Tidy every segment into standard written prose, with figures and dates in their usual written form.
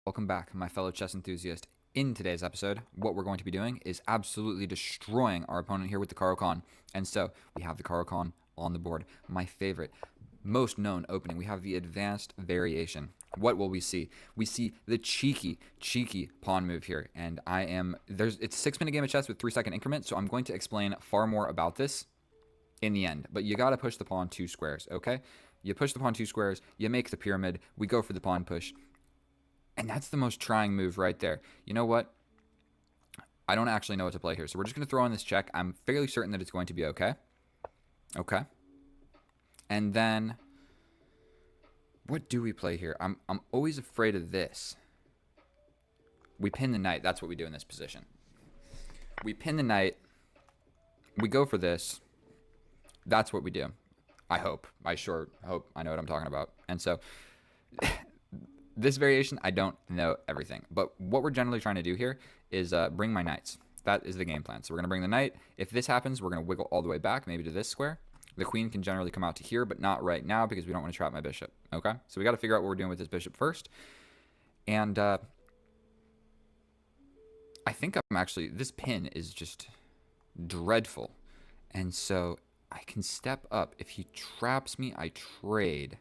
Welcome back, my fellow chess enthusiast. In today's episode, what we're going to be doing is absolutely destroying our opponent here with the Caro-Kann. And so, we have the Caro-Kann on the board. My favorite, most known opening. We have the advanced variation. What will we see? We see the cheeky pawn move here. And it's a 6-minute game of chess with 3-second increments, so I'm going to explain far more about this in the end. But you got to push the pawn 2 squares, okay? You push the pawn 2 squares, you make the pyramid, we go for the pawn push. And that's the most trying move right there. You know what? I don't actually know what to play here. So we're just going to throw in this check. I'm fairly certain that it's going to be okay. Okay. And then, what do we play here? I'm always afraid of this. We pin the knight. That's what we do in this position. We pin the knight. We go for this. That's what we do. I hope. I sure hope I know what I'm talking about. And so... this variation, I don't know everything. But what we're generally trying to do here is bring my knights. That is the game plan. So we're going to bring the knight. If this happens, we're going to wiggle all the way back, maybe to this square. The queen can generally come out to here, but not right now because we don't want to trap my bishop. Okay? So we got to figure out what we're doing with this bishop first. And I think I'm actually... this pin is just dreadful. And so I can step up. If he traps me, I trade.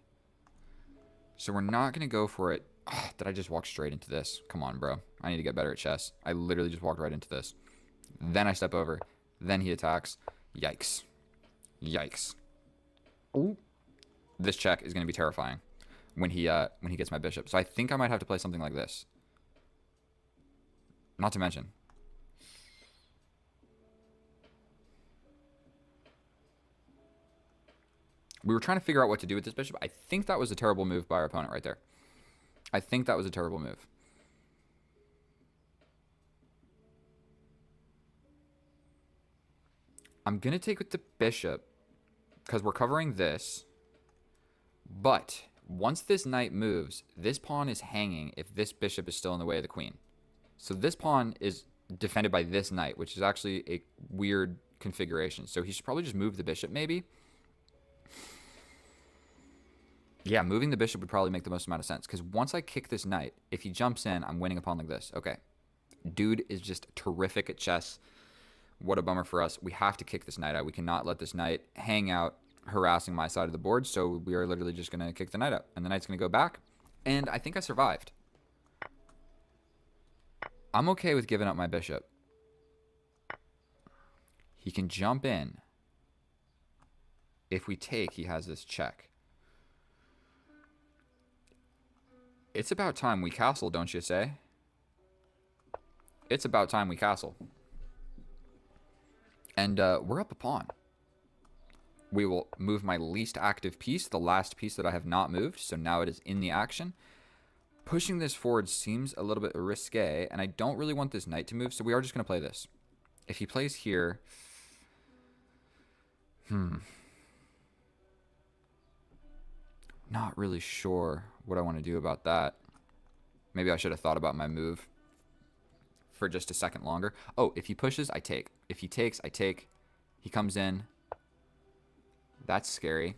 So we're not going to go for it. Oh, did I just walk straight into this? Come on, bro. I need to get better at chess. I literally just walked right into this. Then I step over. Then he attacks. Yikes. Yikes. Ooh. This check is going to be terrifying when he gets my bishop. So I think I might have to play something like this. Not to mention, we were trying to figure out what to do with this bishop. I think that was a terrible move by our opponent right there. I think that was a terrible move. I'm going to take with the bishop because we're covering this. But once this knight moves, this pawn is hanging if this bishop is still in the way of the queen. So this pawn is defended by this knight, which is actually a weird configuration. So he should probably just move the bishop maybe. Yeah, moving the bishop would probably make the most amount of sense. Because once I kick this knight, if he jumps in, I'm winning a pawn like this. Okay. Dude is just terrific at chess. What a bummer for us. We have to kick this knight out. We cannot let this knight hang out, harassing my side of the board. So we are literally just going to kick the knight out. And the knight's going to go back. And I think I survived. I'm okay with giving up my bishop. He can jump in. If we take, he has this check. It's about time we castle, don't you say? It's about time we castle. And we're up a pawn. We will move my least active piece, the last piece that I have not moved. So now it is in the action. Pushing this forward seems a little bit risque, and I don't really want this knight to move, so we are just going to play this. If he plays here... Not really sure what I want to do about that. Maybe I should have thought about my move for just a second longer. Oh, if he pushes, I take. If he takes, I take. He comes in. That's scary.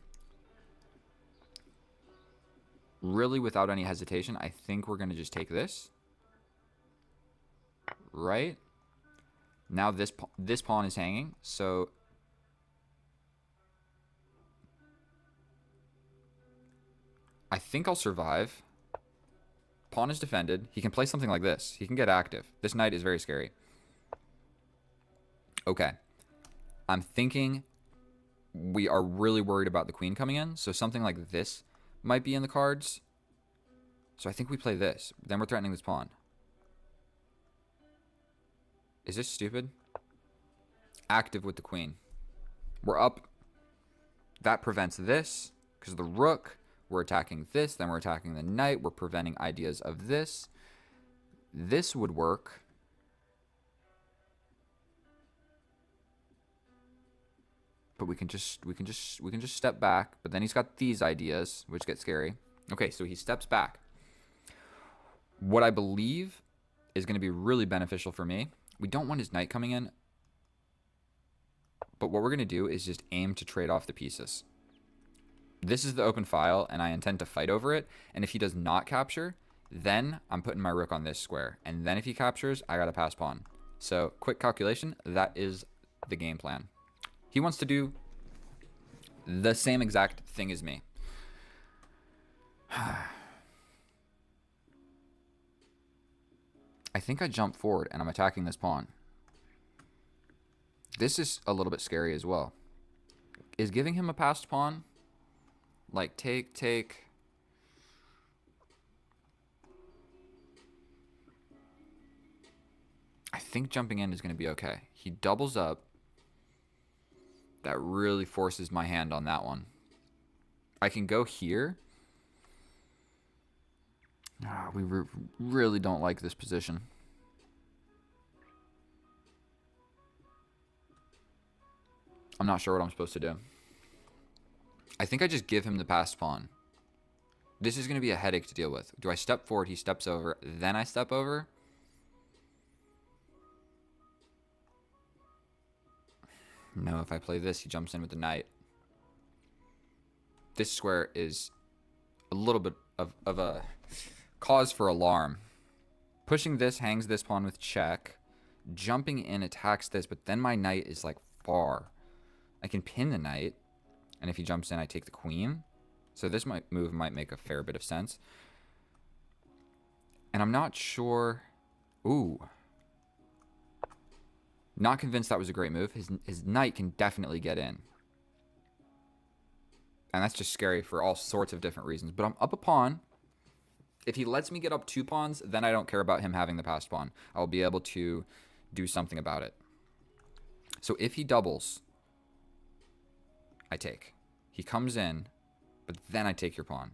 Really, without any hesitation, I think we're going to just take this. Right? Now this pawn is hanging, so... I think I'll survive. Pawn is defended. He can play something like this. He can get active. This knight is very scary. Okay. I'm thinking we are really worried about the queen coming in. So something like this might be in the cards. So I think we play this. Then we're threatening this pawn. Is this stupid? Active with the queen. We're up. That prevents this because of the rook. We're attacking this, then we're attacking the knight. We're preventing ideas of this. This would work. But we can just step back. But then he's got these ideas, which get scary. Okay, so he steps back. What I believe is going to be really beneficial for me. We don't want his knight coming in. But what we're going to do is just aim to trade off the pieces. This is the open file, and I intend to fight over it. And if he does not capture, Then I'm putting my rook on this square. And then if he captures, I got to pass pawn. So quick calculation, that is the game plan. He wants to do the same exact thing as me. I think I jump forward and I'm attacking this pawn. This is a little bit scary as well. Is giving him a passed pawn, like take. I think jumping in is going to be okay. He doubles up. That really forces my hand on that one. I can go here. We really don't like this position. I'm not sure what I'm supposed to do. I think I just give him the passed pawn. This is going to be a headache to deal with. Do I step forward? He steps over. Then I step over. No, if I play this, he jumps in with the knight. This square is a little bit of a cause for alarm. Pushing this hangs this pawn with check. Jumping in attacks this, but then my knight is like far. I can pin the knight, and if he jumps in, I take the queen. So this move might make a fair bit of sense. And I'm not sure. Ooh. Not convinced that was a great move. His knight can definitely get in. And that's just scary for all sorts of different reasons. But I'm up a pawn. If he lets me get up 2 pawns, then I don't care about him having the passed pawn. I'll be able to do something about it. So if he doubles, I take. He comes in, but then I take your pawn.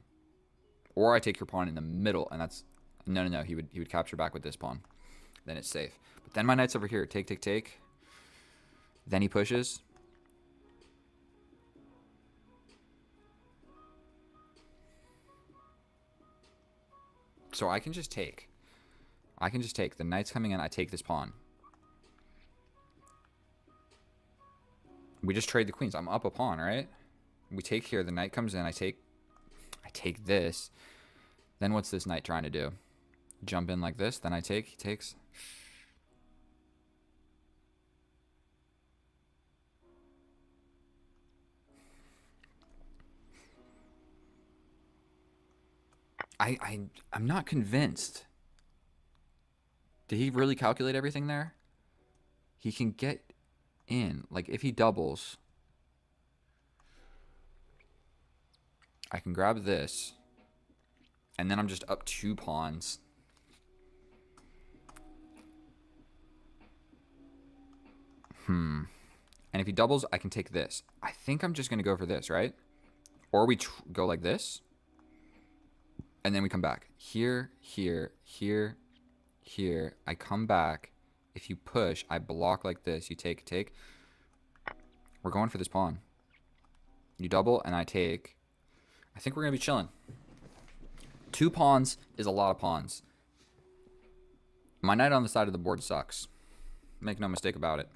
Or I take your pawn in the middle, and that's... No. He would capture back with this pawn. Then it's safe. But then my knight's over here. Take. Then he pushes. So I can just take. The knight's coming in. I take this pawn. We just trade the queens. I'm up a pawn, right? We take here. The knight comes in. I take this. Then what's this knight trying to do? Jump in like this. Then I take. He takes. I'm not convinced. Did he really calculate everything there? He can get in. Like, if he doubles, I can grab this. And then I'm just up 2 pawns. And if he doubles, I can take this. I think I'm just going to go for this, right? Or we go like this. And then we come back. Here. I come back. If you push, I block like this. You take. We're going for this pawn. You double, and I take. I think we're going to be chilling. 2 pawns is a lot of pawns. My knight on the side of the board sucks. Make no mistake about it.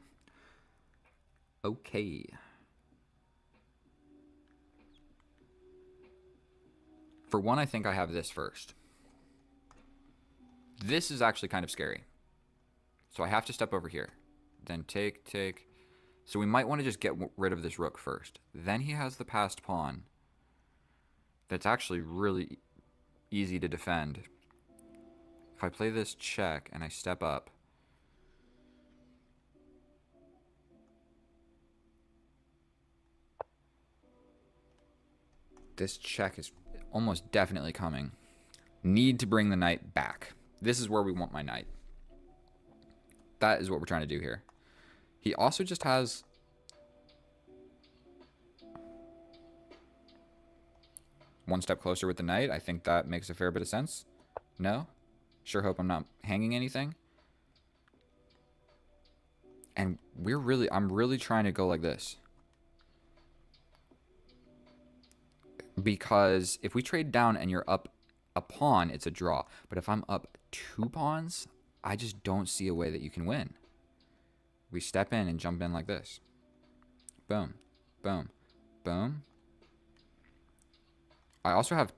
Okay. For one, I think I have this first. This is actually kind of scary. So I have to step over here. Then take. So we might want to just get rid of this rook first. Then he has the passed pawn. That's actually really easy to defend. If I play this check and I step up. This check is almost definitely coming. Need to bring the knight back. This is where we want my knight. That is what we're trying to do here. He also just has... one step closer with the knight. I think that makes a fair bit of sense. No? Sure hope I'm not hanging anything. And I'm really trying to go like this. Because if we trade down and you're up a pawn, it's a draw. But if I'm up 2 pawns, I just don't see a way that you can win. We step in and jump in like this. Boom. Boom. Boom. I also have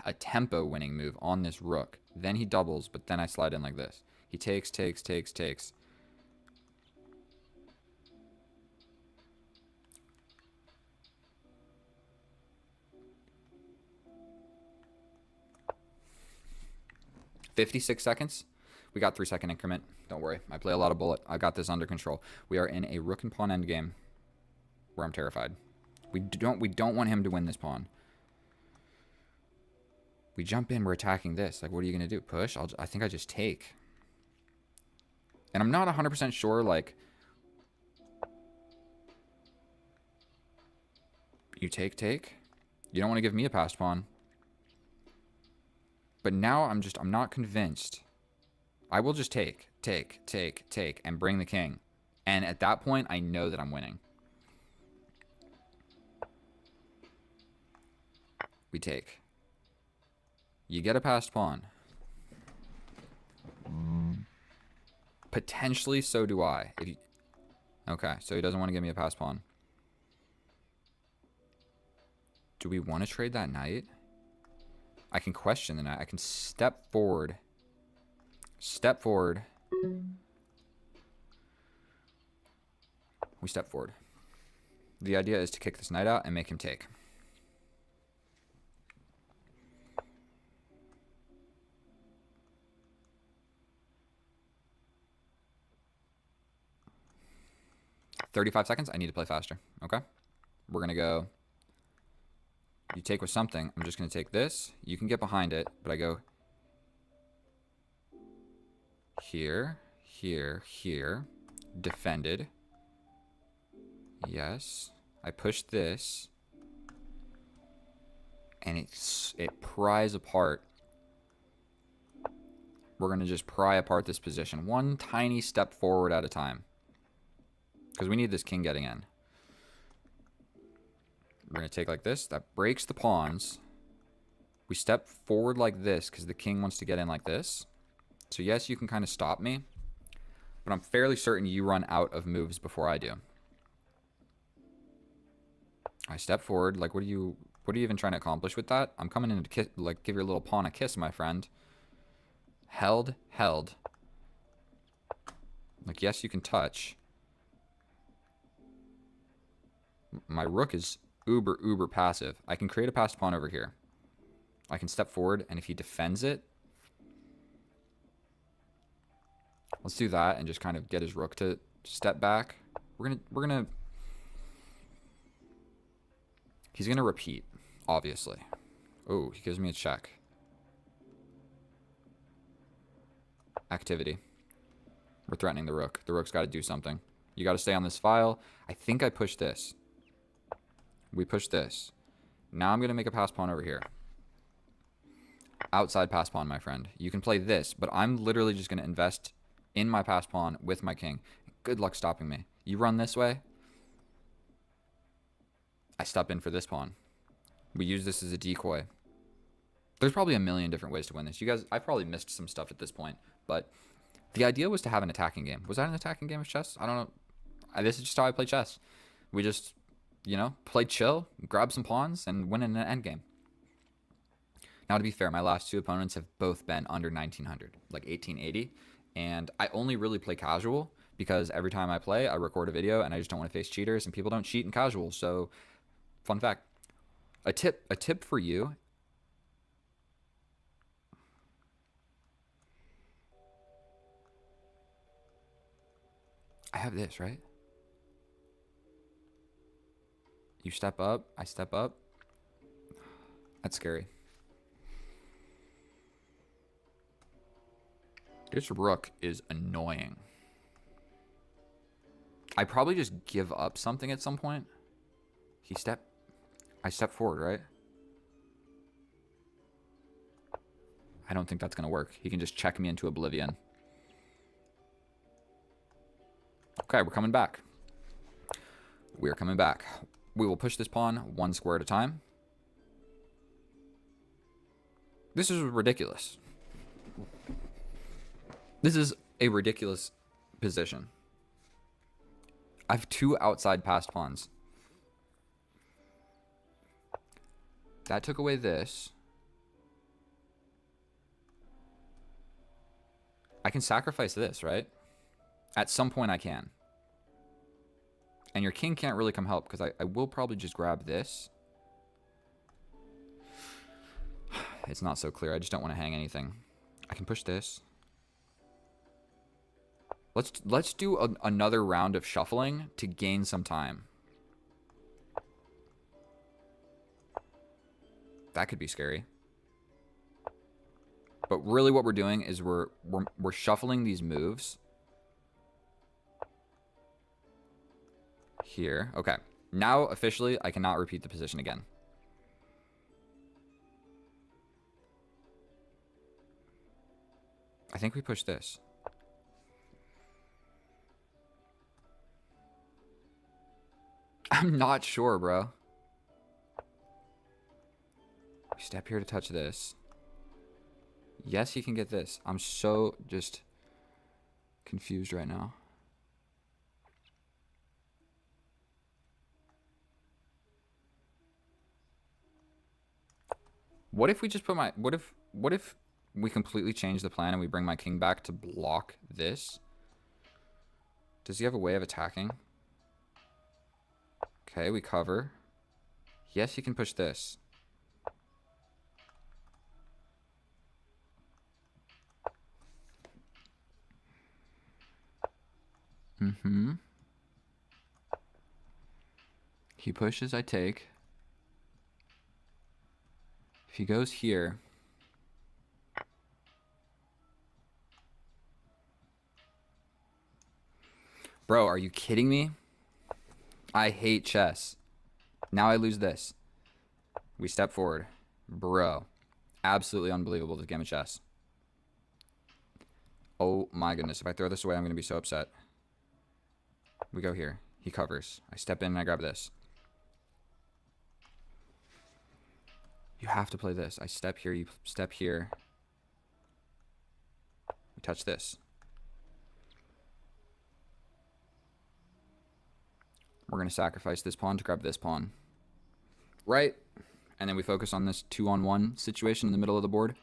a tempo winning move on this rook. Then he doubles, but then I slide in like this. He takes, takes, takes, takes. "56 seconds. We got 3-second increment. Don't worry. I play a lot of bullet. I got this under control. We are in a rook and pawn endgame where I'm terrified. We don't want him to win this pawn. We jump in, we're attacking this. Like, what are you going to do? Push? I think I just take. And I'm not 100% sure, like, you take. You don't want to give me a passed pawn. But now I'm not convinced. I will just take, and bring the king. And at that point, I know that I'm winning. We take. You get a passed pawn. Potentially, so do I. Okay, so he doesn't want to give me a passed pawn. Do we want to trade that knight? I can question the knight. I can step forward. Step forward. We step forward. The idea is to kick this knight out and make him take. "35 seconds. I need to play faster. Okay. We're going to go. You take with something. I'm just going to take this. You can get behind it, but I go here, here, here. Defended. Yes. I push this. And it pries apart. We're going to just pry apart this position. One tiny step forward at a time. Because we need this king getting in. We're going to take like this. That breaks the pawns. We step forward like this because the king wants to get in like this. So yes, you can kind of stop me. But I'm fairly certain you run out of moves before I do. I step forward. Like, what are you even trying to accomplish with that? I'm coming in to kiss, like, give your little pawn a kiss, my friend. Held. Like, yes, you can touch. My rook is uber passive. I can create a passed pawn over here. I can step forward, and if he defends it, let's do that and just kind of get his rook to step back. He's gonna repeat, obviously. Oh, he gives me a check. Activity. We're threatening the rook. The rook's got to do something. You got to stay on this file. I think I pushed this. We push this. Now I'm going to make a pass pawn over here. Outside pass pawn, my friend. You can play this, but I'm literally just going to invest in my pass pawn with my king. Good luck stopping me. You run this way. I step in for this pawn. We use this as a decoy. There's probably a million different ways to win this. You guys, I probably missed some stuff at this point, but the idea was to have an attacking game. Was that an attacking game of chess? I don't know. This is just how I play chess. We just, play chill, grab some pawns, and win in an endgame. Now, to be fair, my last two opponents have both been under 1900, like 1880, and I only really play casual because every time I play, I record a video, and I just don't want to face cheaters, and people don't cheat in casual. So, fun fact, a tip for you. I have this, right? You step up, I step up. That's scary. This rook is annoying. I probably just give up something at some point. I step forward, right? I don't think that's going to work. He can just check me into oblivion. Okay, we're coming back. We're coming back. We will push this pawn one square at a time. This is ridiculous. This is a ridiculous position. I have two outside passed pawns. That took away this. I can sacrifice this, right? At some point I can. And your king can't really come help because I will probably just grab this. It's not so clear. I just don't want to hang anything. I can push this. Let's do another round of shuffling to gain some time. That could be scary. But really what we're doing is we're shuffling these moves. Here. Okay. Now, officially, I cannot repeat the position again. I think we push this. I'm not sure, bro. We step here to touch this. Yes, he can get this. I'm so just confused right now. What if we just put my... What if we completely change the plan and we bring my king back to block this? Does he have a way of attacking? Okay, we cover. Yes, he can push this. He pushes, I take. If he goes here... Bro, are you kidding me? I hate chess. Now I lose this. We step forward. Bro. Absolutely unbelievable, this game of chess. Oh my goodness. If I throw this away, I'm going to be so upset. We go here. He covers. I step in and I grab this. You have to play this. I step here. You step here. We touch this. We're going to sacrifice this pawn to grab this pawn. Right? And then we focus on this 2-on-1 situation in the middle of the board.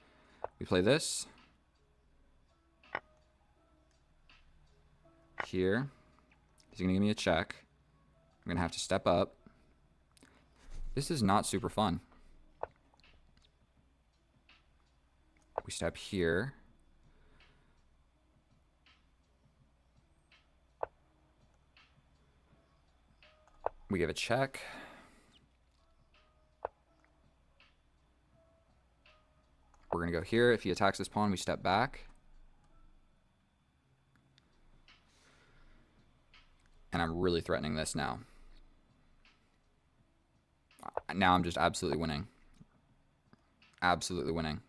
We play this. Here. He's going to give me a check. I'm going to have to step up. This is not super fun. We step here. We give a check. We're going to go here. If he attacks this pawn, we step back. And I'm really threatening this now. Now I'm just absolutely winning. Absolutely winning.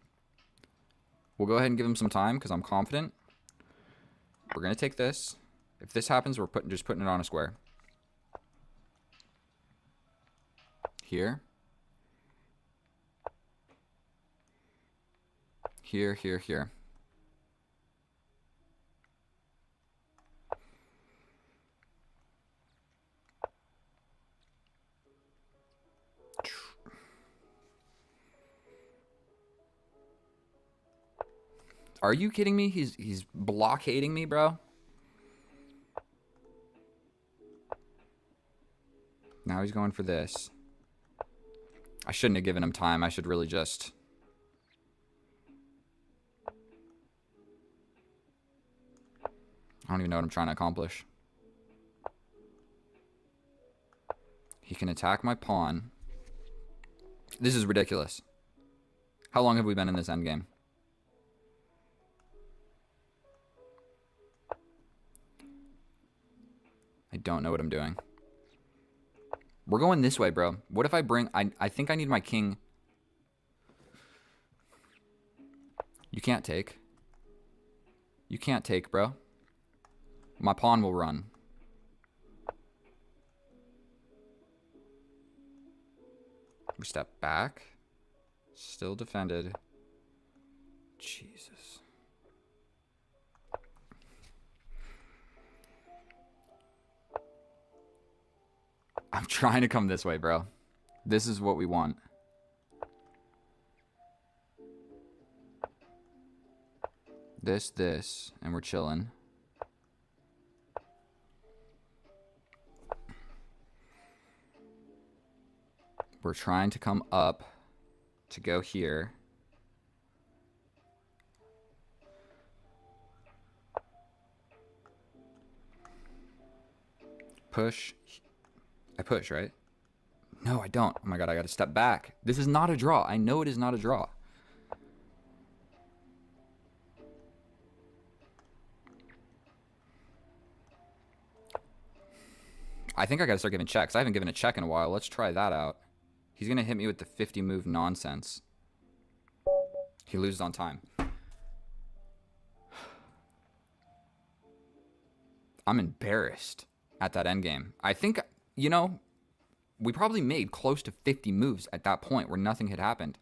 We'll go ahead and give him some time because I'm confident. We're going to take this. If this happens, we're just putting it on a square. Here. Here, here, here. Are you kidding me? He's blockading me, bro. Now he's going for this. I shouldn't have given him time. I should really just... I don't even know what I'm trying to accomplish. He can attack my pawn. This is ridiculous. How long have we been in this endgame? I don't know what I'm doing. We're going this way, bro. What if I bring... I think I need my king. You can't take. You can't take, bro. My pawn will run. We step back. Still defended. Jesus. I'm trying to come this way, bro. This is what we want. this, and we're chilling. We're trying to come up to go here. Push. I push, right? No, I don't. Oh my god, I gotta step back. This is not a draw. I know it is not a draw. I think I gotta start giving checks. I haven't given a check in a while. Let's try that out. He's gonna hit me with the 50 move nonsense. He loses on time. I'm embarrassed at that endgame. I think, you know, we probably made close to 50 moves at that point where nothing had happened.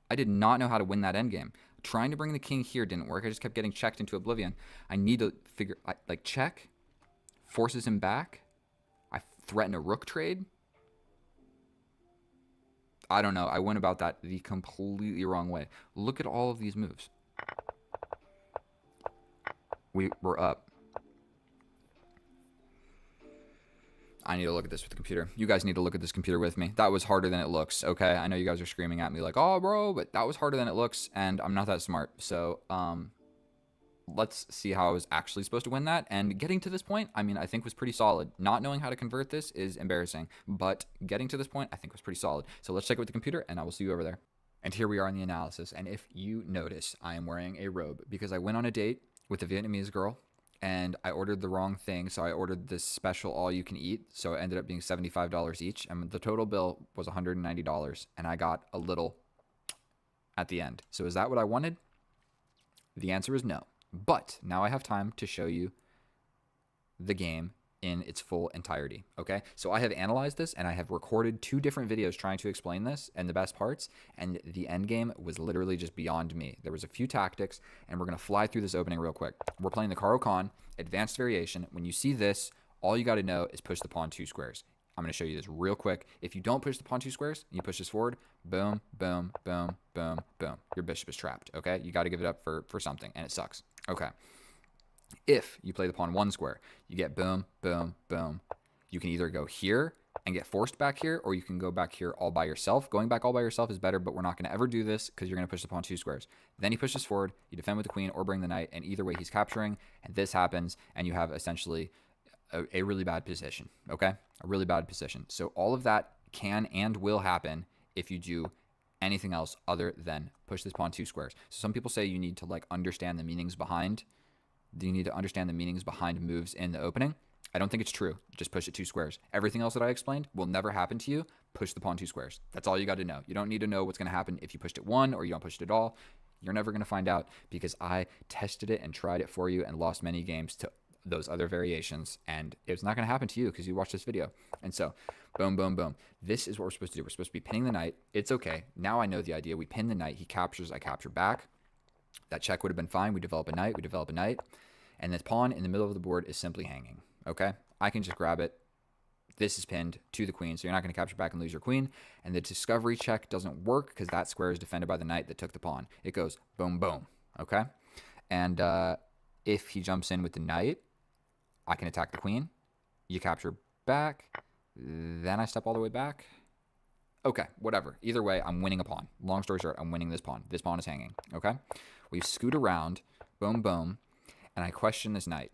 I did not know how to win that endgame. Trying to bring the king here didn't work. I just kept getting checked into oblivion. I need to figure, like, check, forces him back. I threaten a rook trade. I don't know. I went about that the completely wrong way. Look at all of these moves. We're up. I need to look at this with the computer. You guys need to look at this computer with me. That was harder than it looks, okay? I know you guys are screaming at me like, oh, bro, but that was harder than it looks, and I'm not that smart. So, let's see how I was actually supposed to win that. And getting to this point, I mean, I think was pretty solid. Not knowing how to convert this is embarrassing, but getting to this point, I think was pretty solid. So let's check it with the computer, and I will see you over there. And here we are in the analysis. And if you notice, I am wearing a robe because I went on a date with a Vietnamese girl, and I ordered the wrong thing, so I ordered this special all-you-can-eat, so it ended up being $75 each, and the total bill was $190, and I got a little at the end. So is that what I wanted? The answer is no. But now I have time to show you the game in its full entirety, okay? So I have analyzed this, and I have recorded 2 different videos trying to explain this and the best parts, and the end game was literally just beyond me. There was a few tactics, and we're going to fly through this opening real quick. We're playing the Caro-Kann advanced variation. When you see this, all you got to know is push the pawn 2 squares. I'm going to show you this real quick. If you don't push the pawn 2 squares, and you push this forward, boom, boom, boom, boom, boom. Your bishop is trapped, okay? You got to give it up for something, and it sucks. Okay. If you play the pawn 1 square, you get boom, boom, boom. You can either go here and get forced back here, or you can go back here all by yourself. Going back all by yourself is better, but we're not going to ever do this because you're going to push the pawn 2 squares. Then he pushes forward, you defend with the queen or bring the knight, and either way he's capturing, and this happens, and you have essentially a really bad position, okay? A really bad position. So all of that can and will happen if you do anything else other than push this pawn 2 squares. So some people say you need to like understand the meanings behind moves in the opening. I don't think it's true. Just push it 2 squares. Everything else that I explained will never happen to you. Push the pawn 2 squares. That's all you got to know. You don't need to know what's going to happen if you pushed it 1 or you don't push it at all. You're never going to find out because I tested it and tried it for you and lost many games to those other variations, and it's not going to happen to you because you watched this video. And so, boom, boom, boom. This is what we're supposed to do. We're supposed to be pinning the knight. It's okay. Now I know the idea. We pin the knight. He captures. I capture back. That check would have been fine. We develop a knight. We develop a knight. And this pawn in the middle of the board is simply hanging. Okay? I can just grab it. This is pinned to the queen, so you're not going to capture back and lose your queen. And the discovery check doesn't work because that square is defended by the knight that took the pawn. It goes boom, boom. Okay? And if he jumps in with the knight, I can attack the queen. You capture back. Then I step all the way back. Okay, whatever. Either way, I'm winning a pawn. Long story short, I'm winning this pawn. This pawn is hanging. Okay? We scoot around. Boom, boom. And I question this knight.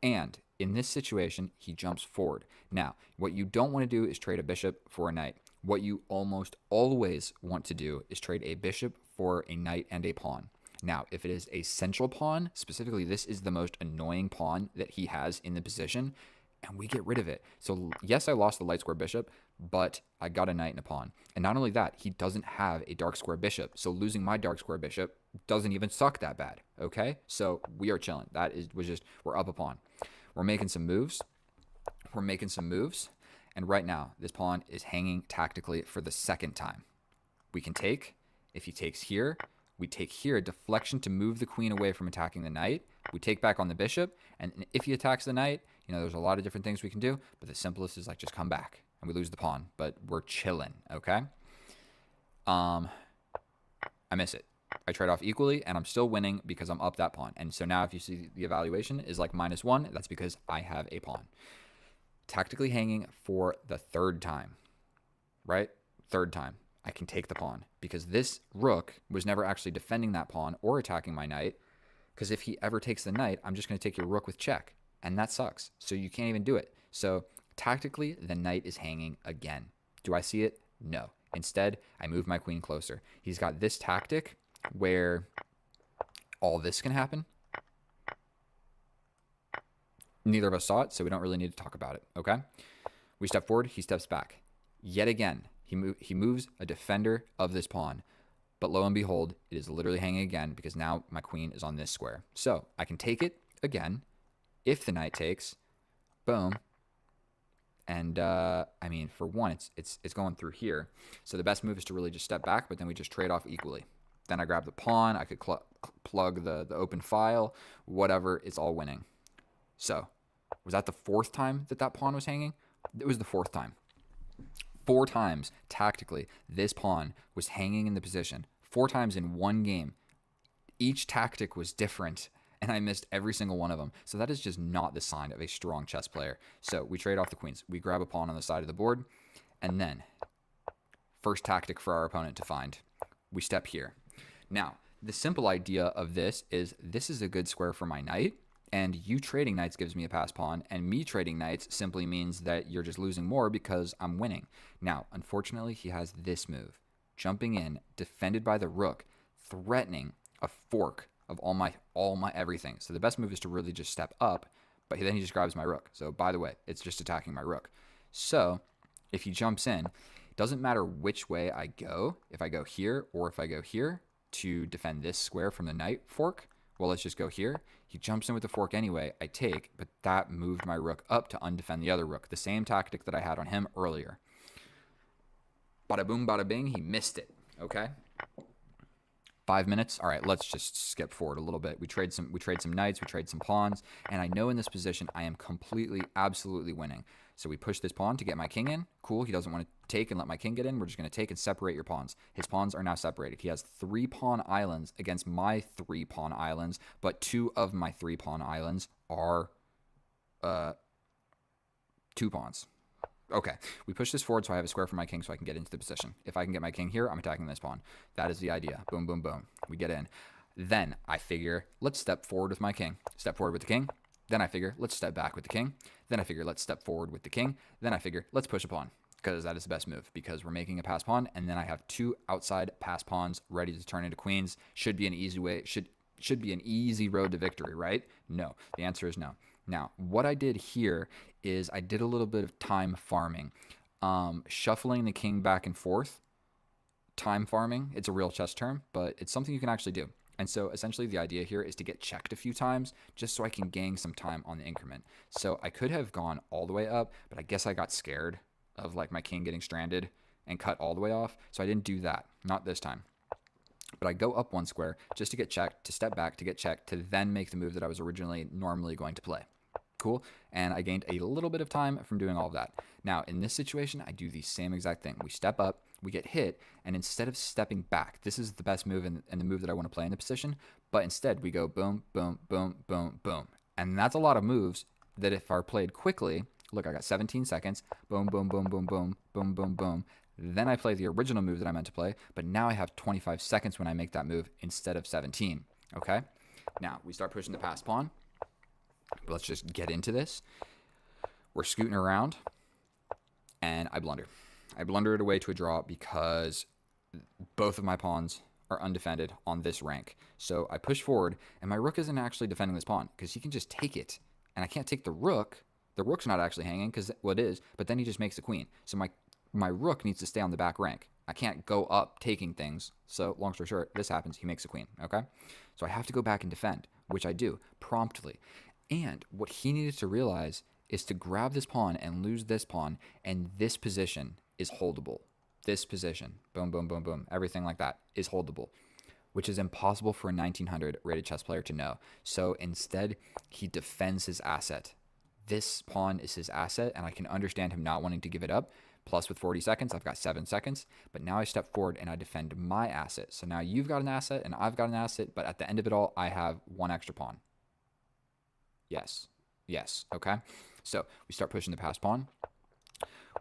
And in this situation, he jumps forward. Now, what you don't want to do is trade a bishop for a knight. What you almost always want to do is trade a bishop for a knight and a pawn. Now, if it is a central pawn, specifically this is the most annoying pawn that he has in the position, and we get rid of it. So yes, I lost the light square bishop, but I got a knight and a pawn. And not only that, he doesn't have a dark square bishop. So losing my dark square bishop doesn't even suck that bad, okay? So we are chilling. We're up a pawn. We're making some moves. And right now, this pawn is hanging tactically for the second time. We can take. If he takes here, we take here a deflection to move the queen away from attacking the knight. We take back on the bishop. And if he attacks the knight, there's a lot of different things we can do. But the simplest is like just come back. And we lose the pawn. But we're chilling, okay? I miss it. I trade off equally, and I'm still winning because I'm up that pawn. And so now if you see the evaluation is like -1, that's because I have a pawn. Tactically hanging for the third time, right? Third time, I can take the pawn because this rook was never actually defending that pawn or attacking my knight, because if he ever takes the knight, I'm just going to take your rook with check, and that sucks. So you can't even do it. So tactically, the knight is hanging again. Do I see it? No. Instead, I move my queen closer. He's got this tactic where all this can happen. Neither of us saw it, so we don't really need to talk about it, okay? We step forward, he steps back. Yet again, he moves a defender of this pawn. But lo and behold, it is literally hanging again because now my queen is on this square. So I can take it again if the knight takes. Boom. And I mean, for one, it's going through here. So the best move is to really just step back, but then we just trade off equally. Then I grab the pawn. I could plug the open file, whatever. It's all winning. So was that the fourth time that pawn was hanging? It was the fourth time. 4 times, tactically, this pawn was hanging in the position. 4 times in one game. Each tactic was different, and I missed every single one of them. So that is just not the sign of a strong chess player. So we trade off the queens. We grab a pawn on the side of the board, and then, first tactic for our opponent to find, we step here. Now, the simple idea of this is a good square for my knight, and you trading knights gives me a pass pawn, and me trading knights simply means that you're just losing more because I'm winning. Now, unfortunately, he has this move. Jumping in, defended by the rook, threatening a fork of all my everything. So the best move is to really just step up, but then he just grabs my rook. So by the way, it's just attacking my rook. So if he jumps in, it doesn't matter which way I go, if I go here or if I go here to defend this square from the knight fork. Well, let's just go here. He jumps in with the fork anyway. I take, but that moved my rook up to undefend the other rook. The same tactic that I had on him earlier. Bada boom, bada bing. He missed it. Okay. 5 minutes. All right, let's just skip forward a little bit. We trade some knights, we trade some pawns, and I know in this position I am completely, absolutely winning. So we push this pawn to get my king in. Cool. He doesn't want to take and let my king get in. We're just going to take and separate your pawns. His pawns are now separated. He has 3 pawn islands against my 3 pawn islands, but 2 of my 3 pawn islands are 2 pawns. Okay, we push this forward so I have a square for my king so I can get into the position. If I can get my king here, I'm attacking this pawn. That is the idea. Boom, boom, boom. We get in. Then I figure, let's step forward with my king. Step forward with the king. Then I figure, let's step back with the king. Then I figure, let's step forward with the king. Then I figure, let's push a pawn, because that is the best move, because we're making a pass pawn, and then I have 2 outside pass pawns ready to turn into queens. Should be an easy way, should be an easy road to victory, right? No. The answer is no. Now, what I did here is I did a little bit of time farming. Shuffling the king back and forth. Time farming, it's a real chess term, but it's something you can actually do. And so essentially the idea here is to get checked a few times just so I can gain some time on the increment. So I could have gone all the way up, but I guess I got scared of like my king getting stranded and cut all the way off. So I didn't do that, not this time. But I go up 1 square just to get checked, to step back, to get checked, to then make the move that I was originally normally going to play. Cool. And I gained a little bit of time from doing all of that. Now, in this situation, I do the same exact thing. We step up, we get hit, and instead of stepping back, this is the best move and the move that I want to play in the position, but instead we go boom, boom, boom, boom, boom. And that's a lot of moves that if are played quickly, look, I got 17 seconds, boom, boom, boom, boom, boom, boom, boom, boom. Then I play the original move that I meant to play, but now I have 25 seconds when I make that move instead of 17, okay? Now, we start pushing the pass pawn. Let's just get into this. We're scooting around, and I blunder. I blunder it away to a draw because both of my pawns are undefended on this rank. So I push forward, and my rook isn't actually defending this pawn because he can just take it, and I can't take the rook. The rook's not actually hanging because, well, it is, but then he just makes the queen. So my rook needs to stay on the back rank. I can't go up taking things. So long story short, this happens. He makes a queen, okay? So I have to go back and defend, which I do promptly. And what he needed to realize is to grab this pawn and lose this pawn, and this position is holdable. This position, boom, boom, boom, boom, everything like that is holdable, which is impossible for a 1900 rated chess player to know. So instead, he defends his asset. This pawn is his asset, and I can understand him not wanting to give it up, Plus with 40 seconds, I've got 7 seconds. But now I step forward and I defend my asset. So now you've got an asset and I've got an asset. But at the end of it all, I have 1 extra pawn. Yes. Yes. Okay. So we start pushing the passed pawn.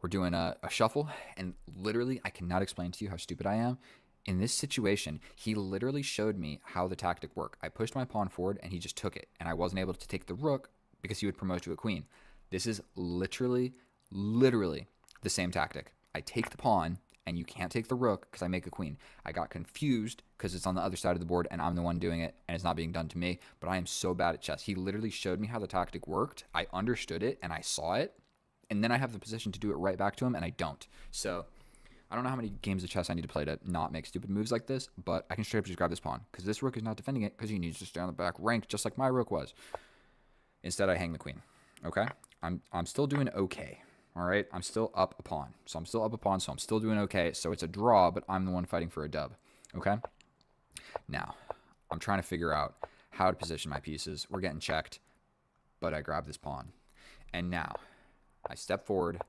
We're doing a shuffle. And literally, I cannot explain to you how stupid I am. In this situation, he literally showed me how the tactic worked. I pushed my pawn forward and he just took it. And I wasn't able to take the rook because he would promote to a queen. This is literally the same tactic. I take the pawn and you can't take the rook because I make a queen. I got confused because it's on the other side of the board and I'm the one doing it and it's not being done to me. But I am so bad at chess. He literally showed me how the tactic worked. I understood it and I saw it. And then I have the position to do it right back to him and I don't. So I don't know how many games of chess I need to play to not make stupid moves like this, but I can straight up just grab this pawn because this rook is not defending it because he needs to stay on the back rank just like my rook was. Instead, I hang the queen. Okay? I'm still doing okay. All right? I'm still up a pawn. So I'm still up a pawn, so I'm still doing okay. So it's a draw, but I'm the one fighting for a dub. Okay? Now, I'm trying to figure out how to position my pieces. We're getting checked, but I grab this pawn. And now, I step forward,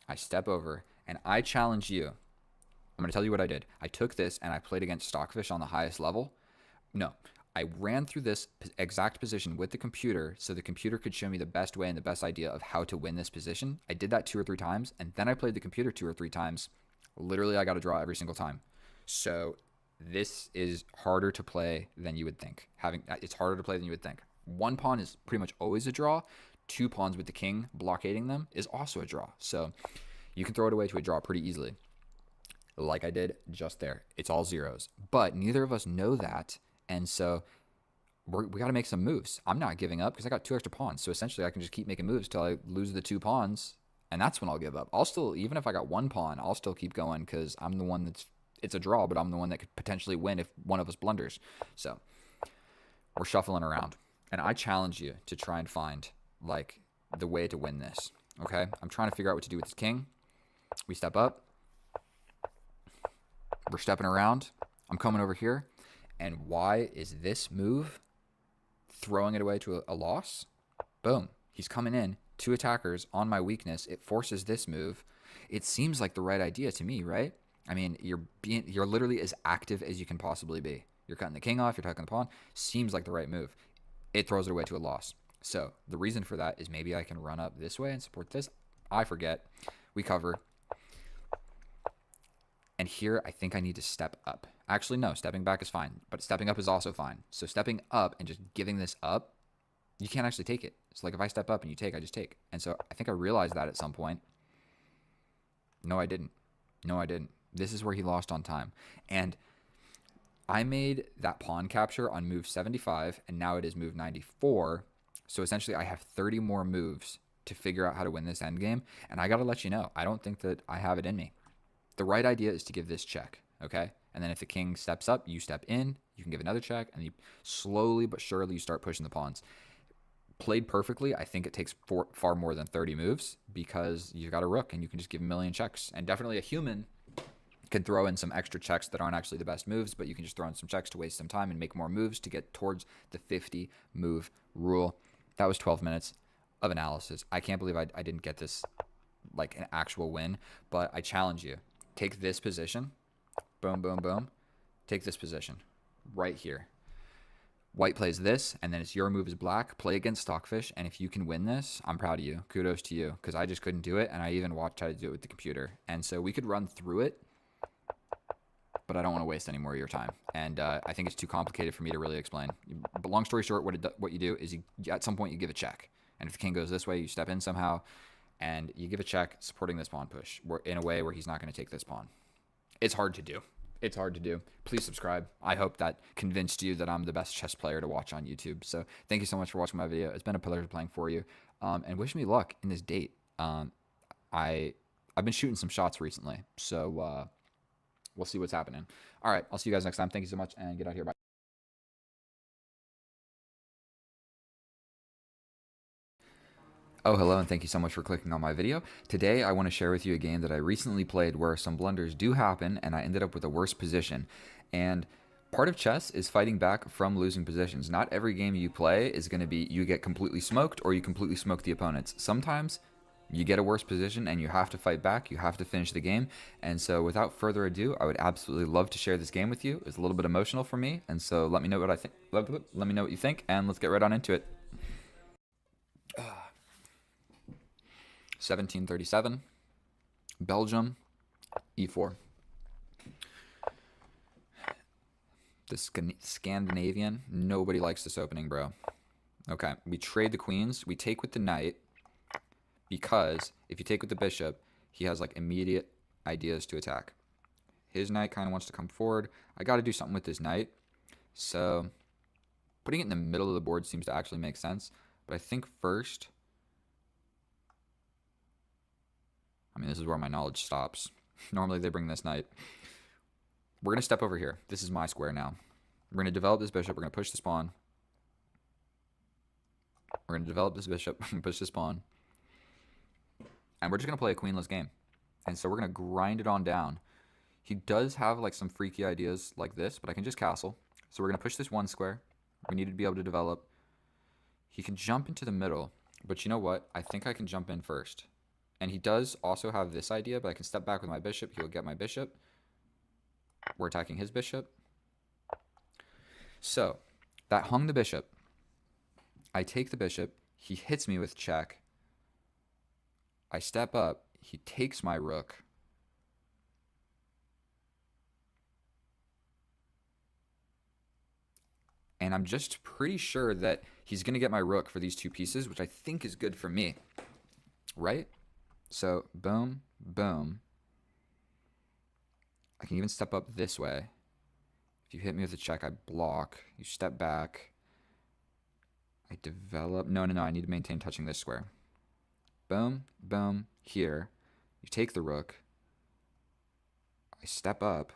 I step over, and I challenge you. I'm going to tell you what I did. I took this and I played against Stockfish on the highest level. No, I ran through this exact position with the computer so the computer could show me the best way and the best idea of how to win this position. I did that 2 or 3 times, and then I played the computer 2 or 3 times. Literally, I got a draw every single time. So this is harder to play than you would think. It's harder to play than you would think. 1 pawn is pretty much always a draw. 2 pawns with the king blockading them is also a draw. So you can throw it away to a draw pretty easily. Like I did just there. It's all zeros. But neither of us know that. And so we got to make some moves. I'm not giving up because I got 2 extra pawns. So essentially I can just keep making moves till I lose the 2 pawns. And that's when I'll give up. I'll still, even if I got 1 pawn, I'll still keep going because I'm the one it's a draw, but I'm the one that could potentially win if one of us blunders. So we're shuffling around. And I challenge you to try and find like the way to win this. Okay? I'm trying to figure out what to do with this king. We step up. We're stepping around. I'm coming over here. And why is this move throwing it away to a loss? Boom. He's coming in. 2 attackers on my weakness. It forces this move. It seems like the right idea to me, right? I mean, you're literally as active as you can possibly be. You're cutting the king off. You're tucking the pawn. Seems like the right move. It throws it away to a loss. So the reason for that is maybe I can run up this way and support this. I forget. We cover. And here, I think I need to step up. Actually, no, stepping back is fine, but stepping up is also fine. So stepping up and just giving this up, you can't actually take it. So like if I step up and you take, I just take. And so I think I realized that at some point. No, I didn't. No, I didn't. This is where he lost on time. And I made that pawn capture on move 75, and now it is move 94. So essentially, I have 30 more moves to figure out how to win this endgame. And I got to let you know, I don't think that I have it in me. The right idea is to give this check, okay? And then if the king steps up, you step in, you can give another check, and you slowly but surely you start pushing the pawns. Played perfectly, I think it takes far more than 30 moves because you've got a rook and you can just give a million checks. And definitely a human can throw in some extra checks that aren't actually the best moves, but you can just throw in some checks to waste some time and make more moves to get towards the 50 move rule. That was 12 minutes of analysis. I can't believe I didn't get this like an actual win, but I challenge you. Take this position. Boom, boom, boom. Take this position right here. White plays this, and then it's your move as black. Play against Stockfish, and if you can win this, I'm proud of you. Kudos to you, because I just couldn't do it, and I even watched how to do it with the computer. And so we could run through it, but I don't want to waste any more of your time. And I think it's too complicated for me to really explain. But long story short, what you do is at some point you give a check. And if the king goes this way, you step in somehow, and you give a check supporting this pawn push in a way where he's not going to take this pawn. It's hard to do. It's hard to do. Please subscribe. I hope that convinced you that I'm the best chess player to watch on YouTube. So thank you so much for watching my video. It's been a pleasure playing for you. And wish me luck in this date. I've been shooting some shots recently. So we'll see what's happening. All right. I'll see you guys next time. Thank you so much, and get out here. Bye. Oh, hello, and thank you so much for clicking on my video. Today, I want to share with you a game that I recently played where some blunders do happen, and I ended up with a worse position. And part of chess is fighting back from losing positions. Not every game you play is going to be you get completely smoked or you completely smoke the opponents. Sometimes You get a worse position and you have to fight back. You have to finish the game. And so, without further ado, I would absolutely love to share this game with you. It's a little bit emotional for me, and so let me know what I think. Let me know what you think, and let's get right on into it. 1737, Belgium, e4. The Scandinavian. Nobody likes this opening, bro. Okay, we trade the queens. We take with the knight because if you take with the bishop, he has like immediate ideas to attack. His knight kind of wants to come forward. I got to do something with his knight. So putting it in the middle of the board seems to actually make sense. But I think first, I mean, this is where my knowledge stops. Normally they bring this knight. We're going to step over here. This is my square now. We're going to develop this bishop. We're going to push this pawn. We're going to develop this bishop, push this pawn. And we're just going to play a queenless game. And so we're going to grind it on down. He does have like some freaky ideas like this, but I can just castle. So we're going to push this one square. We need to be able to develop. He can jump into the middle, but you know what? I think I can jump in first. And he does also have this idea, but I can step back with my bishop. He'll get my bishop. We're attacking his bishop. So that hung the bishop. I take the bishop. He hits me with check. I step up. He takes my rook. And I'm just pretty sure that he's going to get my rook for these two pieces, which I think is good for me. Right? So, boom, boom. I can even step up this way. If you hit me with a check, I block. You step back. I develop. No. I need to maintain touching this square. Boom, boom, here. You take the rook. I step up.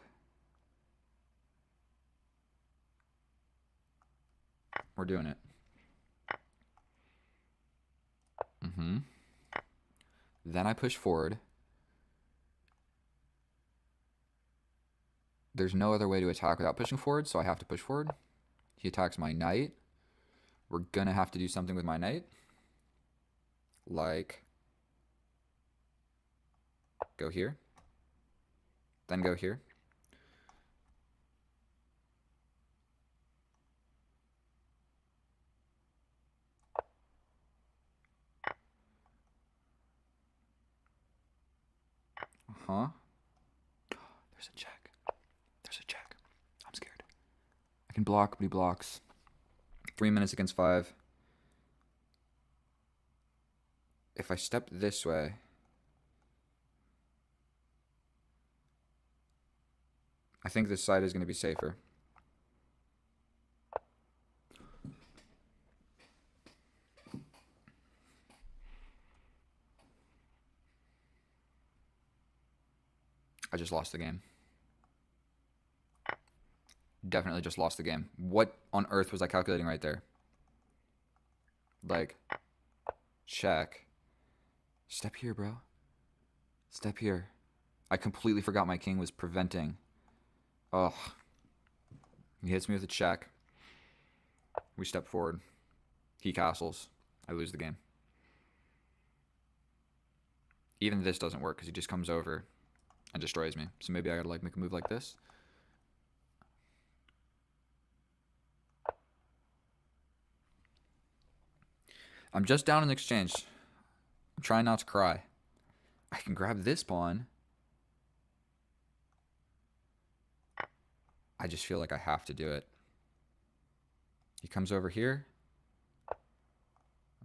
We're doing it. Then I push forward. There's no other way to attack without pushing forward, so I have to push forward. He attacks my knight. We're going to have to do something with my knight. Like, go here. Then go here. There's a check. There's a check. I'm scared. I can block, but he blocks. 3 minutes against 5. If I step this way, I think this side is going to be safer. I just lost the game. Definitely just lost the game. What on earth was I calculating right there? Like, check. Step here, bro. Step here. I completely forgot my king was preventing. Ugh. He hits me with a check. We step forward. He castles. I lose the game. Even this doesn't work because he just comes over and destroys me. So maybe I gotta like make a move like this. I'm just down in exchange. I'm trying not to cry. I can grab this pawn. I just feel like I have to do it. He comes over here.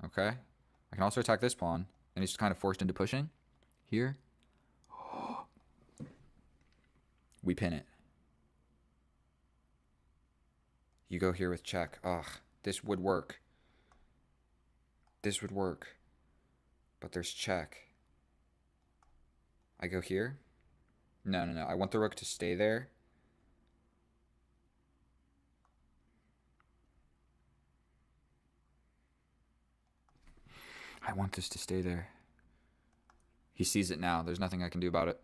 Okay. I can also attack this pawn. And he's kind of forced into pushing. Here. We pin it. You go here with check. Ugh, this would work. This would work. But there's check. I go here. No. I want the rook to stay there. I want this to stay there. He sees it now. There's nothing I can do about it.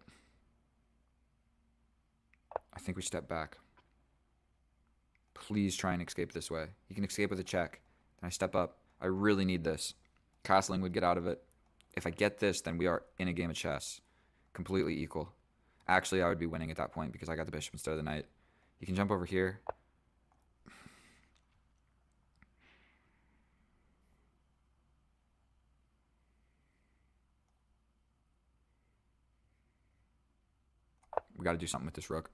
I think we step back. Please try and escape this way. You can escape with a check. Then I step up. I really need this. Castling would get out of it. If I get this, then we are in a game of chess. Completely equal. Actually, I would be winning at that point because I got the bishop instead of the knight. He can jump over here. We got to do something with this rook.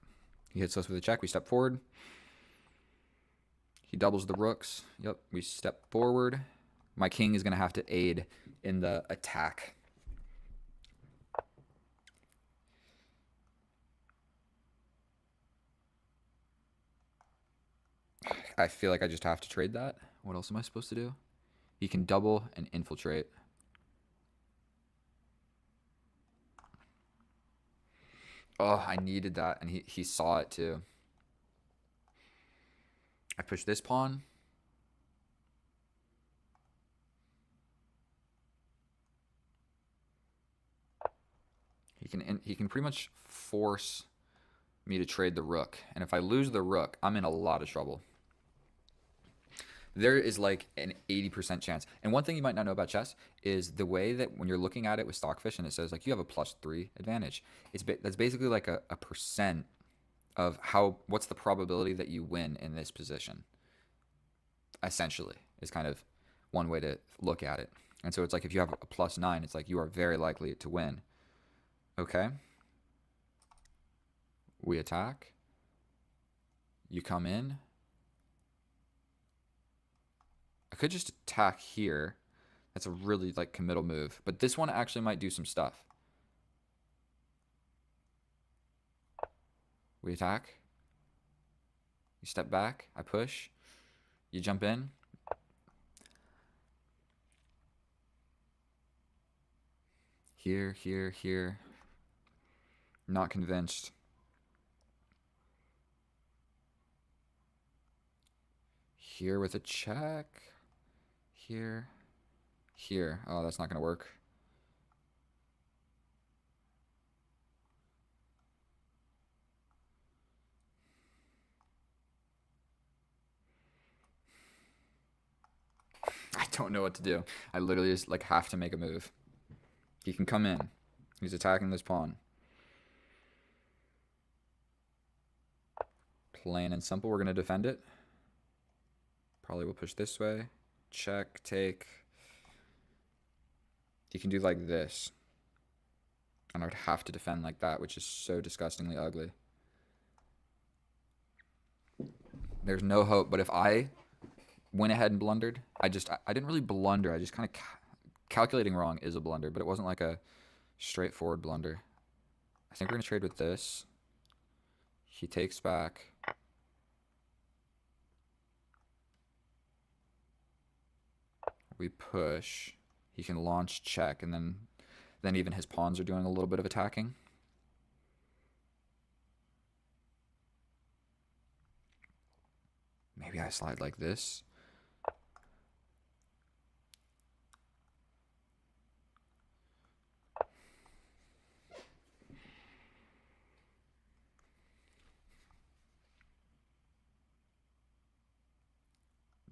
He hits us with a check. We step forward. He doubles the rooks. Yep, we step forward. My king is going to have to aid in the attack. I feel like I just have to trade that. What else am I supposed to do? He can double and infiltrate. Oh, I needed that, and he saw it too. I push this pawn. He can pretty much force me to trade the rook, and if I lose the rook, I'm in a lot of trouble. There is like an 80% chance. And one thing you might not know about chess is the way that when you're looking at it with Stockfish and it says like you have a +3 advantage. That's basically like a percent of what's the probability that you win in this position. Essentially, is kind of one way to look at it. And so it's like if you have a +9, it's like you are very likely to win. Okay. We attack. You come in. I could just attack here. That's a really like committal move. But this one actually might do some stuff. We attack. You step back. I push. You jump in. Here, here, here. Not convinced. Here with a check. Here. Here. Oh, that's not going to work. I don't know what to do. I literally just like have to make a move. He can come in. He's attacking this pawn. Plain and simple. We're going to defend it. Probably will push this way. Check, take. He can do like this. And I would have to defend like that, which is so disgustingly ugly. There's no hope. But if I went ahead and blundered, I didn't really blunder. I just kind of calculating wrong is a blunder, but it wasn't like a straightforward blunder. I think we're going to trade with this. He takes back. We push. He can launch check, and then even his pawns are doing a little bit of attacking. Maybe I slide like this.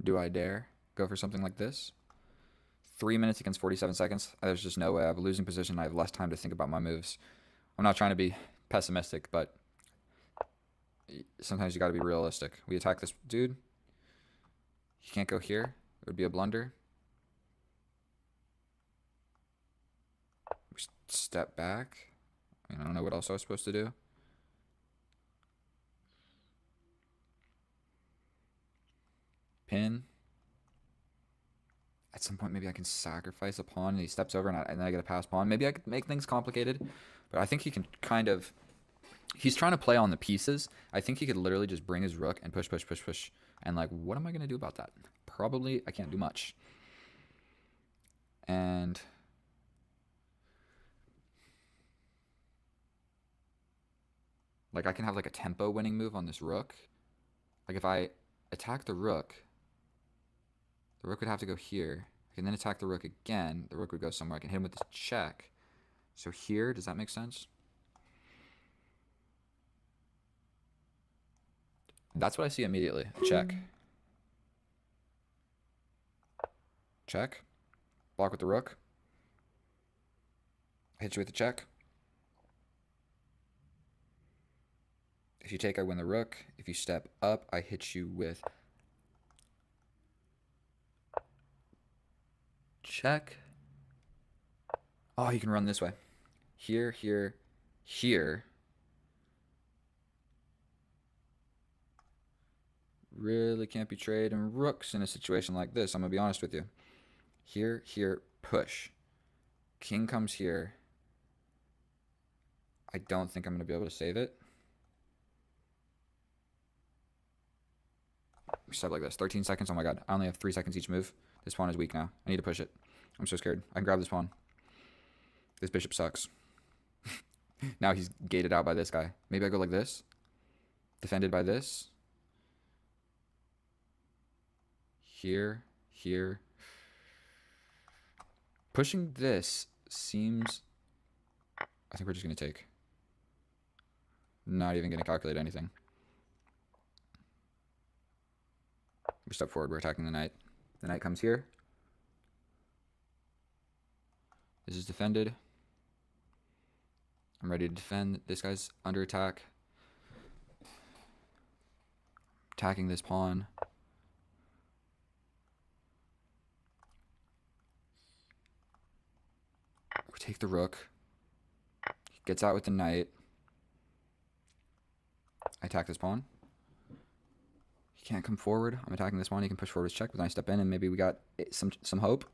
Do I dare go for something like this? 3 minutes against 47 seconds. There's just no way. I have a losing position. I have less time to think about my moves. I'm not trying to be pessimistic, but sometimes you got to be realistic. We attack this dude. He can't go here. It would be a blunder. We step back. I don't know what else I was supposed to do. Pin. At some point, maybe I can sacrifice a pawn, and he steps over, and then I get a pass pawn. Maybe I could make things complicated, but I think he can kind of... He's trying to play on the pieces. I think he could literally just bring his rook and push, push, push, push. And, like, what am I going to do about that? Probably I can't do much. And... like, I can have, like, a tempo winning move on this rook. Like, if I attack the rook would have to go here. I can then attack the rook again. The rook would go somewhere. I can hit him with this check. So here, does that make sense? That's what I see immediately. Check. Check. Block with the rook. I hit you with a check. If you take, I win the rook. If you step up, I hit you with check. Oh, you can run this way. Here, here, here. Really can't be trading rooks in a situation like this. I'm going to be honest with you. Here, here, push. King comes here. I don't think I'm going to be able to save it. Step like this. 13 seconds. Oh my god. I only have 3 seconds each move. This pawn is weak now. I need to push it. I'm so scared. I can grab this pawn. This bishop sucks. Now he's gated out by this guy. Maybe I go like this. Defended by this. Here. Here. Pushing this seems... I think we're just going to take. Not even going to calculate anything. We step forward. We're attacking the knight. The knight comes here. This is defended. I'm ready to defend. This guy's under attack. Attacking this pawn. We take the rook. He gets out with the knight. I attack this pawn. He can't come forward. I'm attacking this pawn. He can push forward his check, but then I step in and maybe we got some hope.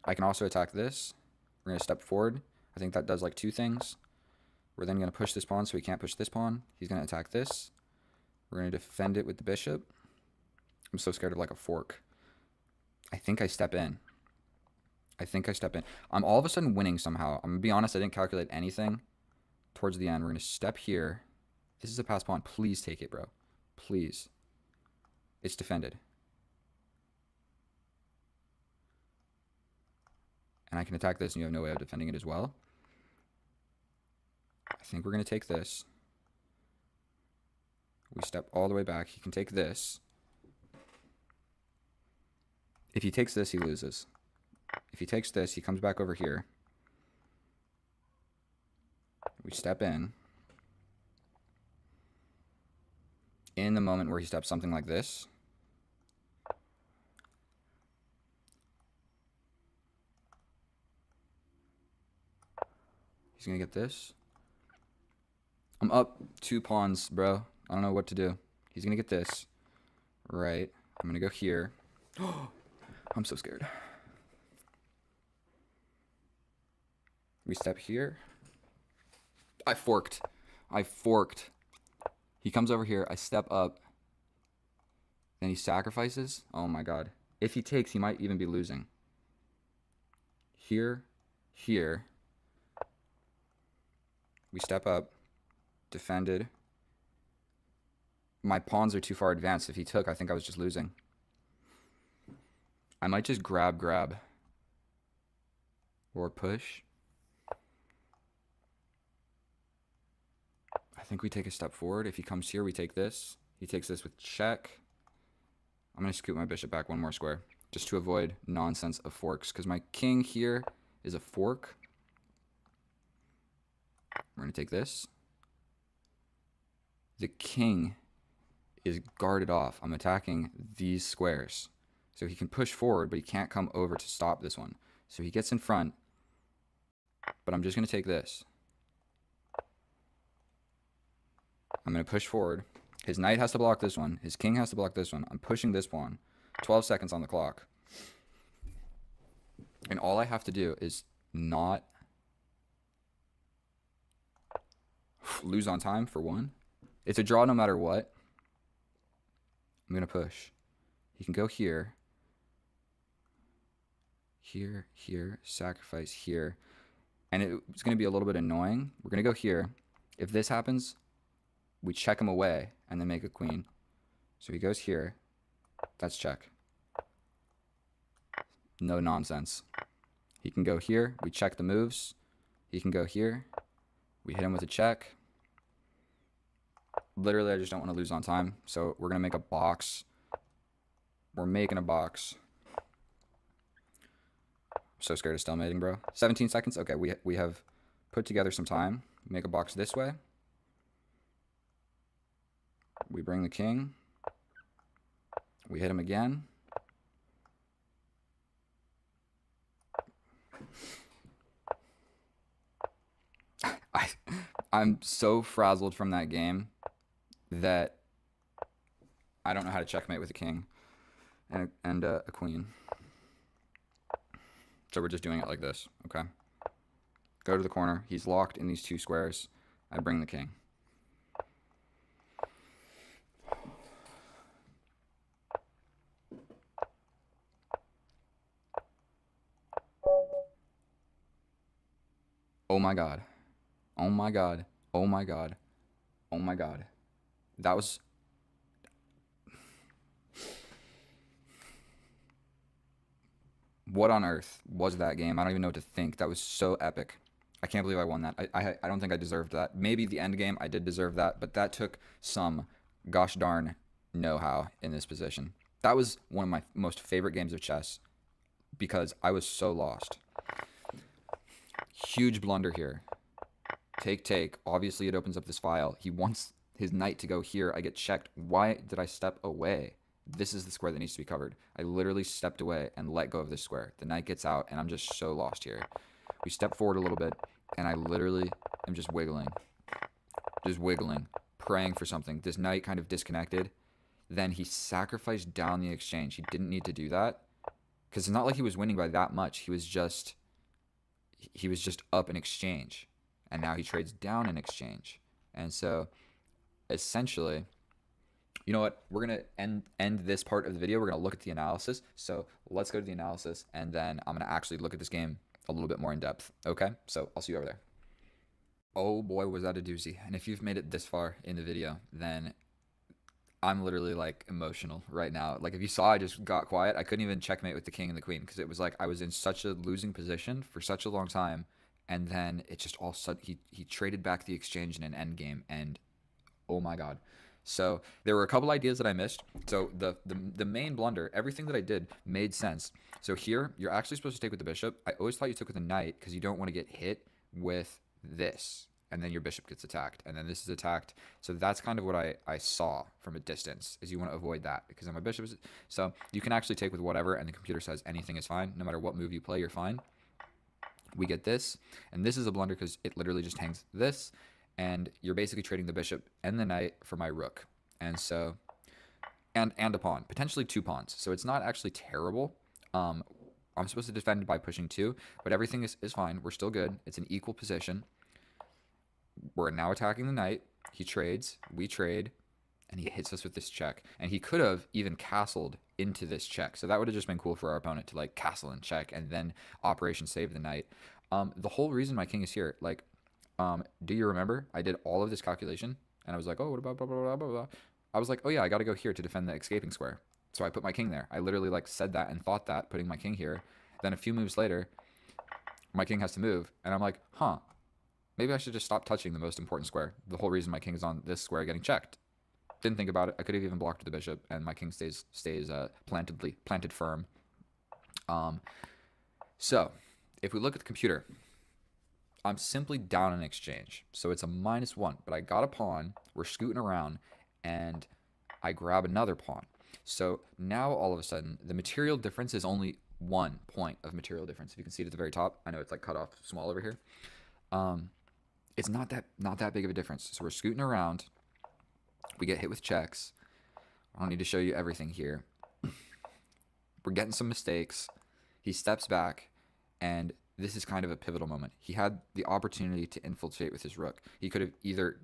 I can also attack this. We're going to step forward. I think that does like 2 things. We're then going to push this pawn so he can't push this pawn. He's going to attack this. We're going to defend it with the bishop. I'm so scared of like a fork. I think I step in. I'm all of a sudden winning somehow. I'm going to be honest, I didn't calculate anything towards the end. We're going to step here. This is a pass pawn. Please take it, bro. Please. It's defended. And I can attack this, and you have no way of defending it as well. I think we're going to take this. We step all the way back. He can take this. If he takes this, he loses. If he takes this, he comes back over here. We step in. In the moment where he steps something like this, he's going to get this. I'm up 2 pawns, bro. I don't know what to do. He's going to get this. Right. I'm going to go here. I'm so scared. We step here. I forked. He comes over here. I step up. Then he sacrifices. Oh my god. If he takes, he might even be losing. Here. Here. We step up. Defended. My pawns are too far advanced. If he took, I think I was just losing. I might just grab. Or push. I think we take a step forward. If he comes here, we take this. He takes this with check. I'm going to scoot my bishop back 1 more square. Just to avoid nonsense of forks. Because my king here is a fork. We're going to take this. The king is guarded off. I'm attacking these squares. So he can push forward, but he can't come over to stop this one. So he gets in front. But I'm just going to take this. I'm going to push forward. His knight has to block this one. His king has to block this one. I'm pushing this pawn. 12 seconds on the clock. And all I have to do is not lose on time for 1. It's a draw no matter what. I'm going to push. He can go here. Here, here, sacrifice here. And it's going to be a little bit annoying. We're going to go here. If this happens, we check him away and then make a queen. So he goes here. That's check. No nonsense. He can go here. We check the moves. He can go here. We hit him with a check. Literally, I just don't want to lose on time. So we're going to make a box. We're making a box. So scared of stalemating, bro. 17 seconds. Okay, we have put together some time. Make a box this way. We bring the king. We hit him again. I'm so frazzled from that game that I don't know how to checkmate with a king and a queen. So we're just doing it like this, okay? Go to the corner. He's locked in these two squares. I bring the king. Oh my god. Oh my god. Oh my god. Oh my god. That was... What on earth was that game? I don't even know what to think. That was so epic. I can't believe I won that. I don't think I deserved that. Maybe the end game, I did deserve that, but that took some gosh darn know-how in this position. That was one of my most favorite games of chess because I was so lost. Huge blunder here. Take. Obviously, it opens up this file. He wants his knight to go here. I get checked. Why did I step away? This is the square that needs to be covered. I literally stepped away and let go of this square. The knight gets out, and I'm just so lost here. We step forward a little bit, and I literally am just wiggling, praying for something. This knight kind of disconnected. Then he sacrificed down the exchange. He didn't need to do that because it's not like he was winning by that much. He was just up in exchange, and now he trades down in exchange. And so essentially, you know what? We're going to end this part of the video. We're going to look at the analysis. So let's go to the analysis, and then I'm going to actually look at this game a little bit more in depth. Okay? So I'll see you over there. Oh boy, was that a doozy. And if you've made it this far in the video, then I'm literally like emotional right now. Like if you saw, I just got quiet. I couldn't even checkmate with the king and the queen because it was like I was in such a losing position for such a long time. And then it just all of a sudden, he traded back the exchange in an end game, and oh my god. So there were a couple ideas that I missed. So the main blunder, everything that I did made sense. So here, you're actually supposed to take with the bishop. I always thought you took with the knight because you don't want to get hit with this. And then your bishop gets attacked. And then this is attacked. So that's kind of what I saw from a distance, is you want to avoid that. Because then my bishop is... So you can actually take with whatever, and the computer says anything is fine. No matter what move you play, you're fine. We get this. And this is a blunder because it literally just hangs this. And you're basically trading the bishop and the knight for my rook. And so, and a pawn, potentially 2 pawns. So it's not actually terrible. I'm supposed to defend by pushing 2, but everything is fine. We're still good. It's an equal position. We're now attacking the knight. He trades, we trade, and he hits us with this check. And he could have even castled into this check. So that would have just been cool for our opponent to like castle and check and then operation save the knight. The whole reason my king is here, like, do you remember? I did all of this calculation, and I was like, oh, what about blah, blah, blah, blah, blah. I was like, oh yeah, I got to go here to defend the escaping square. So I put my king there. I literally like said that and thought that, putting my king here. Then a few moves later, my king has to move, and I'm like, huh, maybe I should just stop touching the most important square. The whole reason my king is on this square getting checked. Didn't think about it. I could have even blocked the bishop, and my king stays planted firm. So if we look at the computer, I'm simply down in exchange. So it's a -1, but I got a pawn. We're scooting around, and I grab another pawn. So now all of a sudden, the material difference is only 1 point of material difference. If you can see it at the very top, I know it's like cut off small over here. It's not that big of a difference. So we're scooting around. We get hit with checks. I don't need to show you everything here. We're getting some mistakes. He steps back, and this is kind of a pivotal moment. He had the opportunity to infiltrate with his rook. He could have either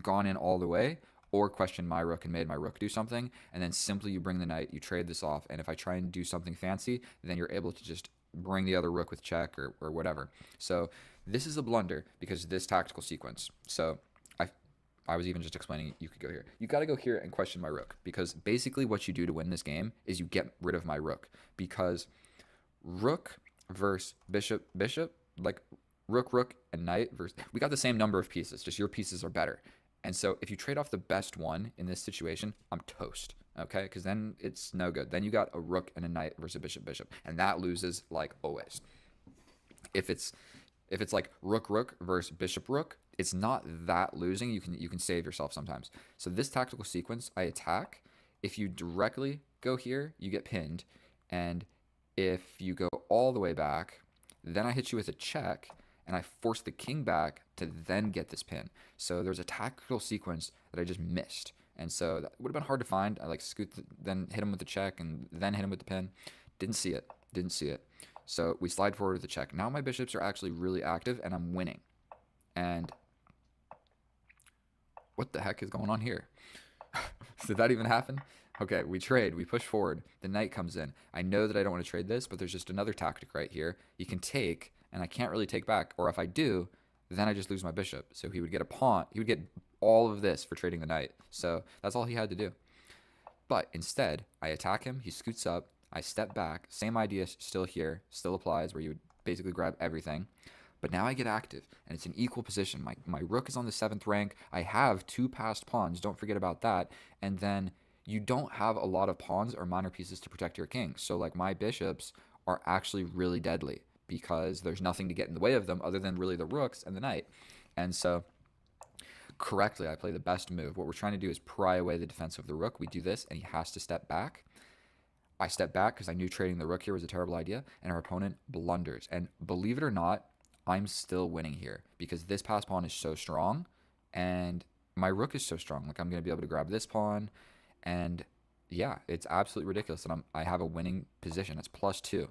gone in all the way or questioned my rook and made my rook do something, and then simply you bring the knight, you trade this off, and if I try and do something fancy, then you're able to just bring the other rook with check or whatever. So this is a blunder because of this tactical sequence. So I was even just explaining you could go here. You got to go here and question my rook, because basically what you do to win this game is you get rid of my rook, because rook versus bishop, like rook, and knight versus... We got the same number of pieces, just your pieces are better. And so if you trade off the best one in this situation, I'm toast, okay? Because then it's no good. Then you got a rook and a knight versus a bishop, and that loses like always. If it's like rook rook versus bishop rook, it's not that losing. You can save yourself sometimes. So this tactical sequence, I attack. If you directly go here, you get pinned, and if you go all the way back, then I hit you with a check, and I force the king back to then get this pin. So there's a tactical sequence that I just missed, and so that would have been hard to find. I like then hit him with the check, and then hit him with the pin. Didn't see it. Didn't see it. So we slide forward with the check. Now my bishops are actually really active, and I'm winning. And what the heck is going on here? Did that even happen? Okay, we trade. We push forward. The knight comes in. I know that I don't want to trade this, but there's just another tactic right here. He can take, and I can't really take back. Or if I do, then I just lose my bishop. So he would get a pawn. He would get all of this for trading the knight. So that's all he had to do. But instead, I attack him. He scoots up. I step back. Same idea still here. Still applies, where you would basically grab everything. But now I get active, and it's an equal position. My rook is on the 7th rank. I have 2 passed pawns. Don't forget about that. And then you don't have a lot of pawns or minor pieces to protect your king. So like my bishops are actually really deadly because there's nothing to get in the way of them other than really the rooks and the knight. And so correctly, I play the best move. What we're trying to do is pry away the defense of the rook. We do this, and he has to step back. I step back because I knew trading the rook here was a terrible idea, and our opponent blunders. And believe it or not, I'm still winning here because this pass pawn is so strong, and my rook is so strong. Like, I'm going to be able to grab this pawn, and yeah, it's absolutely ridiculous. And I have a winning position. It's +2.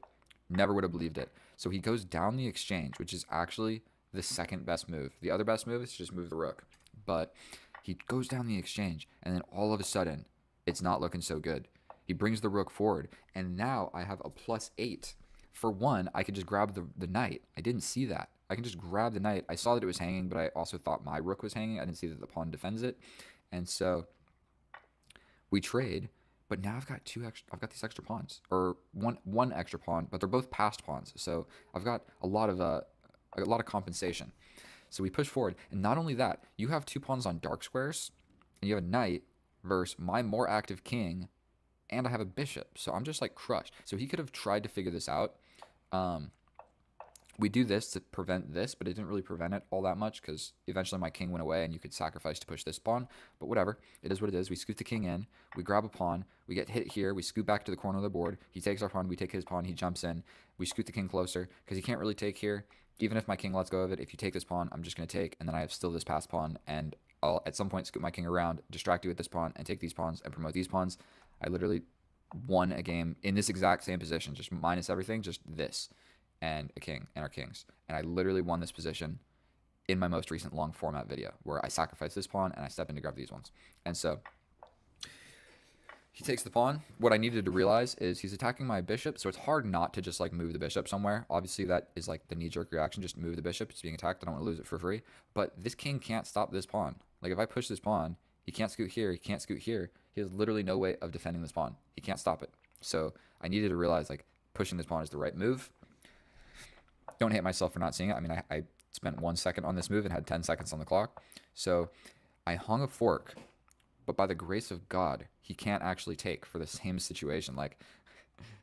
Never would have believed it. So he goes down the exchange, which is actually the second best move. The other best move is to just move the rook. But he goes down the exchange, and then all of a sudden, it's not looking so good. He brings the rook forward, and now I have a +8. For one, I could just grab the knight. I didn't see that. I can just grab the knight. I saw that it was hanging, but I also thought my rook was hanging. I didn't see that the pawn defends it. And so we trade, but now I've got these extra pawns, or one extra pawn, but they're both passed pawns. So I've got a lot of compensation. So we push forward, and not only that, you have 2 pawns on dark squares, and you have a knight versus my more active king, and I have a bishop. So I'm just like crushed. So he could have tried to figure this out. We do this to prevent this, but it didn't really prevent it all that much because eventually my king went away and you could sacrifice to push this pawn. But whatever, it is what it is. We scoot the king in, we grab a pawn, we get hit here, we scoot back to the corner of the board. He takes our pawn, we take his pawn, he jumps in. We scoot the king closer because he can't really take here. Even if my king lets go of it, if you take this pawn, I'm just going to take, and then I have still this passed pawn, and I'll at some point scoot my king around, distract you with this pawn, and take these pawns and promote these pawns. I literally won a game in this exact same position, just minus everything, just this and a king and our kings. And I literally won this position in my most recent long format video where I sacrifice this pawn and I step in to grab these ones. And so he takes the pawn. What I needed to realize is he's attacking my bishop, so it's hard not to just like move the bishop somewhere. Obviously that is like the knee-jerk reaction, just move the bishop. It's being attacked. I don't want to lose it for free. But this king can't stop this pawn. Like if I push this pawn, he can't scoot here, he can't scoot here. He has literally no way of defending this pawn. He can't stop it. So I needed to realize like pushing this pawn is the right move. Don't hate myself for not seeing it. I mean, I spent 1 second on this move and had 10 seconds on the clock. So I hung a fork, but by the grace of God, he can't actually take for the same situation. Like,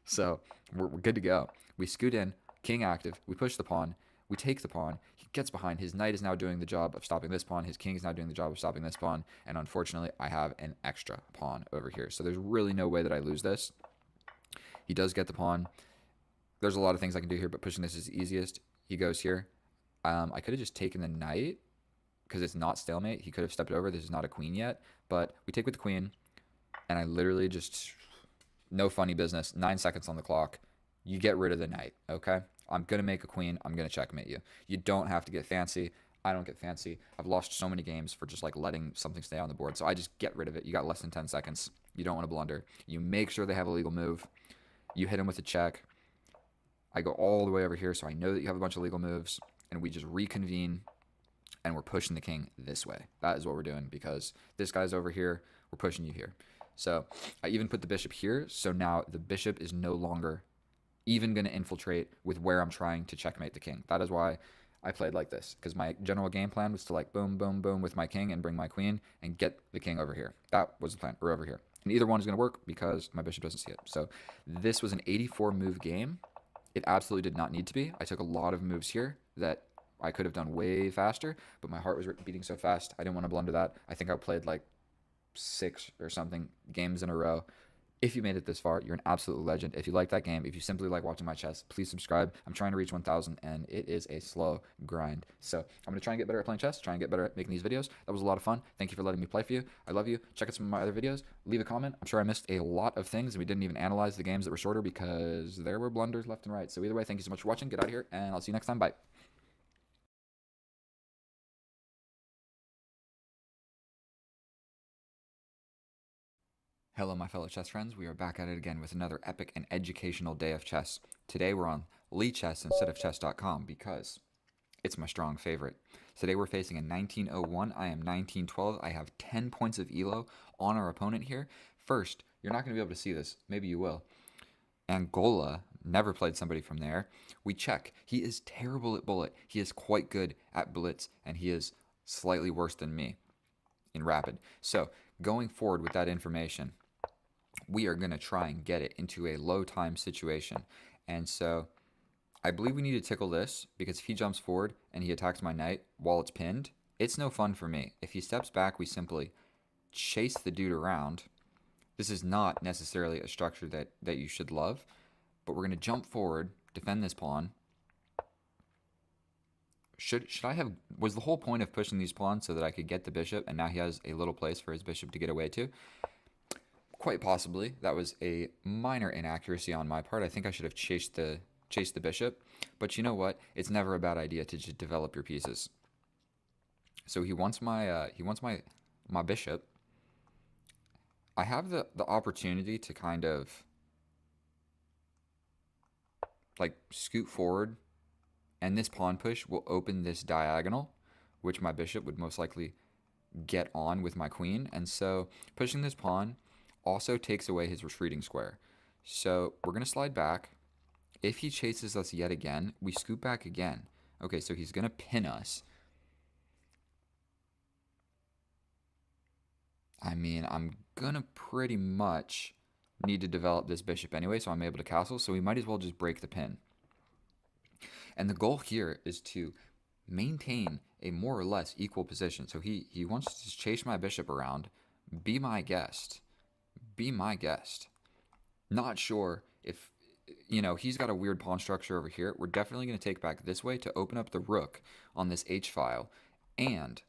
so we're good to go. We scoot in, king active, we push the pawn, we take the pawn, he gets behind, his knight is now doing the job of stopping this pawn, his king is now doing the job of stopping this pawn, and unfortunately, I have an extra pawn over here. So there's really no way that I lose this. He does get the pawn. There's a lot of things I can do here, but pushing this is the easiest. He goes here. I could have just taken the knight because it's not stalemate. He could have stepped over. This is not a queen yet, but we take with the queen, and I literally just, no funny business, 9 seconds on the clock. You get rid of the knight, okay? I'm going to make a queen. I'm going to checkmate you. You don't have to get fancy. I don't get fancy. I've lost so many games for just like letting something stay on the board, so I just get rid of it. You got less than 10 seconds. You don't want to blunder. You make sure they have a legal move. You hit him with a check. I go all the way over here, so I know that you have a bunch of legal moves, and we just reconvene, and we're pushing the king this way. That is what we're doing, because this guy's over here, we're pushing you here. So I even put the bishop here, so now the bishop is no longer even going to infiltrate with where I'm trying to checkmate the king. That is why I played like this, because my general game plan was to like boom, boom, boom with my king and bring my queen and get the king over here. That was the plan, or over here. And either one is going to work because my bishop doesn't see it. So this was an 84 move game. It absolutely did not need to be. I took a lot of moves here that I could have done way faster, but my heart was beating so fast. I didn't want to blunder that. I think I played like 6 or something games in a row. If you made it this far, you're an absolute legend. If you like that game, if you simply like watching my chess, please subscribe. I'm trying to reach 1,000, and it is a slow grind. So I'm going to try and get better at playing chess, try and get better at making these videos. That was a lot of fun. Thank you for letting me play for you. I love you. Check out some of my other videos. Leave a comment. I'm sure I missed a lot of things, and we didn't even analyze the games that were shorter because there were blunders left and right. So either way, thank you so much for watching. Get out of here, and I'll see you next time. Bye. Hello, my fellow chess friends. We are back at it again with another epic and educational day of chess. Today we're on Lichess instead of chess.com because it's my strong favorite. Today we're facing a 1901. I am 1912. I have 10 points of elo on our opponent here. First, you're not going to be able to see this. Maybe you will. Angola never played somebody from there. We check. He is terrible at bullet. He is quite good at blitz, and he is slightly worse than me in rapid. So, going forward with that information, we are going to try and get it into a low time situation. And so I believe we need to tickle this because if he jumps forward and he attacks my knight while it's pinned, it's no fun for me. If he steps back, we simply chase the dude around. This is not necessarily a structure that you should love, but we're going to jump forward, defend this pawn. Should I have... Was the whole point of pushing these pawns so that I could get the bishop, and now he has a little place for his bishop to get away to? Quite possibly. That was a minor inaccuracy on my part. I think I should have chased the bishop. But you know what? It's never a bad idea to just develop your pieces. So he wants my bishop. I have the opportunity to kind of like scoot forward, and this pawn push will open this diagonal, which my bishop would most likely get on with my queen. And so pushing this pawn also takes away his retreating square. So we're going to slide back. If he chases us yet again, we scoot back again. Okay, so he's going to pin us. I mean, I'm going to pretty much need to develop this bishop anyway, so I'm able to castle. So we might as well just break the pin. And the goal here is to maintain a more or less equal position. So he wants to just chase my bishop around. Be my guest. Be my guest. Not sure if, you know, he's got a weird pawn structure over here. We're definitely going to take back this way to open up the rook on this H file and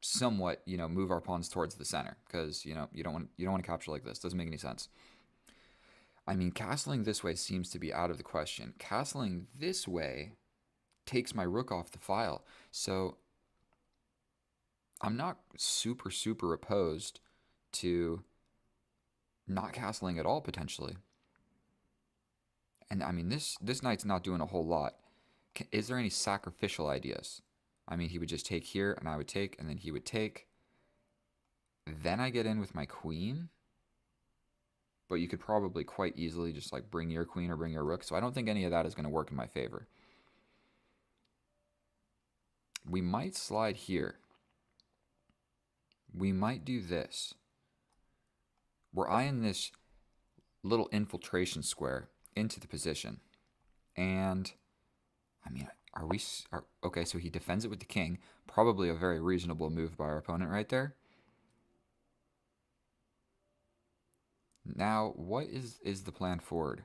somewhat, you know, move our pawns towards the center because, you know, you don't want to capture like this. Doesn't make any sense. I mean, castling this way seems to be out of the question. Castling this way takes my rook off the file. So I'm not super opposed to not castling at all, potentially. And I mean, this knight's not doing a whole lot. Is there any sacrificial ideas? I mean, he would just take here, and I would take, and then he would take. Then I get in with my queen. But you could probably quite easily just like bring your queen or bring your rook. So I don't think any of that is going to work in my favor. We might slide here. We might do this. We're eyeing this little infiltration square into the position. And, I mean, okay, so he defends it with the king. Probably a very reasonable move by our opponent right there. Now, what is the plan forward?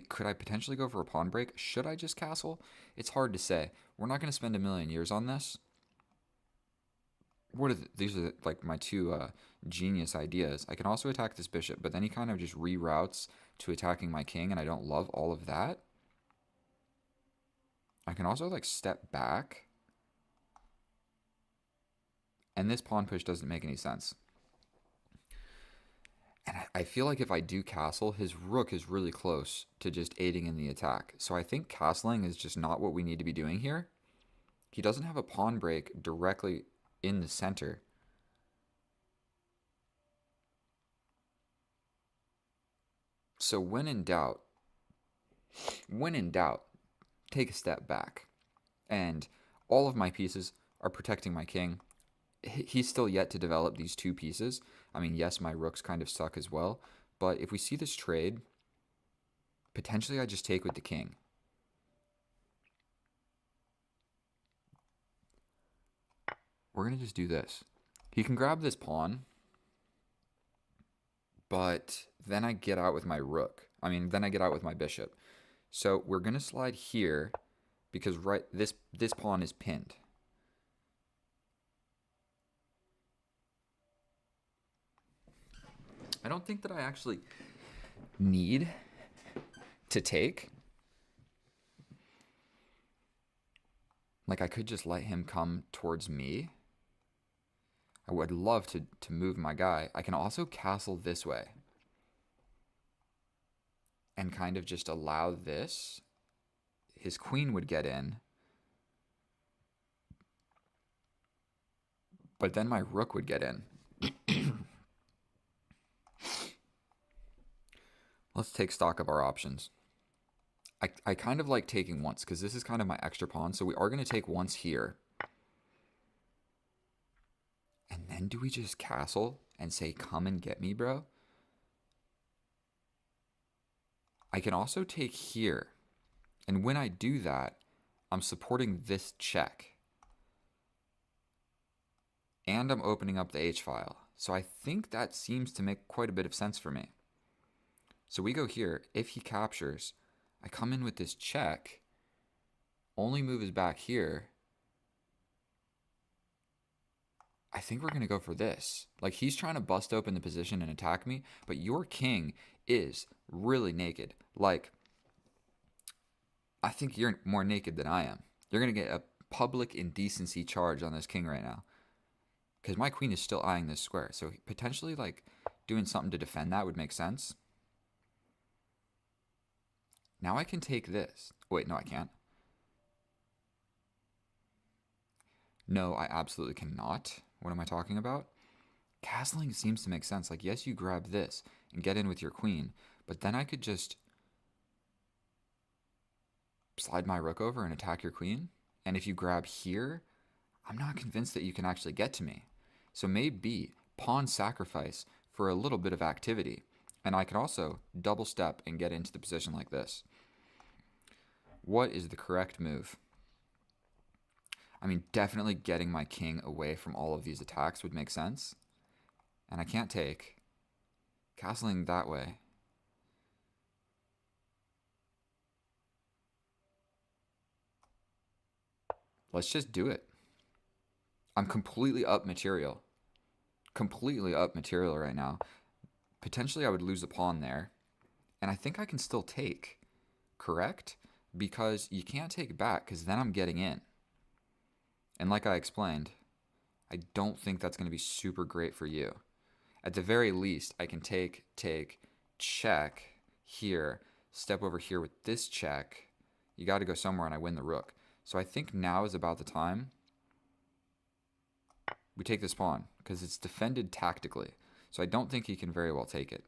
Could I potentially go for a pawn break? Should I just castle? It's hard to say. We're not going to spend a million years on this. These are like my two genius ideas. I can also attack this bishop, but then he kind of just reroutes to attacking my king, and I don't love all of that. I can also like step back. And this pawn push doesn't make any sense. And I feel like if I do castle, his rook is really close to just aiding in the attack. So I think castling is just not what we need to be doing here. He doesn't have a pawn break directly in the center. So when in doubt, take a step back. And all of my pieces are protecting my king. He's still yet to develop these two pieces. I mean, yes, my rooks kind of suck as well. But if we see this trade, Potentially I just take with the king. We're going to just do this. He can grab this pawn, but then I get out with my rook. Then I get out with my bishop. So we're going to slide here because this pawn is pinned. I don't think that I actually need to take. Like, I could just let him come towards me. I would love to move my guy. I can also castle this way and kind of just allow this. His queen would get in. But then my rook would get in. Let's take stock of our options. I kind of like taking once because this is kind of my extra pawn. So we are going to take once here. And then do we just castle and say, come and get me, bro? I can also take here. And when I do that, I'm supporting this check. And I'm opening up the H-file. So I think that seems to make quite a bit of sense for me. So we go here. If he captures, I come in with this check. Only move is back here. I think we're going to go for this. Like, he's trying to bust open the position and attack me, but your king is really naked. Like, I think you're more naked than I am. You're going to get a public indecency charge on this king right now. Because my queen is still eyeing this square. So potentially, like, doing something to defend that would make sense. Now I can take this. Wait, no, I can't. No, I absolutely cannot. What am I talking about? Castling seems to make sense. Like, yes, you grab this and get in with your queen, but then I could just slide my rook over and attack your queen. And if you grab here, I'm not convinced that you can actually get to me. So maybe pawn sacrifice for a little bit of activity. And I can also double step and get into the position like this. What is the correct move? Definitely getting my king away from all of these attacks would make sense. And I can't take. Castling that way. Let's just do it. I'm completely up material. Completely up material right now. Potentially I would lose a pawn there. And I think I can still take. Correct? Because you can't take back because then I'm getting in. And like I explained, I don't think that's going to be super great for you. At the very least, I can take, check here, step over here with this check. You got to go somewhere and I win the rook. So I think now is about the time we take this pawn because it's defended tactically. So I don't think he can very well take it.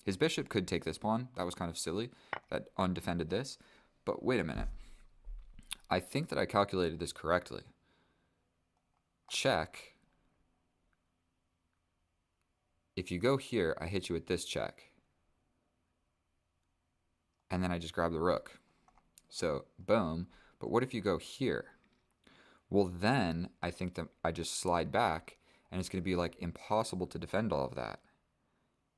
His bishop could take this pawn. That was kind of silly. That undefended this. But wait a minute. I think that I calculated this correctly. Check. If you go here, I hit you with this check. And then I just grab the rook. So, boom. But what if you go here? Well, then I think that I just slide back, and it's going to be like impossible to defend all of that.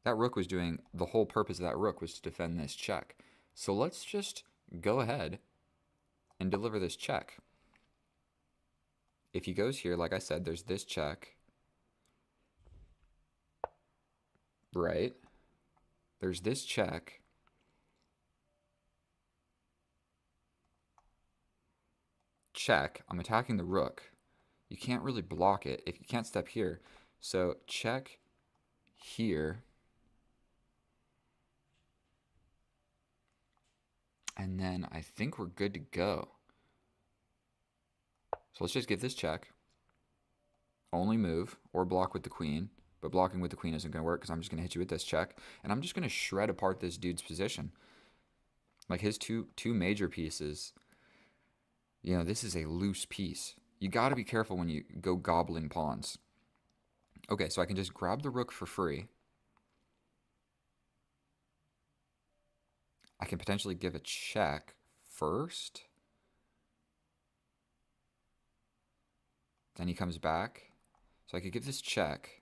That rook was doing, the whole purpose of that rook was to defend this check. So let's just go ahead and deliver this check. If he goes here, like I said, there's this check. Right? There's this check. Check. I'm attacking the rook. You can't really block it if you can't step here. So check here. And then I think we're good to go. So let's just give this check. Only move or block with the queen. But blocking with the queen isn't going to work because I'm just going to hit you with this check. And I'm just going to shred apart this dude's position. Like his two major pieces. You know, this is a loose piece. You got to be careful when you go gobbling pawns. Okay, so I can just grab the rook for free. I can potentially give a check first. Then he comes back. So I could give this check.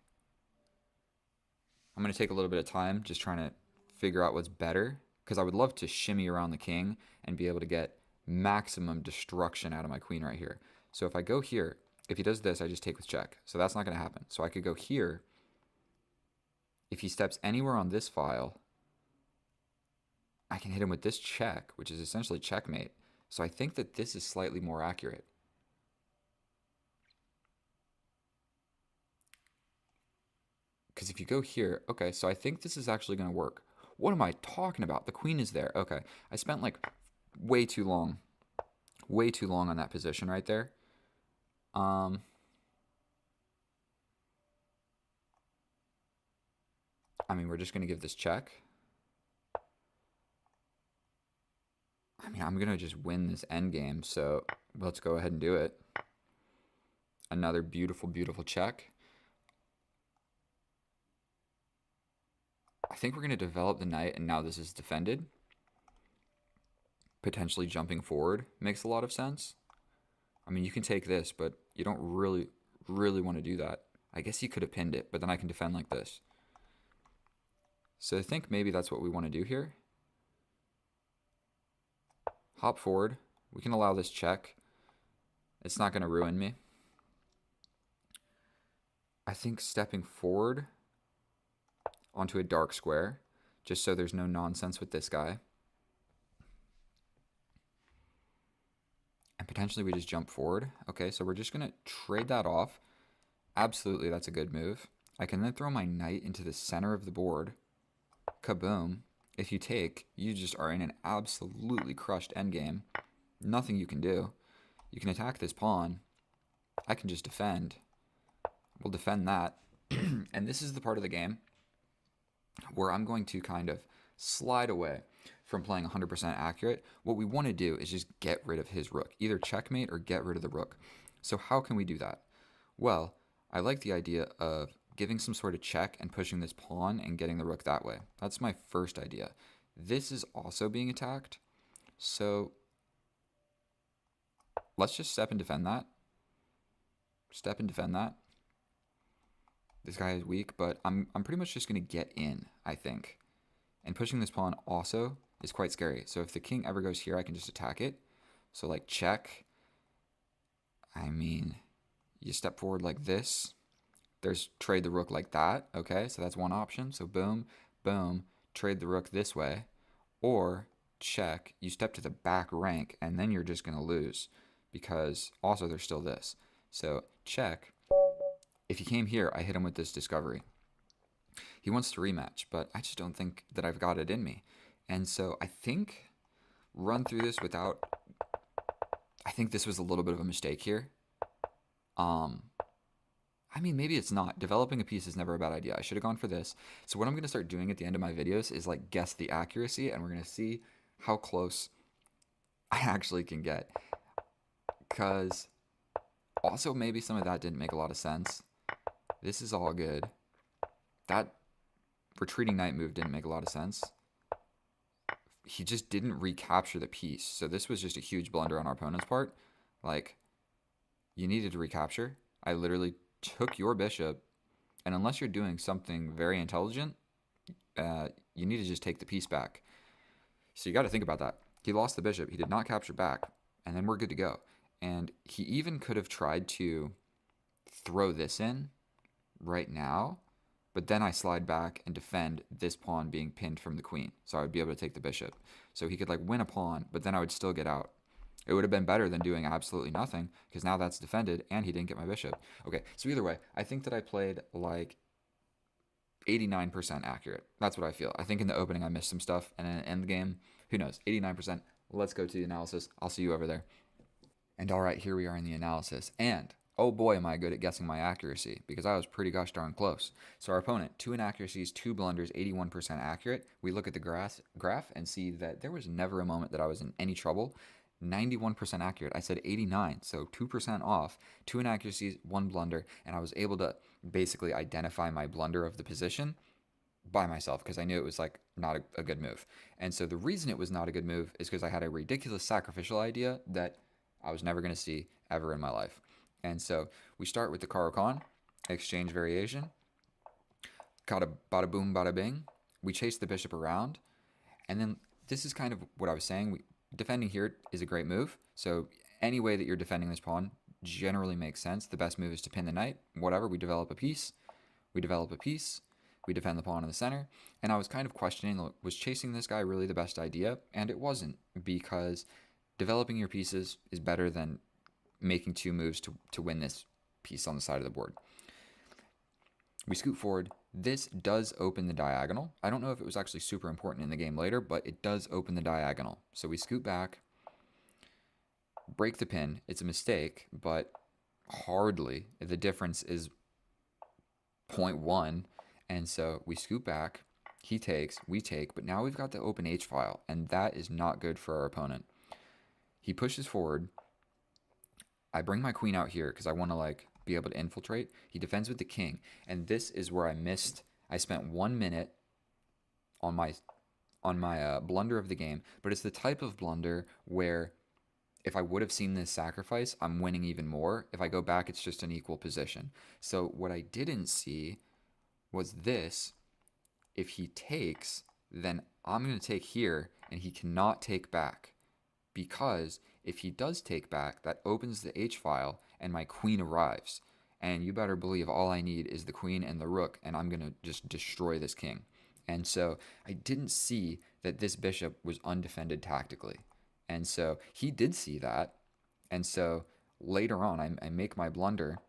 I'm going to take a little bit of time just trying to figure out what's better, because I would love to shimmy around the king and be able to get maximum destruction out of my queen right here. So if I go here, if he does this, I just take with check. So that's not going to happen. So I could go here. If he steps anywhere on this file, I can hit him with this check, which is essentially checkmate. So I think that this is slightly more accurate. Because if you go here, okay, so I think this is actually going to work. What am I talking about? The queen is there. Okay, I spent like way too long on that position right there. I mean, we're just going to give this check. I mean, I'm going to just win this endgame, so let's go ahead and do it. Another beautiful, beautiful check. I think we're going to develop the knight, and now this is defended. Potentially jumping forward makes a lot of sense. I mean, you can take this, but you don't really want to do that. I guess he could have pinned it, but then I can defend like this. So I think maybe that's what we want to do here. Hop forward. We can allow this check. It's not going to ruin me. I think stepping forward onto a dark square, just so there's no nonsense with this guy. And potentially we just jump forward. Okay, so we're just going to trade that off. Absolutely, that's a good move. I can then throw my knight into the center of the board. Kaboom. If you take, you just are in an absolutely crushed endgame. Nothing you can do. You can attack this pawn. I can just defend. We'll defend that. And this is the part of the game where I'm going to kind of slide away from playing 100% accurate. What we want to do is just get rid of his rook. Either checkmate or get rid of the rook. So how can we do that? Well, I like the idea of giving some sort of check and pushing this pawn and getting the rook that way. That's my first idea. This is also being attacked. So let's just step and defend that. Step and defend that. This guy is weak, but I'm pretty much just going to get in, I think. And pushing this pawn also is quite scary. So if the king ever goes here, I can just attack it. So like check. I mean, you step forward like this. There's trade the rook like that. Okay, so that's one option. So boom, boom, trade the rook this way. Or check, you step to the back rank, and then you're just going to lose. Because also there's still this. So check. If he came here, I hit him with this discovery. He wants to rematch, but I just don't think that I've got it in me. And so I think run through this without... I think this was a little bit of a mistake here. I mean, maybe it's not. Developing a piece is never a bad idea. I should have gone for this. So what I'm going to start doing at the end of my videos is like guess the accuracy, and we're going to see how close I actually can get. Because also maybe some of that didn't make a lot of sense. This is all good. That retreating knight move didn't make a lot of sense. He just didn't recapture the piece. So this was just a huge blunder on our opponent's part. Like, you needed to recapture. I literally took your bishop, and unless you're doing something very intelligent, you need to just take the piece back. So you got to think about that. He lost the bishop. He did not capture back, and then we're good to go. And he even could have tried to throw this in right now, but then I slide back and defend this pawn being pinned from the queen. So I would be able to take the bishop. So he could like win a pawn, but then I would still get out. It would have been better than doing absolutely nothing, because now that's defended and he didn't get my bishop. Okay, so either way, I think that I played like 89% accurate. That's what I feel. I think in the opening I missed some stuff, and in the end game, who knows, 89%. Let's go to the analysis. I'll see you over there. And all right, here we are in the analysis. And oh boy, am I good at guessing my accuracy, because I was pretty gosh darn close. So our opponent, 2 inaccuracies, 2 blunders, 81% accurate. We look at the graph and see that there was never a moment that I was in any trouble. 91% accurate. I said 89, so 2% off. 2 inaccuracies, 1 blunder, and I was able to basically identify my blunder of the position by myself because I knew it was like not a good move. And so the reason it was not a good move is because I had a ridiculous sacrificial idea that I was never going to see ever in my life. And so we start with the Caro-Kann, exchange variation, got a bada boom, bada bing. We chase the bishop around, and then this is kind of what I was saying. Defending here is a great move. So any way that you're defending this pawn generally makes sense. The best move is to pin the knight. Whatever, we develop a piece. We develop a piece. We defend the pawn in the center. And I was kind of questioning, was chasing this guy really the best idea? And it wasn't, because developing your pieces is better than making two moves to win this piece on the side of the board. We scoot forward. This does open the diagonal. I don't know if it was actually super important in the game later, but it does open the diagonal. So we scoot back, break the pin. It's a mistake, but hardly. The difference is 0.1. And so we scoot back. He takes, we take, but now we've got the open H file, and that is not good for our opponent. He pushes forward. I bring my queen out here because I want to like be able to infiltrate. He defends with the king, and this is where I missed. I spent 1 minute on my blunder of the game, but it's the type of blunder where if I would have seen this sacrifice, I'm winning even more. If I go back, it's just an equal position. So what I didn't see was this. If he takes, then I'm going to take here, and he cannot take back, because if he does take back, that opens the H file, and my queen arrives. And you better believe all I need is the queen and the rook, and I'm going to just destroy this king. And so I didn't see that this bishop was undefended tactically. And so he did see that. And so later on, I make my blunder.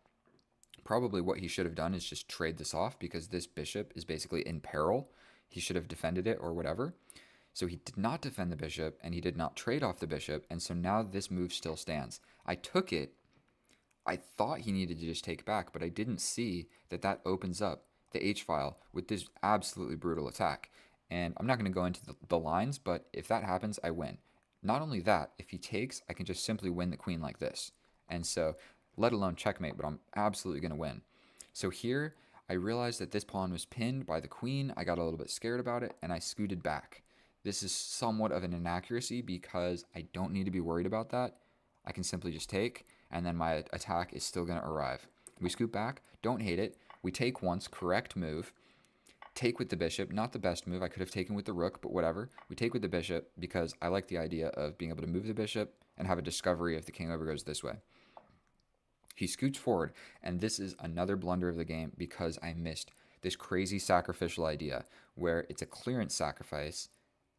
Probably what he should have done is just trade this off, because this bishop is basically in peril. He should have defended it or whatever. So he did not defend the bishop, and he did not trade off the bishop, and so now this move still stands. I took it. I thought he needed to just take back, but I didn't see that that opens up the H file with this absolutely brutal attack. And I'm not going to go into the lines, but if that happens, I win. Not only that, if he takes, I can just simply win the queen like this. And so, let alone checkmate, but I'm absolutely going to win. So here, I realized that this pawn was pinned by the queen. I got a little bit scared about it, and I scooted back. This is somewhat of an inaccuracy because I don't need to be worried about that. I can simply just take, and then my attack is still going to arrive. We scoot back, don't hate it. We take once, correct move. Take with the bishop, not the best move. I could have taken with the rook, but whatever. We take with the bishop because I like the idea of being able to move the bishop and have a discovery if the king ever goes this way. He scoots forward, and this is another blunder of the game because I missed this crazy sacrificial idea where it's a clearance sacrifice.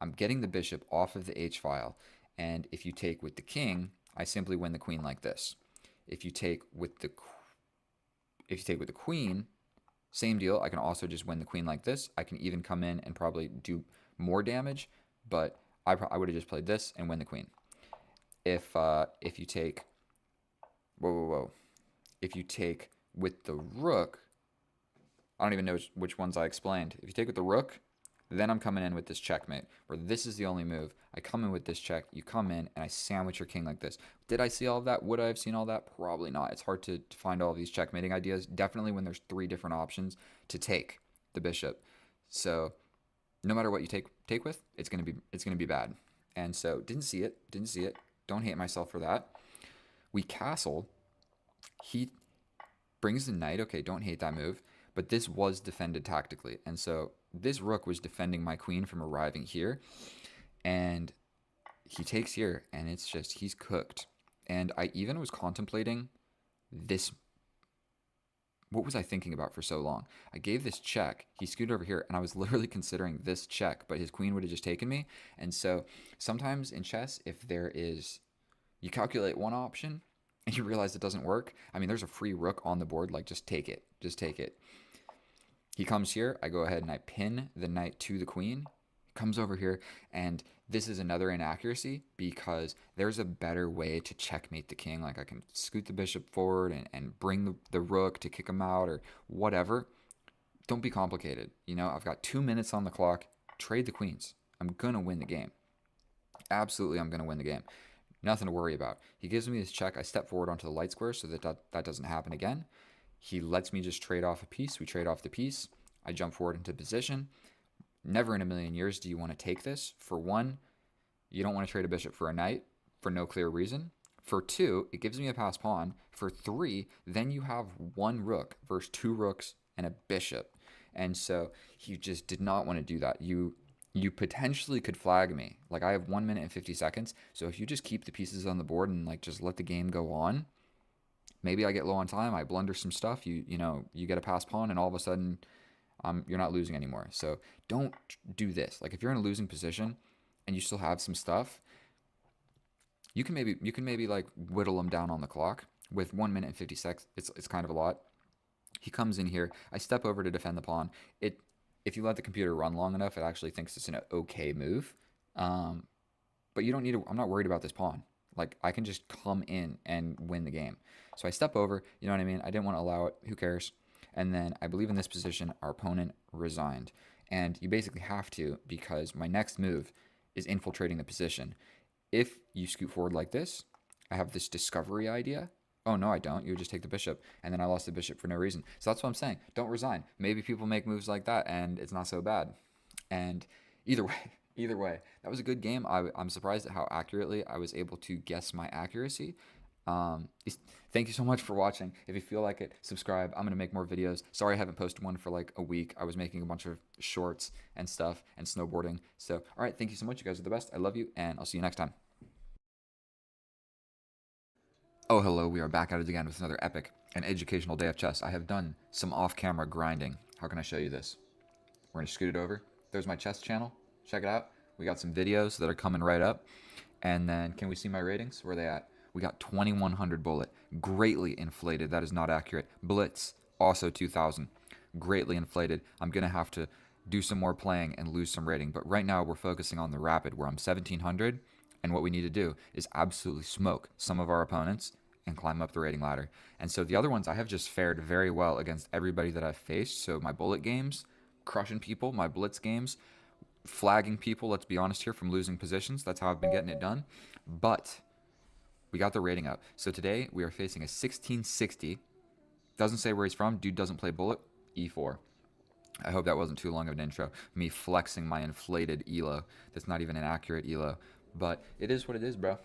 I'm getting the bishop off of the H file, and if you take with the king, I simply win the queen like this. If you take with the queen, same deal. I can also just win the queen like this. I can even come in and probably do more damage, but I would have just played this and win the queen. If you take, if you take with the rook, I don't even know which ones I explained. If you take with the rook, then I'm coming in with this checkmate, where this is the only move. I come in with this check, you come in, and I sandwich your king like this. Did I see all of that? Would I have seen all that? Probably not. It's hard to find all of these checkmating ideas, definitely when there's 3 different options to take the bishop. So no matter what you take with, it's gonna be bad. And so didn't see it. Don't hate myself for that. We castle. He brings the knight. Okay, don't hate that move. But this was defended tactically, and so this rook was defending my queen from arriving here, and he takes here, and it's just, he's cooked. And I even was contemplating this. What was I thinking about for so long? I gave this check, he scooted over here, and I was literally considering this check, but his queen would have just taken me. And so sometimes in chess, if there is, you calculate one option and you realize it doesn't work. I mean, there's a free rook on the board, like just take it. He comes here, I go ahead and I pin the knight to the queen. He comes over here, and this is another inaccuracy because there's a better way to checkmate the king. Like I can scoot the bishop forward and bring the rook to kick him out or whatever. Don't be complicated. You know, I've got 2 minutes on the clock. Trade the queens. I'm going to win the game. Absolutely, I'm going to win the game. Nothing to worry about. He gives me this check. I step forward onto the light square so that doesn't happen again. He lets me just trade off a piece. We trade off the piece. I jump forward into position. Never in a million years do you want to take this. For one, you don't want to trade a bishop for a knight for no clear reason. For two, it gives me a pass pawn. For three, then you have one rook versus two rooks and a bishop. And so you just did not want to do that. You potentially could flag me. Like, I have 1 minute and 50 seconds. So if you just keep the pieces on the board and like just let the game go on, maybe I get low on time, I blunder some stuff, you get a pass pawn, and all of a sudden you're not losing anymore. So don't do this. Like, if you're in a losing position and you still have some stuff, you can maybe like whittle them down on the clock with 1 minute and 50 seconds. It's kind of a lot. He comes in here. I step over to defend the pawn. If you let the computer run long enough, it actually thinks it's an okay move. Um, but you don't need to. I'm not worried about this pawn. Like, I can just come in and win the game. So I step over. You know what I mean? I didn't want to allow it. Who cares? And then I believe in this position, our opponent resigned. And you basically have to, because my next move is infiltrating the position. If you scoot forward like this, I have this discovery idea. Oh, no, I don't. You would just take the bishop, and then I lost the bishop for no reason. So that's what I'm saying. Don't resign. Maybe people make moves like that, and it's not so bad. And either way, either way, that was a good game. I'm surprised at how accurately I was able to guess my accuracy. Um, Thank you so much for watching. If you feel like it, subscribe. I'm going to make more videos. Sorry I haven't posted one for like a week. I was making a bunch of shorts and stuff and snowboarding. So, all right, thank you so much. You guys are the best. I love you, and I'll see you next time. Oh, hello. We are back at it again with another epic and educational day of chess. I have done some off-camera grinding. How can I show you this? We're going to scoot it over. There's my chess channel. Check it out. We got some videos that are coming right up. And then, can we see my ratings? Where are they at? We got 2100 bullet. Greatly inflated. That is not accurate. Blitz, also 2000. Greatly inflated. I'm going to have to do some more playing and lose some rating. But right now, we're focusing on the rapid, where I'm 1700. And what we need to do is absolutely smoke some of our opponents and climb up the rating ladder. And so the other ones, I have just fared very well against everybody that I've faced. So my bullet games, crushing people. My blitz games, flagging people, let's be honest here, from losing positions. That's how I've been getting it done. But we got the rating up. So today we are facing a 1660. Doesn't say where he's from. Dude doesn't play bullet. E4. I hope that wasn't too long of an intro. Me flexing my inflated elo. That's not even an accurate elo. But it is what it is, bro.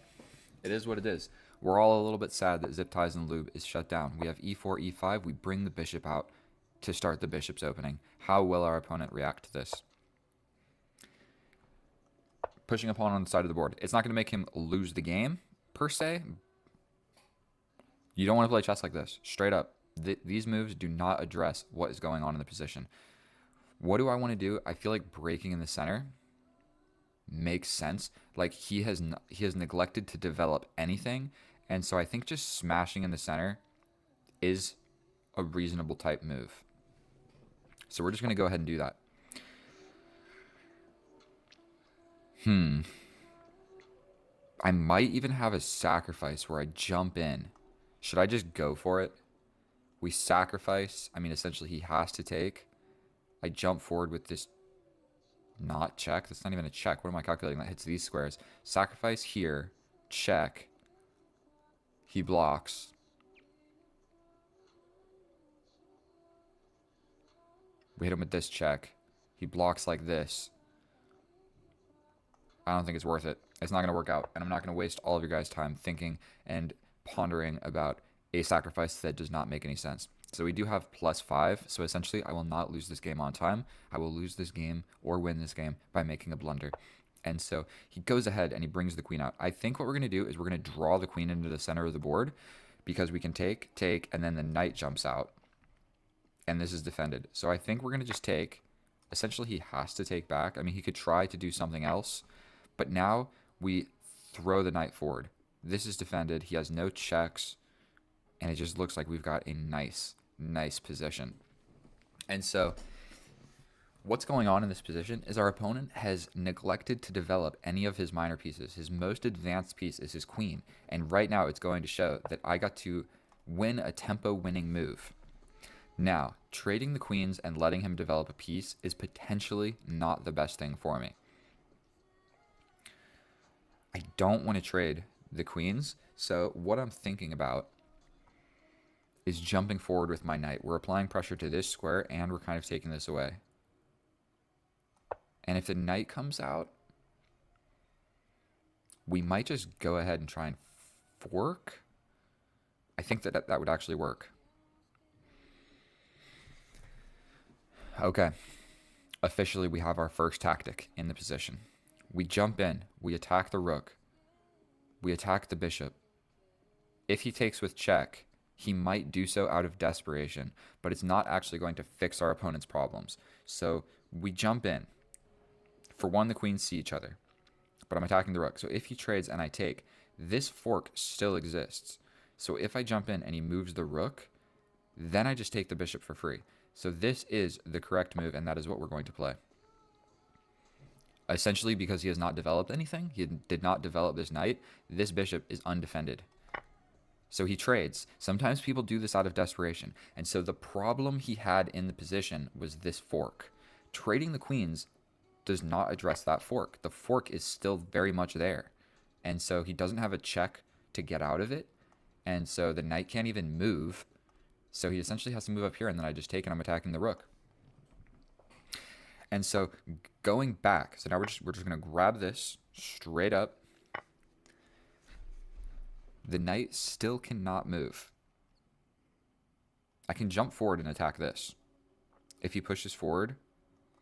It is what it is. We're all a little bit sad that Zip Ties and Lube is shut down. We have e4, e5. We bring the bishop out to start the bishop's opening. How will our opponent react to this? Pushing a pawn on the side of the board. It's not going to make him lose the game, per se. You don't want to play chess like this. Straight up. These moves do not address what is going on in the position. What do I want to do? I feel like breaking in the center makes sense. Like, he has neglected to develop anything, and so I think just smashing in the center is a reasonable type move. So we're just going to go ahead and do that. I might even have a sacrifice where I jump in. Should I just go for it? We sacrifice. I mean, essentially he has to take. I jump forward with this not check. That's not even a check. What am I calculating? That hits these squares. Sacrifice here. Check. He blocks. We hit him with this check. He blocks like this. I don't think it's worth it. It's not going to work out. And I'm not going to waste all of your guys' time thinking and pondering about a sacrifice that does not make any sense. So we do have +5. So essentially, I will not lose this game on time. I will lose this game or win this game by making a blunder. And so he goes ahead and he brings the queen out. I think what we're going to do is we're going to draw the queen into the center of the board, because we can take, and then the knight jumps out. And this is defended. So I think we're going to just take. Essentially, he has to take back. I mean, he could try to do something else. But now we throw the knight forward. This is defended. He has no checks. And it just looks like we've got a nice position. And so what's going on in this position is our opponent has neglected to develop any of his minor pieces. His most advanced piece is his queen. And right now it's going to show that I got to win a tempo-winning move. Now, trading the queens and letting him develop a piece is potentially not the best thing for me. I don't want to trade the queens, so what I'm thinking about is jumping forward with my knight. We're applying pressure to this square, and we're kind of taking this away. And if the knight comes out, we might just go ahead and try and fork. I think that would actually work. Okay. Officially, we have our first tactic in the position. We jump in. We attack the rook. We attack the bishop. If he takes with check, he might do so out of desperation, but it's not actually going to fix our opponent's problems. So we jump in. For one, the queens see each other, but I'm attacking the rook. So if he trades and I take, this fork still exists. So if I jump in and he moves the rook, then I just take the bishop for free. So this is the correct move, and that is what we're going to play. Essentially, because he has not developed anything, he did not develop this knight, this bishop is undefended. So he trades. Sometimes people do this out of desperation. And so the problem he had in the position was this fork. Trading the queens does not address that fork. The fork is still very much there. And so he doesn't have a check to get out of it. And so the knight can't even move. So he essentially has to move up here, and then I just take and I'm attacking the rook. And so going back, so now we're just going to grab this straight up. The knight still cannot move. I can jump forward and attack this. If he pushes forward,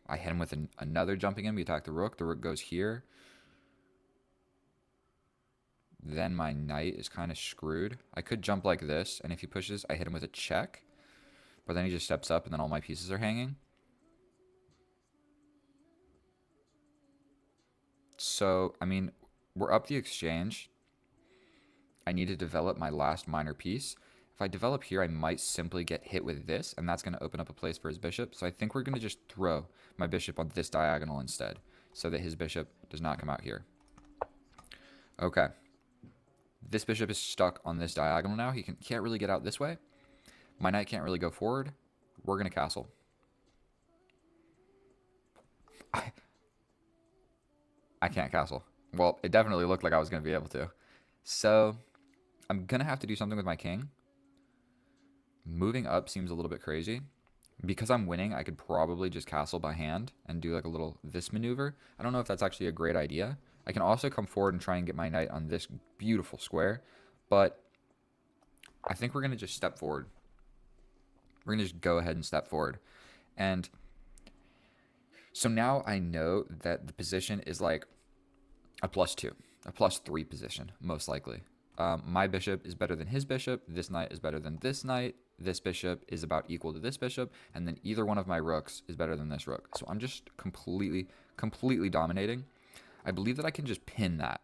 I hit him with another jumping in. We attack the rook. The rook goes here. Then my knight is kind of screwed. I could jump like this, and if he pushes, I hit him with a check. But then he just steps up, and then all my pieces are hanging. So, I mean, we're up the exchange. I need to develop my last minor piece. If I develop here, I might simply get hit with this, and that's going to open up a place for his bishop. So I think we're going to just throw my bishop on this diagonal instead, so that his bishop does not come out here. Okay. This bishop is stuck on this diagonal now. He can't really get out this way. My knight can't really go forward. We're going to castle. I can't castle. Well, it definitely looked like I was going to be able to. So I'm going to have to do something with my king. Moving up seems a little bit crazy. Because I'm winning, I could probably just castle by hand and do like a little this maneuver. I don't know if that's actually a great idea. I can also come forward and try and get my knight on this beautiful square. But I think we're going to just step forward. We're going to just go ahead and step forward. And so now I know that the position is like a +2, a +3 position, most likely. My bishop is better than his bishop. This knight is better than this knight. This bishop is about equal to this bishop. And then either one of my rooks is better than this rook. So I'm just completely dominating. I believe that I can just pin that.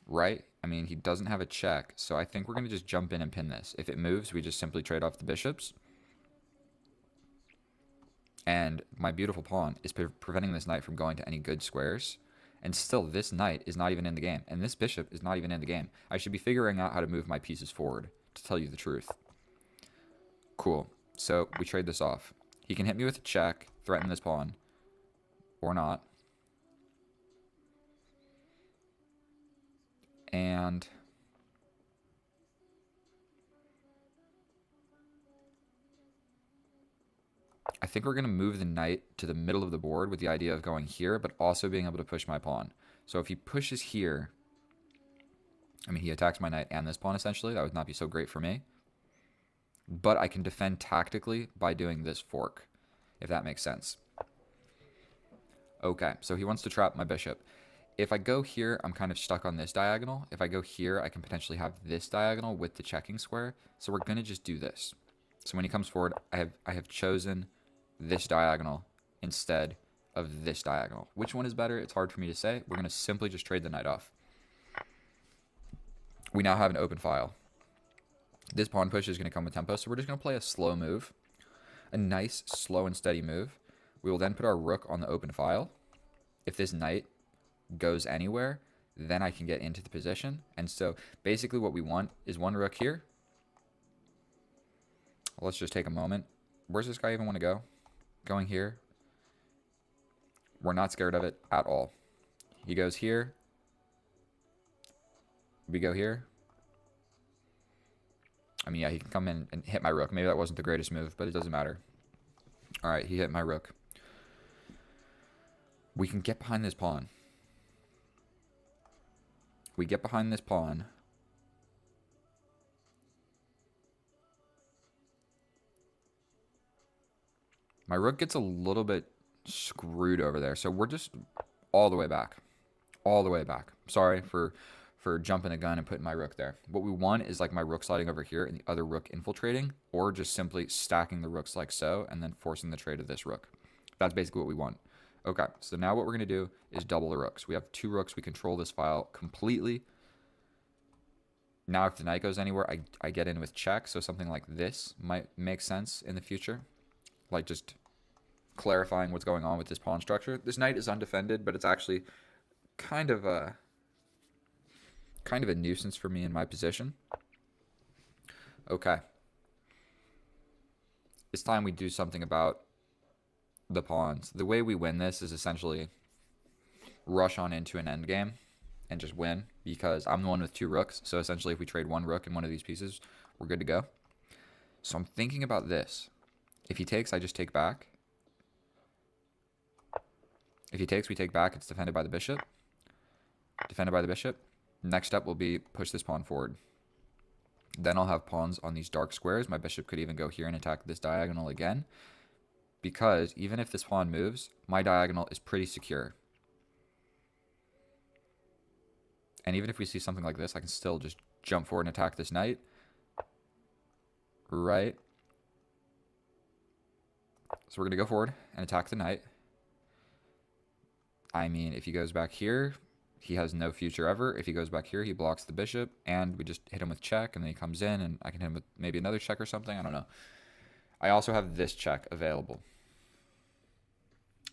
Right? I mean, he doesn't have a check. So I think we're going to just jump in and pin this. If it moves, we just simply trade off the bishops. And my beautiful pawn is preventing this knight from going to any good squares. And still, this knight is not even in the game. And this bishop is not even in the game. I should be figuring out how to move my pieces forward, to tell you the truth. Cool. So we trade this off. He can hit me with a check, threaten this pawn, or not. And I think we're going to move the knight to the middle of the board with the idea of going here, but also being able to push my pawn. So if he pushes here, I mean, he attacks my knight and this pawn, essentially. That would not be so great for me. But I can defend tactically by doing this fork, if that makes sense. Okay, so he wants to trap my bishop. If I go here, I'm kind of stuck on this diagonal. If I go here, I can potentially have this diagonal with the checking square. So we're going to just do this. So when he comes forward, I have chosen this diagonal instead of this diagonal. Which one is better? It's hard for me to say. We're going to simply just trade the knight off. We now have an open file. This pawn push is going to come with tempo, so we're just going to play a slow move. A nice, slow and steady move. We will then put our rook on the open file. If this knight goes anywhere, then I can get into the position. And so basically what we want is one rook here. Let's just take a moment. Where's this guy even want to go? Going here. We're not scared of it at all. He goes here. We go here. I mean, yeah, he can come in and hit my rook. Maybe that wasn't the greatest move, but it doesn't matter. All right, he hit my rook. We can get behind this pawn. We get behind this pawn. My rook gets a little bit screwed over there. So we're just all the way back. All the way back. Sorry for jumping the gun and putting my rook there. What we want is like my rook sliding over here and the other rook infiltrating, or just simply stacking the rooks like so and then forcing the trade of this rook. That's basically what we want. Okay, so now what we're going to do is double the rooks. We have 2 rooks. We control this file completely. Now if the knight goes anywhere, I get in with check, so something like this might make sense in the future. Like just clarifying what's going on with this pawn structure. This knight is undefended, but it's actually kind of a nuisance for me in my position. Okay. It's time we do something about the pawns. The way we win this is essentially rush on into an endgame and just win, because I'm the one with 2 rooks. So essentially if we trade 1 rook in one of these pieces, we're good to go. So I'm thinking about this. If he takes, I just take back. If he takes, we take back. It's defended by the bishop. Defended by the bishop. Next step will be push this pawn forward. Then I'll have pawns on these dark squares. My bishop could even go here and attack this diagonal again, because even if this pawn moves, my diagonal is pretty secure. And even if we see something like this, I can still just jump forward and attack this knight. Right. So we're going to go forward and attack the knight. I mean, if he goes back here, he has no future ever. If he goes back here, he blocks the bishop, and we just hit him with check, and then he comes in, and I can hit him with maybe another check or something. I don't know. I also have this check available.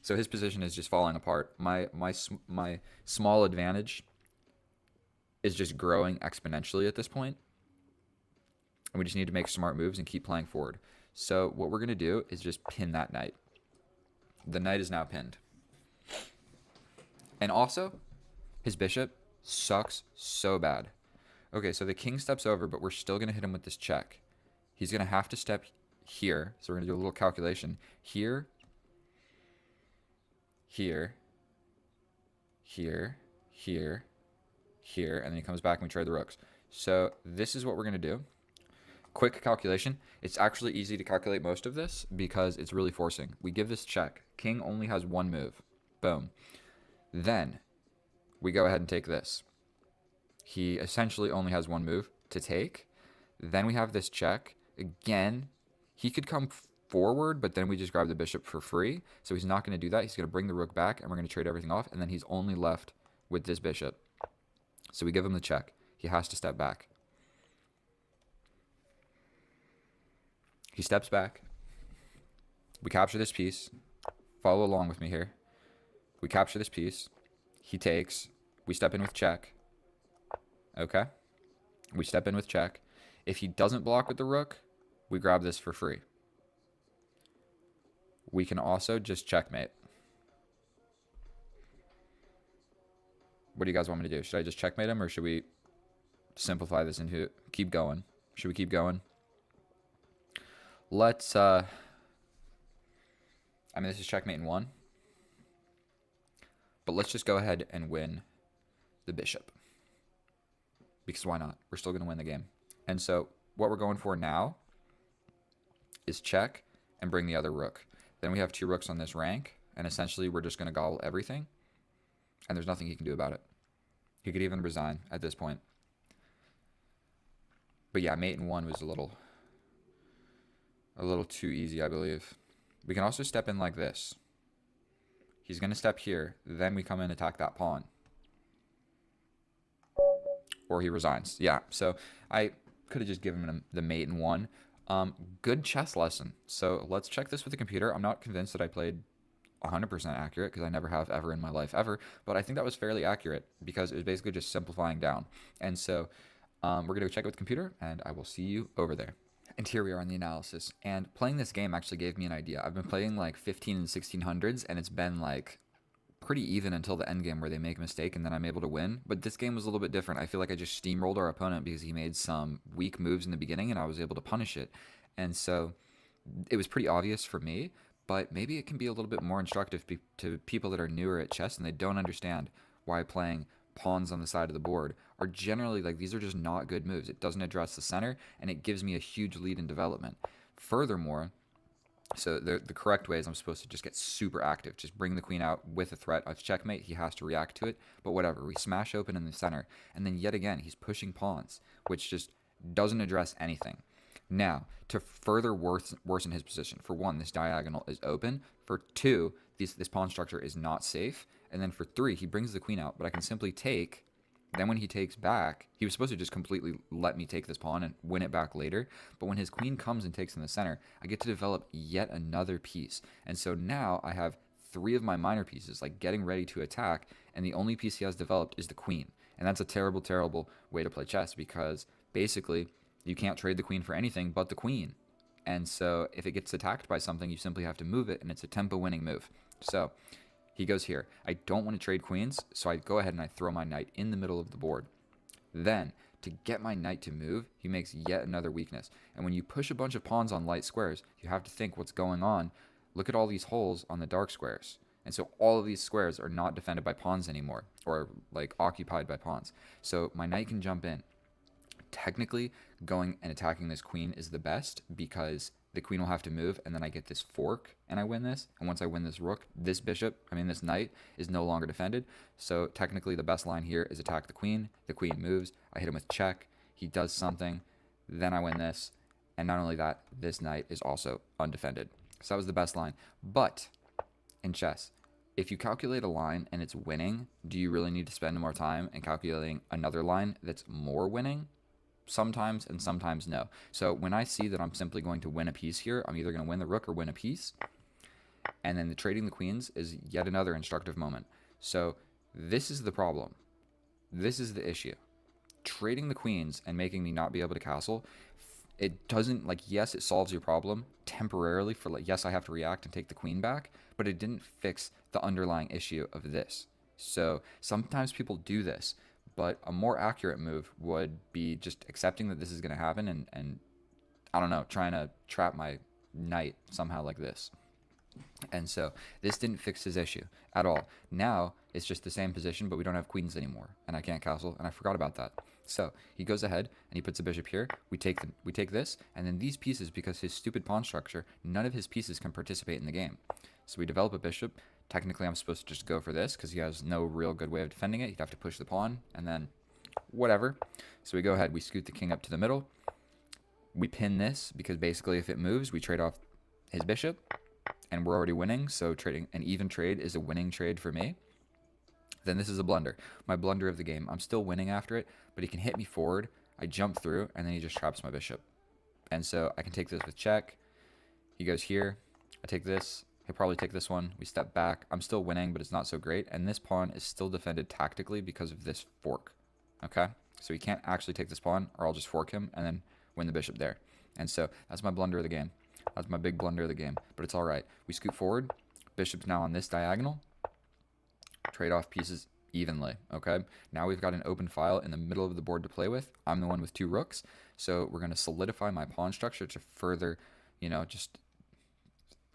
So his position is just falling apart. My small advantage is just growing exponentially at this point. And we just need to make smart moves and keep playing forward. So what we're going to do is just pin that knight. The knight is now pinned. And also, his bishop sucks so bad. Okay, so the king steps over, but we're still going to hit him with this check. He's going to have to step here. So we're going to do a little calculation. Here, here, here, here, here, and then he comes back and we trade the rooks. So this is what we're going to do. Quick calculation. It's actually easy to calculate most of this because it's really forcing. We give this check. King only has 1 move. Boom. Then we go ahead and take this. He essentially only has 1 move to take. Then we have this check. Again, he could come forward, but then we just grab the bishop for free. So he's not going to do that. He's going to bring the rook back, and we're going to trade everything off. And then he's only left with this bishop. So we give him the check. He has to step back. He steps back. We capture this piece. Follow along with me here. We capture this piece. He takes. We step in with check. Okay. We step in with check. If he doesn't block with the rook, we grab this for free. We can also just checkmate. What do you guys want me to do? Should I just checkmate him, or should we simplify this into keep going? Should we keep going? Let's, I mean, this is checkmate in 1. But let's just go ahead and win the bishop. Because why not? We're still going to win the game. And so what we're going for now is check and bring the other rook. Then we have 2 rooks on this rank. And essentially we're just going to gobble everything. And there's nothing he can do about it. He could even resign at this point. But yeah, mate in 1 was a little too easy, I believe. We can also step in like this. He's going to step here. Then we come in and attack that pawn. Or he resigns. Yeah, so I could have just given him the mate in 1. Good chess lesson. So let's check this with the computer. I'm not convinced that I played 100% accurate, because I never have ever in my life ever. But I think that was fairly accurate because it was basically just simplifying down. And so we're going to go check it with the computer, and I will see you over there. And here we are on the analysis. And playing this game actually gave me an idea. I've been playing like 15 and 1600s, and it's been like pretty even until the end game where they make a mistake and then I'm able to win. But this game was a little bit different. I feel like I just steamrolled our opponent because he made some weak moves in the beginning and I was able to punish it. And so it was pretty obvious for me, but maybe it can be a little bit more instructive to people that are newer at chess and they don't understand why playing pawns on the side of the board are generally like, these are just not good moves. It doesn't address the center, and it gives me a huge lead in development. Furthermore, so the correct way is I'm supposed to just get super active, just bring the queen out with a threat of checkmate. He has to react to it, but whatever. We smash open in the center, and then yet again he's pushing pawns, which just doesn't address anything. Now, to further worsen his position, for one, this diagonal is open. For two, this pawn structure is not safe. And then for three, he brings the queen out, but I can simply take. Then when he takes back, he was supposed to just completely let me take this pawn and win it back later. But when his queen comes and takes in the center, I get to develop yet another piece. And so now I have three of my minor pieces, like getting ready to attack, and the only piece he has developed is the queen. And that's a terrible, terrible way to play chess, because basically you can't trade the queen for anything but the queen. And so if it gets attacked by something, you simply have to move it, and it's a tempo winning move. So he goes here. I don't want to trade queens, so I go ahead and I throw my knight in the middle of the board. Then, to get my knight to move, he makes yet another weakness. And when you push a bunch of pawns on light squares, you have to think what's going on. Look at all these holes on the dark squares. And so all of these squares are not defended by pawns anymore, or like occupied by pawns. So my knight can jump in. Technically, going and attacking this queen is the best, because the queen will have to move, and then I get this fork, and I win this. And once I win this rook, this knight is no longer defended. So technically, the best line here is attack the queen moves, I hit him with check, he does something, then I win this. And not only that, this knight is also undefended. So that was the best line. But in chess, if you calculate a line and it's winning, do you really need to spend more time in calculating another line that's more winning? Sometimes, and sometimes no. So when I see that I'm simply going to win a piece here, I'm either going to win the rook or win a piece. And then the trading the queens is yet another instructive moment. So this is the problem. This is the issue. Trading the queens and making me not be able to castle, it doesn't, like, yes, it solves your problem temporarily for, like, yes, I have to react and take the queen back, but it didn't fix the underlying issue of this. So sometimes people do this, but a more accurate move would be just accepting that this is going to happen and I don't know, trying to trap my knight somehow like this. And so this didn't fix his issue at all. Now it's just the same position, but we don't have queens anymore, and I can't castle, and I forgot about that. So he goes ahead and he puts a bishop here. We take this, and then these pieces, because his stupid pawn structure, none of his pieces can participate in the game. So we develop a bishop. Technically, I'm supposed to just go for this because he has no real good way of defending it. He'd have to push the pawn, and then whatever. So we go ahead. We scoot the king up to the middle. We pin this because basically if it moves, we trade off his bishop, and we're already winning. So trading an even trade is a winning trade for me. Then this is a blunder. My blunder of the game. I'm still winning after it, but he can hit me forward. I jump through, and then he just traps my bishop. And so I can take this with check. He goes here. I take this. He'll probably take this one. We step back. I'm still winning, but it's not so great. And this pawn is still defended tactically because of this fork. Okay? So he can't actually take this pawn, or I'll just fork him and then win the bishop there. And so that's my blunder of the game. That's my big blunder of the game. But it's all right. We scoot forward. Bishop's now on this diagonal. Trade off pieces evenly. Okay? Now we've got an open file in the middle of the board to play with. I'm the one with two rooks. So we're going to solidify my pawn structure to further, just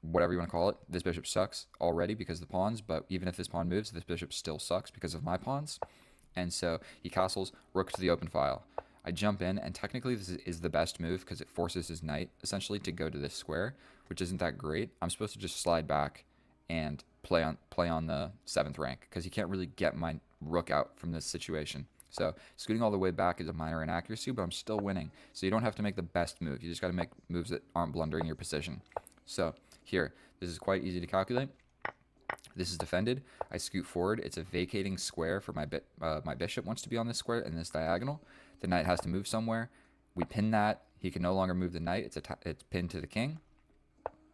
whatever you want to call it. This bishop sucks already because of the pawns, but even if this pawn moves, this bishop still sucks because of my pawns. And so he castles rook to the open file. I jump in, and technically this is the best move because it forces his knight essentially to go to this square, which isn't that great. I'm supposed to just slide back and play on the 7th rank because he can't really get my rook out from this situation. So scooting all the way back is a minor inaccuracy, but I'm still winning. So you don't have to make the best move. You just got to make moves that aren't blundering your position. So here, this is quite easy to calculate. This is defended. I scoot forward. It's a vacating square for my bishop wants to be on this square in this diagonal. The knight has to move somewhere. We pin that. He can no longer move the knight. It's pinned to the king.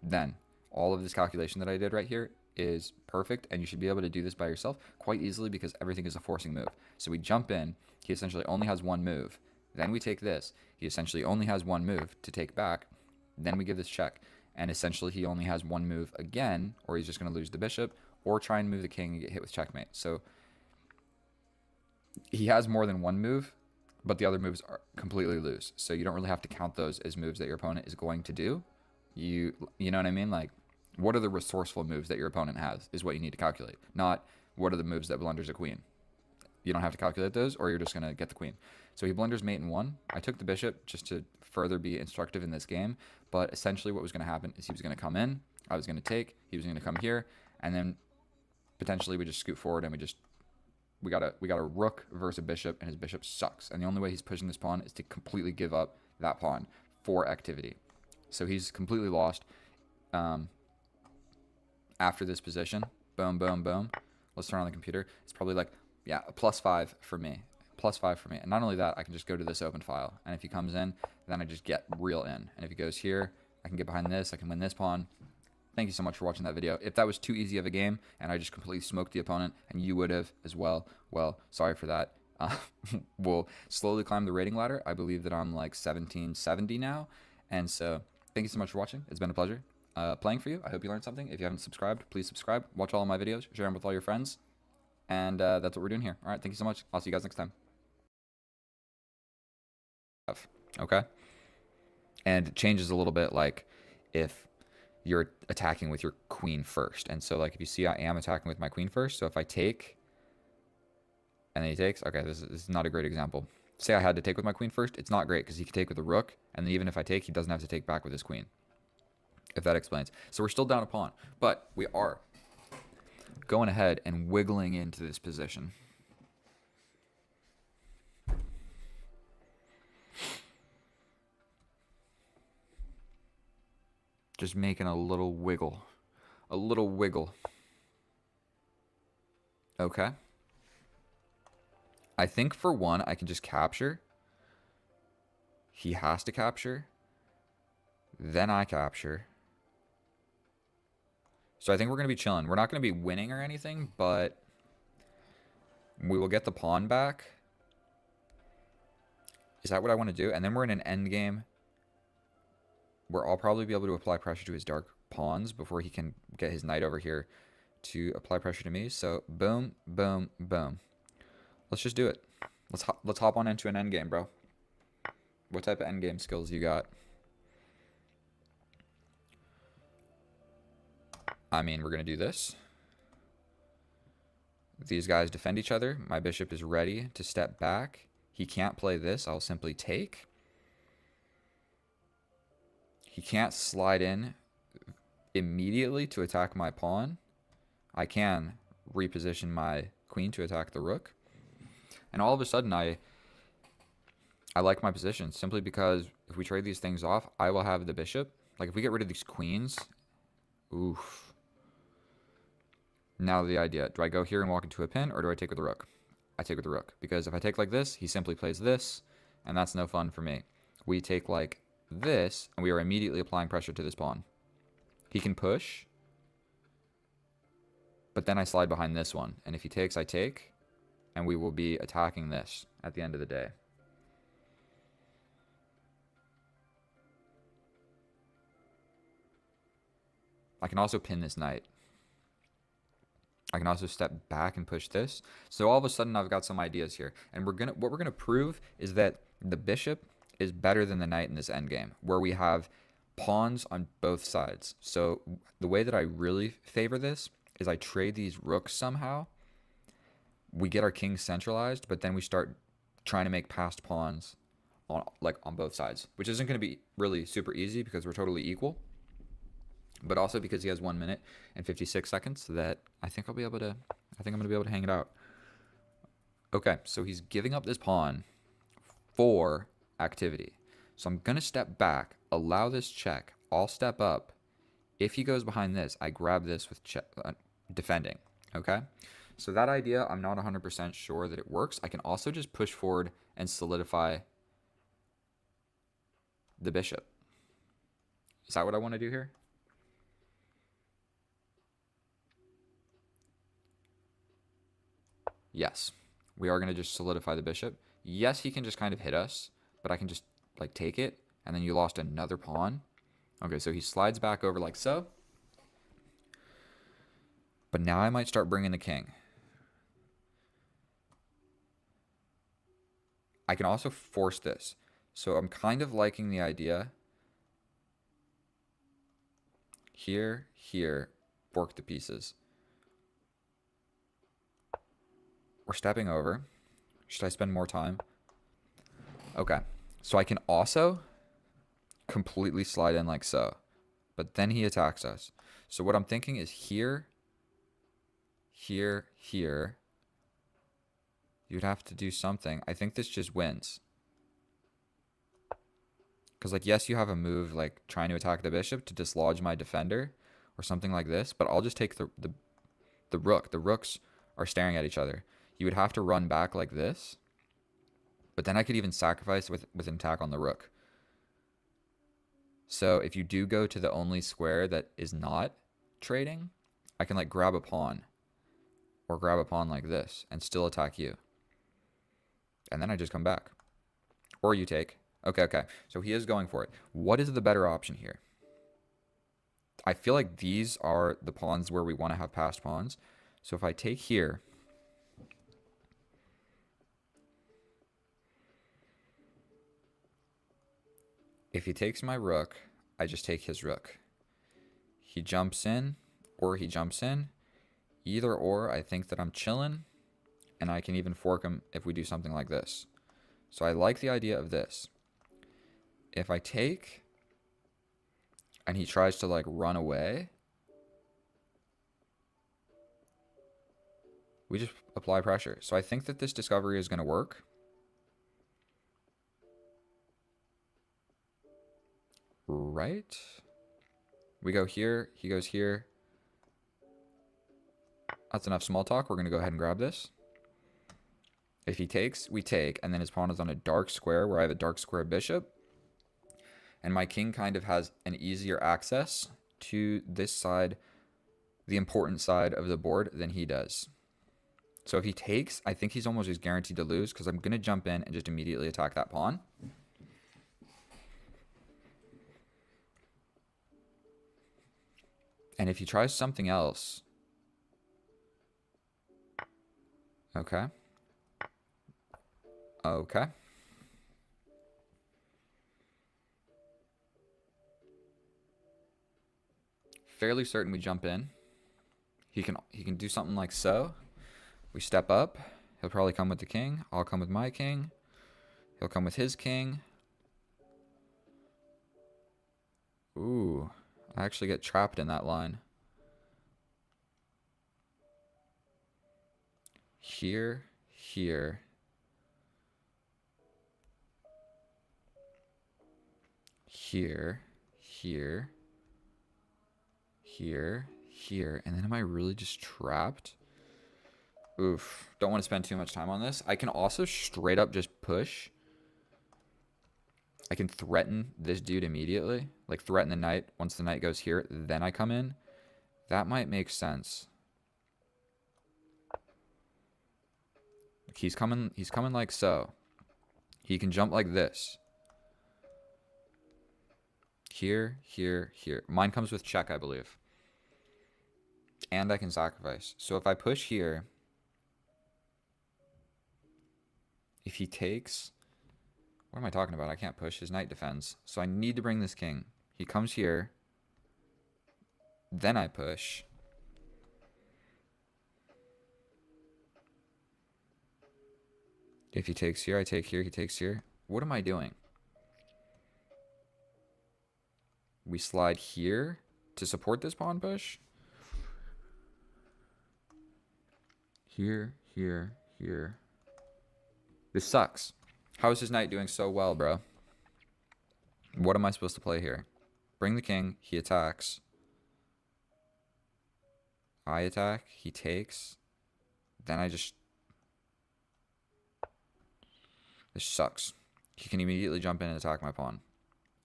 Then all of this calculation that I did right here is perfect, and you should be able to do this by yourself quite easily because everything is a forcing move. So we jump in. He essentially only has one move. Then we take this. He essentially only has one move to take back. Then we give this check. And essentially he only has one move again, or he's just going to lose the bishop, or try and move the king and get hit with checkmate. So he has more than one move, but the other moves are completely lose. So you don't really have to count those as moves that your opponent is going to do. You know what I mean? Like, What are the resourceful moves that your opponent has is what you need to calculate, not what are the moves that blunders a queen. You don't have to calculate those, or you're just going to get the queen. So he blunders mate in 1. I took the bishop just to further be instructive in this game, but essentially what was going to happen is he was going to come in, I was going to take, he was going to come here, and then potentially we just scoot forward and we got a rook versus a bishop, and his bishop sucks. And the only way he's pushing this pawn is to completely give up that pawn for activity. So he's completely lost after this position. Boom, boom, boom. Let's turn on the computer. It's probably like, yeah, a +5 for me. +5 for me. And not only that, I can just go to this open file. And if he comes in, then I just get real in. And if he goes here, I can get behind this. I can win this pawn. Thank you so much for watching that video. If that was too easy of a game and I just completely smoked the opponent, and you would have as well, well, sorry for that. We'll slowly climb the rating ladder. I believe that I'm like 1770 now. And so thank you so much for watching. It's been a pleasure playing for you. I hope you learned something. If you haven't subscribed, please subscribe. Watch all of my videos. Share them with all your friends. And that's what we're doing here. All right. Thank you so much. I'll see you guys next time. Okay. And it changes a little bit, like if you're attacking with your queen first. And so like if you see I am attacking with my queen first. So if I take and then he takes, okay, this is not a great example. Say I had to take with my queen first. It's not great because he could take with a rook. And then even if I take, he doesn't have to take back with his queen. If that explains. So we're still down a pawn. But we are going ahead and wiggling into this position. Just making a little wiggle. A little wiggle. Okay. I think for one, I can just capture. He has to capture. Then I capture. So I think we're going to be chilling. We're not going to be winning or anything, but we will get the pawn back. Is that what I want to do? And then we're in an end game where I'll probably be able to apply pressure to his dark pawns before he can get his knight over here to apply pressure to me. So boom, boom, boom. Let's just do it. Let's hop on into an end game, bro. What type of end game skills you got? I mean, we're going to do this. These guys defend each other. My bishop is ready to step back. He can't play this. I'll simply take. He can't slide in immediately to attack my pawn. I can reposition my queen to attack the rook. And all of a sudden, I like my position simply because if we trade these things off, I will have the bishop. Like if we get rid of these queens, oof. Now the idea, do I go here and walk into a pin, or do I take with the rook? I take with the rook, because if I take like this, he simply plays this, and that's no fun for me. We take like this, and we are immediately applying pressure to this pawn. He can push, but then I slide behind this one, and if he takes, I take, and we will be attacking this at the end of the day. I can also pin this knight. I can also step back and push this. So all of a sudden I've got some ideas here. And what we're gonna prove is that the bishop is better than the knight in this endgame, where we have pawns on both sides. So the way that I really favor this is I trade these rooks somehow. We get our king centralized, but then we start trying to make passed pawns on both sides, which isn't gonna be really super easy because we're totally equal. But also because he has 1 minute and 56 seconds that I think I'm going to be able to hang it out. Okay, so he's giving up this pawn for activity. So I'm going to step back, allow this check. I'll step up. If he goes behind this, I grab this with defending. Okay, so that idea, I'm not 100% sure that it works. I can also just push forward and solidify the bishop. Is that what I want to do here? Yes, we are going to just solidify the bishop. Yes, he can just kind of hit us, but I can just like take it, and then you lost another pawn. Okay, so he slides back over like so. But now I might start bringing the king. I can also force this. So I'm kind of liking the idea. here, here, bork to pieces. We're stepping over. Should I spend more time? Okay. So I can also completely slide in like so. But then he attacks us. So what I'm thinking is here, here, here. You'd have to do something. I think this just wins. Because, like, yes, you have a move, like, trying to attack the bishop to dislodge my defender or something like this. But I'll just take the rook. The rooks are staring at each other. You would have to run back like this. But then I could even sacrifice with an attack on the rook. So if you do go to the only square that is not trading, I can, like, grab a pawn. Or grab a pawn like this and still attack you. And then I just come back. Or you take. Okay, okay. So he is going for it. What is the better option here? I feel like these are the pawns where we want to have passed pawns. So if I take here, if he takes my rook, I just take his rook. He jumps in, or he jumps in. Either or, I think that I'm chilling, and I can even fork him if we do something like this. So I like the idea of this. If I take, and he tries to, like, run away, we just apply pressure. So I think that this discovery is going to work. Right? We go here. He goes here. That's enough small talk. We're going to go ahead and grab this. If he takes, we take. And then his pawn is on a dark square where I have a dark square bishop. And my king kind of has an easier access to this side, the important side of the board, than he does. So if he takes, I think he's almost just guaranteed to lose because I'm going to jump in and just immediately attack that pawn. And if he tries something else... Okay. Okay. Fairly certain we jump in. He can do something like so. We step up. He'll probably come with the king. I'll come with my king. He'll come with his king. Ooh. I actually get trapped in that line. Here, here. Here, here. Here, here. And then am I really just trapped? Oof. Don't want to spend too much time on this. I can also straight up just push. I can threaten this dude immediately. Like, threaten the knight. Once the knight goes here, then I come in. That might make sense. He's coming like so. He can jump like this. Here, here, here. Mine comes with check, I believe. And I can sacrifice. So if I push here, if he takes... What am I talking about? I can't push. His knight defends. So I need to bring this king. He comes here. Then I push. If he takes here, I take here. He takes here. What am I doing? We slide here to support this pawn push. Here, here, here. This sucks. How is his knight doing so well, bro? What am I supposed to play here? Bring the king. He attacks. I attack. He takes. Then I just... This sucks. He can immediately jump in and attack my pawn.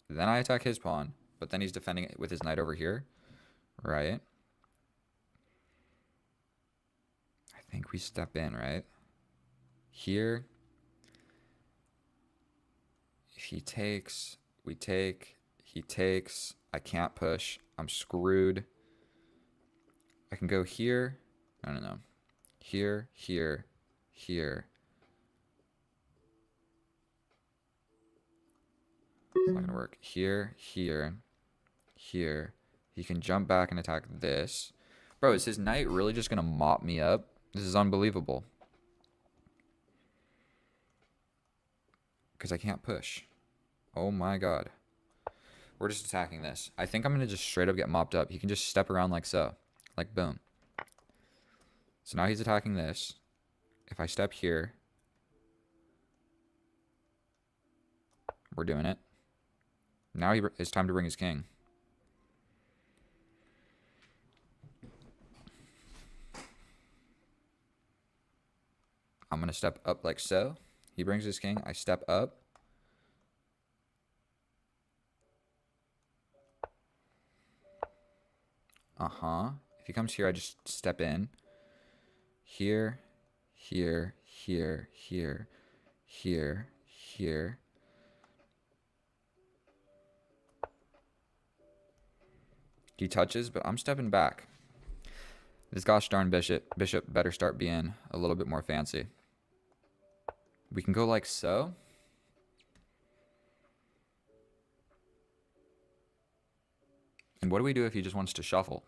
Then I attack his pawn. But then he's defending it with his knight over here. Right? I think we step in, right? Here. If he takes, we take. He takes. I can't push. I'm screwed. I can go here. I don't know. Here, here, here. It's not going to work. Here, here, here, He can jump back and attack this. Bro, is his knight really just going to mop me up? This is unbelievable. Because I can't push. Oh my god. We're just attacking this. I think I'm going to just straight up get mopped up. He can just step around like so. Like boom. So now he's attacking this. If I step here, we're doing it. Now it's time to bring his king. I'm going to step up like so. He brings his king. I step up. If he comes here, I just step in. Here, here, here, here, here, here. He touches, but I'm stepping back. This gosh darn bishop better start being a little bit more fancy. We can go like so. And what do we do if he just wants to shuffle?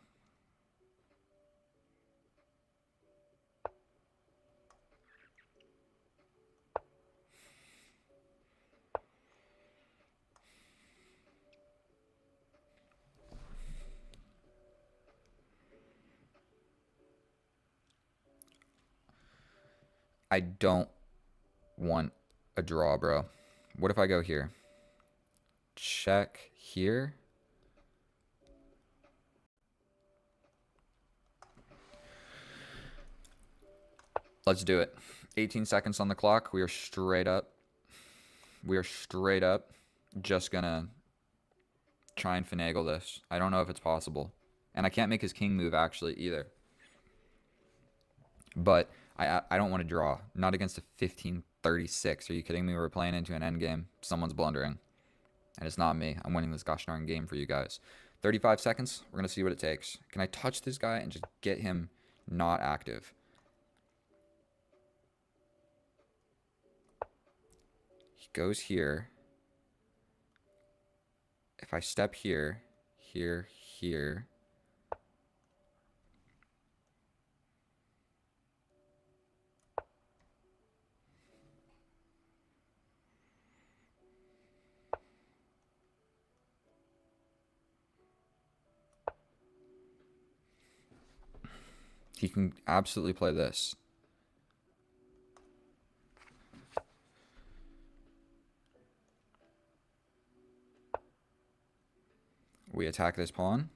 I don't want a draw, bro. What if I go here? Check here. Let's do it. 18 seconds on the clock. We are straight up. We are straight up just gonna try and finagle this. I don't know if it's possible. And I can't make his king move actually either. But I don't want to draw. Not against a 15-36. Are you kidding me? We're playing into an endgame. Someone's blundering. And it's not me. I'm winning this gosh darn game for you guys. 35 seconds. We're going to see what it takes. Can I touch this guy and just get him not active? He goes here. If I step here, here, here. He can absolutely play this. We attack this pawn.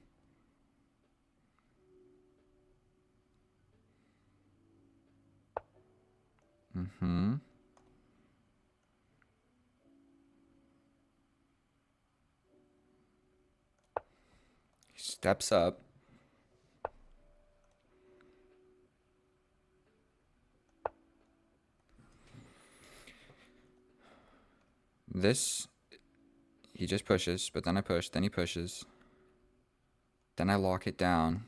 He steps up. This, he just pushes, but then I push, then he pushes. Then I lock it down.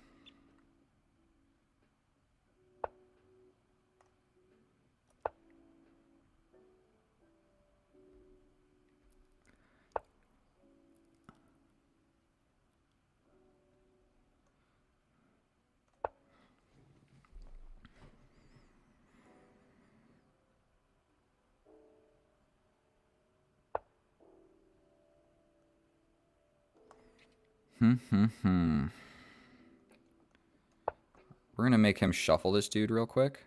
We're going to make him shuffle this dude real quick.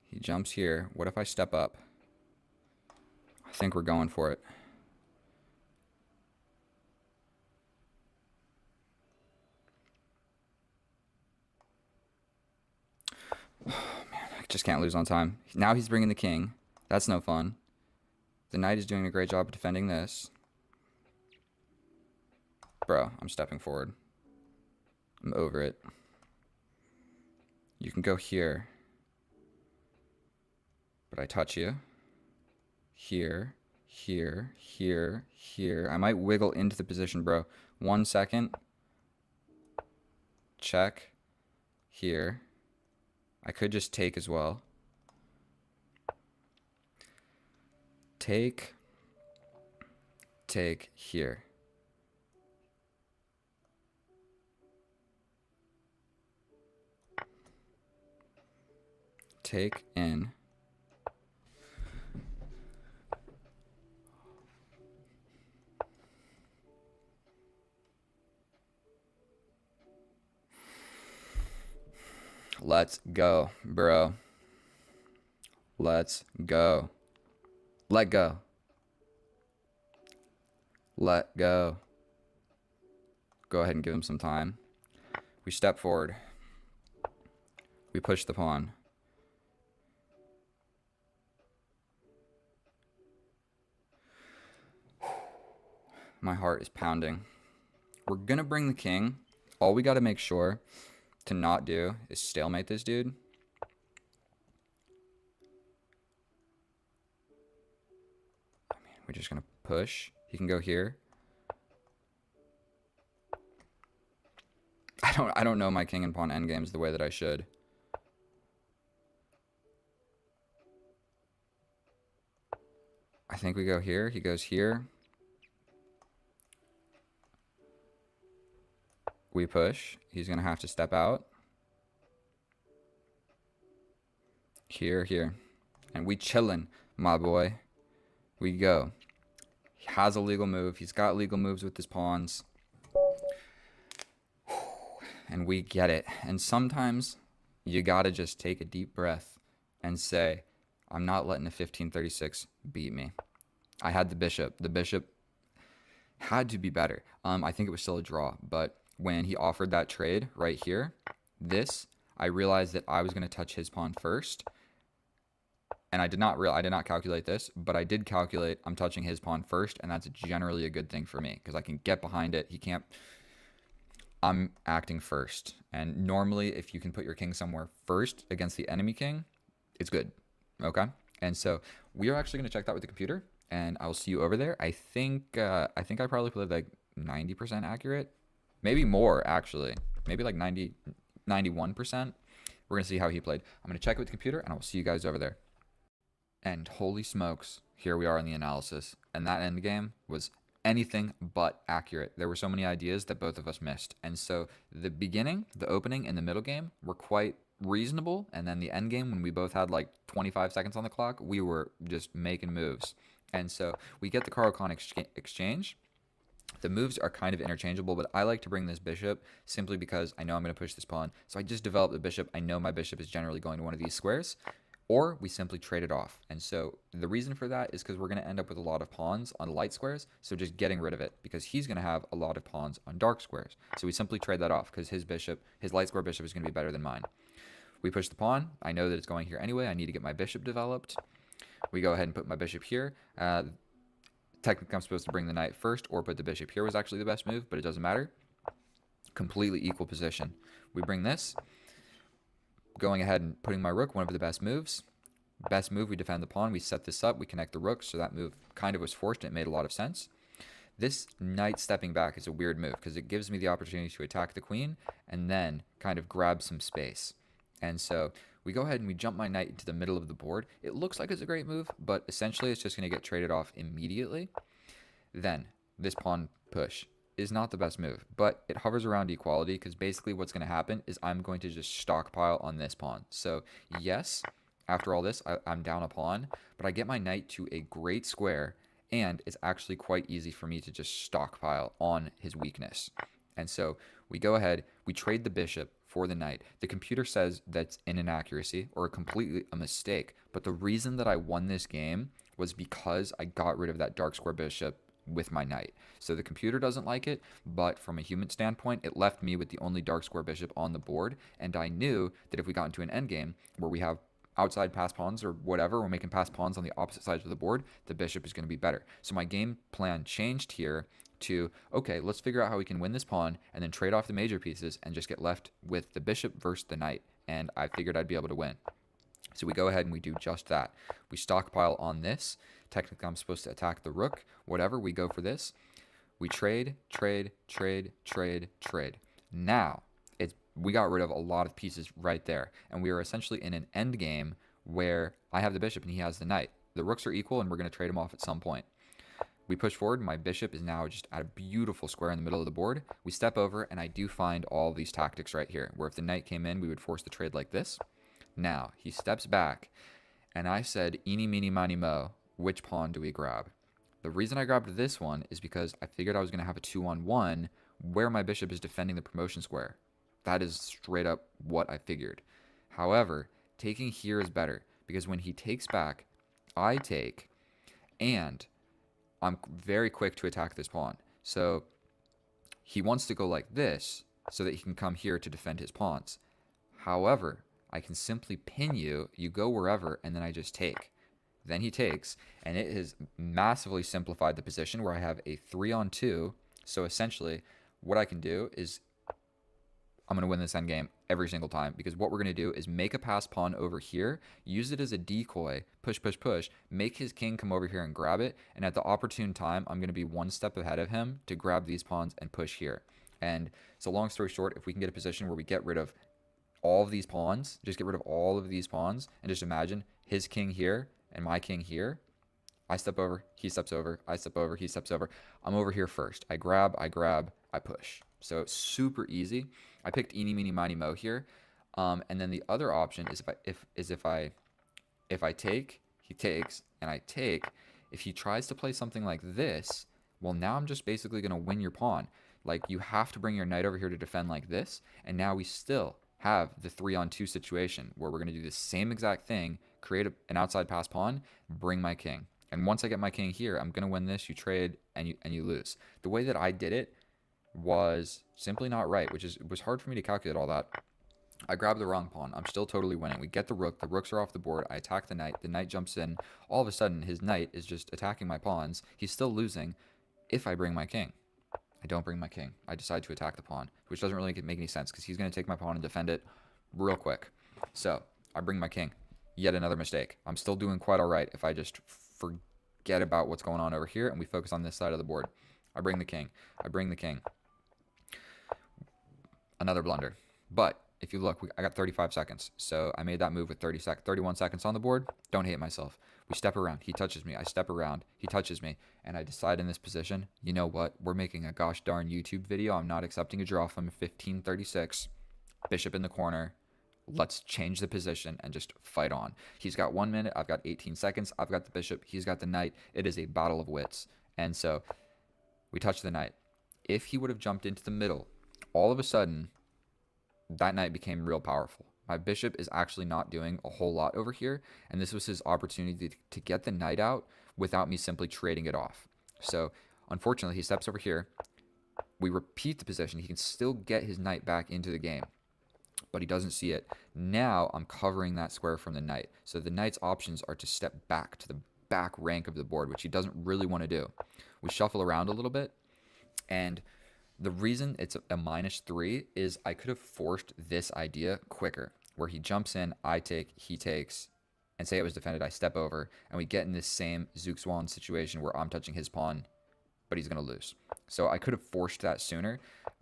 He jumps here. What if I step up? I think we're going for it. Oh, man, I just can't lose on time. Now he's bringing the king. That's no fun. The knight is doing a great job of defending this. Bro, I'm stepping forward. I'm over it. You can go here. But I touch you. Here, here, here, here. I might wiggle into the position, bro. 1 second. Check. Here. I could just take as well. take here. Take in. Let's go, bro. Let's go. Let go. Let go. Go ahead and give him some time. We step forward. We push the pawn. My heart is pounding. We're going to bring the king. All we got to make sure to not do is stalemate this dude. We're just going to push. He can go here. I don't know my king and pawn endgames the way that I should. I think we go here. He goes here. We push. He's going to have to step out. Here, here. And we chillin', my boy. We go. He has a legal move. He's got legal moves with his pawns. And we get it. And sometimes you got to just take a deep breath and say, I'm not letting a 1536 beat me. I had the bishop. The bishop had to be better. I think it was still a draw, but when he offered that trade right here, I realized that I was going to touch his pawn first. And I did not calculate this, but I did calculate I'm touching his pawn first, and that's generally a good thing for me because I can get behind it. He can't. I'm acting first. And normally, if you can put your king somewhere first against the enemy king, it's good. Okay? And so we are actually going to check that with the computer, and I will see you over there. I think I probably played like 90% accurate. Maybe more, actually. Maybe like 91%. We're going to see how he played. I'm going to check it with the computer, and I will see you guys over there. And holy smokes, here we are in the analysis. And that endgame was anything but accurate. There were so many ideas that both of us missed. And so the beginning, the opening, and the middle game were quite reasonable. And then the end game, when we both had like 25 seconds on the clock, we were just making moves. And so we get the Caro-Kann exchange. The moves are kind of interchangeable, but I like to bring this bishop simply because I know I'm going to push this pawn. So I just develop the bishop. I know my bishop is generally going to one of these squares. Or we simply trade it off. And so the reason for that is because we're going to end up with a lot of pawns on light squares. So just getting rid of it because he's going to have a lot of pawns on dark squares. So we simply trade that off because his light square bishop is going to be better than mine. We push the pawn. I know that it's going here anyway. I need to get my bishop developed. We go ahead and put my bishop here. Technically, I'm supposed to bring the knight first or put the bishop here was actually the best move, but it doesn't matter. Completely equal position. We bring this. Going ahead and putting my rook, one of the best moves. Best move, we defend the pawn. We set this up. We connect the rook, so that move kind of was forced, and it made a lot of sense. This knight stepping back is a weird move because it gives me the opportunity to attack the queen and then kind of grab some space. And so we go ahead and we jump my knight into the middle of the board. It looks like it's a great move, but essentially it's just going to get traded off immediately. Then this pawn push is not the best move, but it hovers around equality because basically what's going to happen is I'm going to just stockpile on this pawn. So yes, after all this, I'm down a pawn, but I get my knight to a great square, and it's actually quite easy for me to just stockpile on his weakness. And so we go ahead, we trade the bishop for the knight. The computer says that's an inaccuracy or completely a mistake, but the reason that I won this game was because I got rid of that dark square bishop with my knight. So the computer doesn't like it, but from a human standpoint, it left me with the only dark square bishop on the board, and I knew that if we got into an endgame where we have outside pass pawns or whatever, we're making pass pawns on the opposite sides of the board, the bishop is going to be better. So my game plan changed here to, okay, let's figure out how we can win this pawn and then trade off the major pieces and just get left with the bishop versus the knight, and I figured I'd be able to win. So we go ahead and we do just that. We stockpile on this. Technically, I'm supposed to attack the rook. Whatever, we go for this. We trade, trade, trade, trade, trade. Now, we got rid of a lot of pieces right there. And we are essentially in an end game where I have the bishop and he has the knight. the rooks are equal, and we're going to trade them off at some point. We push forward. My bishop is now just at a beautiful square in the middle of the board. We step over, and I do find all these tactics right here, where if the knight came in, we would force the trade like this. Now, he steps back, and I said, eeny, meeny, miny, mo, which pawn do we grab? The reason I grabbed this one is because I figured I was going to have a 2-on-1 where my bishop is defending the promotion square. That is straight up what I figured. However, taking here is better, because when he takes back, I take, and I'm very quick to attack this pawn. So he wants to go like this so that he can come here to defend his pawns. However, I can simply pin you, you go wherever, and then I just take. Then he takes, and it has massively simplified the position where I have a 3-on-2. So essentially, what I can do is I'm going to win this endgame every single time, because what we're going to do is make a pass pawn over here, use it as a decoy, push, push, push, make his king come over here and grab it, and at the opportune time, I'm going to be one step ahead of him to grab these pawns and push here. And so long story short, if we can get a position where we get rid of all of these pawns, just get rid of all of these pawns, and just imagine his king here and my king here, I step over, he steps over, I step over, he steps over. I'm over here first. I grab, I push. So it's super easy. I picked eeny, meeny, miny, mo here. And then the other option is if I take, he takes, and I take. If he tries to play something like this, well, now I'm just basically going to win your pawn. Like, you have to bring your knight over here to defend like this, and now we still have the 3-on-2 situation where we're going to do the same exact thing, create an outside pass pawn, bring my king. And once I get my king here, I'm going to win this, you trade, and you lose. The way that I did it was simply not right, which was hard for me to calculate all that. I grabbed the wrong pawn. I'm still totally winning. We get the rook. The rooks are off the board. I attack the knight jumps in. All of a sudden, his knight is just attacking my pawns. He's still losing if I bring my king. I don't bring my king. I decide to attack the pawn, which doesn't really make any sense because he's going to take my pawn and defend it real quick. So I bring my king. Yet another mistake. I'm still doing quite all right if I just forget about what's going on over here and we focus on this side of the board. I bring the king. I bring the king. Another blunder. But if you look, I got 35 seconds. So I made that move with 31 seconds on the board. Don't hate myself. We step around. He touches me. I step around. He touches me. And I decide in this position, you know what? We're making a gosh darn YouTube video. I'm not accepting a draw from 1536. Bishop in the corner. Let's change the position and just fight on. He's got 1 minute. I've got 18 seconds. I've got the bishop. He's got the knight. It is a battle of wits. And so we touch the knight. If he would have jumped into the middle, all of a sudden, that knight became real powerful. My bishop is actually not doing a whole lot over here, and this was his opportunity to get the knight out without me simply trading it off. So, unfortunately, he steps over here. We repeat the position. He can still get his knight back into the game, but he doesn't see it. Now, I'm covering that square from the knight. So the knight's options are to step back to the back rank of the board, which he doesn't really want to do. We shuffle around a little bit, and the reason it's a -3 is I could have forced this idea quicker, where he jumps in, I take, he takes, and say it was defended, I step over, and we get in this same Zugzwang situation where I'm touching his pawn, but he's going to lose. So I could have forced that sooner.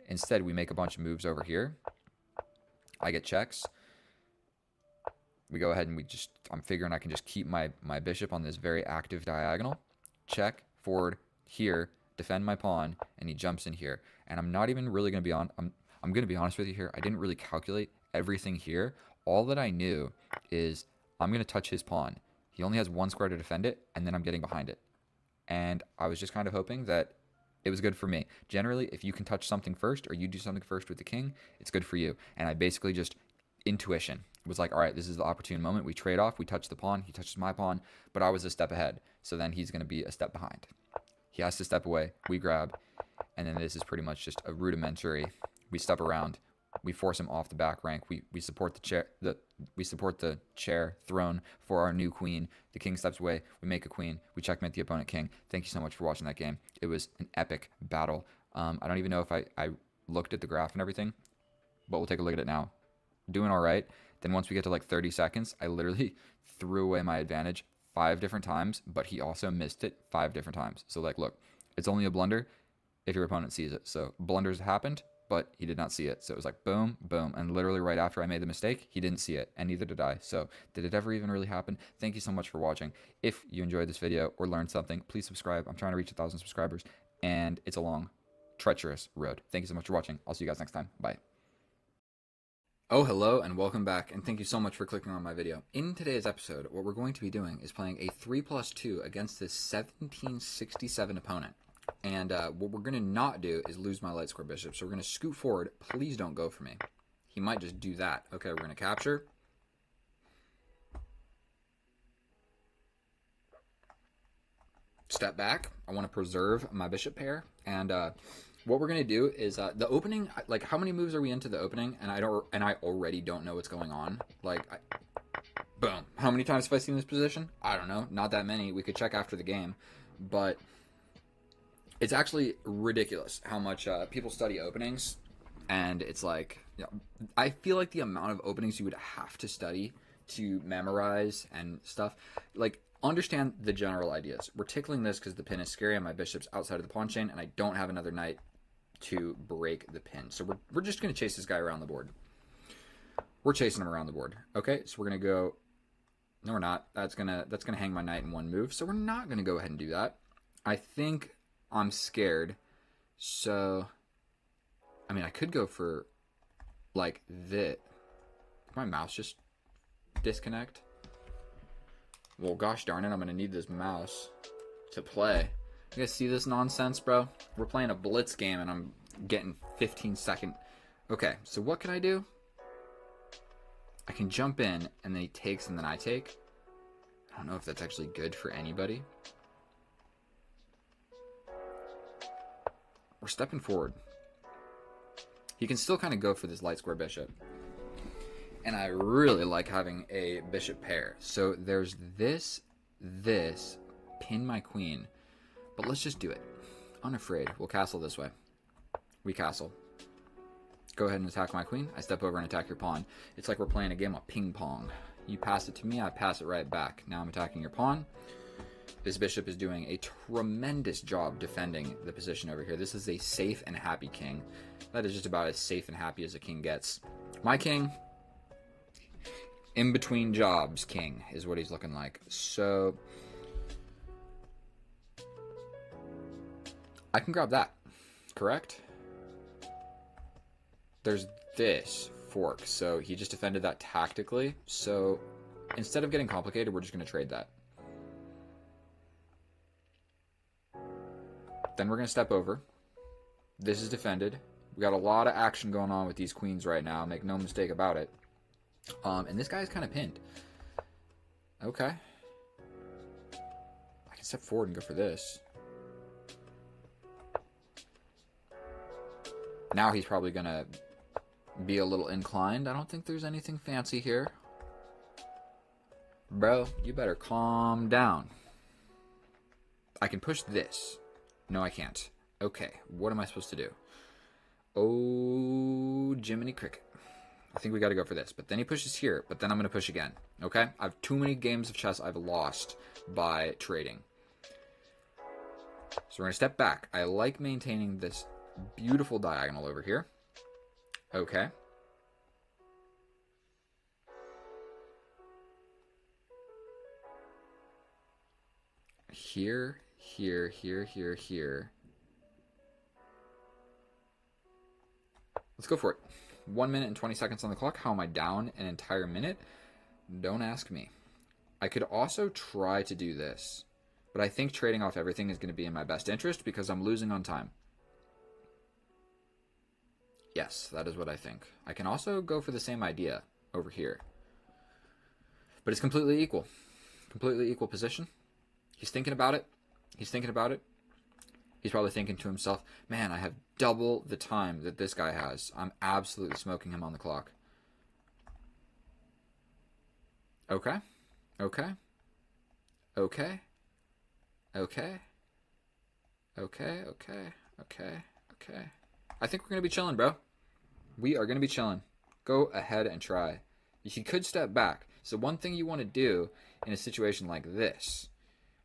Instead, we make a bunch of moves over here. I get checks. We go ahead and I'm figuring I can just keep my bishop on this very active diagonal. Check, forward, here, defend my pawn, and he jumps in here. And I'm not even really going to be I'm going to be honest with you here. I didn't really calculate everything here. All that I knew is I'm going to touch his pawn. He only has one square to defend it, and then I'm getting behind it. And I was just kind of hoping that it was good for me. Generally, if you can touch something first or you do something first with the king, it's good for you. And I basically just intuition was like, all right, this is the opportune moment. We trade off. We touch the pawn. He touches my pawn, but I was a step ahead. So then he's going to be a step behind. He has to step away. We grab. And then this is pretty much just a rudimentary. We step around. We force him off the back rank. We support the chair. We support the chair throne for our new queen. The king steps away. We make a queen. We checkmate the opponent king. Thank you so much for watching that game. It was an epic battle. I don't even know if I looked at the graph and everything, but we'll take a look at it now. Doing all right. Then once we get to like 30 seconds, I literally threw away my advantage 5 different times, but he also missed it 5 different times. So like, look, it's only a blunder if your opponent sees it. So blunders happened. but he did not see it. So it was like boom, boom. And literally right after I made the mistake, he didn't see it, and neither did I. So did it ever even really happen? Thank you so much for watching. If you enjoyed this video or learned something, please subscribe. I'm trying to reach 1,000 subscribers, and it's a long, treacherous road. Thank you so much for watching. I'll see you guys next time. Bye. Oh, hello and welcome back, and thank you so much for clicking on my video. In today's episode, what we're going to be doing is playing a 3+2 against this 1767 opponent. And what we're going to not do is lose my light square bishop, so we're going to scoot forward. Please don't go for me. He might just do that. Okay, we're going to capture. Step back. I want to preserve my bishop pair, and what we're gonna do is the opening. Like, how many moves are we into the opening? And I already don't know what's going on. Like, boom. How many times have I seen this position? I don't know. Not that many. We could check after the game, but it's actually ridiculous how much people study openings, and it's like, you know, I feel like the amount of openings you would have to study to memorize and stuff, like. Understand the general ideas. We're tickling this because the pin is scary and my bishop's outside of the pawn chain, and I don't have another knight to break the pin. So we're just going to chase this guy around the board. We're chasing him around the board. Okay, so we're going to go... No, we're not. That's gonna hang my knight in one move, so we're not going to go ahead and do that. I think I'm scared, so... I mean, I could go for, like, this. Did my mouse just disconnect? Well, gosh darn it, I'm going to need this mouse to play. You guys see this nonsense, bro? We're playing a blitz game, and I'm getting 15-second. Okay, so what can I do? I can jump in, and then he takes, and then I take. I don't know if that's actually good for anybody. We're stepping forward. He can still kind of go for this light square bishop. And I really like having a bishop pair. So there's this, pin my queen. But let's just do it. Unafraid. We'll castle this way. We castle. Go ahead and attack my queen. I step over and attack your pawn. It's like we're playing a game of ping pong. You pass it to me, I pass it right back. Now I'm attacking your pawn. This bishop is doing a tremendous job defending the position over here. This is a safe and happy king. That is just about as safe and happy as a king gets. My king... in between jobs king is what he's looking like. So I can grab that, correct? There's this fork, so he just defended that tactically. So instead of getting complicated, we're just going to trade that. Then we're going to step over. This is defended. We got a lot of action going on with these queens right now, make no mistake about it. And this guy's kind of pinned. Okay. I can step forward and go for this. Now he's probably going to be a little inclined. I don't think there's anything fancy here. Bro, you better calm down. I can push this. No, I can't. Okay, what am I supposed to do? Oh, Jiminy Cricket. I think we got to go for this. But then he pushes here. But then I'm going to push again. Okay? I have too many games of chess I've lost by trading. So we're going to step back. I like maintaining this beautiful diagonal over here. Okay. Here, here, here, here, here. Let's go for it. 1 minute and 20 seconds on the clock. How am I down an entire minute? Don't ask me. I could also try to do this, but I think trading off everything is going to be in my best interest because I'm losing on time. Yes, that is what I think. I can also go for the same idea over here, but it's completely equal. Completely equal position. He's thinking about it. He's thinking about it. He's probably thinking to himself, man, I have double the time that this guy has. I'm absolutely smoking him on the clock. Okay. Okay. Okay. Okay. Okay. Okay. Okay. Okay. I think we're going to be chilling, bro. We are going to be chilling. Go ahead and try. You could step back. So one thing you want to do in a situation like this,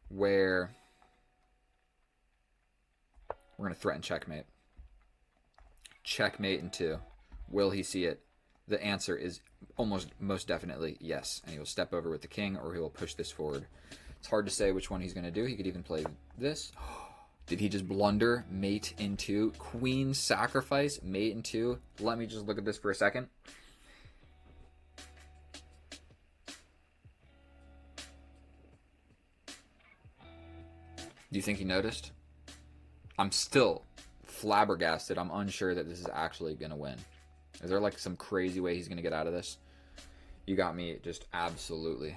where we're going to threaten checkmate. checkmate in 2. Will he see it? The answer is most definitely yes. And he will step over with the king, or he will push this forward. It's hard to say which one he's going to do. He could even play this. Did he just blunder mate in 2? Queen sacrifice, mate in 2. Let me just look at this for a second. Do you think he noticed? I'm still flabbergasted. I'm unsure that this is actually going to win. Is there like some crazy way he's going to get out of this? You got me just absolutely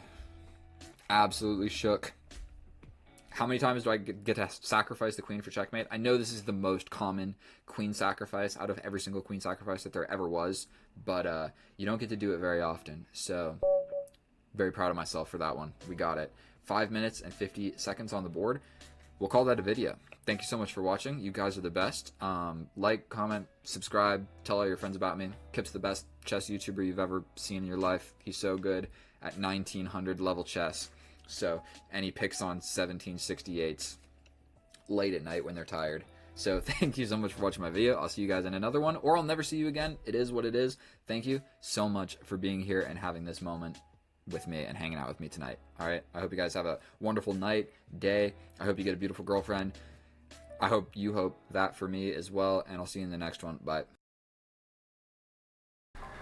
shook. How many times do I get to sacrifice the queen for checkmate? I know this is the most common queen sacrifice out of every single queen sacrifice that there ever was, but you don't get to do it very often. So, very proud of myself for that one. We got it. 5 minutes and 50 seconds on the board. We'll call that a video. Thank you so much for watching. You guys are the best. Like, comment, subscribe, tell all your friends about me. Kip's the best chess YouTuber you've ever seen in your life. He's so good at 1900 level chess. So, and he picks on 1768s late at night when they're tired. So thank you so much for watching my video. I'll see you guys in another one, or I'll never see you again. It is what it is. Thank you so much for being here and having this moment with me and hanging out with me tonight. All right. I hope you guys have a wonderful night, day. I hope you get a beautiful girlfriend. I hope you hope that for me as well. And I'll see you in the next one. Bye.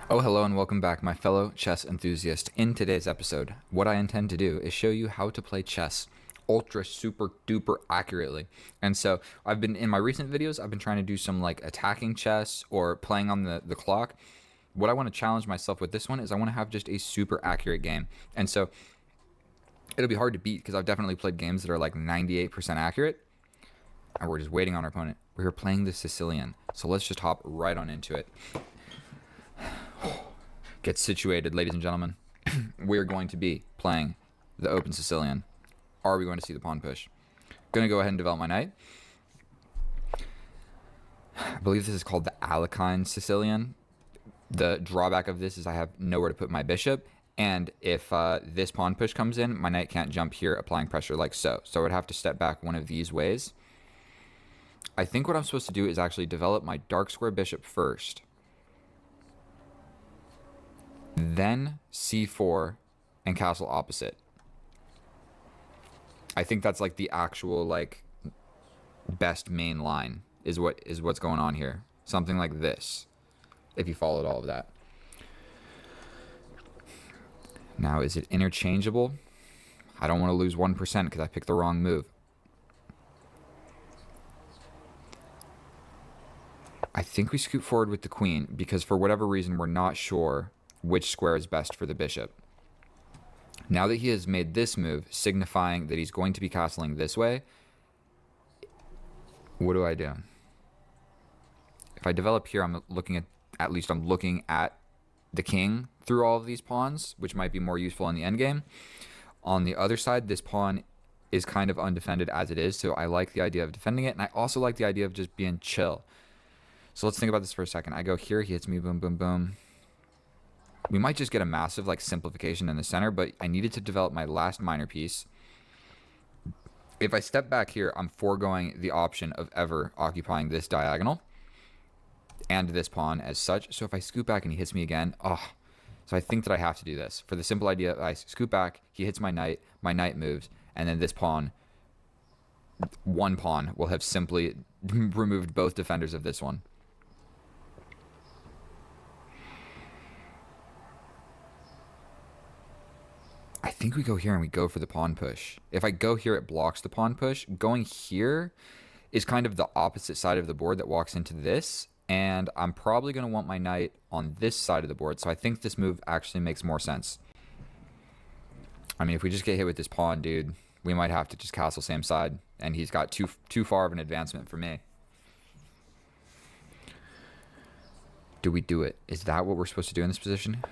Oh, hello and welcome back, my fellow chess enthusiast. In today's episode, what I intend to do is show you how to play chess ultra super duper accurately. And so I've been, in my recent videos, I've been trying to do some like attacking chess or playing on the clock. What I want to challenge myself with this one is I want to have just a super accurate game. And so it'll be hard to beat because I've definitely played games that are like 98% accurate. And we're just waiting on our opponent. We're playing the Sicilian. So let's just hop right on into it. Get situated, ladies and gentlemen. We're going to be playing the open Sicilian. Are we going to see the pawn push? Gonna go ahead and develop my knight. I believe this is called the Alekhine Sicilian. The drawback of this is I have nowhere to put my bishop, and if this pawn push comes in, my knight can't jump here, applying pressure like so. So I would have to step back one of these ways. I think what I'm supposed to do is actually develop my dark square bishop first. Then c4 and castle opposite. I think that's like the actual like best main line is what's going on here. Something like this, if you followed all of that. Now, is it interchangeable? I don't want to lose 1% because I picked the wrong move. I think we scoot forward with the queen because for whatever reason we're not sure which square is best for the bishop. Now that he has made this move, signifying that he's going to be castling this way, what do I do? If I develop here, I'm looking at least I'm looking at the king through all of these pawns, which might be more useful in the endgame. On the other side, this pawn is kind of undefended as it is, so I like the idea of defending it, and I also like the idea of just being chill. So let's think about this for a second. I go here, he hits me, boom, boom, boom. We might just get a massive like simplification in the center, but I needed to develop my last minor piece. If I step back here, I'm foregoing the option of ever occupying this diagonal and this pawn as such. So if I scoot back and he hits me again, so I think that I have to do this. For the simple idea, I scoot back, he hits my knight moves, and then this pawn, one pawn, will have simply removed both defenders of this one. I think we go here and we go for the pawn push. If I go here, it blocks the pawn push. Going here is kind of the opposite side of the board that walks into this. And I'm probably going to want my knight on this side of the board. So I think this move actually makes more sense. I mean, if we just get hit with this pawn, dude, we might have to just castle same side. And he's got too far of an advancement for me. Do we do it? Is that what we're supposed to do in this position?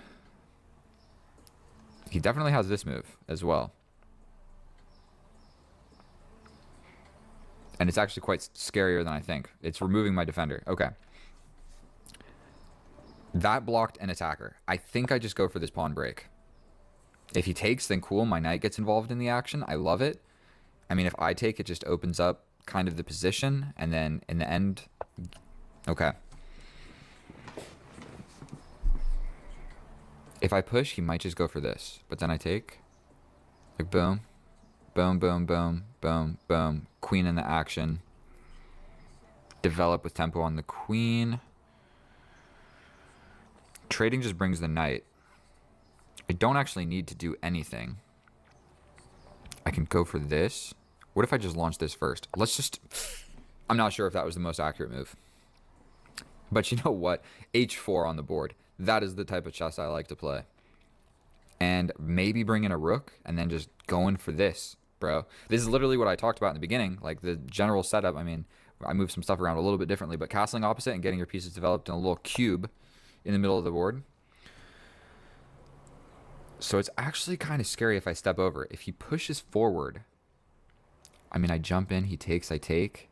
He definitely has this move as well. And it's actually quite scarier than I think. It's removing my defender. Okay. That blocked an attacker. I think I just go for this pawn break. If he takes, then cool. My knight gets involved in the action. I love it. I mean, if I take, it just opens up kind of the position. And then in the end... Okay. If I push, he might just go for this. But then I take. Like, boom. Boom, boom, boom, boom, boom. Queen in the action. Develop with tempo on the queen. Trading just brings the knight. I don't actually need to do anything. I can go for this. What if I just launch this first? Let's just... I'm not sure if that was the most accurate move. But you know what? H4 on the board. That is the type of chess I like to play. And maybe bring in a rook and then just going for this, bro. This is literally what I talked about in the beginning. Like the general setup. I mean, I moved some stuff around a little bit differently. But castling opposite and getting your pieces developed in a little cube in the middle of the board. So it's actually kind of scary if I step over. If he pushes forward, I mean, I jump in, he takes, I take.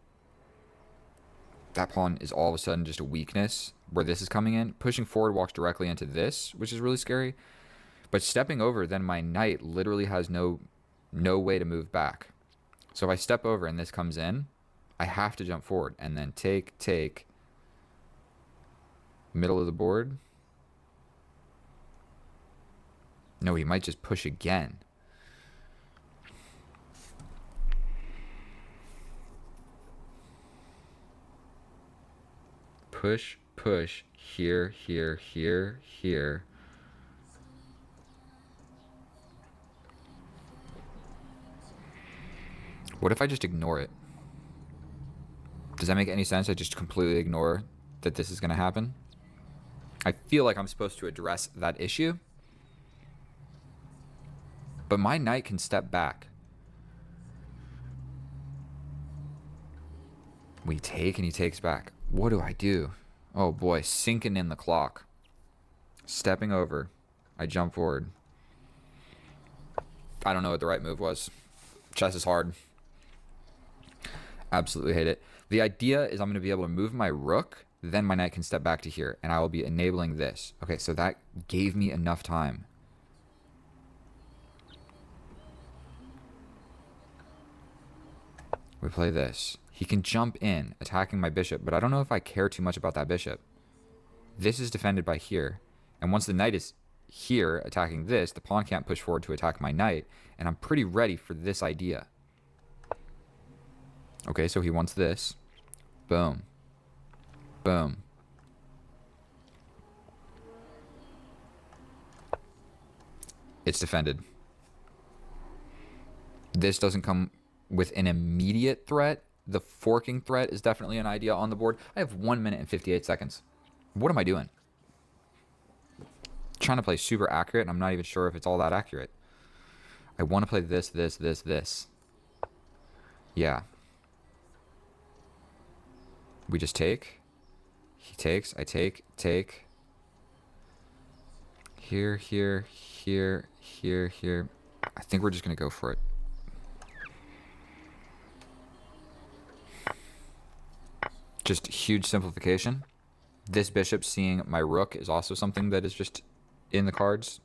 That pawn is all of a sudden just a weakness where this is coming in. Pushing forward walks directly into this, which is really scary. But stepping over, then my knight literally has no way to move back. So if I step over and this comes in, I have to jump forward and then take. Middle of the board. No, he might just push again. Push, push, here, here, here, here. What if I just ignore it? Does that make any sense? I just completely ignore that this is going to happen? I feel like I'm supposed to address that issue. But my knight can step back. We take and he takes back. What do I do? Oh boy, sinking in the clock. Stepping over. I jump forward. I don't know what the right move was. Chess is hard. Absolutely hate it. The idea is I'm going to be able to move my rook, then my knight can step back to here, and I will be enabling this. Okay, so that gave me enough time. We play this. He can jump in, attacking my bishop, but I don't know if I care too much about that bishop. This is defended by here. And once the knight is here attacking this, the pawn can't push forward to attack my knight, and I'm pretty ready for this idea. Okay, so he wants this. Boom. Boom. It's defended. This doesn't come with an immediate threat. The forking threat is definitely an idea on the board. I have 1 minute and 58 seconds. What am I doing? Trying to play super accurate, and I'm not even sure if it's all that accurate. I want to play this. Yeah. We just take. He takes. I take. Take. Here, here, here, here, here. I think we're just going to go for it. Just huge simplification. This bishop seeing my rook is also something that is just in the cards.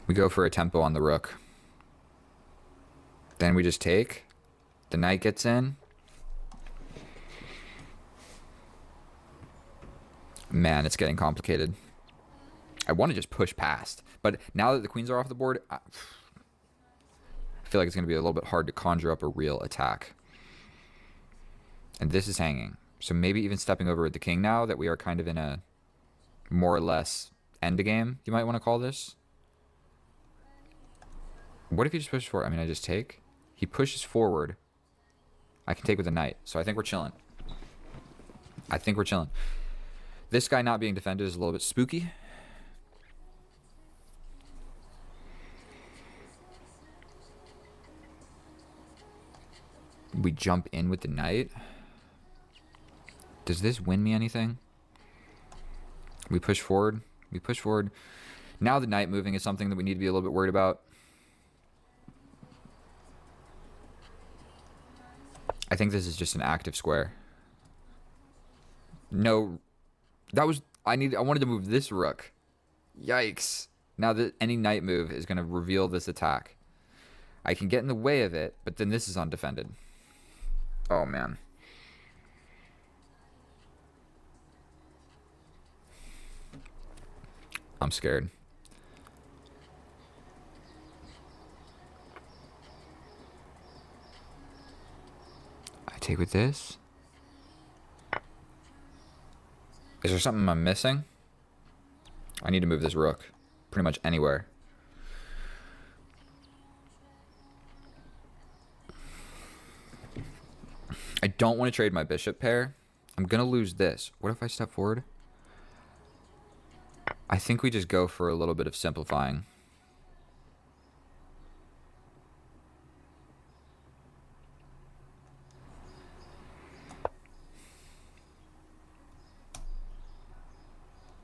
We go for a tempo on the rook. Then we just take. The knight gets in. Man, it's getting complicated. I want to just push past. But now that the queens are off the board, I feel like it's going to be a little bit hard to conjure up a real attack. And this is hanging. So maybe even stepping over with the king now that we are kind of in a more or less endgame, you might want to call this. What if he just pushes forward? I mean, I just take. He pushes forward. I can take with a knight. So I think we're chilling. I think we're chilling. This guy not being defended is a little bit spooky. We jump in with the knight. Does this win me anything? We push forward. We push forward. Now the knight moving is something that we need to be a little bit worried about. I think this is just an active square. No, that was I wanted to move this rook. Yikes. Now that any knight move is going to reveal this attack. I can get in the way of it, but then this is undefended. Oh, man. I'm scared. I take with this. Is there something I'm missing? I need to move this rook pretty much anywhere. I don't want to trade my bishop pair. I'm going to lose this. What if I step forward? I think we just go for a little bit of simplifying.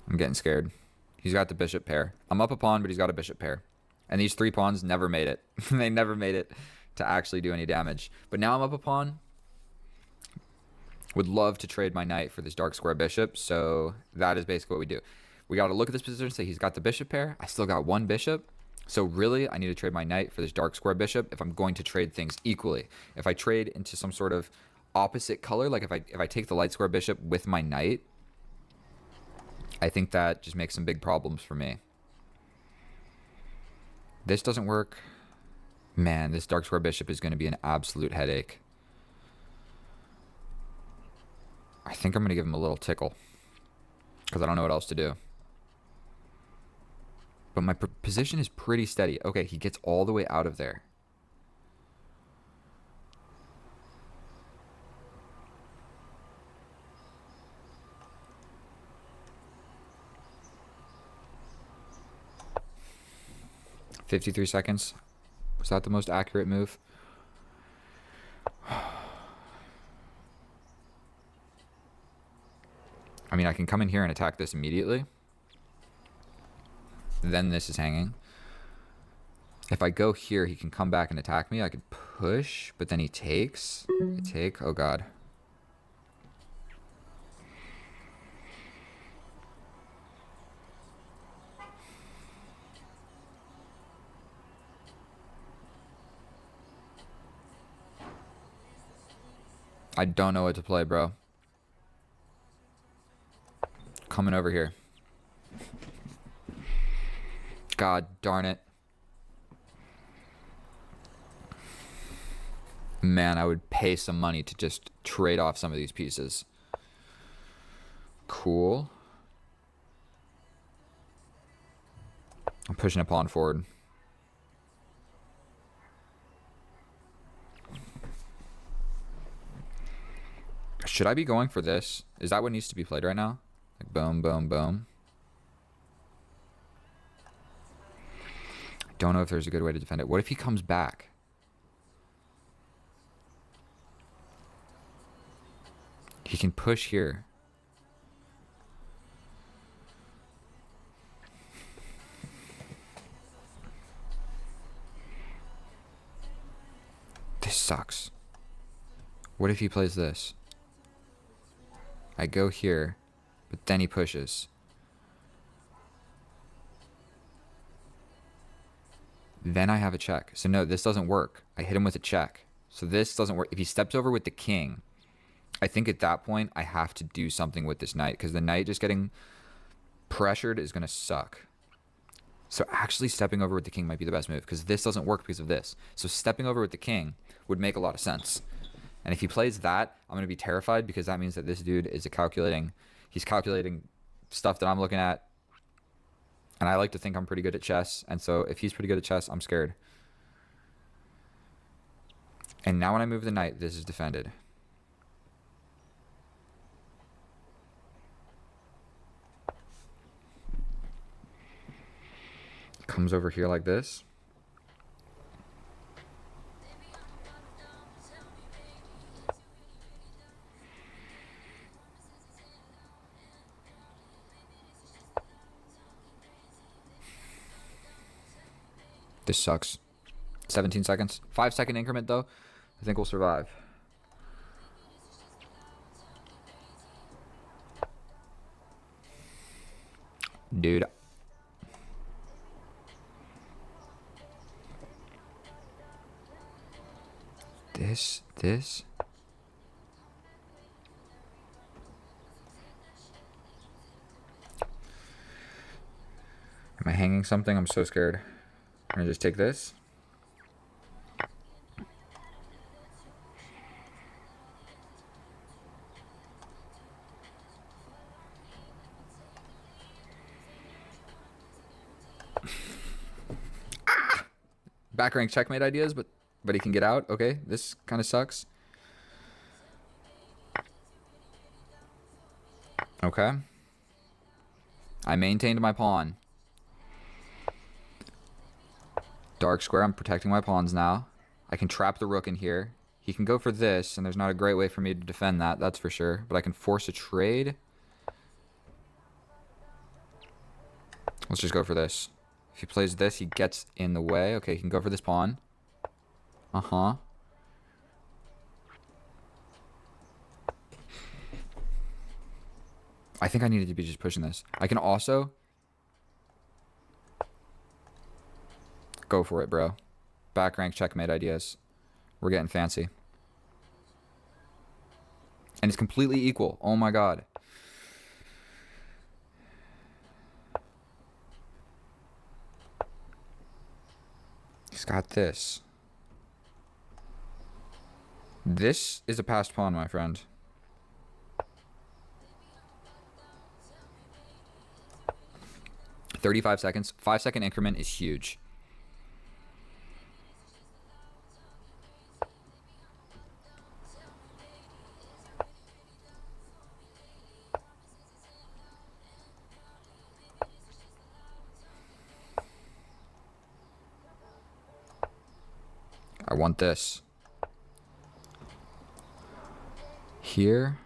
I'm getting scared. He's got the bishop pair. I'm up a pawn, but he's got a bishop pair. And these 3 pawns never made it. They never made it to actually do any damage. But now I'm up a pawn. Would love to trade my knight for this dark square bishop. So that is basically what we do. We got to look at this position and say he's got the bishop pair. I still got 1 bishop. So really, I need to trade my knight for this dark square bishop if I'm going to trade things equally. If I trade into some sort of opposite color, like if I take the light square bishop with my knight, I think that just makes some big problems for me. This doesn't work. Man, this dark square bishop is going to be an absolute headache. I think I'm going to give him a little tickle because I don't know what else to do. But my position is pretty steady. Okay, he gets all the way out of there. $53 seconds. Was that the most accurate move? I mean, I can come in here and attack this immediately. Then this is hanging. If I go here, he can come back and attack me. I could push, but then he takes. I take. Oh, God. I don't know what to play, bro. Coming over here. God darn it. Man, I would pay some money to just trade off some of these pieces. Cool. I'm pushing a pawn forward. Should I be going for this? Is that what needs to be played right now? Like boom, boom, boom. I don't know if there's a good way to defend it. What if he comes back? He can push here. This sucks. What if he plays this? I go here, but then he pushes. Then I have a check. So no, this doesn't work. I hit him with a check. So this doesn't work. If he steps over with the king, I think at that point I have to do something with this knight, because the knight just getting pressured is going to suck. So actually stepping over with the king might be the best move, because this doesn't work because of this. So stepping over with the king would make a lot of sense. And if he plays that, I'm going to be terrified, because that means that this dude is he's calculating stuff that I'm looking at. And I like to think I'm pretty good at chess. And so if he's pretty good at chess, I'm scared. And now when I move the knight, this is defended. Comes over here like this. This sucks. 17 seconds. 5-second increment, though. I think we'll survive. Dude. This. Am I hanging something? I'm so scared. I'm gonna just take this. Back rank checkmate ideas, but he can get out. Okay, this kind of sucks. Okay. I maintained my pawn. Dark square, I'm protecting my pawns now. I can trap the rook in here. He can go for this, and there's not a great way for me to defend that, that's for sure. But I can force a trade. Let's just go for this. If he plays this, he gets in the way. Okay, he can go for this pawn. Uh-huh. I think I needed to be just pushing this. I can also... Go for it, bro. Back rank checkmate ideas. We're getting fancy. And it's completely equal. Oh my god. He's got this. This is a passed pawn, my friend. $35 seconds. 5-second increment is huge. I want this. Here.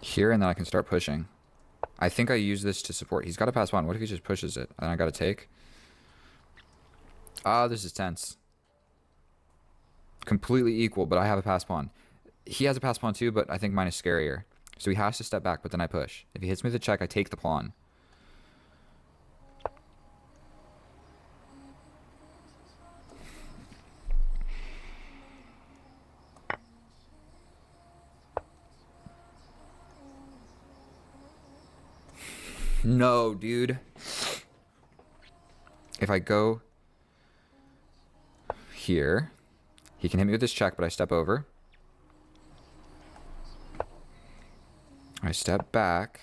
Here, and then I can start pushing. I think I use this to support. He's got to pass pawn. What if he just pushes it? And I got to take? Ah, this is tense. Completely equal, but I have a pass pawn. He has a pass pawn too, but I think mine is scarier. So he has to step back, but then I push. If he hits me with a check, I take the pawn. No, dude. If I go here, he can hit me with this check, but I step over. I step back.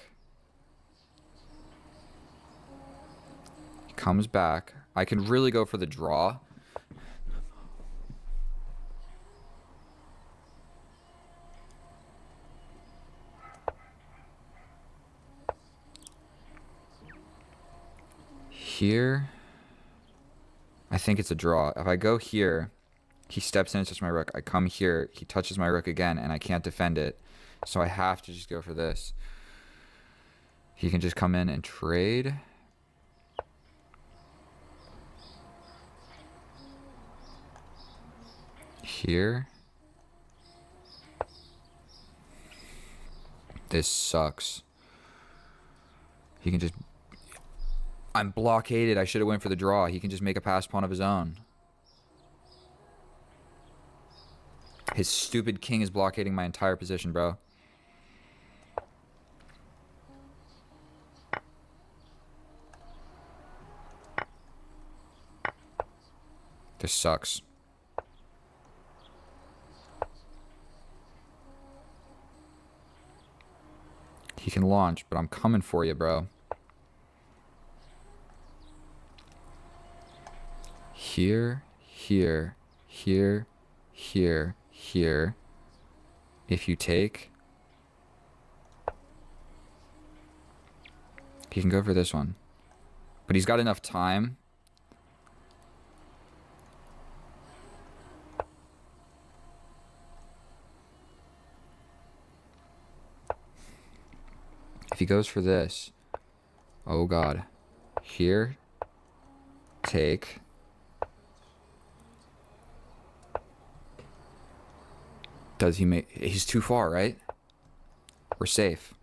He comes back. I can really go for the draw. Here, I think it's a draw. If I go here, he steps in, it's just my rook. I come here, he touches my rook again, and I can't defend it. So I have to just go for this. He can just come in and trade. Here. This sucks. He can just... I'm blockaded. I should have went for the draw. He can just make a pass pawn of his own. His stupid king is blockading my entire position, bro. This sucks. He can launch, but I'm coming for you, bro. Here, here, here, here, here. If you take, he can go for this one. But he's got enough time. If he goes for this, oh god. Here, take. Does he make... He's too far, right? We're safe.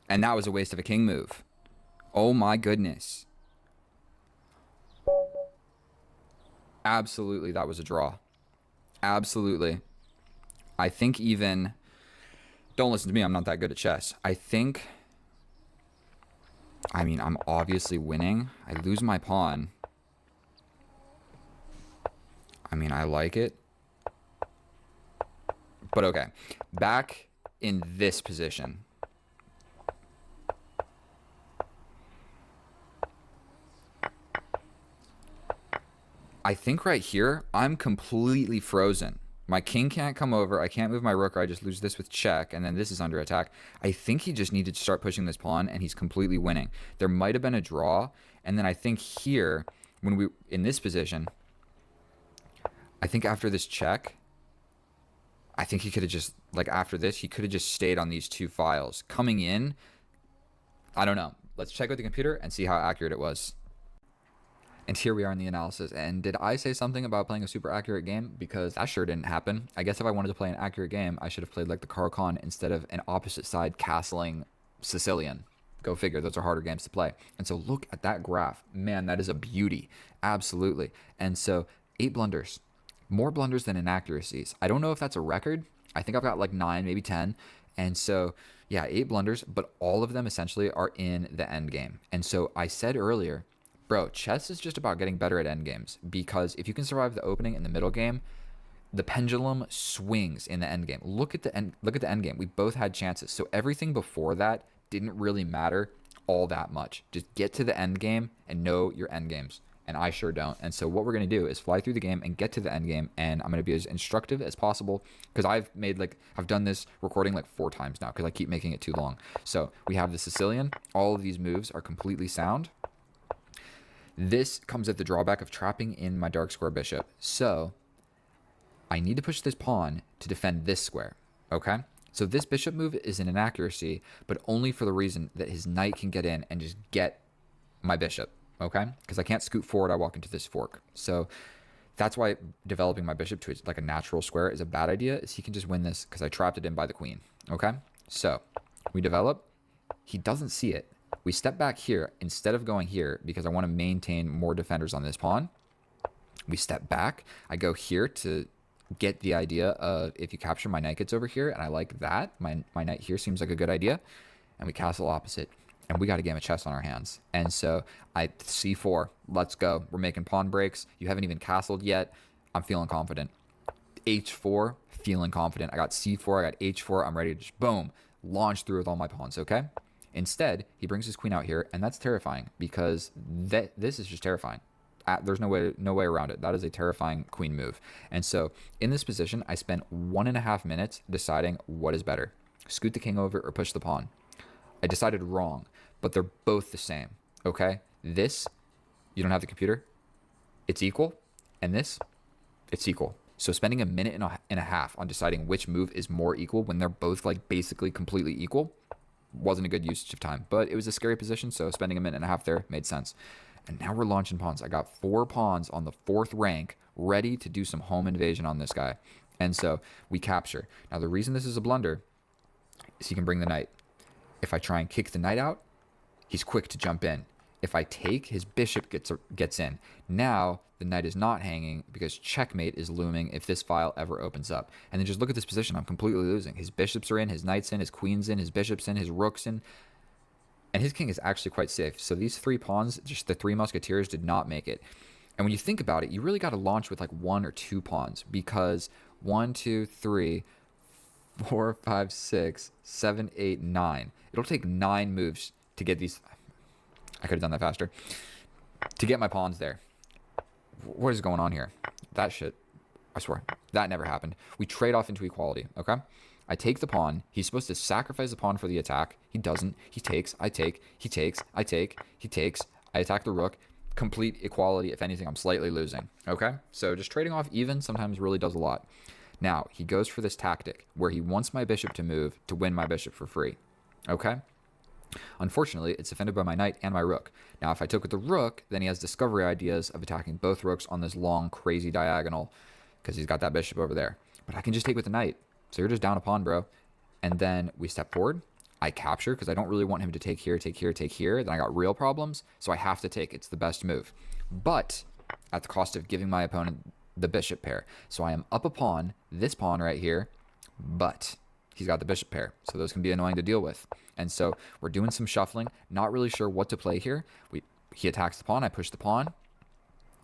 And that was a waste of a king move. Oh my goodness. Absolutely, that was a draw. Absolutely. I think even... Don't listen to me, I'm not that good at chess. I think... I mean, I'm obviously winning. I lose my pawn. I mean, I like it. But okay. Back in this position. I think right here, I'm completely frozen. My king can't come over. I can't move my rook, or I just lose this with check, and then this is under attack. I think he just needed to start pushing this pawn, and he's completely winning. There might have been a draw, and then I think here, when we in this position, I think after this check, I think he could have just, like after this, he could have just stayed on these two files. Coming in, I don't know. Let's check with the computer and see how accurate it was. And here we are in the analysis. And did I say something about playing a super accurate game? Because that sure didn't happen. I guess if I wanted to play an accurate game, I should have played like the Caro-Kann instead of an opposite side castling Sicilian. Go figure, those are harder games to play. And so look at that graph. Man, that is a beauty. Absolutely. And so 8 blunders. More blunders than inaccuracies. I don't know if that's a record. I think I've got like 9, maybe 10. And so, yeah, 8 blunders, but all of them essentially are in the end game. And so I said earlier, bro, chess is just about getting better at end games, because if you can survive the opening and the middle game, the pendulum swings in the end game. Look at the end game. We both had chances. So everything before that didn't really matter all that much. Just get to the end game and know your end games. And I sure don't. And so what we're going to do is fly through the game and get to the end game. And I'm going to be as instructive as possible, because I've done this recording like 4 times now because I keep making it too long. So we have the Sicilian. All of these moves are completely sound. This comes at the drawback of trapping in my dark square bishop. So I need to push this pawn to defend this square. Okay? So this bishop move is an inaccuracy, but only for the reason that his knight can get in and just get my bishop. Okay? Because I can't scoot forward, I walk into this fork. So that's why developing my bishop to like a natural square is a bad idea, is he can just win this because I trapped it in by the queen. Okay? So we develop. He doesn't see it. We step back here instead of going here because I want to maintain more defenders on this pawn. We step back. I go here to get the idea of if you capture, my knight gets over here, and I like that. My knight here seems like a good idea. And we castle opposite. And we got a game of chess on our hands. And so I c4. Let's go. We're making pawn breaks. You haven't even castled yet. I'm feeling confident. h4, feeling confident. I got c4. I got h4. I'm ready to just boom, launch through with all my pawns, okay? Instead, he brings his queen out here, and that's terrifying because this is just terrifying. There's no way around it. That is a terrifying queen move. And so in this position, I spent 1.5 minutes deciding what is better, scoot the king over or push the pawn. I decided wrong, but they're both the same, okay? This, you don't have the computer, it's equal, and this, it's equal. So spending a minute and a half on deciding which move is more equal when they're both like basically completely equal wasn't a good usage of time, but it was a scary position, so spending a minute and a half there made sense. And now we're launching pawns. I got 4 pawns on the 4th rank ready to do some home invasion on this guy. And so we capture. Now the reason this is a blunder is he can bring the knight. If I try and kick the knight out, he's quick to jump in. If I take, his bishop gets in. Now the knight is not hanging because checkmate is looming if this file ever opens up. And then just look at this position. I'm completely losing. His bishops are in, his knight's in, his queen's in, his bishop's in, his rook's in. And his king is actually quite safe. So these 3 pawns, just the 3 musketeers, did not make it. And when you think about it, you really got to launch with like 1 or 2 pawns, because 1, 2, 3, 4, 5, 6, 7, 8, 9. It'll take 9 moves to get these. I could have done that faster. To get my pawns there. What is going on here? That shit, I swear, that never happened. We trade off into equality, okay? I take the pawn. He's supposed to sacrifice the pawn for the attack. He doesn't. He takes. I take. He takes. I take. He takes. I attack the rook. Complete equality. If anything, I'm slightly losing, okay? So just trading off even sometimes really does a lot. Now, he goes for this tactic where he wants my bishop to move to win my bishop for free, okay? Unfortunately, it's defended by my knight and my rook. Now, if I took with the rook, then he has discovery ideas of attacking both rooks on this long, crazy diagonal because he's got that bishop over there. But I can just take with the knight. So you're just down a pawn, bro. And then we step forward. I capture because I don't really want him to take here, take here, take here. Then I got real problems, so I have to take. It's the best move, but at the cost of giving my opponent the bishop pair. So I am up a pawn, this pawn right here, but he's got the bishop pair, so those can be annoying to deal with. And so we're doing some shuffling, not really sure what to play here. He attacks the pawn, I push the pawn.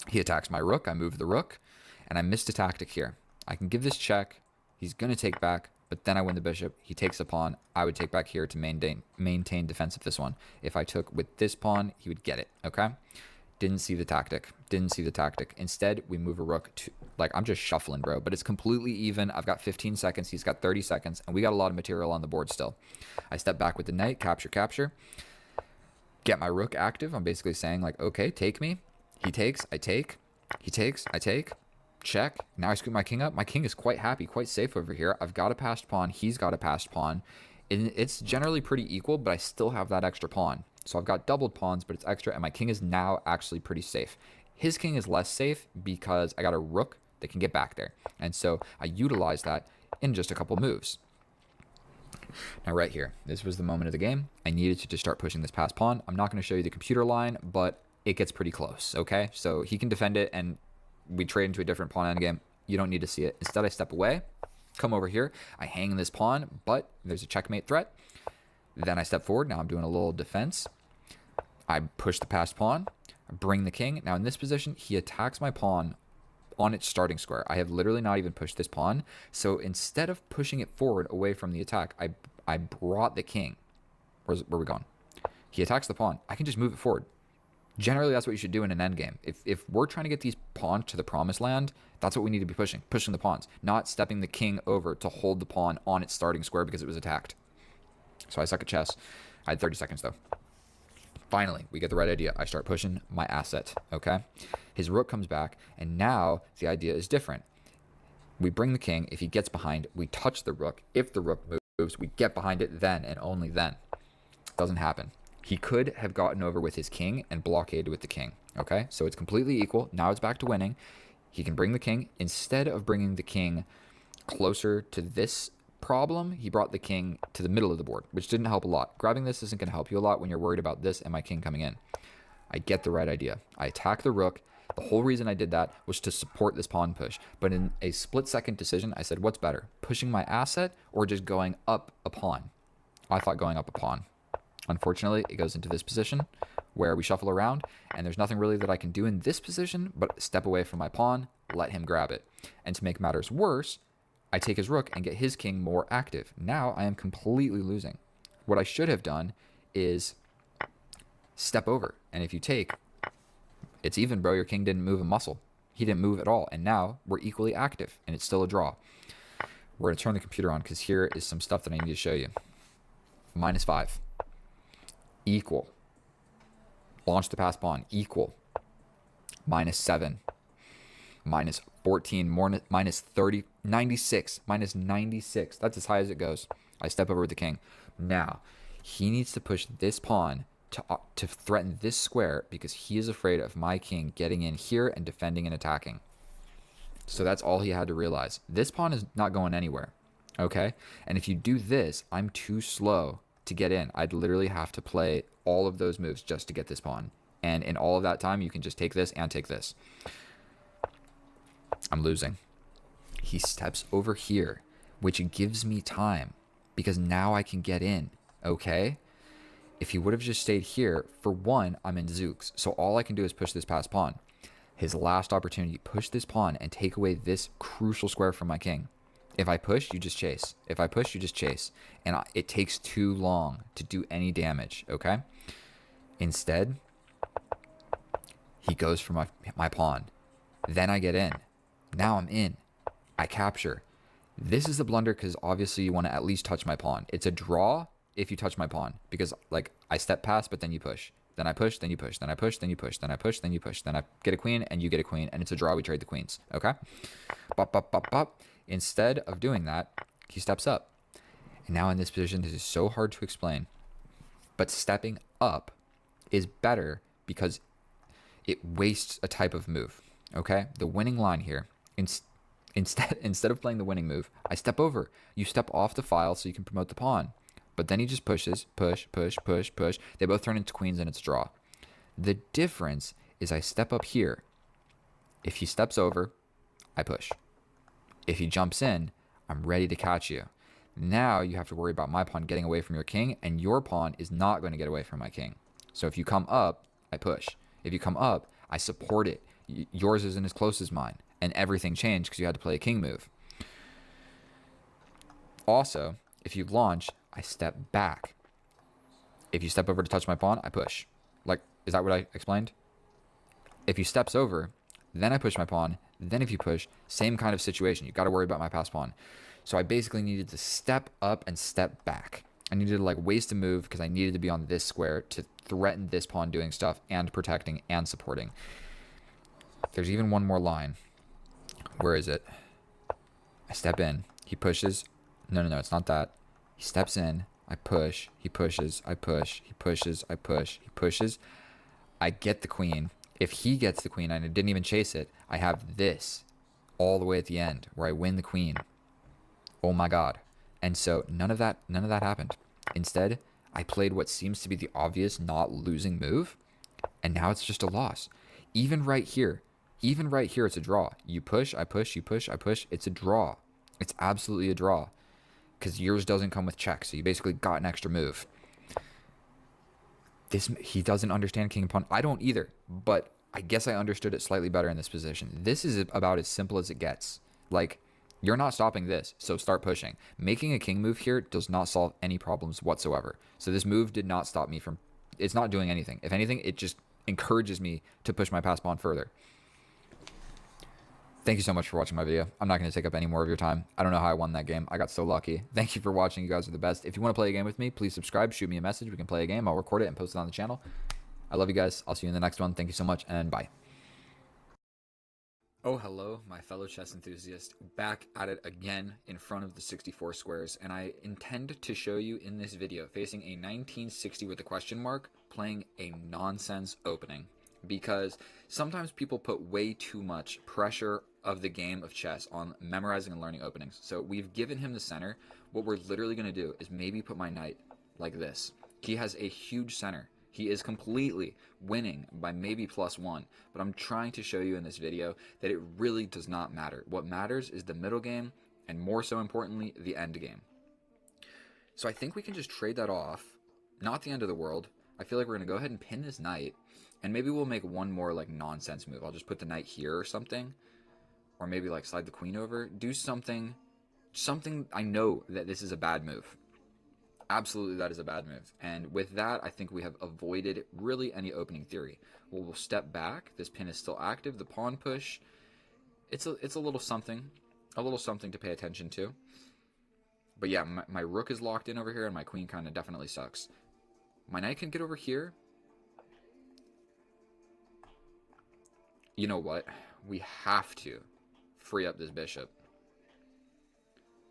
He attacks my rook, I move the rook, and I missed a tactic here. I can give this check, he's going to take back, but then I win the bishop. He takes the pawn. I would take back here to maintain defense of this one. If I took with this pawn, he would get it, okay? Didn't see the tactic. Didn't see the tactic. Instead, we move a rook to, like, I'm just shuffling, bro, but it's completely even. I've got 15 seconds. He's got 30 seconds, and we got a lot of material on the board still. I step back with the knight, capture, capture. Get my rook active. I'm basically saying, like, okay, take me. He takes, I take. He takes, I take. Check. Now I scoop my king up. My king is quite happy, quite safe over here. I've got a passed pawn. He's got a passed pawn. It's generally pretty equal, but I still have that extra pawn. So I've got doubled pawns, but it's extra, and my king is now actually pretty safe. His king is less safe because I got a rook that can get back there. And so I utilize that in just a couple moves. Now right here, this was the moment of the game. I needed to just start pushing this passed pawn. I'm not going to show you the computer line, but it gets pretty close, okay? So he can defend it, and we trade into a different pawn endgame. You don't need to see it. Instead, I step away, come over here. I hang this pawn, but there's a checkmate threat. Then I step forward. Now I'm doing a little defense. I push the passed pawn, bring the king. Now in this position, he attacks my pawn on its starting square. I have literally not even pushed this pawn. So instead of pushing it forward away from the attack, I brought the king. Where are we going? He attacks the pawn. I can just move it forward. Generally, that's what you should do in an endgame. If we're trying to get these pawns to the promised land, that's what we need to be pushing the pawns, not stepping the king over to hold the pawn on its starting square because it was attacked. So I suck at chess. I had 30 seconds, though. Finally, we get the right idea. I start pushing my asset, okay? His rook comes back, and now the idea is different. We bring the king. If he gets behind, we touch the rook. If the rook moves, we get behind it then and only then. Doesn't happen. He could have gotten over with his king and blockaded with the king, okay? So it's completely equal. Now it's back to winning. He can bring the king. Instead of bringing the king closer to this problem, he brought the king to the middle of the board, which didn't help a lot. Grabbing this isn't going to help you a lot when you're worried about this and my king coming in. I get the right idea. I attack the rook. The whole reason I did that was to support this pawn push. But in a split-second decision, I said, what's better, pushing my asset or just going up a pawn? I thought going up a pawn. Unfortunately, it goes into this position where we shuffle around, and there's nothing really that I can do in this position but step away from my pawn, let him grab it. And to make matters worse, I take his rook and get his king more active. Now I am completely losing. What I should have done is step over. And if you take, it's even, bro. Your king didn't move a muscle. He didn't move at all. And now we're equally active, and it's still a draw. We're going to turn the computer on because here is some stuff that I need to show you. -5. Equal. Launch the passed pawn. Equal. -7. -14. -30. 96. -96. That's as high as it goes. I step over with the king. Now, he needs to push this pawn to threaten this square because he is afraid of my king getting in here and defending and attacking. So that's all he had to realize. This pawn is not going anywhere. Okay? And if you do this, I'm too slow to get in. I'd literally have to play all of those moves just to get this pawn. And in all of that time, you can just take this and take this. I'm losing. He steps over here, which gives me time because now I can get in. Okay? If he would have just stayed here, for one, I'm in Zooks. So all I can do is push this passed pawn. His last opportunity, push this pawn and take away this crucial square from my king. If I push, you just chase. If I push, you just chase. And it takes too long to do any damage, okay? Instead, he goes for my pawn. Then I get in. Now I'm in. I capture. This is the blunder because obviously you want to at least touch my pawn. It's a draw if you touch my pawn because, like, I step past, but then you push. Then I push, then you push, then I push, then you push, then I push, then you push. Then I get a queen and you get a queen, and it's a draw. We trade the queens, okay? Bop, bop, bop, bop. Instead of doing that, he steps up. And now in this position, this is so hard to explain. But stepping up is better because it wastes a type of move, okay? The winning line here, instead of playing the winning move, I step over. You step off the file so you can promote the pawn. But then he just pushes, push, push, push, push. They both turn into queens and it's a draw. The difference is I step up here. If he steps over, I push. If he jumps in, I'm ready to catch you. Now you have to worry about my pawn getting away from your king, and your pawn is not going to get away from my king. So if you come up, I push. If you come up, I support it. Yours isn't as close as mine, and everything changed because you had to play a king move. Also, if you launch, I step back. If you step over to touch my pawn, I push. Like, is that what I explained? If he steps over, then I push my pawn. Then if you push, same kind of situation. You've got to worry about my passed pawn. So I basically needed to step up and step back. I needed to like waste a move because I needed to be on this square to threaten this pawn doing stuff and protecting and supporting. There's even one more line. Where is it? I step in. He pushes. No, it's not that. He steps in. I push. He pushes. I push. He pushes. I push. He pushes. I get the queen. If he gets the queen and I didn't even chase it, I have this all the way at the end where I win the queen. Oh my god. And so none of that happened. Instead, I played what seems to be the obvious not losing move, and now it's just a loss. Even right here, it's a draw. You push, I push, you push, I push. It's a draw. It's absolutely a draw because yours doesn't come with check, so you basically got an extra move. He doesn't understand king and pawn. I don't either, but I guess I understood it slightly better in this position. This is about as simple as it gets. Like, you're not stopping this, so start pushing. Making a king move here does not solve any problems whatsoever. So this move did not stop me from... It's not doing anything. If anything, it just encourages me to push my passed pawn further. Thank you so much for watching my video. I'm not going to take up any more of your time. I don't know how I won that game. I got so lucky. Thank you for watching. You guys are the best. If you want to play a game with me, please subscribe. Shoot me a message. We can play a game. I'll record it and post it on the channel. I love you guys. I'll see you in the next one. Thank you so much, and bye. Oh, hello, my fellow chess enthusiast. Back at it again in front of the 64 squares, and I intend to show you in this video, facing a 1960 with a question mark, playing a nonsense opening. Because sometimes people put way too much pressure of the game of chess on memorizing and learning openings. So we've given him the center. What we're literally going to do is maybe put my knight like this. He has a huge center. He is completely winning by maybe +1, but I'm trying to show you in this video that it really does not matter. What matters is the middle game, and more so importantly, the end game. So I think we can just trade that off. Not the end of the world. I feel like we're going to go ahead and pin this knight, and maybe we'll make one more like nonsense move. I'll just put the knight here or something, or maybe like slide the queen over. Do something I know that this is a bad move. Absolutely, that is a bad move. And with that, I think we have avoided really any opening theory. We'll step back. This pin is still active. The pawn push, it's a little something to pay attention to. But yeah, my rook is locked in over here, and my queen kind of definitely sucks. My knight can get over here. You know what? We have to free up this bishop.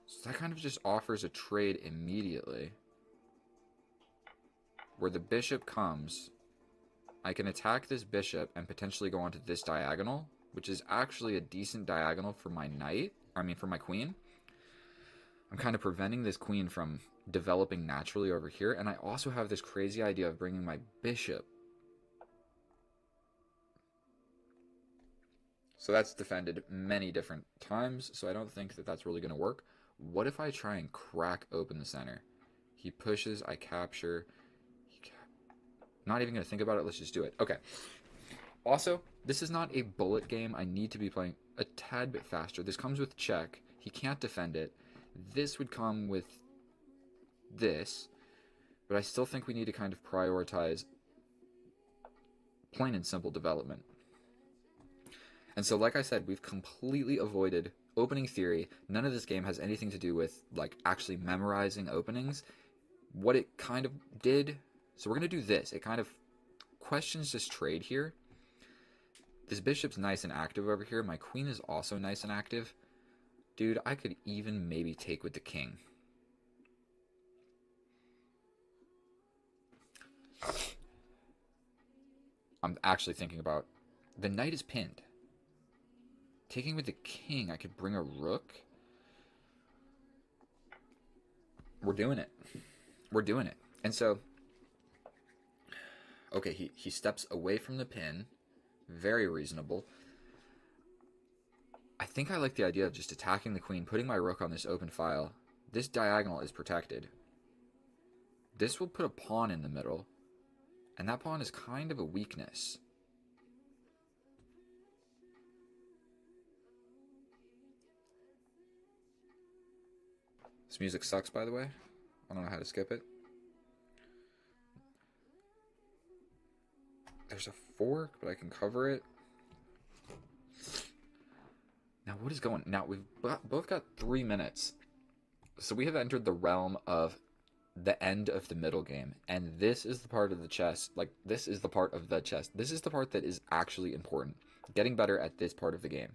So that kind of just offers a trade immediately. Where the bishop comes, I can attack this bishop and potentially go onto this diagonal, which is actually a decent diagonal for my knight. I mean, for my queen. I'm kind of preventing this queen from developing naturally over here, and I also have this crazy idea of bringing my bishop. So that's defended many different times, so I don't think that that's really going to work. What if I try and crack open the center? He pushes, I capture. Not even going to think about it. Let's just do it. Okay. Also, this is not a bullet game. I need to be playing a tad bit faster. This comes with check. He can't defend it. This would come with this. But I still think we need to kind of prioritize plain and simple development. And so, like I said, we've completely avoided opening theory. None of this game has anything to do with, like, actually memorizing openings. What it kind of did... So we're going to do this. It kind of questions this trade here. This bishop's nice and active over here. My queen is also nice and active. Dude, I could even maybe take with the king. I'm actually thinking about... The knight is pinned. Taking with the king, I could bring a rook. We're doing it. we're doing it. And so, okay, he steps away from the pin. Very reasonable. I think I like the idea of just attacking the queen, putting my rook on this open file. This diagonal is protected. This will put a pawn in the middle, and that pawn is kind of a weakness. This music sucks, by the way. I don't know how to skip it. There's a fork, but I can cover it. Now, what is going? Now, we've both got 3 minutes. So we have entered the realm of the end of the middle game. And this is the part of the chess. Like, this is the part of the chess. This is the part that is actually important. Getting better at this part of the game.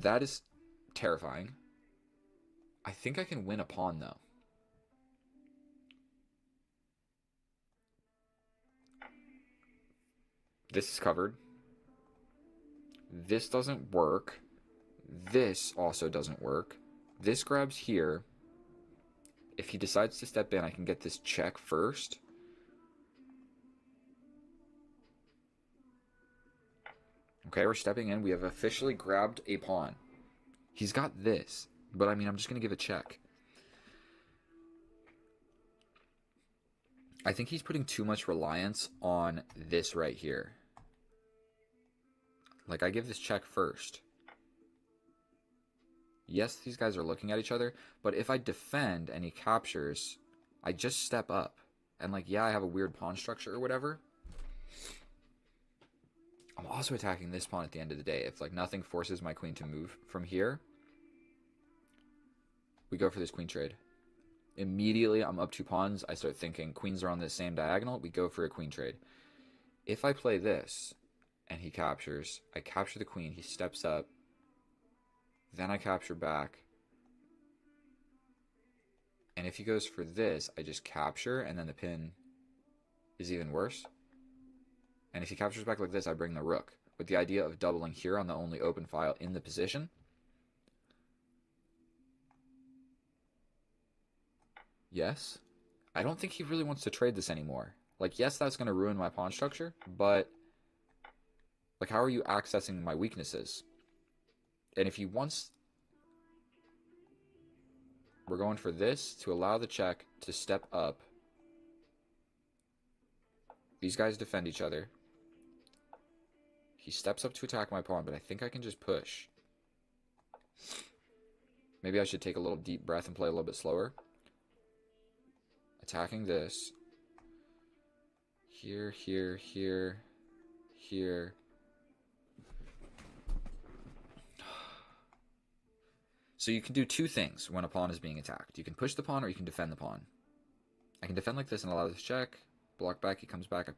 That is terrifying. I think I can win a pawn, though. This is covered. This doesn't work. This also doesn't work. This grabs here. If he decides to step in, I can get this check first. Okay, we're stepping in. We have officially grabbed a pawn. He's got this, but I mean, I'm just going to give a check. I think he's putting too much reliance on this right here. Like, I give this check first. Yes, these guys are looking at each other, but if I defend and he captures, I just step up. And, like, yeah, I have a weird pawn structure or whatever. I'm also attacking this pawn at the end of the day. If, like, nothing forces my queen to move from here, we go for this queen trade. Immediately, I'm up 2 pawns. I start thinking queens are on the same diagonal. We go for a queen trade. If I play this and he captures, I capture the queen. He steps up. Then I capture back. And if he goes for this, I just capture, and then the pin is even worse. And if he captures back like this, I bring the rook, with the idea of doubling here on the only open file in the position. Yes. I don't think he really wants to trade this anymore. Like, yes, that's going to ruin my pawn structure, but, like, how are you accessing my weaknesses? And if he wants... We're going for this to allow the check to step up. These guys defend each other. He steps up to attack my pawn, but I think I can just push. Maybe I should take a little deep breath and play a little bit slower. Attacking this. Here, here, here, here. So you can do 2 things when a pawn is being attacked. You can push the pawn or you can defend the pawn. I can defend like this and allow this check. Block back, he comes back.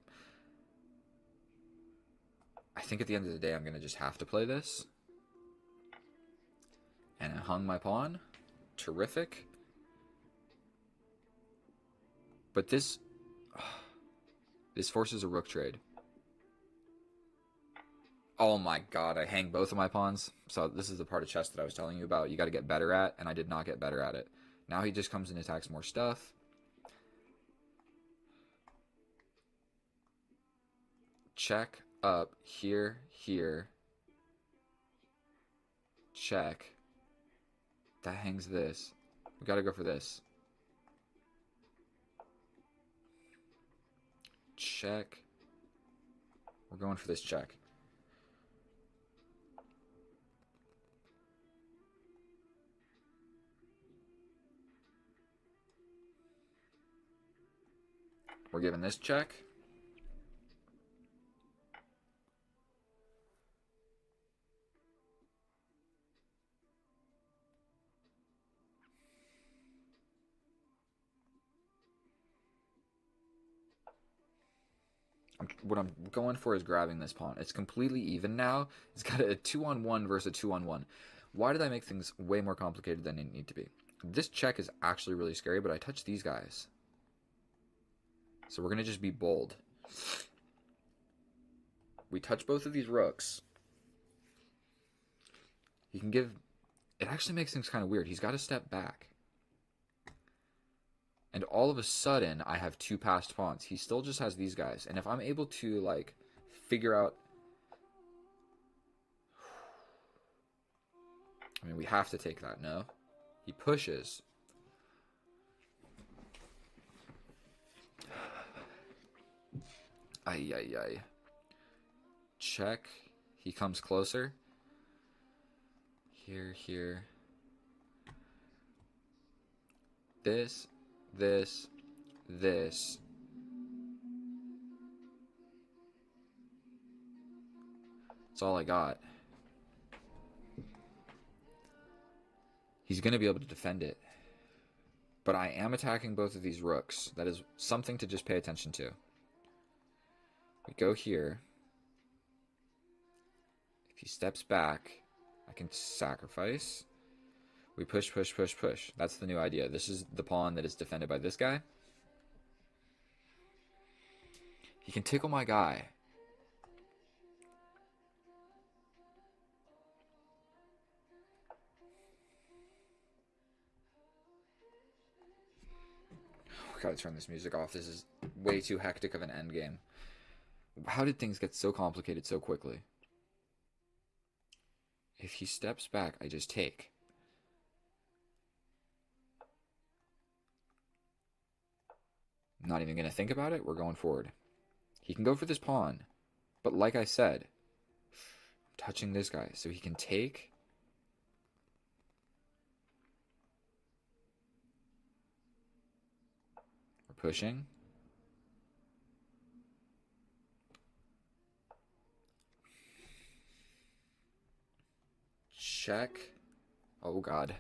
I think at the end of the day, I'm going to just have to play this. And I hung my pawn. Terrific. But this forces a rook trade. Oh my god, I hang both of my pawns. So this is the part of chess that I was telling you about. You got to get better at, and I did not get better at it. Now he just comes and attacks more stuff. Check up here, here. Check. That hangs this. We got to go for this. Check. We're going for this check. We're giving this check. What I'm going for is grabbing this pawn. It's completely even now. It's got a 2-on-1 versus a 2-on-1. Why did I make things way more complicated than they need to be? This check is actually really scary, but I touch these guys. So we're going to just be bold. We touch both of these rooks. He can give... It actually makes things kind of weird. He's got to step back. And all of a sudden, I have two passed pawns. He still just has these guys. And if I'm able to, like, figure out... I mean, we have to take that, no? He pushes. Ay, ay, ay. Check. He comes closer. Here, here. This, this, this. That's all I got. He's going to be able to defend it. But I am attacking both of these rooks. That is something to just pay attention to. We go here. If he steps back, I can sacrifice. We push, push, push, push. That's the new idea. This is the pawn that is defended by this guy. He can tickle my guy. We gotta turn this music off. This is way too hectic of an endgame. How did things get so complicated so quickly? If he steps back, I just take. I'm not even going to think about it. We're going forward. He can go for this pawn. But like I said, I'm touching this guy. So he can take. We're pushing. Check. Oh, God.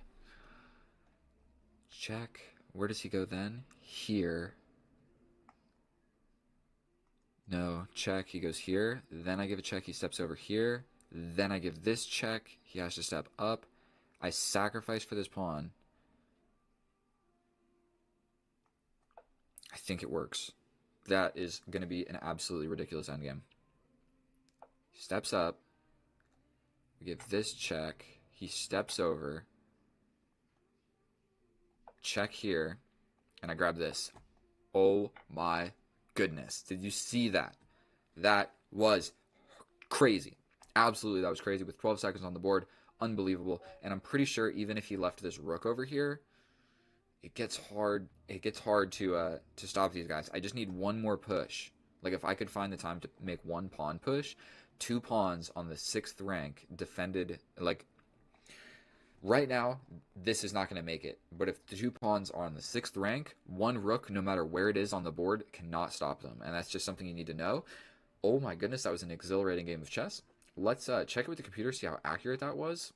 Check. Where does he go then? Here. No, check. He goes here. Then I give a check. He steps over here. Then I give this check. He has to step up. I sacrifice for this pawn. I think it works. That is going to be an absolutely ridiculous endgame. He steps up. We give this check. He steps over. Check here. And I grab this. Oh my goodness. Did you see that? That was crazy. Absolutely, that was crazy. With 12 seconds on the board. Unbelievable. And I'm pretty sure even if he left this rook over here, it gets hard. It gets hard to stop these guys. I just need one more push. Like if I could find the time to make one pawn push, 2 pawns on the 6th rank defended. Like right now, this is not going to make it. But if the 2 pawns are on the 6th rank, 1 rook, no matter where it is on the board, cannot stop them. And that's just something you need to know. Oh my goodness, that was an exhilarating game of chess. Let's check it with the computer, see how accurate that was.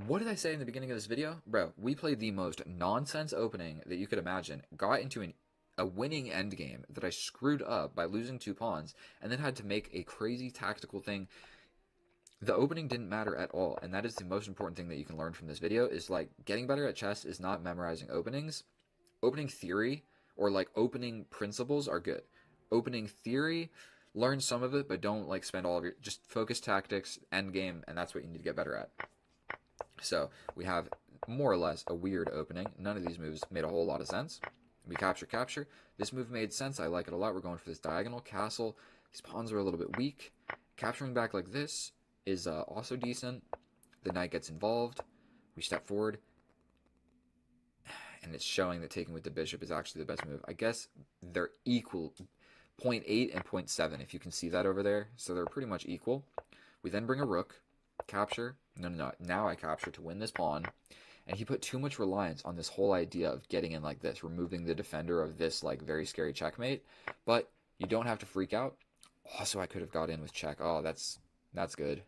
What did I say in the beginning of this video? Bro, we played the most nonsense opening that you could imagine. Got into a winning endgame that I screwed up by losing 2 pawns, and then had to make a crazy tactical thing. The opening didn't matter at all, and that is the most important thing that you can learn from this video, is like getting better at chess is not memorizing openings. Opening theory or like opening principles are good. Opening theory, learn some of it, but don't like spend all of your, just focus tactics, endgame, and that's what you need to get better at. So we have more or less a weird opening. None of these moves made a whole lot of sense. We capture, capture. This move made sense. I like it a lot. We're going for this diagonal castle. These pawns are a little bit weak. Capturing back like this is also decent. The knight gets involved. We step forward. And it's showing that taking with the bishop is actually the best move. I guess they're equal. 0.8 and 0.7, if you can see that over there. So they're pretty much equal. We then bring a rook. Capture. No. Now I capture to win this pawn. And he put too much reliance on this whole idea of getting in like this, removing the defender of this like very scary checkmate. But you don't have to freak out. Also, I could have got in with check. Oh, that's good.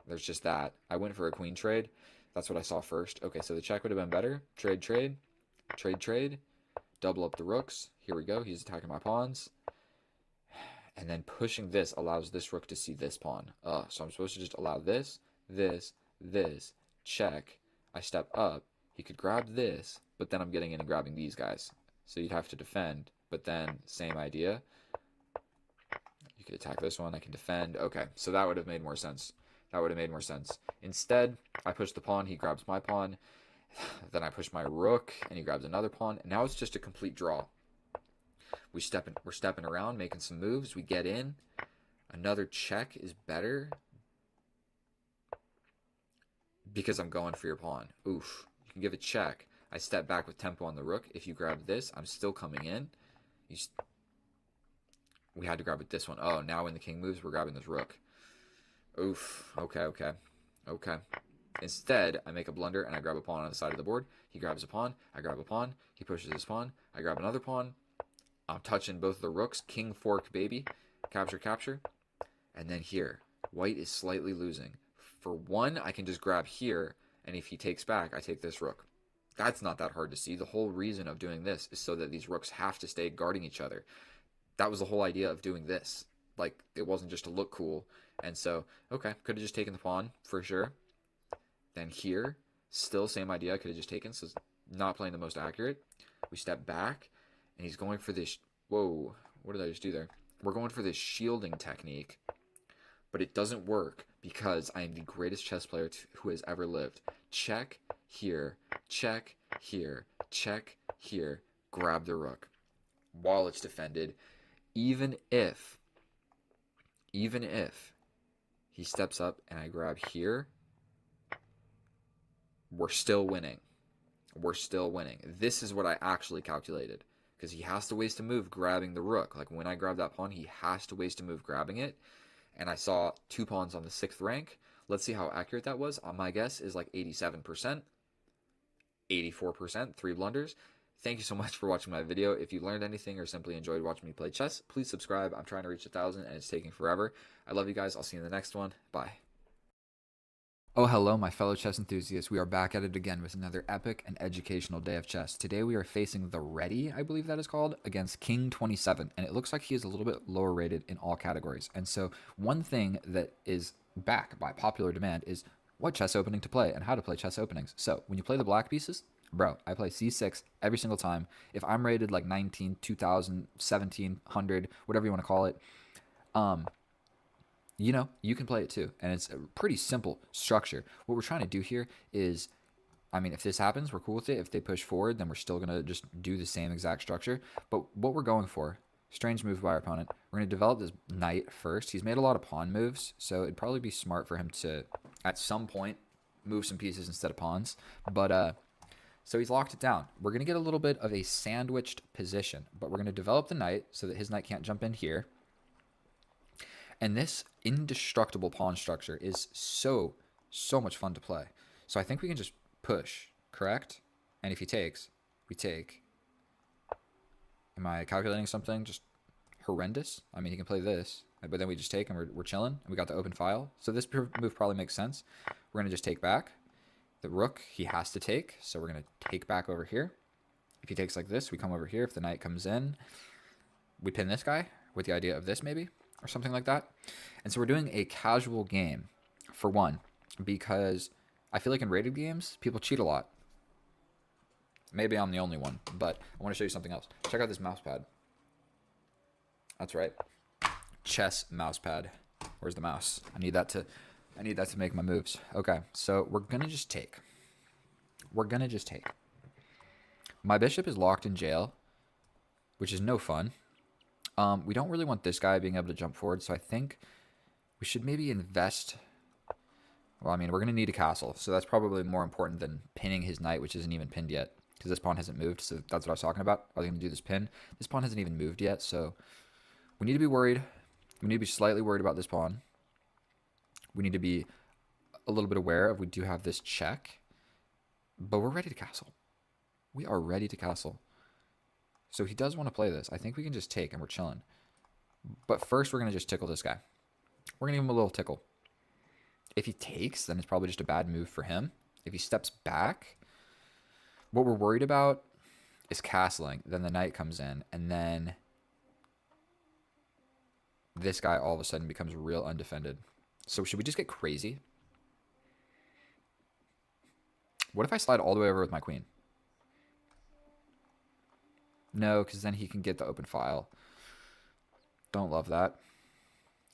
There's just that. I went for a queen trade. That's what I saw first. Okay, so the check would have been better. Trade, trade. Trade, trade. Double up the rooks. Here we go. He's attacking my pawns. And then pushing this allows this rook to see this pawn. So I'm supposed to just allow this, this, check. I step up. He could grab this, but then I'm getting in and grabbing these guys. So you'd have to defend, but then same idea. You could attack this one. I can defend. Okay, so that would have made more sense. That would have made more sense. Instead, I push the pawn. He grabs my pawn. Then I push my rook, and he grabs another pawn. And now it's just a complete draw. We're stepping around, making some moves. We get in. Another check is better because I'm going for your pawn. Oof. You can give a check. I step back with tempo on the rook. If you grab this, I'm still coming in. We had to grab with this one. Oh, now when the king moves, we're grabbing this rook. Oof. Okay. Instead, I make a blunder and I grab a pawn on the side of the board. He grabs a pawn. I grab a pawn. He pushes his pawn. I grab another pawn. I'm touching both of the rooks. King fork, baby. Capture. And then here, white is slightly losing. For one, I can just grab here, and if he takes back, I take this rook. That's not that hard to see. The whole reason of doing this is so that these rooks have to stay guarding each other. That was the whole idea of doing this. Like, it wasn't just to look cool. And so, okay, could have just taken the pawn, for sure. Then here, still same idea. I could have just taken, so it's not playing the most accurate. We step back, and he's going for this... Whoa, what did I just do there? We're going for this shielding technique, but it doesn't work because I am the greatest chess player who has ever lived. Check here, check here, check here, grab the rook while it's defended. Even if he steps up and I grab here, we're still winning. This is what I actually calculated, because he has to waste a move grabbing the rook. Like, when I grab that pawn, he has to waste a move grabbing it. And I saw 2 pawns on the 6th rank. Let's see how accurate that was. My guess is like 87%, 84%, 3 blunders. Thank you so much for watching my video. If you learned anything or simply enjoyed watching me play chess, please subscribe. I'm trying to reach 1,000 and it's taking forever. I love you guys. I'll see you in the next one. Bye. Oh, hello, my fellow chess enthusiasts. We are back at it again with another epic and educational day of chess. Today we are facing the Ready, I believe that is called, against King 27. And it looks like he is a little bit lower rated in all categories. And so one thing that is back by popular demand is what chess opening to play and how to play chess openings. So when you play the black pieces, bro, I play c6 every single time. If I'm rated like 19, 2000, 1700, whatever you want to call it, you know, you can play it too. And it's a pretty simple structure. What we're trying to do here is, I mean, if this happens, we're cool with it. If they push forward, then we're still going to just do the same exact structure. But what we're going for, strange move by our opponent, we're going to develop this knight first. He's made a lot of pawn moves, so it'd probably be smart for him to, at some point, move some pieces instead of pawns. But, so he's locked it down. We're going to get a little bit of a sandwiched position, but we're going to develop the knight so that his knight can't jump in here. And this indestructible pawn structure is so much fun to play. So I think we can just push, correct? And if he takes, we take. Am I calculating something just horrendous? I mean, he can play this, but then we just take and we're chilling. And we got the open file. So this move probably makes sense. We're going to just take back. The rook, he has to take. So we're going to take back over here. If he takes like this, we come over here. If the knight comes in, we pin this guy with the idea of this maybe, or something like that. And so we're doing a casual game, for one, because I feel like in rated games, people cheat a lot. Maybe I'm the only one, but I want to show you something else. Check out this mouse pad. That's right. Chess mouse pad. Where's the mouse? I need that to make my moves. Okay, so we're going to just take. My bishop is locked in jail, which is no fun. We don't really want this guy being able to jump forward, so I think we should maybe invest. Well, I mean, we're going to need a castle, so that's probably more important than pinning his knight, which isn't even pinned yet, because this pawn hasn't moved, so that's what I was talking about. I was going to do this pin. This pawn hasn't even moved yet, so we need to be worried. We need to be slightly worried about this pawn. We need to be a little bit aware of we do have this check, but we're ready to castle. We are ready to castle. So he does want to play this. I think we can just take and we're chilling. But first we're going to just tickle this guy. We're going to give him a little tickle. If he takes, then it's probably just a bad move for him. If he steps back, what we're worried about is castling. Then the knight comes in, and then this guy all of a sudden becomes real undefended. So should we just get crazy? What if I slide all the way over with my queen? No, because then he can get the open file. Don't love that.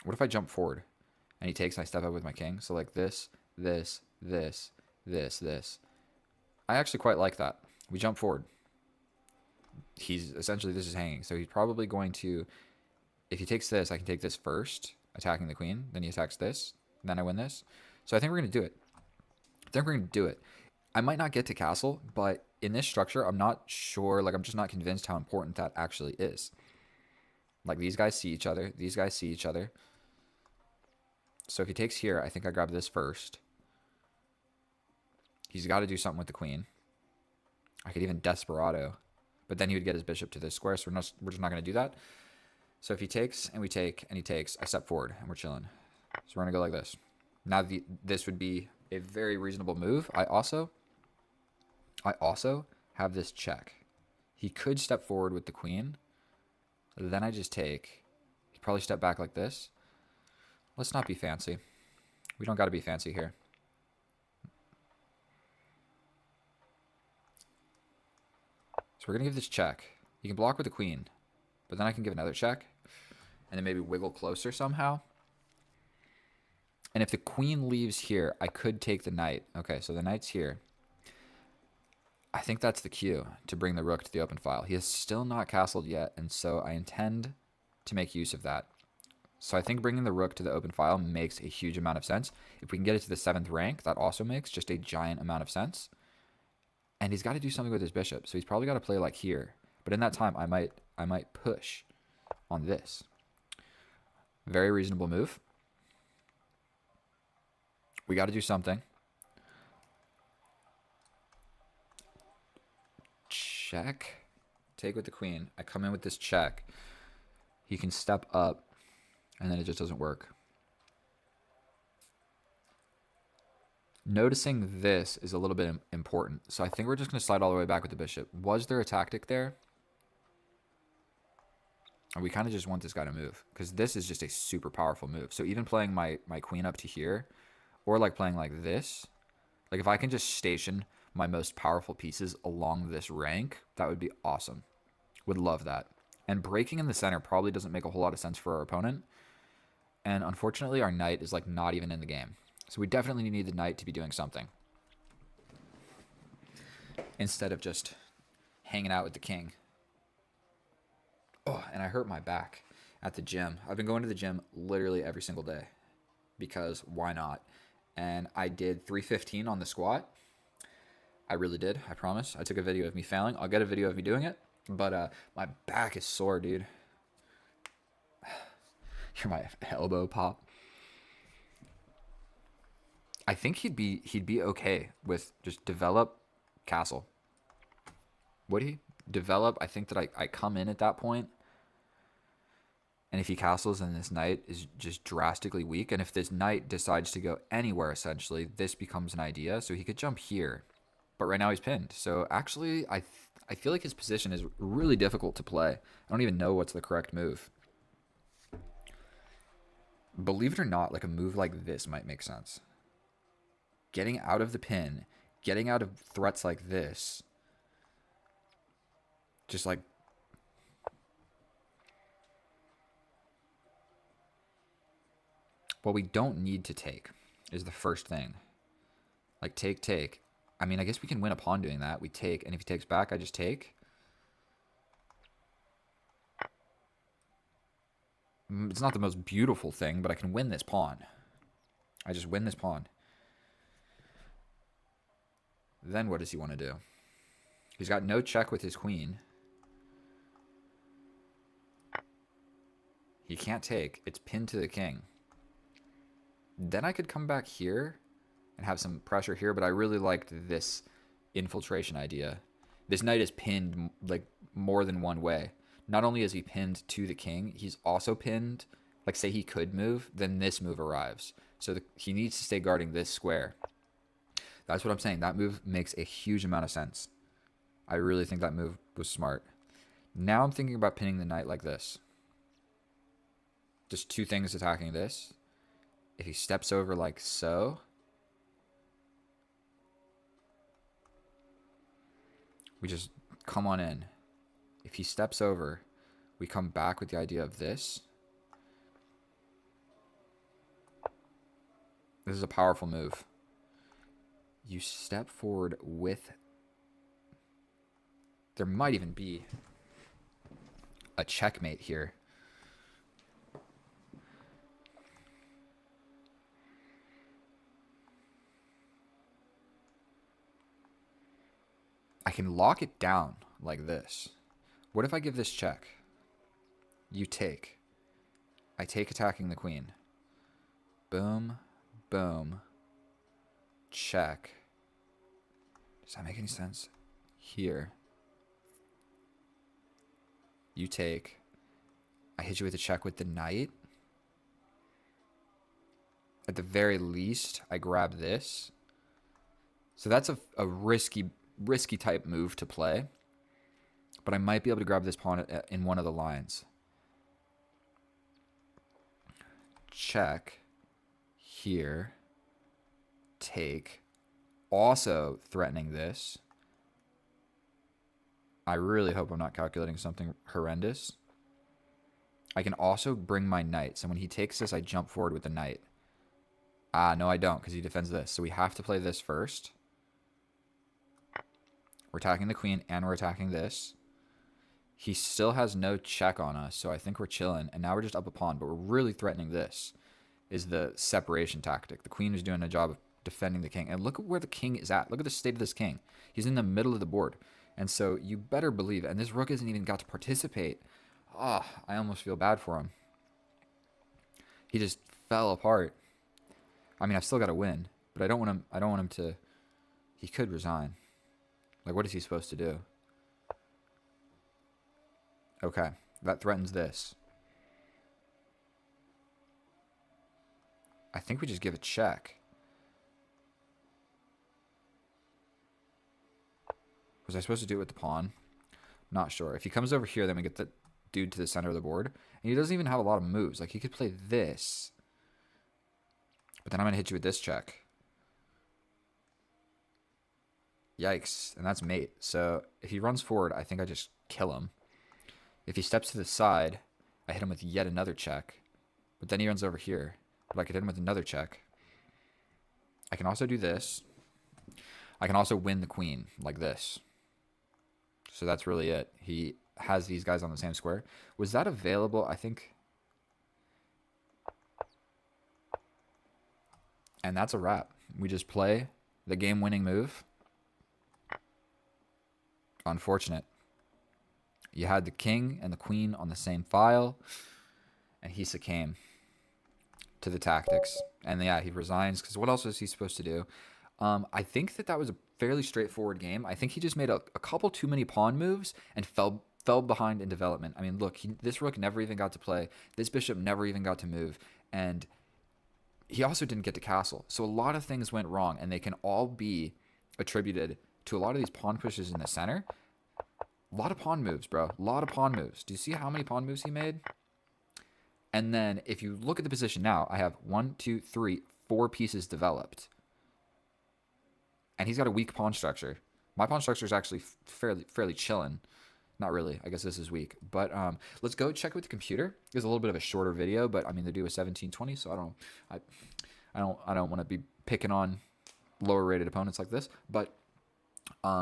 What if I jump forward and he takes and I step up with my king? So like this, this, this, this, this. I actually quite like that. We jump forward. He's essentially, this is hanging. So he's probably going to, if he takes this, I can take this first, attacking the queen. Then he attacks this. Then I win this. So I think we're going to do it. I think we're going to do it. I might not get to castle, but in this structure, I'm not sure. Like, I'm just not convinced how important that actually is. Like, these guys see each other. These guys see each other. So if he takes here, I think I grab this first. He's got to do something with the queen. I could even Desperado. But then he would get his bishop to this square, so we're just not going to do that. So if he takes, and we take, and he takes, I step forward, and we're chilling. So we're going to go like this. Now, this would be a very reasonable move. I also have this check. He could step forward with the queen. Then I just take. He'd probably step back like this. Let's not be fancy. We don't got to be fancy here. So we're going to give this check. He can block with the queen. But then I can give another check. And then maybe wiggle closer somehow. And if the queen leaves here, I could take the knight. Okay, so the knight's here. I think that's the cue to bring the rook to the open file. He has still not castled yet, and so I intend to make use of that. So I think bringing the rook to the open file makes a huge amount of sense. If we can get it to the 7th rank, that also makes just a giant amount of sense. And he's got to do something with his bishop, so he's probably got to play like here. But in that time, I might push on this. Very reasonable move. We got to do something. Check. Take with the queen. I come in with this check. He can step up, and then it just doesn't work. Noticing this is a little bit important. So I think we're just going to slide all the way back with the bishop. Was there a tactic there? Or we kind of just want this guy to move, because this is just a super powerful move. So even playing my queen up to here, or like playing like this, like if I can just station my most powerful pieces along this rank, that would be awesome. Would love that. And breaking in the center probably doesn't make a whole lot of sense for our opponent. And unfortunately, our knight is like not even in the game. So we definitely need the knight to be doing something, instead of just hanging out with the king. Oh, and I hurt my back at the gym. I've been going to the gym literally every single day, because why not? And I did 315 on the squat. I really did, I promise. I took a video of me failing. I'll get a video of me doing it. But my back is sore, dude. Hear my elbow pop. I think he'd be okay with just develop castle. Would he? Develop, I think that I come in at that point. And if he castles, then this knight is just drastically weak. And if this knight decides to go anywhere, essentially, this becomes an idea. So he could jump here. But right now he's pinned. So actually, I feel like his position is really difficult to play. I don't even know what's the correct move. Believe it or not, like a move like this might make sense. Getting out of the pin, getting out of threats like this. Just like... What we don't need to take is the first thing. Like take. I mean, I guess we can win a pawn doing that. We take, and if he takes back, I just take. It's not the most beautiful thing, but I can win this pawn. I just win this pawn. Then what does he want to do? He's got no check with his queen. He can't take. It's pinned to the king. Then I could come back here and have some pressure here, but I really liked this infiltration idea. This knight is pinned like more than one way. Not only is he pinned to the king, he's also pinned, like say he could move, then this move arrives. So he needs to stay guarding this square. That's what I'm saying. That move makes a huge amount of sense. I really think that move was smart. Now I'm thinking about pinning the knight like this. Just two things attacking this. If he steps over like so, we just come on in. If he steps over, we come back with the idea of this. This is a powerful move. You step forward with There might even be a checkmate here. I can lock it down like this. What if I give this check? You take. I take attacking the queen. Boom, boom, check. Does that make any sense? Here. You take. I hit you with a check with the knight. At the very least, I grab this. So that's a risky type move to play. But I might be able to grab this pawn in one of the lines. Check. Here. Take. Also threatening this. I really hope I'm not calculating something horrendous. I can also bring my knight. So when he takes this, I jump forward with the knight. Ah, no, I don't, because he defends this. So we have to play this first. We're attacking the queen, and we're attacking this. He still has no check on us, so I think we're chilling. And now we're just up a pawn, but we're really threatening this, is the separation tactic. The queen is doing a job of defending the king. And look at where the king is at. Look at the state of this king. He's in the middle of the board. And so you better believe, and this rook hasn't even got to participate. Ah, oh, I almost feel bad for him. He just fell apart. I mean, I've still got to win, but I don't want him to. He could resign. Like, what is he supposed to do? Okay, that threatens this. I think we just give a check. Was I supposed to do it with the pawn? Not sure. If he comes over here, then we get the dude to the center of the board. And he doesn't even have a lot of moves. Like, he could play this. But then I'm going to hit you with this check. Yikes. And that's mate. So if he runs forward, I think I just kill him. If he steps to the side, I hit him with yet another check. But then he runs over here. But I could hit him with another check. I can also do this. I can also win the queen like this. So that's really it. He has these guys on the same square. Was that available? I think. And that's a wrap. We just play the game-winning move. Unfortunate. You had the king and the queen on the same file, and he succumbed to the tactics. And yeah, he resigns, because what else is he supposed to do? I think that was a fairly straightforward game. I think he just made a couple too many pawn moves and fell behind in development. I mean, look, this rook never even got to play. This bishop never even got to move. And he also didn't get to castle. So a lot of things went wrong, and they can all be attributed to a lot of these pawn pushes in the center. A lot of pawn moves, bro. A lot of pawn moves. Do you see how many pawn moves he made? And then if you look at the position now, I have 1, 2, 3, 4 pieces developed. And he's got a weak pawn structure. My pawn structure is actually fairly chilling. Not really. I guess this is weak. But let's go check with the computer. It's a little bit of a shorter video, but I mean they do a 1720, so I don't want to be picking on lower rated opponents like this. But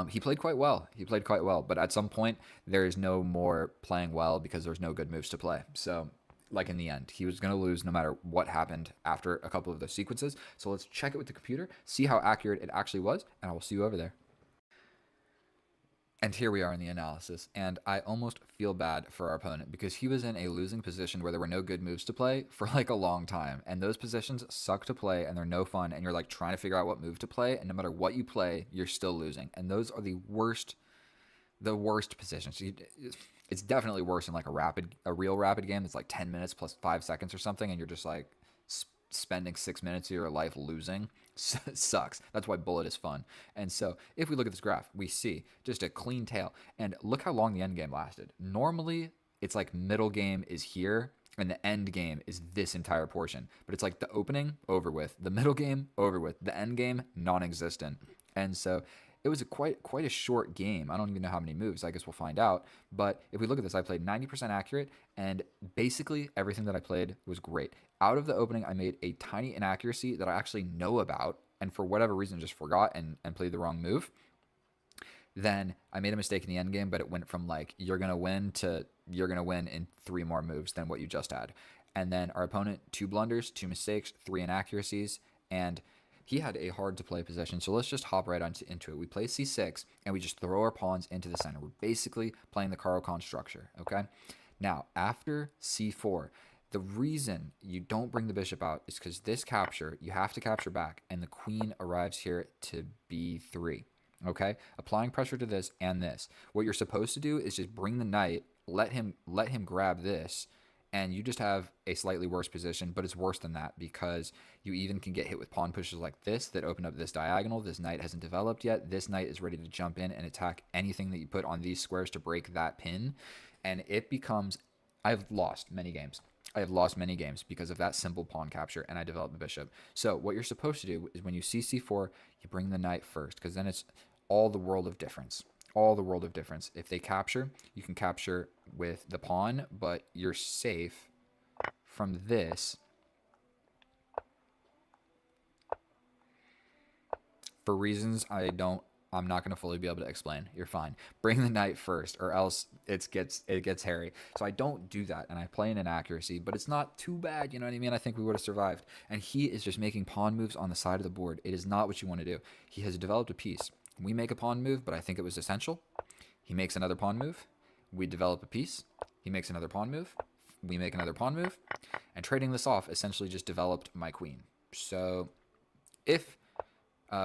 he played quite well. But at some point there is no more playing well because there's no good moves to play. So like in the end, he was going to lose no matter what happened after a couple of those sequences. So let's check it with the computer, see how accurate it actually was, and I will see you over there. And here we are in the analysis, and I almost feel bad for our opponent because he was in a losing position where there were no good moves to play for like a long time. And those positions suck to play, and they're no fun, and you're like trying to figure out what move to play, and no matter what you play, you're still losing. And those are the worst positions. It's definitely worse in like a real rapid game that's like 10 minutes plus 5 seconds or something, and you're just like spending 6 minutes of your life losing. Sucks. That's why bullet is fun. And so if we look at this graph, we see just a clean tail, and look how long the end game lasted. Normally it's like middle game is here and the end game is this entire portion, but it's like the opening over with, the middle game over with, the end game non-existent. And so it was quite a short game. I don't even know how many moves. I guess we'll find out. But if we look at this, I played 90% accurate, and basically everything that I played was great. Out of the opening, I made a tiny inaccuracy that I actually know about, and for whatever reason just forgot and played the wrong move. Then I made a mistake in the end game, but it went from like you're gonna win to you're gonna win in 3 more moves than what you just had. And then our opponent 2 blunders, 2 mistakes, 3 inaccuracies, and he had a hard to play position. So let's just hop right into it. We play c6 and we just throw our pawns into the center. We're basically playing the Caro-Kann structure. Okay. Now after c4, the reason you don't bring the bishop out is because this capture, you have to capture back, and the queen arrives here to b3. Okay, applying pressure to this and this. What you're supposed to do is just bring the knight, let him grab this, and you just have a slightly worse position. But it's worse than that because you even can get hit with pawn pushes like this that open up this diagonal. This knight hasn't developed yet. This knight is ready to jump in and attack anything that you put on these squares to break that pin, and it becomes. I've lost many games. I have lost many games because of that simple pawn capture, and I developed the bishop. So what you're supposed to do is when you see c4, you bring the knight first, because then it's all the world of difference. All the world of difference. If they capture, you can capture with the pawn, but you're safe from this for reasons I'm not going to fully be able to explain. You're fine. Bring the knight first, or else it gets hairy. So I don't do that, and I play an inaccuracy, but it's not too bad. You know what I mean? I think we would have survived. And he is just making pawn moves on the side of the board. It is not what you want to do. He has developed a piece. We make a pawn move, but I think it was essential. He makes another pawn move. We develop a piece. He makes another pawn move. We make another pawn move. And trading this off essentially just developed my queen. So if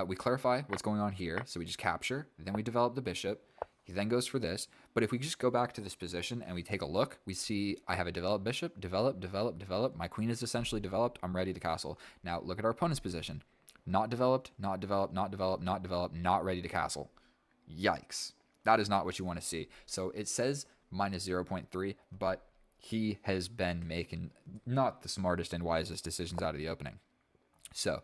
we clarify what's going on here, so we just capture, then we develop the bishop. He then goes for this. But if we just go back to this position and we take a look, we see I have a developed bishop, develop. My queen is essentially developed. I'm ready to castle. Now look at our opponent's position. Not developed, not developed, not developed, not developed, not ready to castle. Yikes. That is not what you want to see. So it says minus 0.3, but he has been making not the smartest and wisest decisions out of the opening. So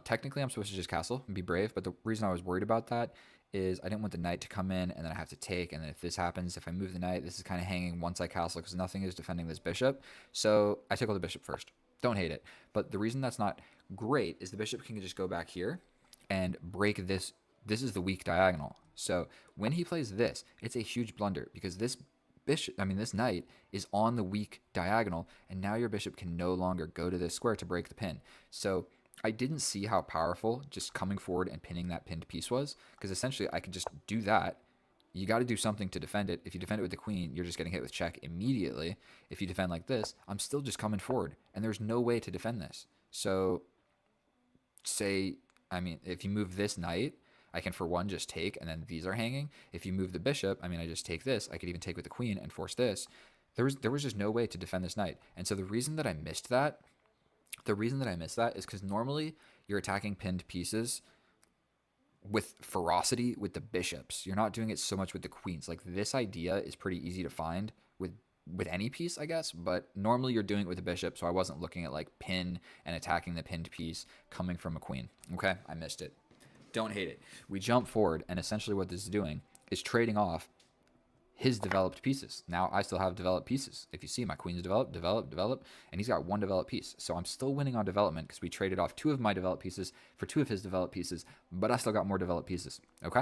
technically I'm supposed to just castle and be brave, but the reason I was worried about that is I didn't want the knight to come in and then I have to take, and then if this happens, if I move the knight, this is kind of hanging once I castle because nothing is defending this bishop. So I took out the bishop first. Don't hate it. But the reason that's not great is the bishop can just go back here and break this. This is the weak diagonal. So when he plays this, it's a huge blunder because this knight is on the weak diagonal, and now your bishop can no longer go to this square to break the pin. So I didn't see how powerful just coming forward and pinning that pinned piece was, because essentially I could just do that. You got to do something to defend it. If you defend it with the queen, you're just getting hit with check immediately. If you defend like this, I'm still just coming forward, and there's no way to defend this. So if you move this knight, I can for one just take, and then these are hanging. If you move the bishop, I just take this. I could even take with the queen and force this. There was just no way to defend this knight. And so the reason that I missed that is because normally you're attacking pinned pieces with ferocity with the bishops. You're not doing it so much with the queens. Like, this idea is pretty easy to find with any piece, I guess, but normally you're doing it with a bishop, so I wasn't looking at like pin and attacking the pinned piece coming from a queen. Okay, I missed it. Don't hate it. We jump forward, and essentially what this is doing is trading off his developed pieces. Now I still have developed pieces. If you see, my queen's developed, and he's got one developed piece. So I'm still winning on development because we traded off 2 of my developed pieces for 2 of his developed pieces, but I still got more developed pieces. Okay?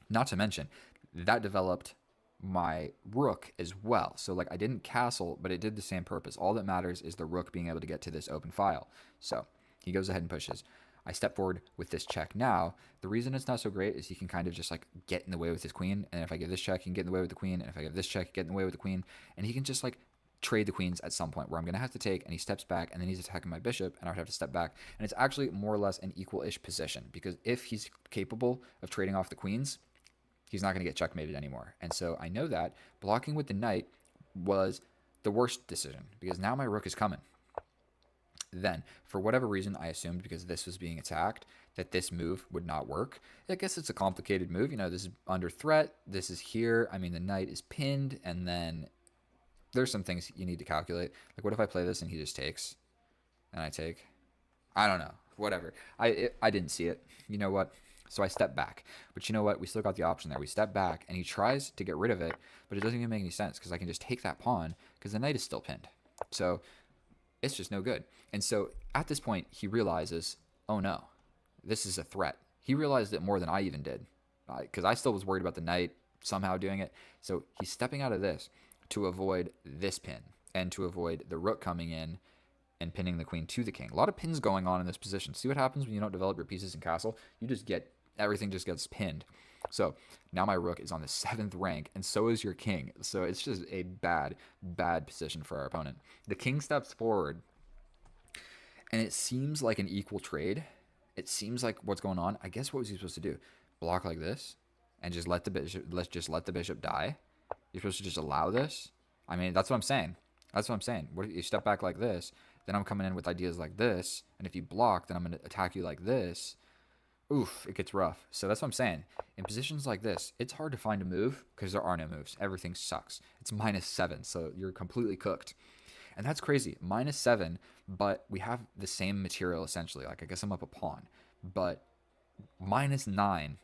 Not to mention, that developed my rook as well. So like, I didn't castle, but it did the same purpose. All that matters is the rook being able to get to this open file. So he goes ahead and pushes. I step forward with this check. Now, the reason it's not so great is he can kind of just like get in the way with his queen. And if I give this check, he can get in the way with the queen. And if I give this check, get in the way with the queen. And he can just like trade the queens at some point where I'm going to have to take, and he steps back, and then he's attacking my bishop, and I would have to step back. And it's actually more or less an equal-ish position, because if he's capable of trading off the queens, he's not going to get checkmated anymore. And so I know that blocking with the knight was the worst decision, because now my rook is coming. Then, for whatever reason, I assumed because this was being attacked that this move would not work. I guess it's a complicated move. You know, this is under threat. This is here. The knight is pinned, and then there's some things you need to calculate. Like, what if I play this and he just takes, and I take? I don't know. Whatever. I didn't see it. You know what? So I step back. But you know what? We still got the option there. We step back, and he tries to get rid of it, but it doesn't even make any sense because I can just take that pawn because the knight is still pinned. So it's just no good. And so at this point, he realizes, oh no, this is a threat. He realized it more than I even did. because I still was worried about the knight somehow doing it. So he's stepping out of this to avoid this pin and to avoid the rook coming in and pinning the queen to the king. A lot of pins going on in this position. See what happens when you don't develop your pieces in castle? You just get, everything just gets pinned. So now my rook is on the 7th rank, and so is your king. So it's just a bad position for our opponent. The king steps forward, and it seems like an equal trade. It seems like what's going on. I guess what was he supposed to do? Block like this and just let the bishop, let's just let the bishop die? You're supposed to just allow this? I mean, that's what I'm saying. That's what I'm saying. What if you step back like this? Then I'm coming in with ideas like this. And if you block, then I'm going to attack you like this. Oof, it gets rough. So that's what I'm saying. In positions like this, it's hard to find a move because there are no moves. Everything sucks. It's -7, so you're completely cooked. And that's crazy. -7, but we have the same material essentially. Like, I guess I'm up a pawn. But -9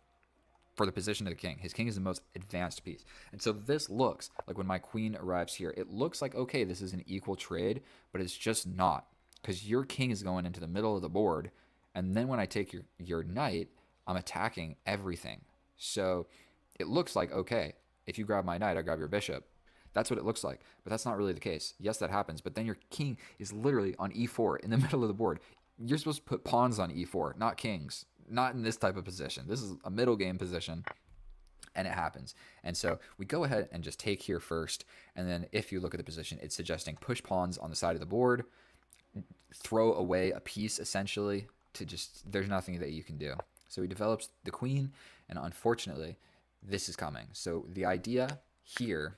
for the position of the king. His king is the most advanced piece. And so this looks like, when my queen arrives here, it looks like, okay, this is an equal trade, but it's just not. Because your king is going into the middle of the board, and then when I take your knight, I'm attacking everything. So it looks like, okay, if you grab my knight, I grab your bishop. That's what it looks like. But that's not really the case. Yes, that happens. But then your king is literally on e4 in the middle of the board. You're supposed to put pawns on e4, not kings. Not in this type of position. This is a middle game position, and it happens. And so we go ahead and just take here first. And then if you look at the position, it's suggesting push pawns on the side of the board, throw away a piece essentially, to just, there's nothing that you can do. So he develops the queen, and unfortunately, this is coming. So the idea here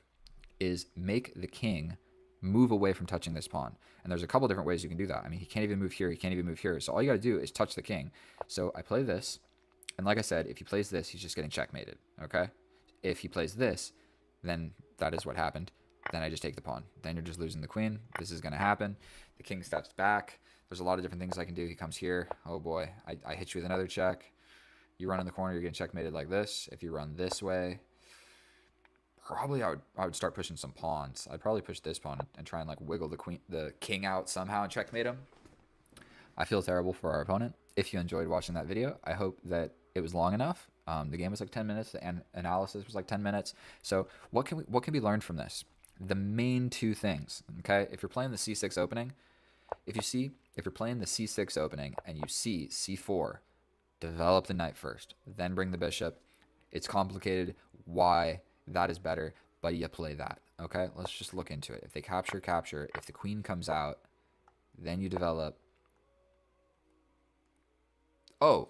is make the king move away from touching this pawn. And there's a couple different ways you can do that. I mean, he can't even move here. He can't even move here. So all you got to do is touch the king. So I play this. And like I said, if he plays this, he's just getting checkmated. Okay? If he plays this, then that is what happened. Then I just take the pawn. Then you're just losing the queen. This is going to happen. The king steps back. There's a lot of different things I can do. He comes here. Oh boy. I hit you with another check. You run in the corner, you're getting checkmated like this. If you run this way, probably I would start pushing some pawns. I'd probably push this pawn and try and like wiggle the king out somehow and checkmate him. I feel terrible for our opponent. If you enjoyed watching that video, I hope that it was long enough. The game was like 10 minutes, and analysis was like 10 minutes. So what can be learned from this? The main two things, okay? If you're playing the c6 opening, if you're playing the c6 opening and you see c4, develop the knight first, then bring the bishop. It's complicated why that is better, but you play that, okay? Let's just look into it. If they capture. If the queen comes out, then you develop. Oh,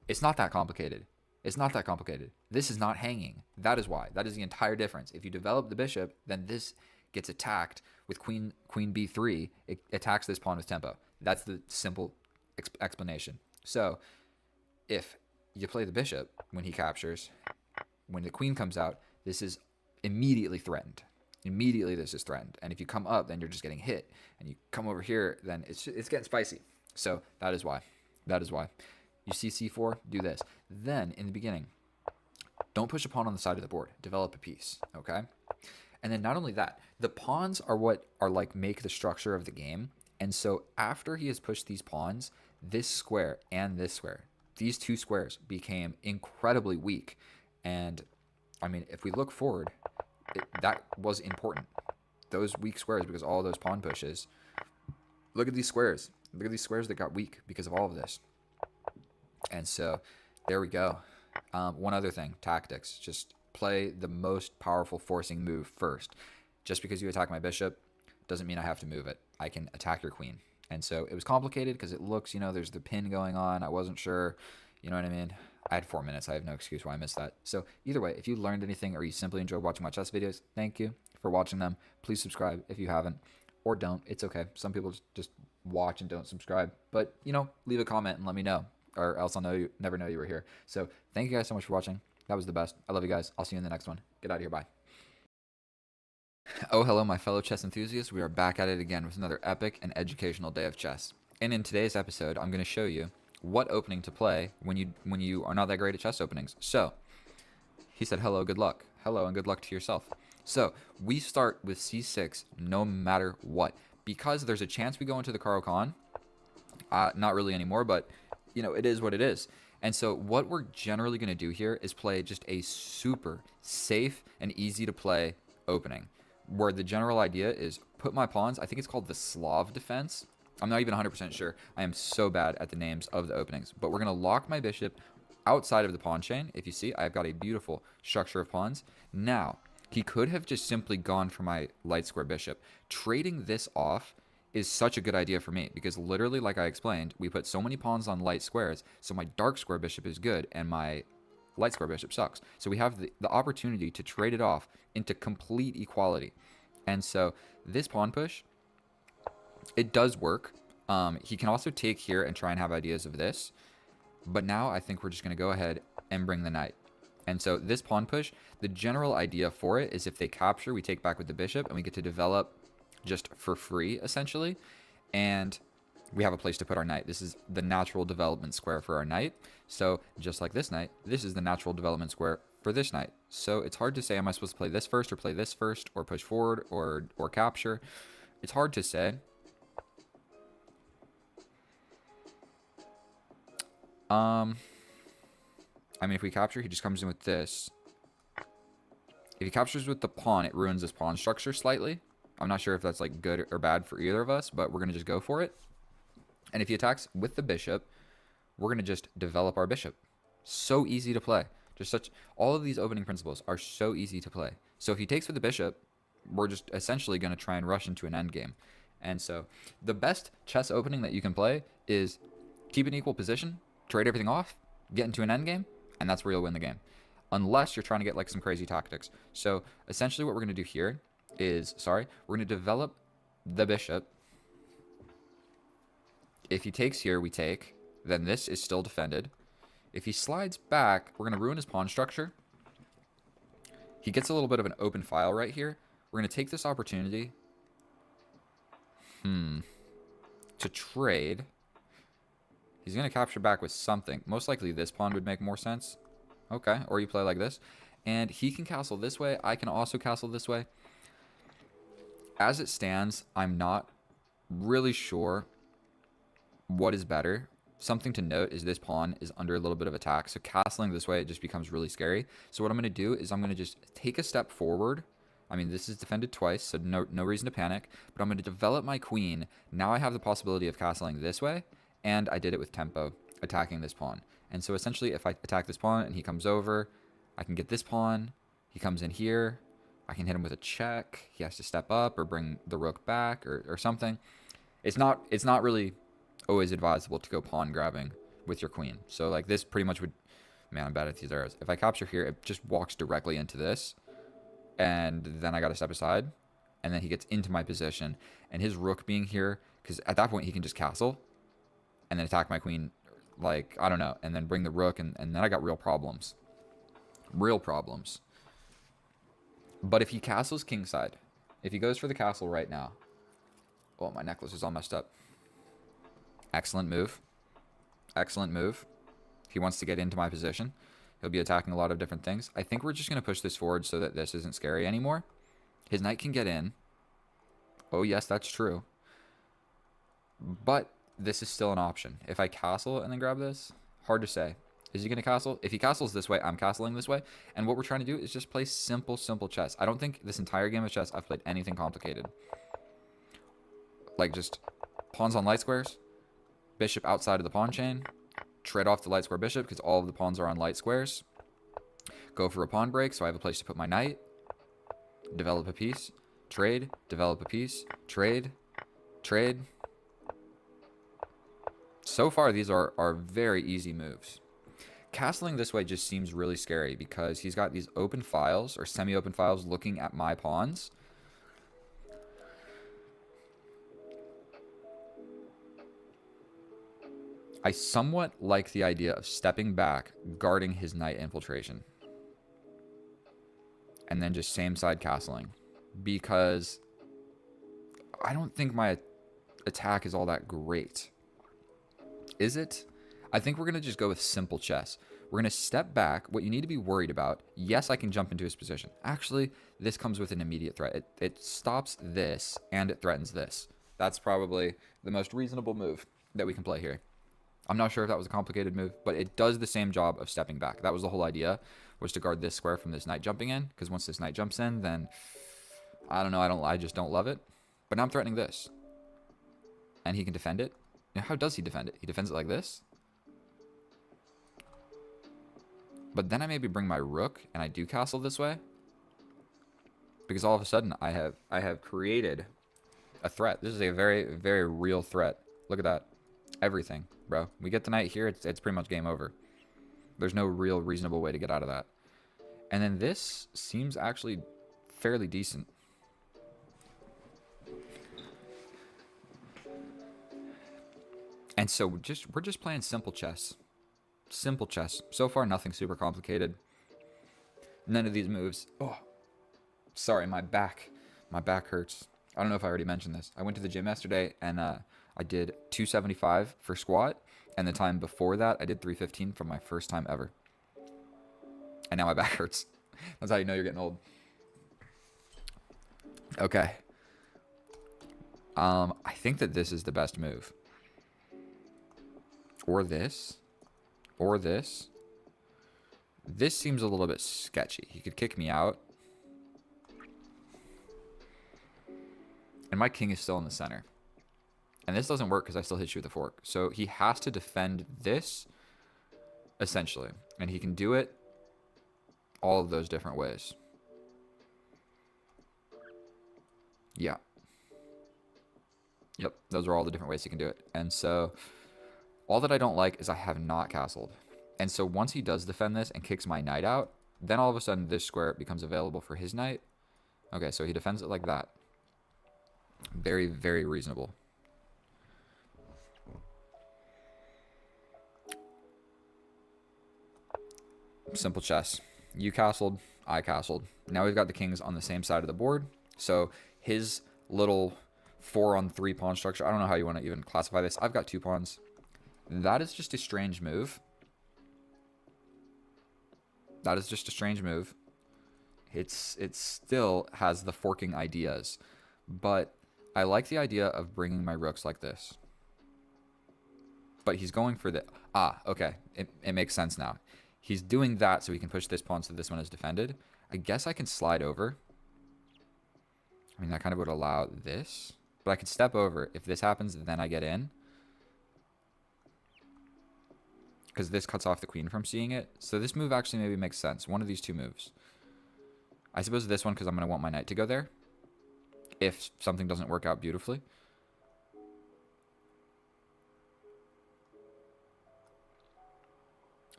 it's not that complicated. It's not that complicated. This is not hanging. That is why. That is the entire difference. If you develop the bishop, then this gets attacked with queen b3. It attacks this pawn with tempo. That's the simple explanation. So if you play the bishop when he captures, when the queen comes out, this is immediately threatened. Immediately this is threatened. And if you come up, then you're just getting hit. And you come over here, then it's getting spicy. So that is why. That is why. You see c4, do this. Then in the beginning, don't push a pawn on the side of the board. Develop a piece, okay? And then not only that, the pawns are what are like make the structure of the game. And so after he has pushed these pawns, this square and this square, these two squares became incredibly weak. And I mean, if we look forward, that was important. Those weak squares, because all those pawn pushes. Look at these squares. Look at these squares that got weak because of all of this. And so there we go. One other thing, tactics. Just play the most powerful forcing move first. Just because you attack my bishop doesn't mean I have to move it. I can attack your queen. And so it was complicated because it looks, there's the pin going on. I wasn't sure. You know what I mean? I had 4 minutes. I have no excuse why I missed that. So either way, if you learned anything or you simply enjoyed watching my chess videos, thank you for watching them. Please subscribe if you haven't, or don't. It's okay. Some people just watch and don't subscribe. But, leave a comment and let me know, or else I'll never know you were here. So thank you guys so much for watching. That was the best. I love you guys. I'll see you in the next one. Get out of here. Bye. Oh, hello, my fellow chess enthusiasts. We are back at it again with another epic and educational day of chess. And in today's episode, I'm going to show you what opening to play when you are not that great at chess openings. So he said, hello, good luck. Hello, and good luck to yourself. So we start with c6 no matter what, because there's a chance we go into the Caro-Kann. Not really anymore, but it is what it is. And so what we're generally going to do here is play just a super safe and easy to play opening, where the general idea is put my pawns, I think it's called the Slav defense. I'm not even 100% sure. I am so bad at the names of the openings. But we're going to lock my bishop outside of the pawn chain. If you see, I've got a beautiful structure of pawns. Now, he could have just simply gone for my light square bishop. Trading this off is such a good idea for me because literally, like I explained, we put so many pawns on light squares, so my dark square bishop is good and my light square bishop sucks. So we have the opportunity to trade it off into complete equality. And so this pawn push, it does work. He can also take here and try and have ideas of this. But now I think we're just going to go ahead and bring the knight. And so this pawn push, the general idea for it is if they capture, we take back with the bishop and we get to develop just for free, essentially. And we have a place to put our knight. This is the natural development square for our knight. So just like this knight, this is the natural development square for this knight. So it's hard to say, am I supposed to play this first or play this first or push forward or capture? It's hard to say. I mean, if we capture, he just comes in with this. If he captures with the pawn, it ruins this pawn structure slightly. I'm not sure if that's like good or bad for either of us, but we're going to just go for it. And if he attacks with the bishop, we're going to just develop our bishop. So easy to play. All of these opening principles are so easy to play. So if he takes with the bishop, we're just essentially going to try and rush into an endgame. And so the best chess opening that you can play is keep an equal position, trade everything off, get into an endgame, and that's where you'll win the game. Unless you're trying to get like some crazy tactics. So essentially what we're going to do here is, we're going to develop the bishop. If he takes here, we take. Then this is still defended. If he slides back, we're going to ruin his pawn structure. He gets a little bit of an open file right here. We're going to take this opportunity to trade. He's going to capture back with something. Most likely this pawn would make more sense. Okay, or you play like this. And he can castle this way. I can also castle this way. As it stands, I'm not really sure what is better. Something to note is this pawn is under a little bit of attack. So castling this way, it just becomes really scary. So what I'm going to do is I'm going to just take a step forward. I mean, this is defended twice, so no reason to panic. But I'm going to develop my queen. Now I have the possibility of castling this way. And I did it with tempo, attacking this pawn. And so essentially, if I attack this pawn and he comes over, I can get this pawn. He comes in here. I can hit him with a check. He has to step up or bring the rook back or something. It's not really always advisable to go pawn grabbing with your queen. So like this pretty much would, man, I'm bad at these arrows. If I capture here, it just walks directly into this. And then I got to step aside. And then he gets into my position. And his rook being here, because at that point he can just castle. And then attack my queen, like, I don't know. And then bring the rook. And then I got real problems. Real problems. But if he castles kingside, if he goes for the castle right now. Oh, my necklace is all messed up. Excellent move. Excellent move. If he wants to get into my position, he'll be attacking a lot of different things. I think we're just going to push this forward so that this isn't scary anymore. His knight can get in. Oh, yes, that's true. But this is still an option. If I castle and then grab this, hard to say. Is he going to castle? If he castles this way, I'm castling this way. And what we're trying to do is just play simple chess. I don't think this entire game of chess I've played anything complicated. Like just pawns on light squares, bishop outside of the pawn chain, trade off the light square bishop because all of the pawns are on light squares. Go for a pawn break so I have a place to put my knight. Develop a piece. Trade. Develop a piece. Trade. Trade. So far, these are very easy moves. Castling this way just seems really scary because he's got these open files or semi-open files looking at my pawns. I somewhat like the idea of stepping back, guarding his knight infiltration. And then just same side castling. Because I don't think my attack is all that great. Is it? I think we're going to just go with simple chess. We're going to step back. What you need to be worried about, yes, I can jump into his position. Actually, this comes with an immediate threat. It stops this, and it threatens this. That's probably the most reasonable move that we can play here. I'm not sure if that was a complicated move, but it does the same job of stepping back. That was the whole idea, was to guard this square from this knight jumping in, because once this knight jumps in, then I don't know, I just don't love it. But now I'm threatening this. And he can defend it. Now, how does he defend it? He defends it like this. But then I maybe bring my rook and I do castle this way. Because all of a sudden I have created a threat. This is a very, very real threat. Look at that. Everything, bro. We get the knight here, it's pretty much game over. There's no real reasonable way to get out of that. And then this seems actually fairly decent. And so we're just playing simple chess. Simple chess. So far, nothing super complicated. None of these moves. Oh, sorry, my back. My back hurts. I don't know if I already mentioned this. I went to the gym yesterday and I did 275 for squat. And the time before that, I did 315 for my first time ever. And now my back hurts. That's how you know you're getting old. Okay. I think that this is the best move. Or this. Or this. This seems a little bit sketchy. He could kick me out. And my king is still in the center. And this doesn't work because I still hit you with a fork. So he has to defend this, essentially. And he can do it all of those different ways. Yeah. Yep, those are all the different ways he can do it. And so all that I don't like is I have not castled. And so once he does defend this and kicks my knight out, then all of a sudden this square becomes available for his knight. Okay, so he defends it like that. Very, very reasonable. Simple chess. You castled, I castled. Now we've got the kings on the same side of the board. So his little 4-on-3 pawn structure, I don't know how you want to even classify this. I've got 2 pawns. That is just a strange move. That is just a strange move. It still has the forking ideas. But I like the idea of bringing my rooks like this. But he's going for the... Ah, okay. It makes sense now. He's doing that so he can push this pawn so this one is defended. I guess I can slide over. I mean, that kind of would allow this. But I could step over. If this happens, then I get in. Because this cuts off the queen from seeing it. So this move actually maybe makes sense. One of these two moves. I suppose this one because I'm going to want my knight to go there. If something doesn't work out beautifully.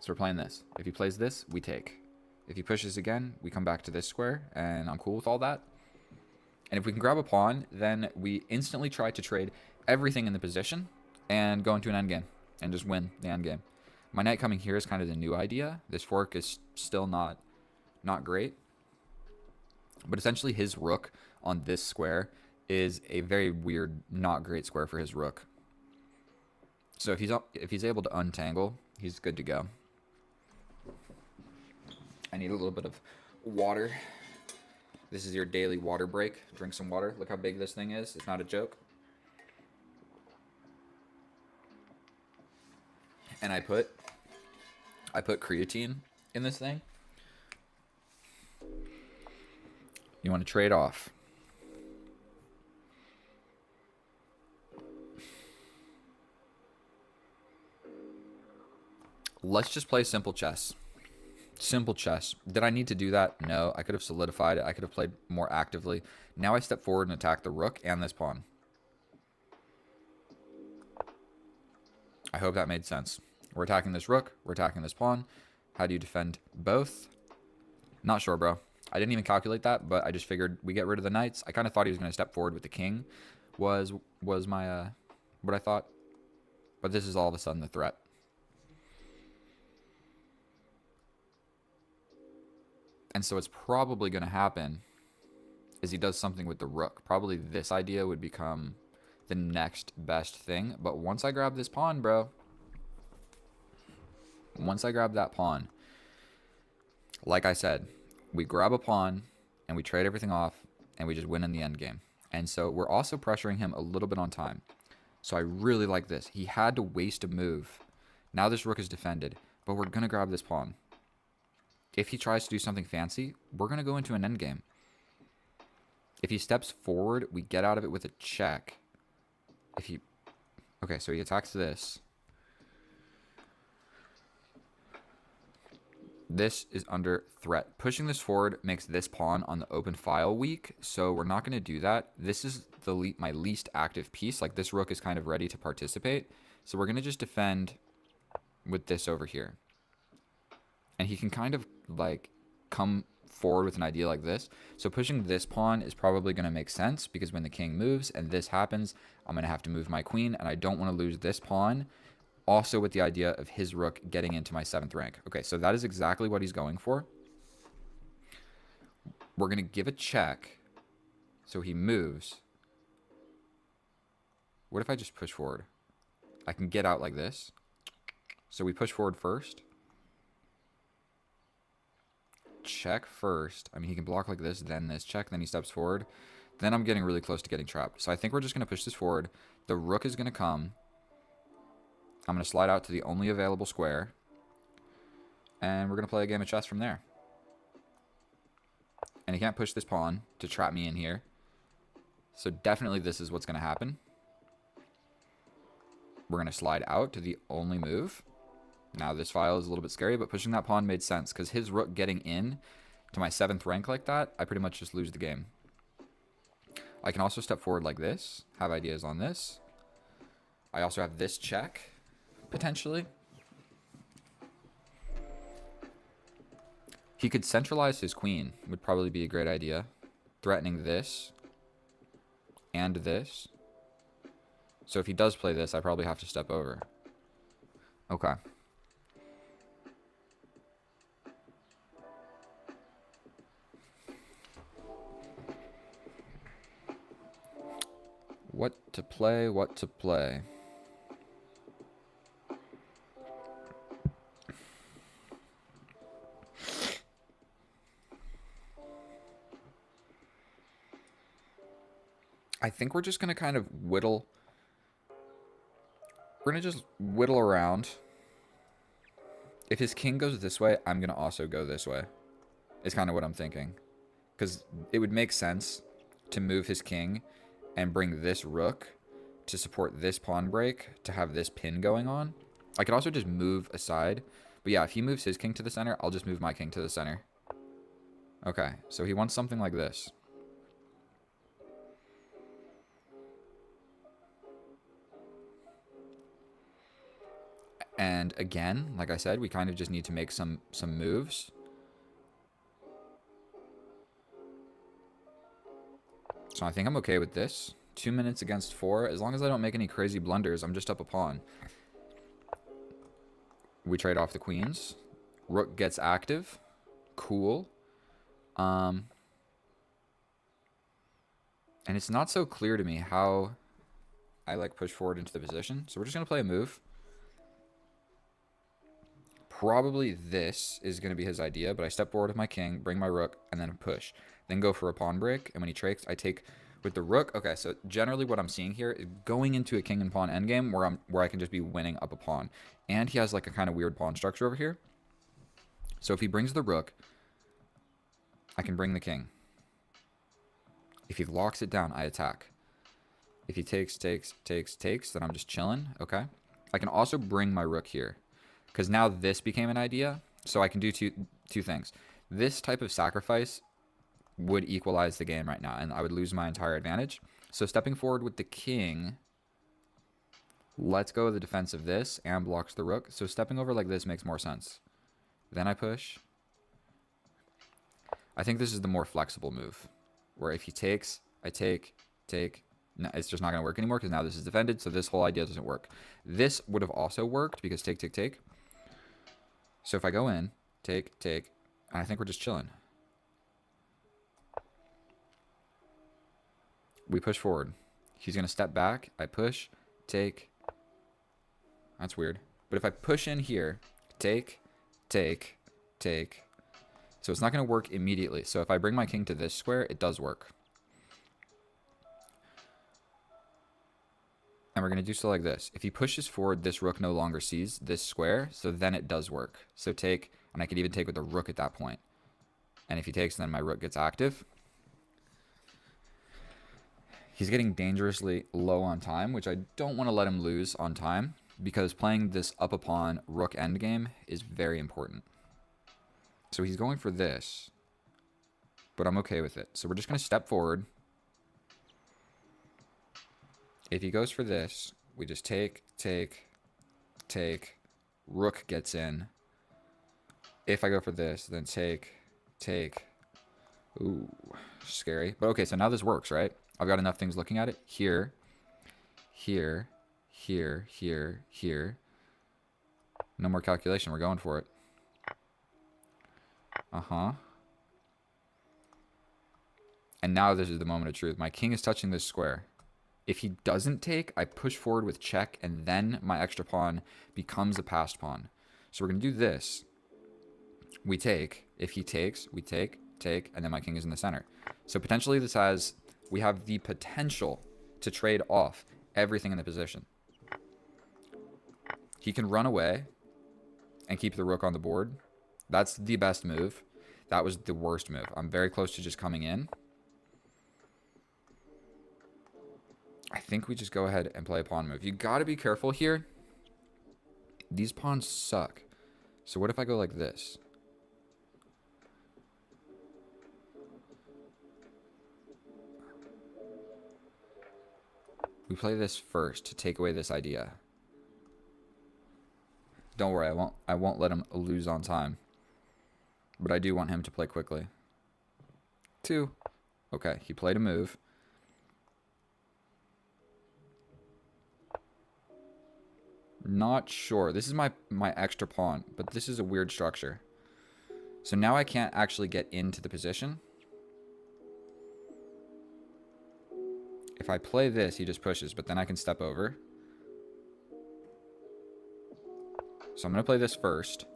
So we're playing this. If he plays this, we take. If he pushes again, we come back to this square. And I'm cool with all that. And if we can grab a pawn, then we instantly try to trade everything in the position. And go into an endgame. And just win the endgame. My knight coming here is kind of the new idea. This fork is still not great. But essentially his rook on this square is a very weird, not great square for his rook. So if he's able to untangle, he's good to go. I need a little bit of water. This is your daily water break. Drink some water. Look how big this thing is. It's not a joke. And I put creatine in this thing. You want to trade off. Let's just play simple chess. Simple chess. Did I need to do that? No. I could have solidified it. I could have played more actively. Now I step forward and attack the rook and this pawn. I hope that made sense. We're attacking this rook. We're attacking this pawn. How do you defend both? Not sure, bro. I didn't even calculate that, but I just figured we get rid of the knights. I kind of thought he was going to step forward with the king was my what I thought. But this is all of a sudden the threat. And so what's probably going to happen is he does something with the rook. Probably this idea would become the next best thing. But once I grab this pawn, bro. Once I grab that pawn, like I said, we grab a pawn and we trade everything off and we just win in the end game. And so we're also pressuring him a little bit on time. So I really like this. He had to waste a move Now this rook is defended, but we're going to grab this pawn. If he tries to do something fancy, we're going to go into an endgame. If he steps forward, we get out of it with a check. If he... Okay, so he attacks this. This is under threat. Pushing this forward makes this pawn on the open file weak, so we're not going to do that. This is my least active piece. Like, this rook is kind of ready to participate. So we're going to just defend with this over here. And he can kind of, like, come forward with an idea like this. So pushing this pawn is probably going to make sense, because when the king moves and this happens, I'm going to have to move my queen, and I don't want to lose this pawn. Also with the idea of his rook getting into my 7th rank. Okay, so that is exactly what he's going for. We're going to give a check. So he moves. What if I just push forward? I can get out like this. So we push forward first. Check first. I mean, he can block like this, then this check, then he steps forward. Then I'm getting really close to getting trapped. So I think we're just going to push this forward. The rook is going to come. I'm going to slide out to the only available square. And we're going to play a game of chess from there. And he can't push this pawn to trap me in here. So definitely this is what's going to happen. We're going to slide out to the only move. Now this file is a little bit scary, but pushing that pawn made sense, because his rook getting in to my 7th rank like that, I pretty much just lose the game. I can also step forward like this, have ideas on this. I also have this check, potentially. He could centralize his queen, would probably be a great idea. Threatening this and this. So if he does play this, I probably have to step over. Okay. What to play, what to play. I think we're just going to kind of whittle. We're going to just whittle around. If his king goes this way, I'm going to also go this way. Is kind of what I'm thinking. Because it would make sense to move his king and bring this rook to support this pawn break to have this pin going on. I could also just move aside. But yeah, if he moves his king to the center, I'll just move my king to the center. Okay, so he wants something like this. And again, like I said, we kind of just need to make some moves. So I think I'm okay with this. 2 minutes against 4. As long as I don't make any crazy blunders, I'm just up a pawn. We trade off the queens. Rook gets active. Cool. And it's not so clear to me how I like push forward into the position. So we're just going to play a move. Probably this is going to be his idea, but I step forward with my king, bring my rook, and then push. Then go for a pawn break, and when he trakes, I take with the rook. Okay, so generally what I'm seeing here is going into a king and pawn endgame where I can just be winning up a pawn. And he has like a kind of weird pawn structure over here. So if he brings the rook, I can bring the king. If he locks it down, I attack. If he takes, then I'm just chilling. Okay. I can also bring my rook here, because now this became an idea. So I can do two things. This type of sacrifice would equalize the game right now, and I would lose my entire advantage. So stepping forward with the king lets go of the defense of this and blocks the rook. So stepping over like this makes more sense. Then I push. I think this is the more flexible move, where if he takes, I take. No, it's just not going to work anymore because now this is defended, so this whole idea doesn't work. This would have also worked because take. So if I go in, take, and I think we're just chilling. We push forward. He's going to step back. I push, take. That's weird. But if I push in here, take. So it's not going to work immediately. So if I bring my king to this square, it does work. And we're going to do so like this. If he pushes forward, this rook no longer sees this square, so then it does work. So take, and I could even take with the rook at that point. And if he takes, then my rook gets active. He's getting dangerously low on time, which I don't want to let him lose on time, because playing this up a pawn rook endgame is very important. So he's going for this, but I'm okay with it. So we're just going to step forward. If he goes for this, we just take, rook gets in. If I go for this, then take. Ooh, scary. But okay, so now this works, right? I've got enough things looking at it. Here. No more calculation. We're going for it. And now this is the moment of truth. My king is touching this square. If he doesn't take, I push forward with check, and then my extra pawn becomes a passed pawn. So we're going to do this. We take. If he takes, we take, and then my king is in the center. So potentially this has, we have the potential to trade off everything in the position. He can run away and keep the rook on the board. That's the best move. That was the worst move. I'm very close to just coming in. I think we just go ahead and play a pawn move. You got to be careful here. These pawns suck. So what if I go like this? We play this first to take away this idea. Don't worry, I won't let him lose on time. But I do want him to play quickly. 2. Okay, he played a move. Not sure. This is my extra pawn, but this is a weird structure. So now I can't actually get into the position. If I play this, he just pushes, but then I can step over. So I'm going to play this first.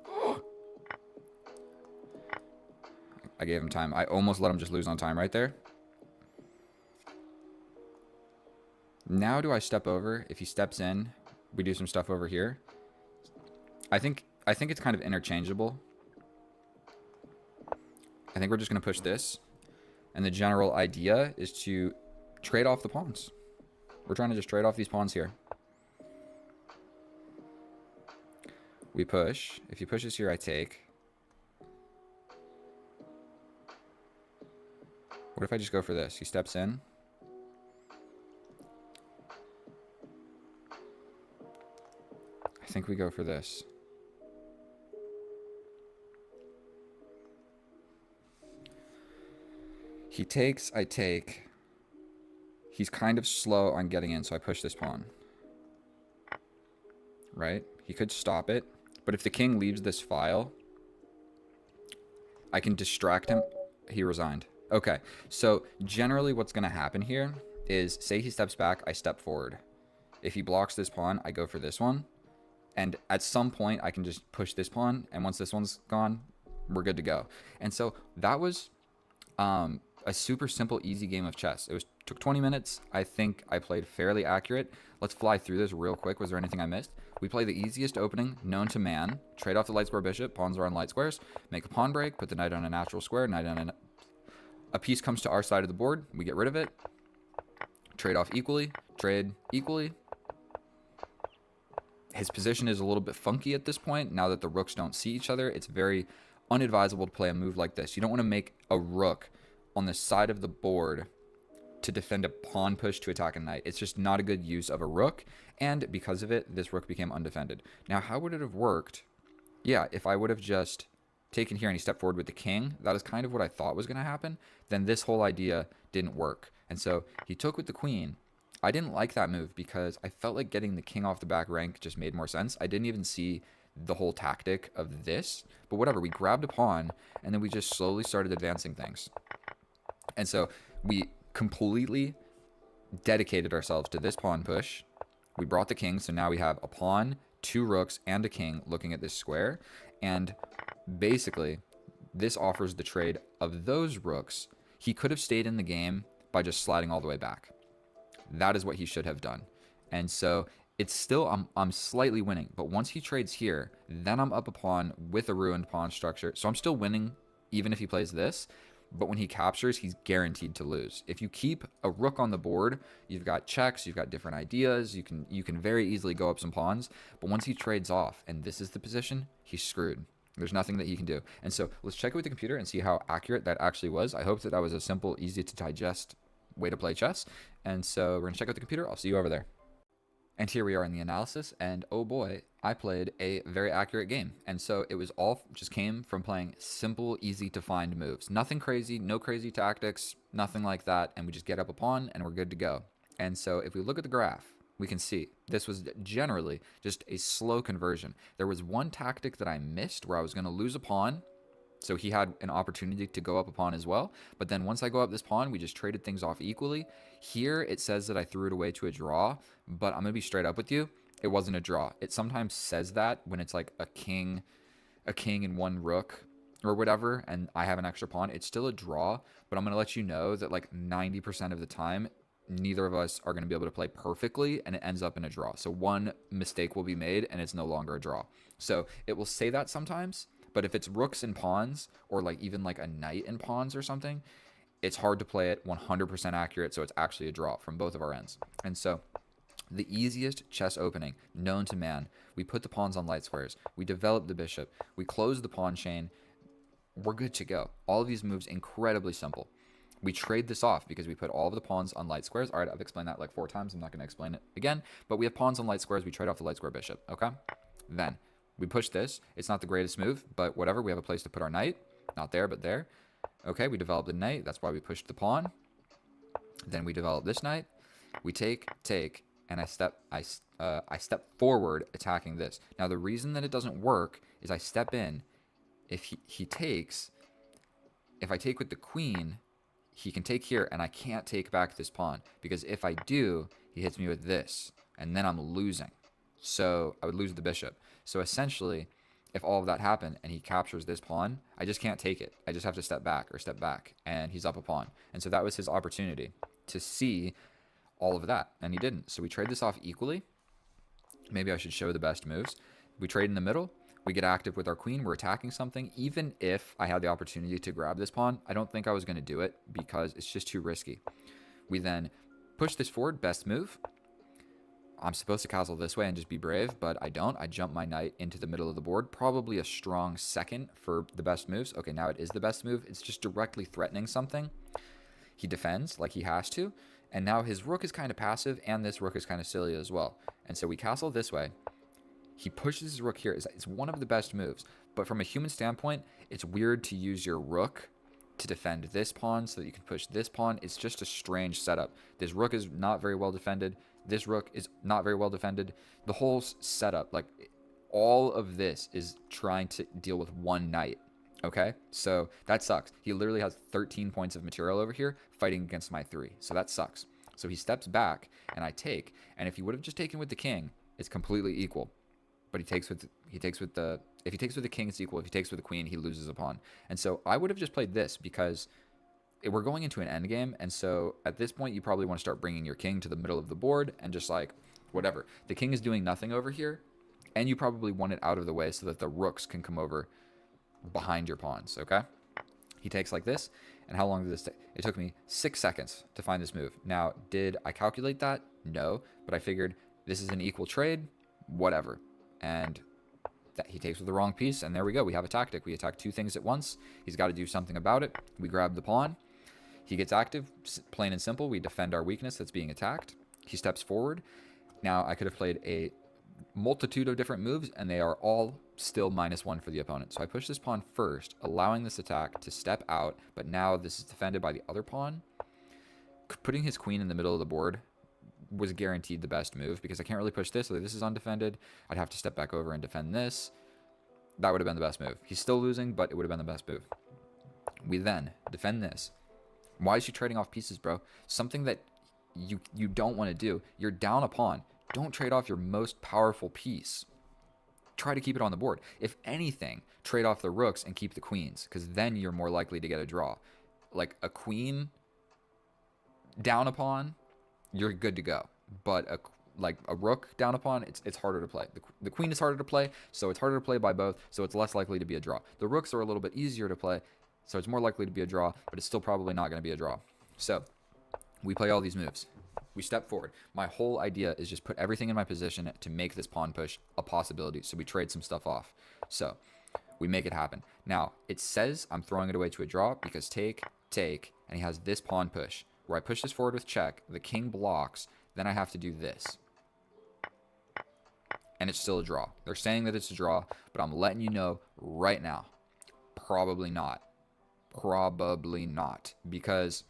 I gave him time. I almost let him just lose on time right there. Now do I step over? If he steps in, we do some stuff over here. I think it's kind of interchangeable. I think we're just going to push this. And the general idea is to trade off the pawns. We're trying to just trade off these pawns here. We push. If he pushes here, I take. What if I just go for this? He steps in. I think we go for this. He takes, I take. He's kind of slow on getting in, so I push this pawn. Right? He could stop it. But if the king leaves this file, I can distract him. He resigned. Okay, so generally what's going to happen here is, say he steps back, I step forward. If he blocks this pawn, I go for this one. And at some point, I can just push this pawn. And once this one's gone, we're good to go. And so that was a super simple, easy game of chess. It took 20 minutes. I think I played fairly accurate. Let's fly through this real quick. Was there anything I missed? We play the easiest opening known to man. Trade off the light square bishop. Pawns are on light squares. Make a pawn break. Put the knight on a natural square. Knight on a piece comes to our side of the board. We get rid of it. Trade off equally. Trade equally. His position is a little bit funky at this point. Now that the rooks don't see each other, it's very unadvisable to play a move like this. You don't want to make a rook on the side of the board to defend a pawn push to attack a knight. It's just not a good use of a rook, and because of it, this rook became undefended. Now, how would it have worked? Yeah, if I would have just taken here and he stepped forward with the king, that is kind of what I thought was going to happen, then this whole idea didn't work. And so he took with the queen. I didn't like that move because I felt like getting the king off the back rank just made more sense. I didn't even see the whole tactic of this, but whatever. We grabbed a pawn, and then we just slowly started advancing things. And so we completely dedicated ourselves to this pawn push. We brought the king, so now we have a pawn, 2 rooks, and a king looking at this square. And basically, this offers the trade of those rooks. He could have stayed in the game by just sliding all the way back. That is what he should have done. And so it's still, I'm slightly winning. But once he trades here, then I'm up a pawn with a ruined pawn structure. So I'm still winning even if he plays this. But when he captures, he's guaranteed to lose. If you keep a rook on the board, you've got checks, you've got different ideas, you can very easily go up some pawns. But once he trades off, and this is the position, he's screwed. There's nothing that he can do. And so let's check it with the computer and see how accurate that actually was. I hope that that was a simple, easy to digest way to play chess. And so we're going to check out the computer. I'll see you over there. And here we are in the analysis, and oh boy, I played a very accurate game. And so it was all just came from playing simple, easy to find moves. Nothing crazy, no crazy tactics, nothing like that. And we just get up a pawn and we're good to go. And so if we look at the graph, we can see this was generally just a slow conversion. There was one tactic that I missed where I was going to lose a pawn. So he had an opportunity to go up a pawn as well. But then once I go up this pawn, we just traded things off equally. Here it says that I threw it away to a draw, but I'm going to be straight up with you. It wasn't a draw. It sometimes says that when it's like a king and one rook or whatever, and I have an extra pawn. It's still a draw, but I'm going to let you know that like 90% of the time, neither of us are going to be able to play perfectly, and it ends up in a draw. So one mistake will be made, and it's no longer a draw. So it will say that sometimes. But if it's rooks and pawns, or like even like a knight and pawns or something, it's hard to play it 100% accurate, so it's actually a draw from both of our ends. And so the easiest chess opening known to man, we put the pawns on light squares, we develop the bishop, we close the pawn chain, we're good to go. All of these moves incredibly simple. We trade this off because we put all of the pawns on light squares. All right, I've explained that like 4 times. I'm not going to explain it again, but we have pawns on light squares. We trade off the light square bishop, okay? Then we push this. It's not the greatest move, but whatever. We have a place to put our knight. Not there, but there. Okay, we developed the knight. That's why we pushed the pawn. Then we develop this knight. We take, and I step forward attacking this. Now, the reason that it doesn't work is I step in. If he takes, if I take with the queen, he can take here, and I can't take back this pawn. Because if I do, he hits me with this, and then I'm losing. So I would lose the bishop. So essentially, if all of that happened and he captures this pawn, I just can't take it. I just have to step back, and he's up a pawn. And so that was his opportunity to see all of that, and he didn't. So we trade this off equally. Maybe I should show the best moves. We trade in the middle. We get active with our queen. We're attacking something. Even if I had the opportunity to grab this pawn, I don't think I was going to do it because it's just too risky. We then push this forward, best move. I'm supposed to castle this way and just be brave, but I don't. I jump my knight into the middle of the board. Probably a strong second for the best moves. Okay, now it is the best move. It's just directly threatening something. He defends like he has to, and now his rook is kind of passive, and this rook is kind of silly as well. And so we castle this way. He pushes his rook here. It's one of the best moves, but from a human standpoint, it's weird to use your rook to defend this pawn so that you can push this pawn. It's just a strange setup. This rook is not very well defended. This rook is not very well defended. The whole setup, like all of this is trying to deal with one knight. Okay, so that sucks. He literally has 13 points of material over here fighting against my 3. So that sucks. So he steps back and I take. And if he would have just taken with the king, it's completely equal. But if he takes with the king, it's equal. If he takes with the queen, he loses a pawn. And so I would have just played this because we're going into an endgame, and so at this point, you probably want to start bringing your king to the middle of the board and just like, whatever. The king is doing nothing over here, and you probably want it out of the way so that the rooks can come over behind your pawns, okay? He takes like this, and how long did this take? It took me 6 seconds to find this move. Now, did I calculate that? No, but I figured this is an equal trade, whatever. And that he takes with the wrong piece, and there we go. We have a tactic. We attack 2 things at once. He's got to do something about it. We grab the pawn. He gets active, plain and simple. We defend our weakness that's being attacked. He steps forward. Now, I could have played a multitude of different moves, and they are all still -1 for the opponent. So I push this pawn first, allowing this attack to step out, but now this is defended by the other pawn. Putting his queen in the middle of the board was guaranteed the best move because I can't really push this, so this is undefended. I'd have to step back over and defend this. That would have been the best move. He's still losing, but it would have been the best move. We then defend this. Why is she trading off pieces, bro? Something that you don't want to do. You're down a pawn. Don't trade off your most powerful piece. Try to keep it on the board. If anything, trade off the rooks and keep the queens, because then you're more likely to get a draw. Like a queen down a pawn, you're good to go. But like a rook down a pawn, it's harder to play. The queen is harder to play, so it's harder to play by both, so it's less likely to be a draw. The rooks are a little bit easier to play, so it's more likely to be a draw, but it's still probably not going to be a draw. So we play all these moves. We step forward. My whole idea is just put everything in my position to make this pawn push a possibility, so we trade some stuff off. So we make it happen. Now, it says I'm throwing it away to a draw because take, and he has this pawn push, where I push this forward with check, the king blocks, then I have to do this. And it's still a draw. They're saying that it's a draw, but I'm letting you know right now, probably not. Probably not. Because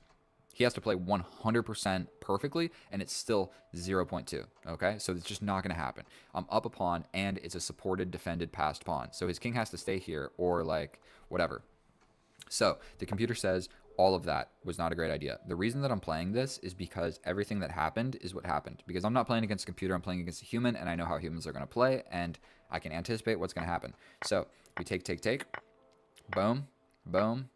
he has to play 100% perfectly, and it's still 0.2, okay? So it's just not going to happen. I'm up a pawn, and it's a supported, defended, passed pawn. So his king has to stay here, or like, whatever. So the computer says all of that was not a great idea. The reason that I'm playing this is because everything that happened is what happened. Because I'm not playing against a computer, I'm playing against a human, and I know how humans are going to play, and I can anticipate what's going to happen. So we take, boom, boom,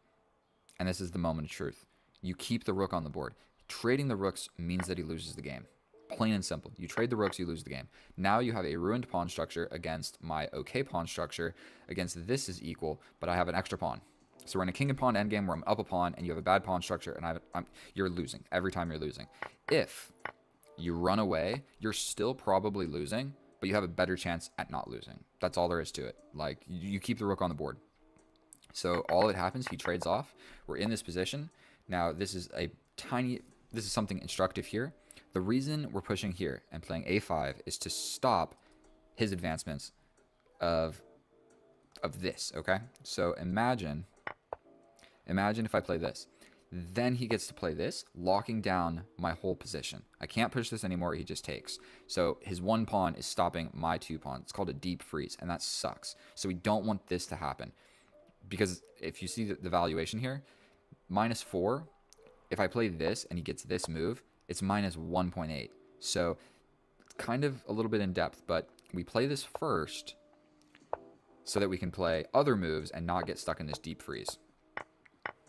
and this is the moment of truth. You keep the rook on the board. Trading the rooks means that he loses the game. Plain and simple. You trade the rooks, you lose the game. Now you have a ruined pawn structure against my okay pawn structure. Against this is equal, but I have an extra pawn. So we're in a king and pawn endgame where I'm up a pawn and you have a bad pawn structure and you're losing. Every time you're losing. If you run away, you're still probably losing, but you have a better chance at not losing. That's all there is to it. Like, you keep the rook on the board. So all that happens, he trades off. We're in this position. Now, this is something instructive here. The reason we're pushing here and playing a5 is to stop his advancements of this, okay? So imagine if I play this. Then he gets to play this, locking down my whole position. I can't push this anymore, he just takes. So his one pawn is stopping my two pawns. It's called a deep freeze, and that sucks. So we don't want this to happen. Because if you see the valuation here, -4, if I play this and he gets this move, it's -1.8. So it's kind of a little bit in depth, but we play this first so that we can play other moves and not get stuck in this deep freeze.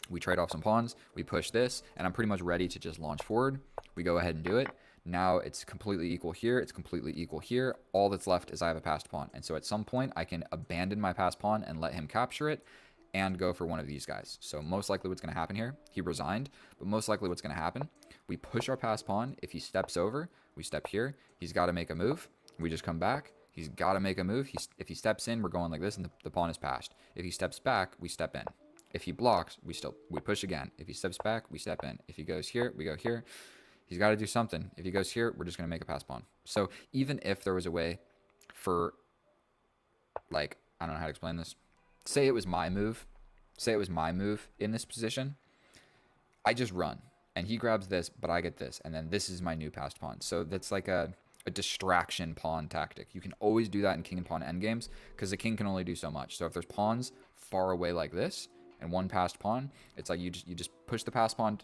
We trade off some pawns, we push this, and I'm pretty much ready to just launch forward. We go ahead and do it. Now it's completely equal here, it's completely equal here. All that's left is I have a passed pawn. And so at some point, I can abandon my passed pawn and let him capture it and go for one of these guys. So most likely what's going to happen here, he resigned, but most likely what's going to happen, we push our passed pawn. If he steps over, we step here. He's got to make a move. We just come back. He's got to make a move. If he steps in, we're going like this, and the pawn is passed. If he steps back, we step in. If he blocks, we push again. If he steps back, we step in. If he goes here, we go here. He's got to do something. If he goes here, we're just going to make a pass pawn. So even if there was a way for, like, I don't know how to explain this. Say it was my move. Say it was my move in this position. I just run, and he grabs this, but I get this, and then this is my new passed pawn. So that's like a distraction pawn tactic. You can always do that in king and pawn endgames because the king can only do so much. So if there's pawns far away like this and one passed pawn, it's like you just push the passed pawn,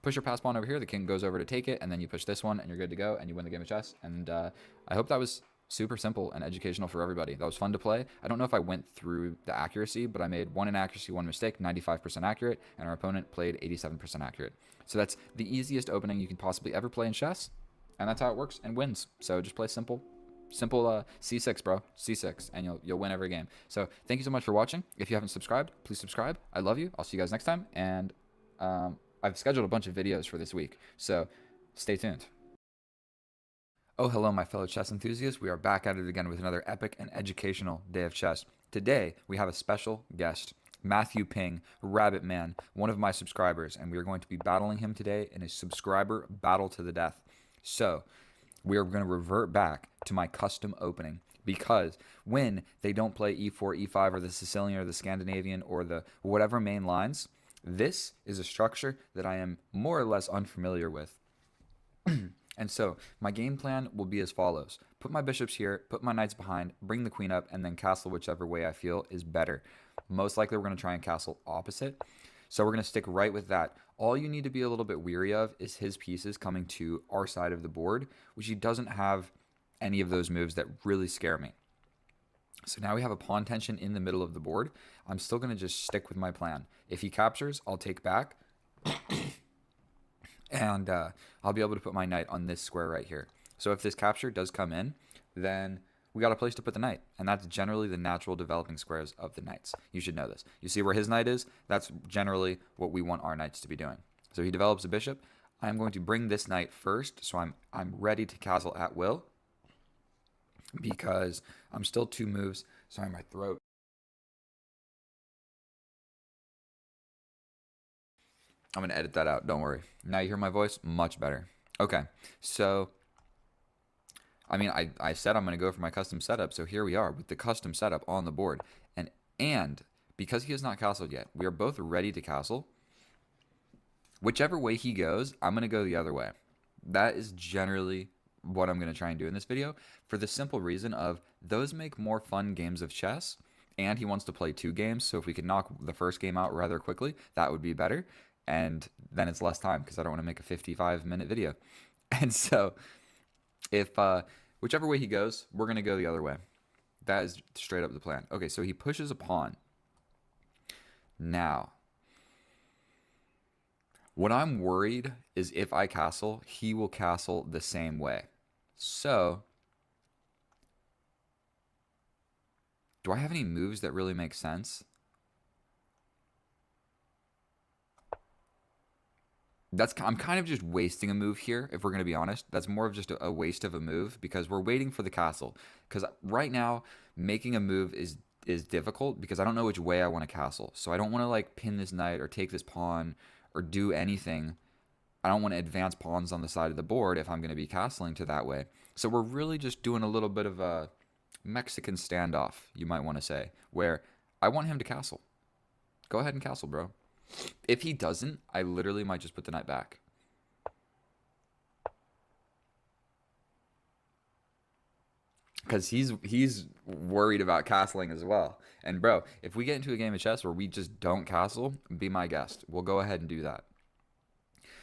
push your passed pawn over here, the king goes over to take it, and then you push this one, and you're good to go, and you win the game of chess. And I hope that was super simple and educational for everybody. That was fun to play. I don't know if I went through the accuracy, but I made one inaccuracy, one mistake, 95% accurate, and our opponent played 87% accurate. So that's the easiest opening you can possibly ever play in chess, and that's how it works and wins. So just play simple c6, bro, c6, and you'll win every game. So thank you so much for watching. If you haven't subscribed, please subscribe. I love you. I'll see you guys next time, and I've scheduled a bunch of videos for this week, so stay tuned. Oh, hello, my fellow chess enthusiasts. We are back at it again with another epic and educational day of chess. Today, we have a special guest, Matthew Ping, Rabbit Man, one of my subscribers, and we are going to be battling him today in a subscriber battle to the death. So, we are going to revert back to my custom opening, because when they don't play e4, e5, or the Sicilian, or the Scandinavian, or the whatever main lines, this is a structure that I am more or less unfamiliar with. And so my game plan will be as follows. Put my bishops here, put my knights behind, bring the queen up, and then castle whichever way I feel is better. Most likely we're going to try and castle opposite. So we're going to stick right with that. All you need to be a little bit weary of is his pieces coming to our side of the board, which he doesn't have any of those moves that really scare me. So now we have a pawn tension in the middle of the board. I'm still going to just stick with my plan. If he captures, I'll take back. And I'll be able to put my knight on this square right here. So if this capture does come in, then we got a place to put the knight, and that's generally the natural developing squares of the knights. You should know this. You see where his knight is? That's generally what we want our knights to be doing. So he develops a bishop. I'm going to bring this knight first, so I'm ready to castle at will, because I'm still 2 moves. Sorry, my throat. I'm going to edit that out. Don't worry. Now you hear my voice? Much better. Okay. So, I mean, I said I'm going to go for my custom setup. So here we are with the custom setup on the board. And because he has not castled yet, we are both ready to castle. Whichever way he goes, I'm going to go the other way. That is generally what I'm going to try and do in this video, for the simple reason of those make more fun games of chess, and he wants to play 2 games, so if we could knock the first game out rather quickly, that would be better, and then it's less time because I don't want to make a 55-minute video. And so if whichever way he goes, we're going to go the other way. That is straight up the plan. Okay, so he pushes a pawn. Now, what I'm worried is if I castle, he will castle the same way. So, do I have any moves that really make sense? I'm kind of just wasting a move here, if we're going to be honest. That's more of just a waste of a move because we're waiting for the castle. Because right now, making a move is difficult because I don't know which way I want to castle. So I don't want to like pin this knight or take this pawn or do anything. I don't want to advance pawns on the side of the board if I'm going to be castling to that way. So we're really just doing a little bit of a Mexican standoff, you might want to say, where I want him to castle. Go ahead and castle, bro. If he doesn't, I literally might just put the knight back. Because he's worried about castling as well. And bro, if we get into a game of chess where we just don't castle, be my guest. We'll go ahead and do that.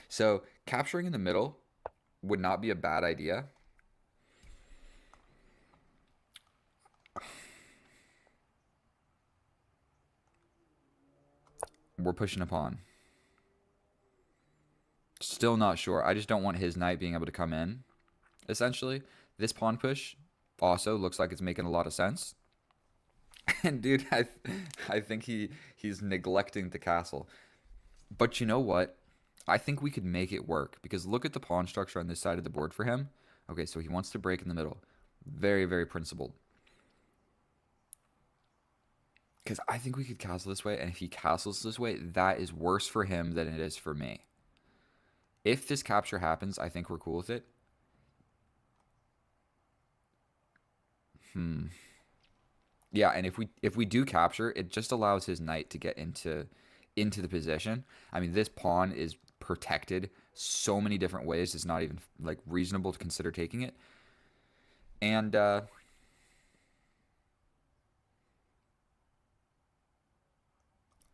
So capturing in the middle would not be a bad idea. We're pushing a pawn. Still not sure. I just don't want his knight being able to come in, essentially. This pawn push also looks like it's making a lot of sense. And dude, I think he's neglecting the castle. But you know what? I think we could make it work because look at the pawn structure on this side of the board for him. Okay, so he wants to break in the middle. Very, very principled. Because I think we could castle this way, and if he castles this way, that is worse for him than it is for me. If this capture happens, I think we're cool with it. Yeah, and if we do capture, it just allows his knight to get into the position. I mean, this pawn is protected so many different ways. It's not even like reasonable to consider taking it. And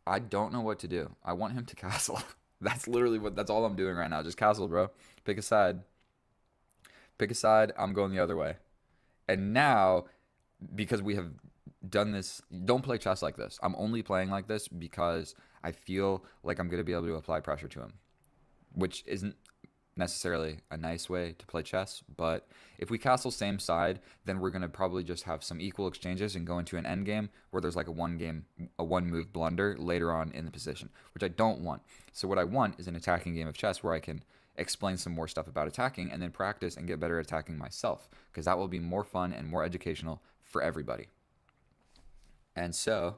I don't know what to do. I want him to castle. That's literally that's all I'm doing right now. Just castle, bro. Pick a side. Pick a side. I'm going the other way. And now, because we have done this, don't play chess like this. I'm only playing like this because I feel like I'm going to be able to apply pressure to him, which isn't necessarily a nice way to play chess. But if we castle same side, then we're going to probably just have some equal exchanges and go into an end game where there's like a one move blunder later on in the position, which I don't want. So what I want is an attacking game of chess where I can explain some more stuff about attacking and then practice and get better at attacking myself, because that will be more fun and more educational for everybody. And so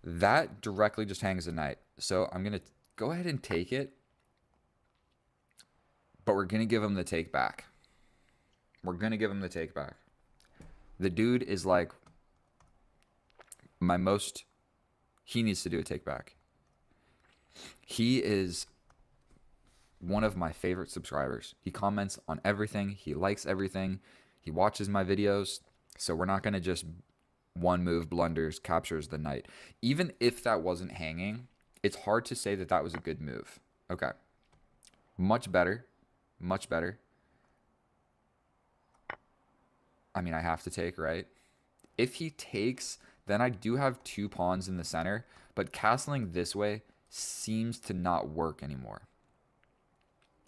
that directly just hangs a knight. So I'm going to go ahead and take it, but we're going to give him the take back. We're going to give him the take back. The dude is like he needs to do a take back. He is one of my favorite subscribers. He comments on everything. He likes everything. He watches my videos. So we're not going to just one move blunders, captures the knight. Even if that wasn't hanging, it's hard to say that that was a good move. Okay. Much better. Much better. I mean, I have to take, right? If he takes, then I do have 2 pawns in the center, but castling this way seems to not work anymore.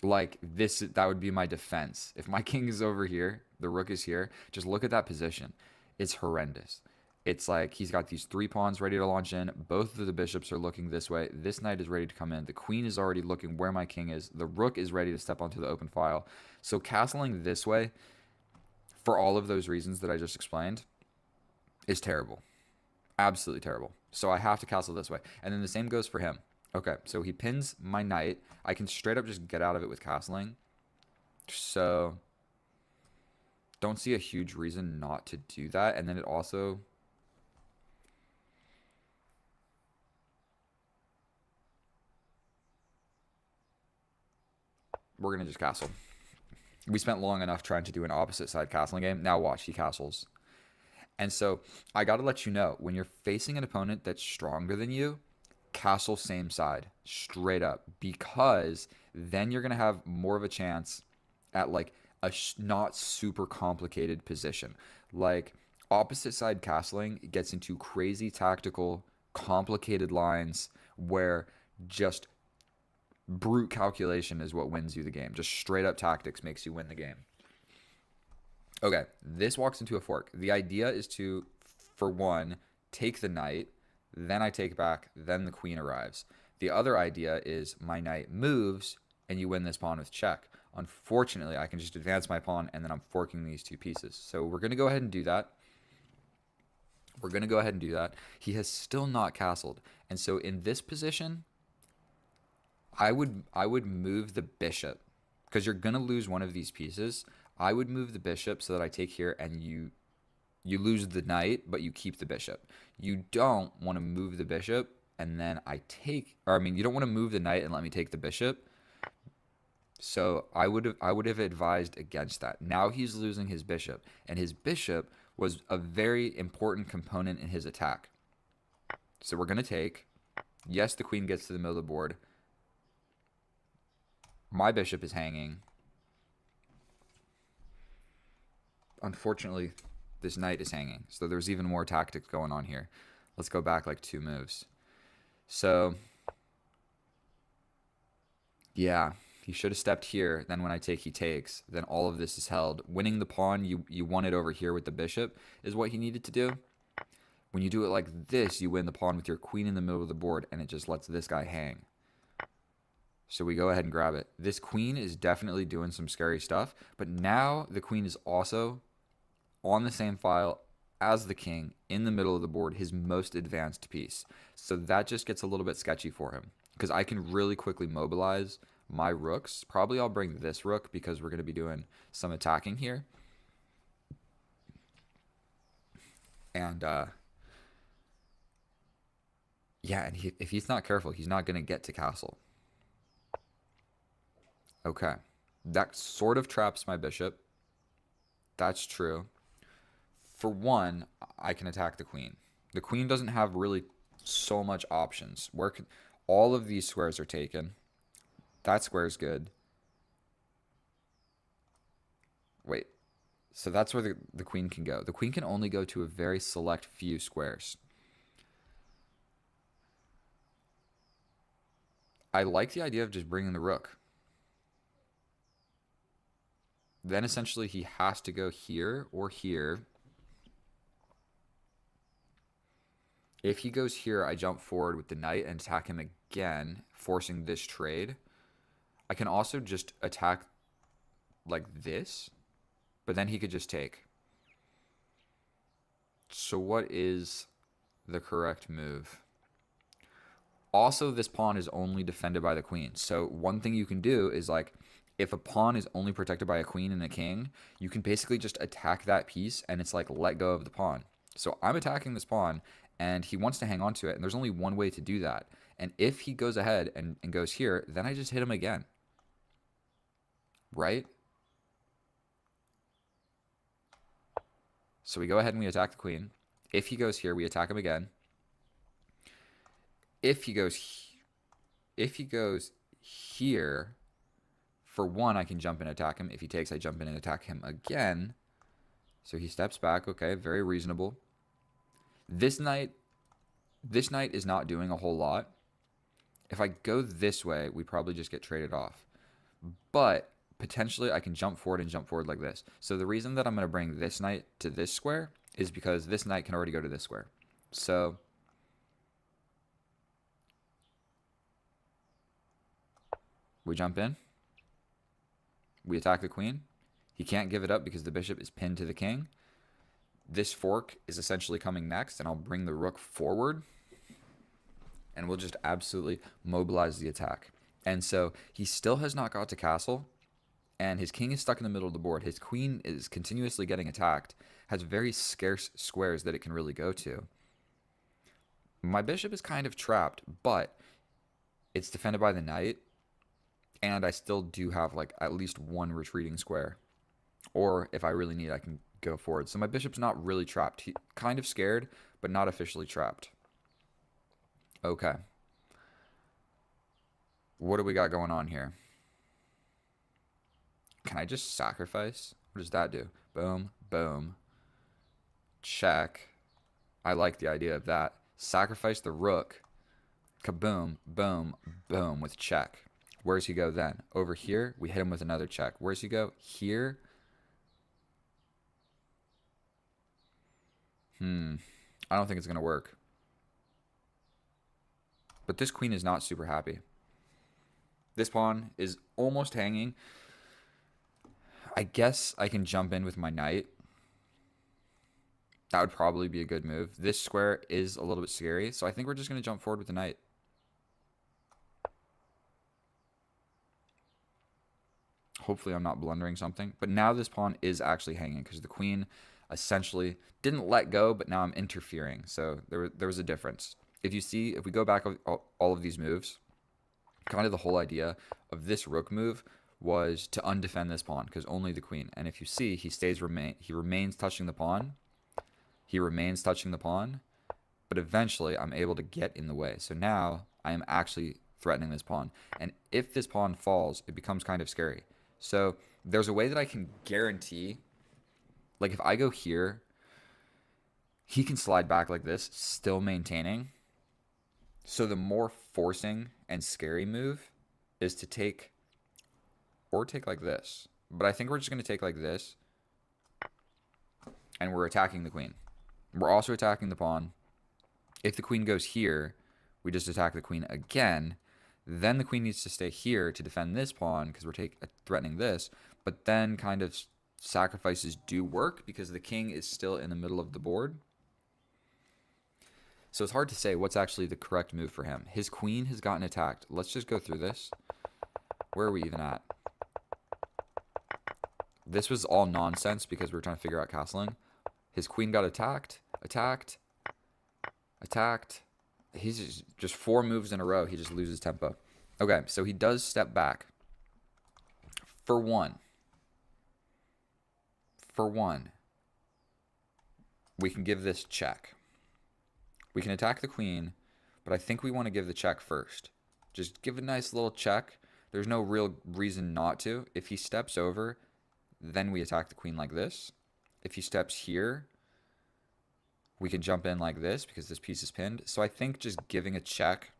Like this, that would be my defense. If my king is over here, the rook is here, just look at that position. It's horrendous. It's like he's got these three pawns ready to launch in. Both of the bishops are looking this way. This knight is ready to come in. The queen is already looking where my king is. The rook is ready to step onto the open file. So castling this way, for all of those reasons that I just explained, is terrible. Absolutely terrible. So I have to castle this way. And then the same goes for him. Okay, so he pins my knight. I can straight up just get out of it with castling. So don't see a huge reason not to do that. And then it also... We're going to just castle. We spent long enough trying to do an opposite side castling game. Now watch, he castles. And so I got to let you know, when you're facing an opponent that's stronger than you, castle same side, straight up. Because then you're going to have more of a chance at like a not super complicated position. Like opposite side castling gets into crazy tactical, complicated lines where just brute calculation is what wins you the game. Just straight up tactics makes you win the game. Okay, this walks into a fork. The idea is to, for one, take the knight, then I take back, then the queen arrives. The other idea is my knight moves, and you win this pawn with check. Unfortunately, I can just advance my pawn, and then I'm forking these two pieces. So we're going to go ahead and do that. He has still not castled. And so in this position, I would move the bishop, because you're going to lose one of these pieces. I would move the bishop so that I take here and you lose the knight, but you keep the bishop. You don't want to move the bishop and then I take, or I mean, you don't want to move the knight and let me take the bishop. So I would have advised against that. Now he's losing his bishop, and his bishop was a very important component in his attack. So we're going to take. Yes, the queen gets to the middle of the board. My bishop is hanging. Unfortunately, this knight is hanging. So there's even more tactics going on here. Let's go back like 2 moves. So, yeah, he should have stepped here. Then when I take, he takes. Then all of this is held. Winning the pawn, you won it over here with the bishop, is what he needed to do. When you do it like this, you win the pawn with your queen in the middle of the board, and it just lets this guy hang. So we go ahead and grab it. This queen is definitely doing some scary stuff, but now the queen is also on the same file as the king in the middle of the board, his most advanced piece. So that just gets a little bit sketchy for him, because I can really quickly mobilize my rooks. Probably I'll bring this rook because we're going to be doing some attacking here. And yeah, and if he's not careful, he's not going to get to castle. Okay, that sort of traps my bishop. That's true. For one, I can attack the queen. The queen doesn't have really so much options. All of these squares are taken. That square is good. Wait, so that's where the queen can go. The queen can only go to a very select few squares. I like the idea of just bringing the rook. Then essentially he has to go here or here. If he goes here, I jump forward with the knight and attack him again, forcing this trade. I can also just attack like this, but then he could just take. So what is the correct move? Also, this pawn is only defended by the queen. So one thing you can do is, like, if a pawn is only protected by a queen and a king, you can basically just attack that piece and it's like let go of the pawn. So I'm attacking this pawn and he wants to hang on to it, and there's only one way to do that. And if he goes ahead and goes here, then I just hit him again. Right? So we go ahead and we attack the queen. If he goes here, we attack him again. If he goes here, for one, I can jump and attack him. If he takes, I jump in and attack him again. So he steps back. Okay, very reasonable. This knight is not doing a whole lot. If I go this way, we probably just get traded off. But potentially I can jump forward and jump forward like this. So the reason that I'm going to bring this knight to this square is because this knight can already go to this square. So we jump in. We attack the queen. He can't give it up because the bishop is pinned to the king. This fork is essentially coming next, and I'll bring the rook forward. And we'll just absolutely mobilize the attack. And so he still has not got to castle. And his king is stuck in the middle of the board. His queen is continuously getting attacked. Has very scarce squares that it can really go to. My bishop is kind of trapped, but it's defended by the knight. And I still do have like at least one retreating square. Or if I really need, I can go forward. So my bishop's not really trapped. He's kind of scared, but not officially trapped. Okay. What do we got going on here? Can I just sacrifice? What does that do? Boom, boom. Check. I like the idea of that. Sacrifice the rook. Kaboom, boom, boom with check. Where's he go then? Over here, we hit him with another check. Where's he go? Here. I don't think it's going to work. But this queen is not super happy. This pawn is almost hanging. I guess I can jump in with my knight. That would probably be a good move. This square is a little bit scary, so I think we're just going to jump forward with the knight. Hopefully I'm not blundering something. But now this pawn is actually hanging because the queen essentially didn't let go, but now I'm interfering. So there was a difference. If you see, if we go back all of these moves, kind of the whole idea of this rook move was to undefend this pawn because only the queen. And if you see, he remains touching the pawn. He remains touching the pawn, but eventually I'm able to get in the way. So now I am actually threatening this pawn. And if this pawn falls, it becomes kind of scary. So there's a way that I can guarantee, like if I go here, he can slide back like this, still maintaining. So the more forcing and scary move is to take, or take like this. But I think we're just going to take like this, and we're attacking the queen. We're also attacking the pawn. If the queen goes here, we just attack the queen again. Then the queen needs to stay here to defend this pawn because we're threatening this. But then kind of sacrifices do work because the king is still in the middle of the board. So it's hard to say what's actually the correct move for him. His queen has gotten attacked. Let's just go through this. Where are we even at? This was all nonsense because we were trying to figure out castling. His queen got attacked, attacked, attacked. He's just 4 moves in a row. He just loses tempo. Okay, so he does step back. For one, we can give this check. We can attack the queen, but I think we want to give the check first. Just give a nice little check. There's no real reason not to. If he steps over, then we attack the queen like this. If he steps here, we can jump in like this because this piece is pinned. So I think just giving a check,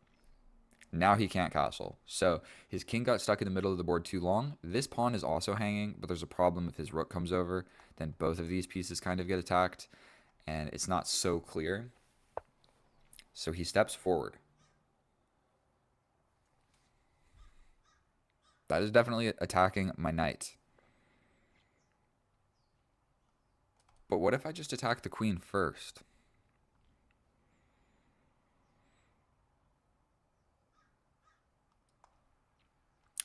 now he can't castle. So his king got stuck in the middle of the board too long. This pawn is also hanging, but there's a problem if his rook comes over. Then both of these pieces kind of get attacked, and it's not so clear. So he steps forward. That is definitely attacking my knight. But what if I just attack the queen first?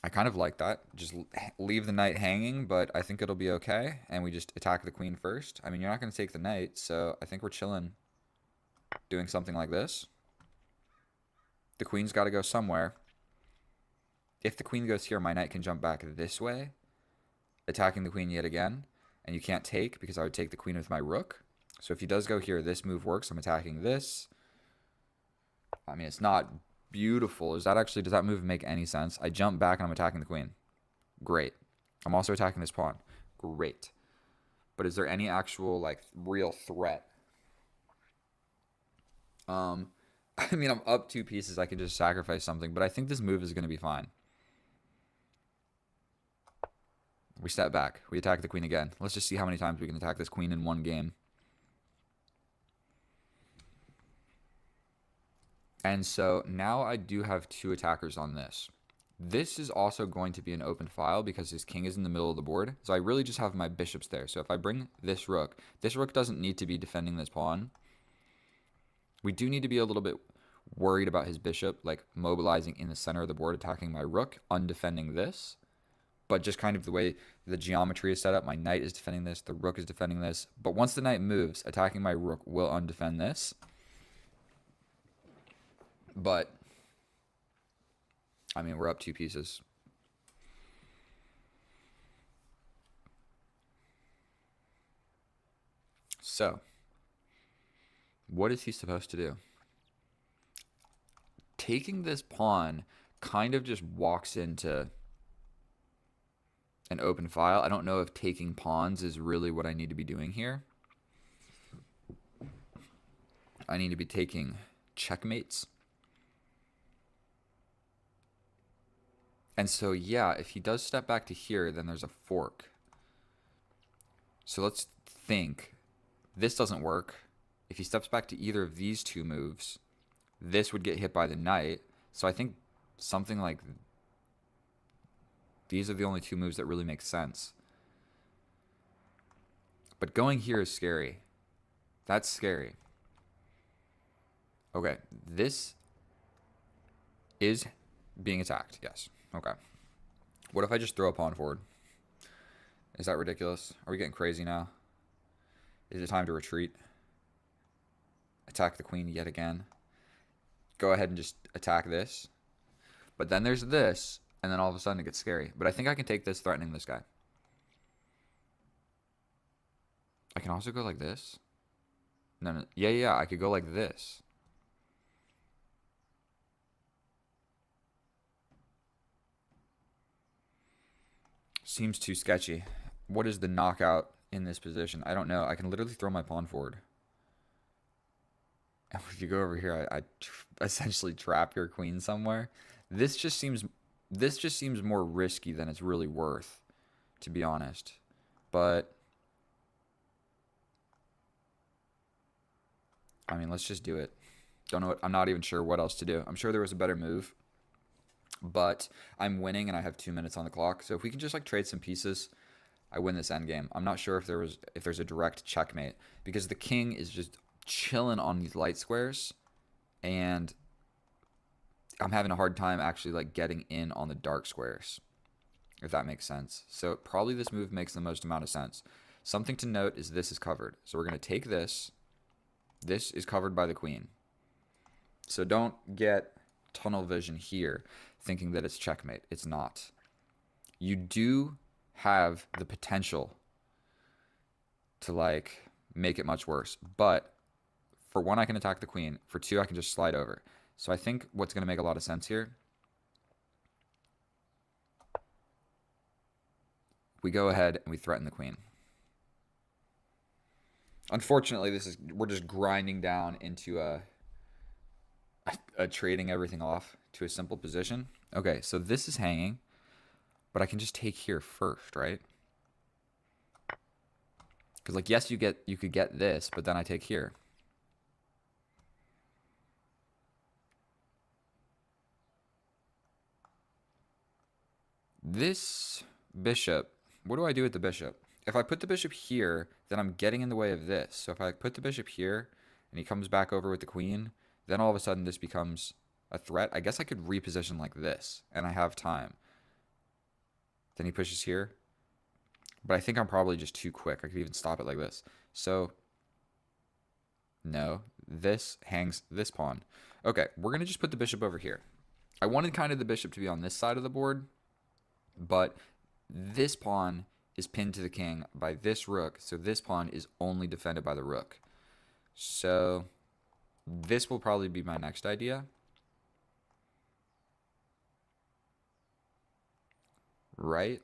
I kind of like that. Just leave the knight hanging, but I think it'll be okay. And we just attack the queen first. I mean, you're not going to take the knight, so I think we're chilling doing something like this. The queen's got to go somewhere. If the queen goes here, my knight can jump back this way, attacking the queen yet again. And you can't take because I would take the queen with my rook. So if he does go here, this move works. I'm attacking this. I mean, it's not beautiful. Does that move make any sense? I jump back and I'm attacking the queen. Great. I'm also attacking this pawn. Great. But is there any actual, like, real threat? I mean, I'm up 2 pieces. I could just sacrifice something. But I think this move is going to be fine. We step back. We attack the queen again. Let's just see how many times we can attack this queen in one game. And so now I do have 2 attackers on this. This is also going to be an open file because his king is in the middle of the board. So I really just have my bishops there. So if I bring this rook doesn't need to be defending this pawn. We do need to be a little bit worried about his bishop, like mobilizing in the center of the board, attacking my rook, undefending this. But just kind of the way the geometry is set up, my knight is defending this, the rook is defending this. But once the knight moves, attacking my rook will undefend this. But, I mean, we're up 2 pieces. So, what is he supposed to do? Taking this pawn kind of just walks into an open file. I don't know if taking pawns is really what I need to be doing here. I need to be taking checkmates. And so, yeah, if he does step back to here, then there's a fork. So let's think. This doesn't work. If he steps back to either of these 2 moves, this would get hit by the knight. So I think something like these are the only 2 moves that really make sense. But going here is scary. That's scary. Okay, this is being attacked, yes. Okay. What if I just throw a pawn forward? Is that ridiculous? Are we getting crazy now? Is it time to retreat? Attack the queen yet again. Go ahead and just attack this. But then there's this, and then all of a sudden it gets scary. But I think I can take this threatening this guy. I can also go like this. No. Yeah, I could go like this. Seems too sketchy. What is the knockout in this position? I don't know. I can literally throw my pawn forward. And if you go over here, I essentially trap your queen somewhere. This just seems more risky than it's really worth, to be honest. But I mean, let's just do it. Don't know. I'm not even sure what else to do. I'm sure there was a better move, but I'm winning and I have 2 minutes on the clock. So if we can just like trade some pieces, I win this endgame. I'm not sure if there's a direct checkmate because the king is just chilling on these light squares, and I'm having a hard time actually like getting in on the dark squares, if that makes sense. So probably this move makes the most amount of sense. Something to note is this is covered. So we're going to take this. This is covered by the queen. So don't get tunnel vision here thinking that it's checkmate. It's not. You do have the potential to like make it much worse. But for 1, I can attack the queen. For 2, I can just slide over. So I think what's going to make a lot of sense here, we go ahead and we threaten the queen. Unfortunately, we're just grinding down into a trading everything off to a simple position. Okay, so this is hanging, but I can just take here first, right? Because like, yes, you could get this, but then I take here. This bishop, what do I do with the bishop? If I put the bishop here, then I'm getting in the way of this. So if I put the bishop here and he comes back over with the queen, then all of a sudden this becomes a threat. I guess I could reposition like this and I have time. Then he pushes here. But I think I'm probably just too quick. I could even stop it like this. So, no, this hangs this pawn. Okay, we're going to just put the bishop over here. I wanted kind of the bishop to be on this side of the board, but this pawn is pinned to the king by this rook, so this pawn is only defended by the rook. So this will probably be my next idea. Right?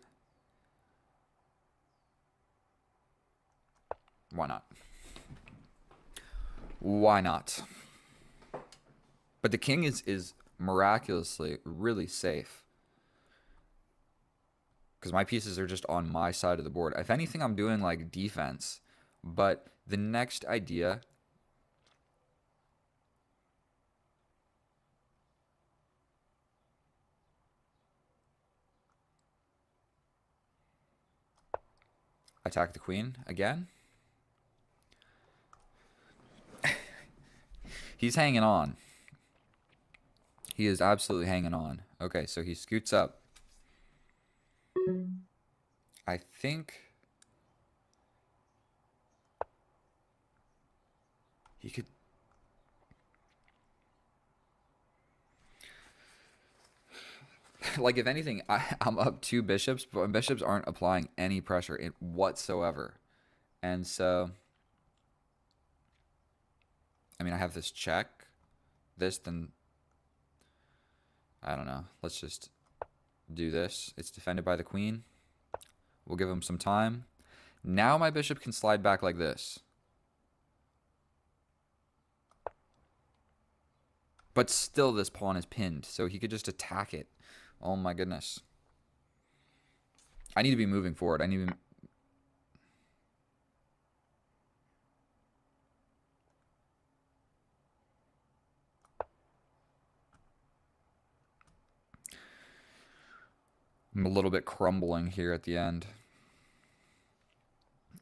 Why not? Why not? But the king is miraculously really safe. because my pieces are just on my side of the board. If anything, I'm doing like defense. But the next idea, attack the queen again. He's hanging on. He is absolutely hanging on. Okay, so he scoots up. I think he could. Like, if anything, I'm up 2 bishops, but my bishops aren't applying any pressure whatsoever. And so, I mean, I have this check. Then, I don't know. Let's just do this. It's defended by the queen. We'll give him some time. Now my bishop can slide back like this. But still this pawn is pinned, so he could just attack it. Oh my goodness. I need to be moving forward. I need to be... I'm a little bit crumbling here at the end.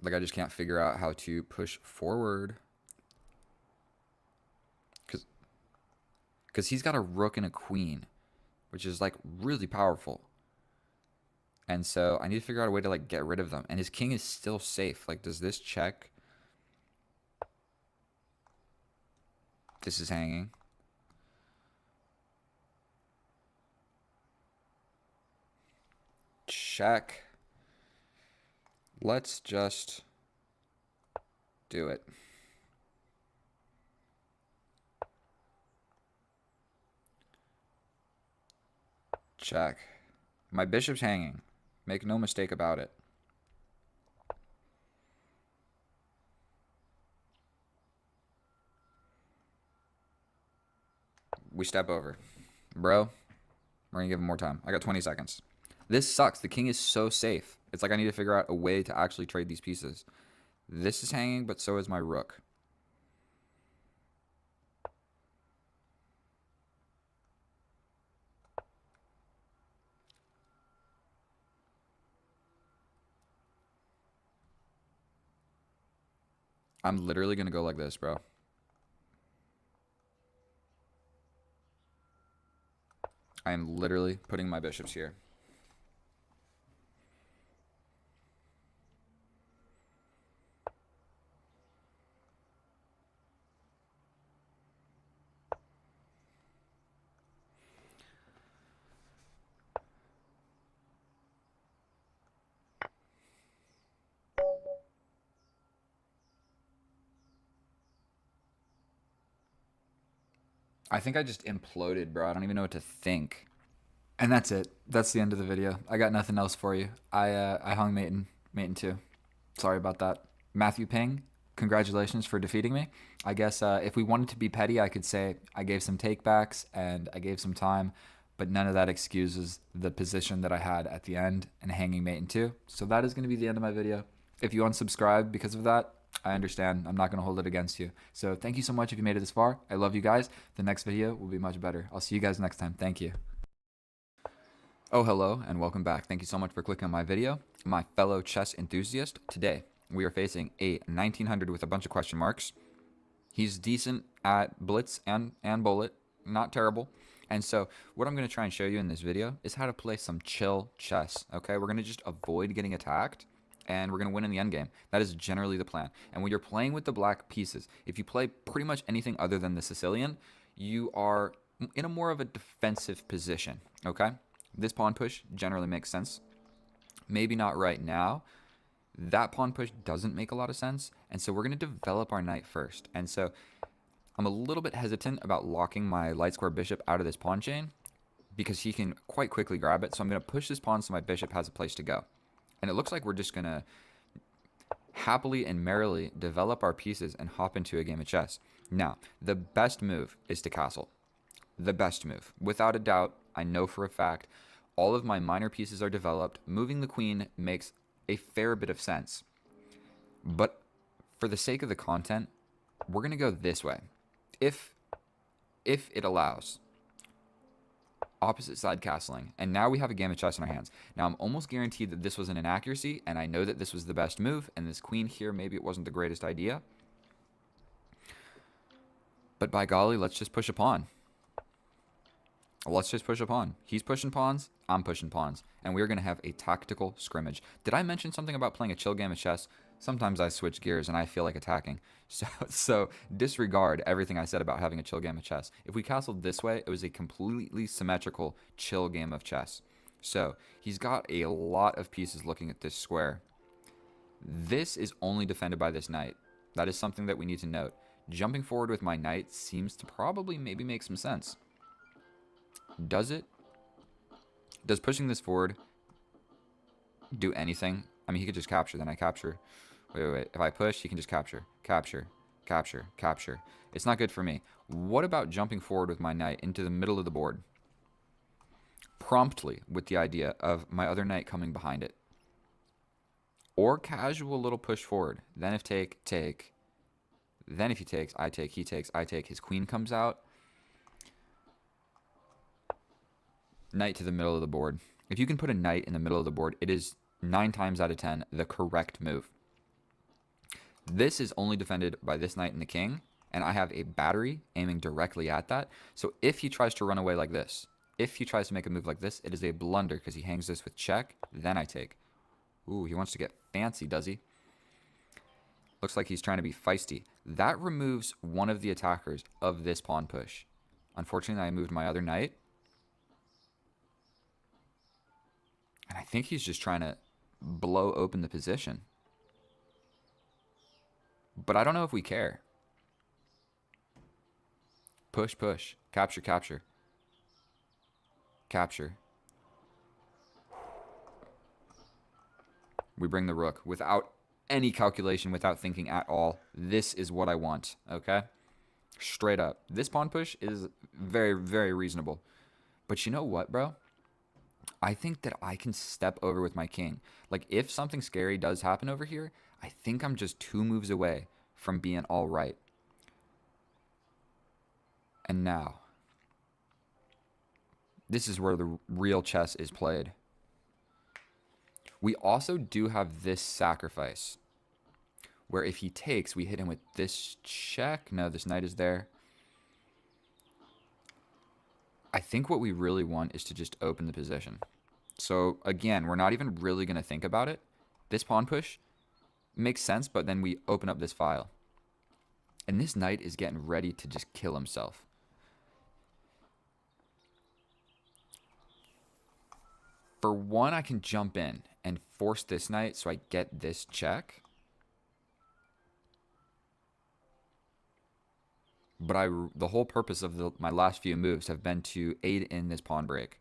Like, I just can't figure out how to push forward. Because he's got a rook and a queen, which is, like, really powerful. And so I need to figure out a way to, like, get rid of them. And his king is still safe. Like, does this check? This is hanging. Check. Let's just do it. Check. My bishop's hanging. Make no mistake about it. We step over. Bro, we're going to give him more time. I got 20 seconds. This sucks. The king is so safe. It's like I need to figure out a way to actually trade these pieces. This is hanging, but so is my rook. I'm literally going to go like this, bro. I am literally putting my bishops here. I think I just imploded, bro. I don't even know what to think. And that's it. That's the end of the video. I got nothing else for you. I hung mate in 2. Sorry about that. Matthew Ping, congratulations for defeating me. I guess if we wanted to be petty, I could say I gave some takebacks and I gave some time, but none of that excuses the position that I had at the end and hanging mate in 2. So that is going to be the end of my video. If you unsubscribe because of that, I understand. I'm not going to hold it against you. So thank you so much if you made it this far. I love you guys. The next video will be much better. I'll see you guys next time. Thank you. Oh, hello, and welcome back. Thank you so much for clicking on my video. My fellow chess enthusiast, today we are facing a 1900 with a bunch of question marks. He's decent at blitz and bullet, not terrible. And so what I'm going to try and show you in this video is how to play some chill chess, okay? We're going to just avoid getting attacked, and we're going to win in the endgame. That is generally the plan. And when you're playing with the black pieces, if you play pretty much anything other than the Sicilian, you are in a more of a defensive position, okay? This pawn push generally makes sense. Maybe not right now. That pawn push doesn't make a lot of sense. And so we're going to develop our knight first. And so I'm a little bit hesitant about locking my light square bishop out of this pawn chain because he can quite quickly grab it. So I'm going to push this pawn so my bishop has a place to go. And it looks like we're just going to happily and merrily develop our pieces and hop into a game of chess. Now, the best move is to castle. The best move. Without a doubt, I know for a fact. All of my minor pieces are developed. Moving the queen makes a fair bit of sense. But for the sake of the content, we're going to go this way. If it allows. Opposite side castling. And now we have a game of chess in our hands. Now, I'm almost guaranteed that this was an inaccuracy, and I know that this was the best move, and this queen here, maybe it wasn't the greatest idea. But by golly, let's just push a pawn. Let's just push a pawn. He's pushing pawns, I'm pushing pawns. And we're going to have a tactical scrimmage. Did I mention something about playing a chill game of chess? Sometimes I switch gears and I feel like attacking. So disregard everything I said about having a chill game of chess. If we castled this way, it was a completely symmetrical, chill game of chess. So he's got a lot of pieces looking at this square. This is only defended by this knight. That is something that we need to note. Jumping forward with my knight seems to probably maybe make some sense. Does it? Does pushing this forward do anything? I mean, he could just capture, then I capture. Wait. If I push, he can just capture. Capture. It's not good for me. What about jumping forward with my knight into the middle of the board? Promptly, with the idea of my other knight coming behind it. Or casual little push forward. Then if take. Then if he takes, I take, he takes, I take. His queen comes out. Knight to the middle of the board. If you can put a knight in the middle of the board, it is 9 times out of 10 the correct move. This is only defended by this knight and the king, and I have a battery aiming directly at that. So if he tries to run away like this, if he tries to make a move like this, it is a blunder because he hangs this with check, then I take. Ooh, he wants to get fancy, does he? Looks like he's trying to be feisty. That removes one of the attackers of this pawn push. Unfortunately, I moved my other knight. And I think he's just trying to blow open the position. But I don't know if we care. Push. Capture. We bring the rook without any calculation, without thinking at all. This is what I want, okay? Straight up. This pawn push is very, very reasonable. But you know what, bro? I think that I can step over with my king. Like, if something scary does happen over here, I think I'm just 2 moves away from being all right. And now, this is where the real chess is played. We also do have this sacrifice, where if he takes, we hit him with this check. No, this knight is there. I think what we really want is to just open the position. So again, we're not even really going to think about it. This pawn push makes sense, but then we open up this file. And this knight is getting ready to just kill himself. For one, I can jump in and force this knight so I get this check. But the whole purpose of my last few moves have been to aid in this pawn break.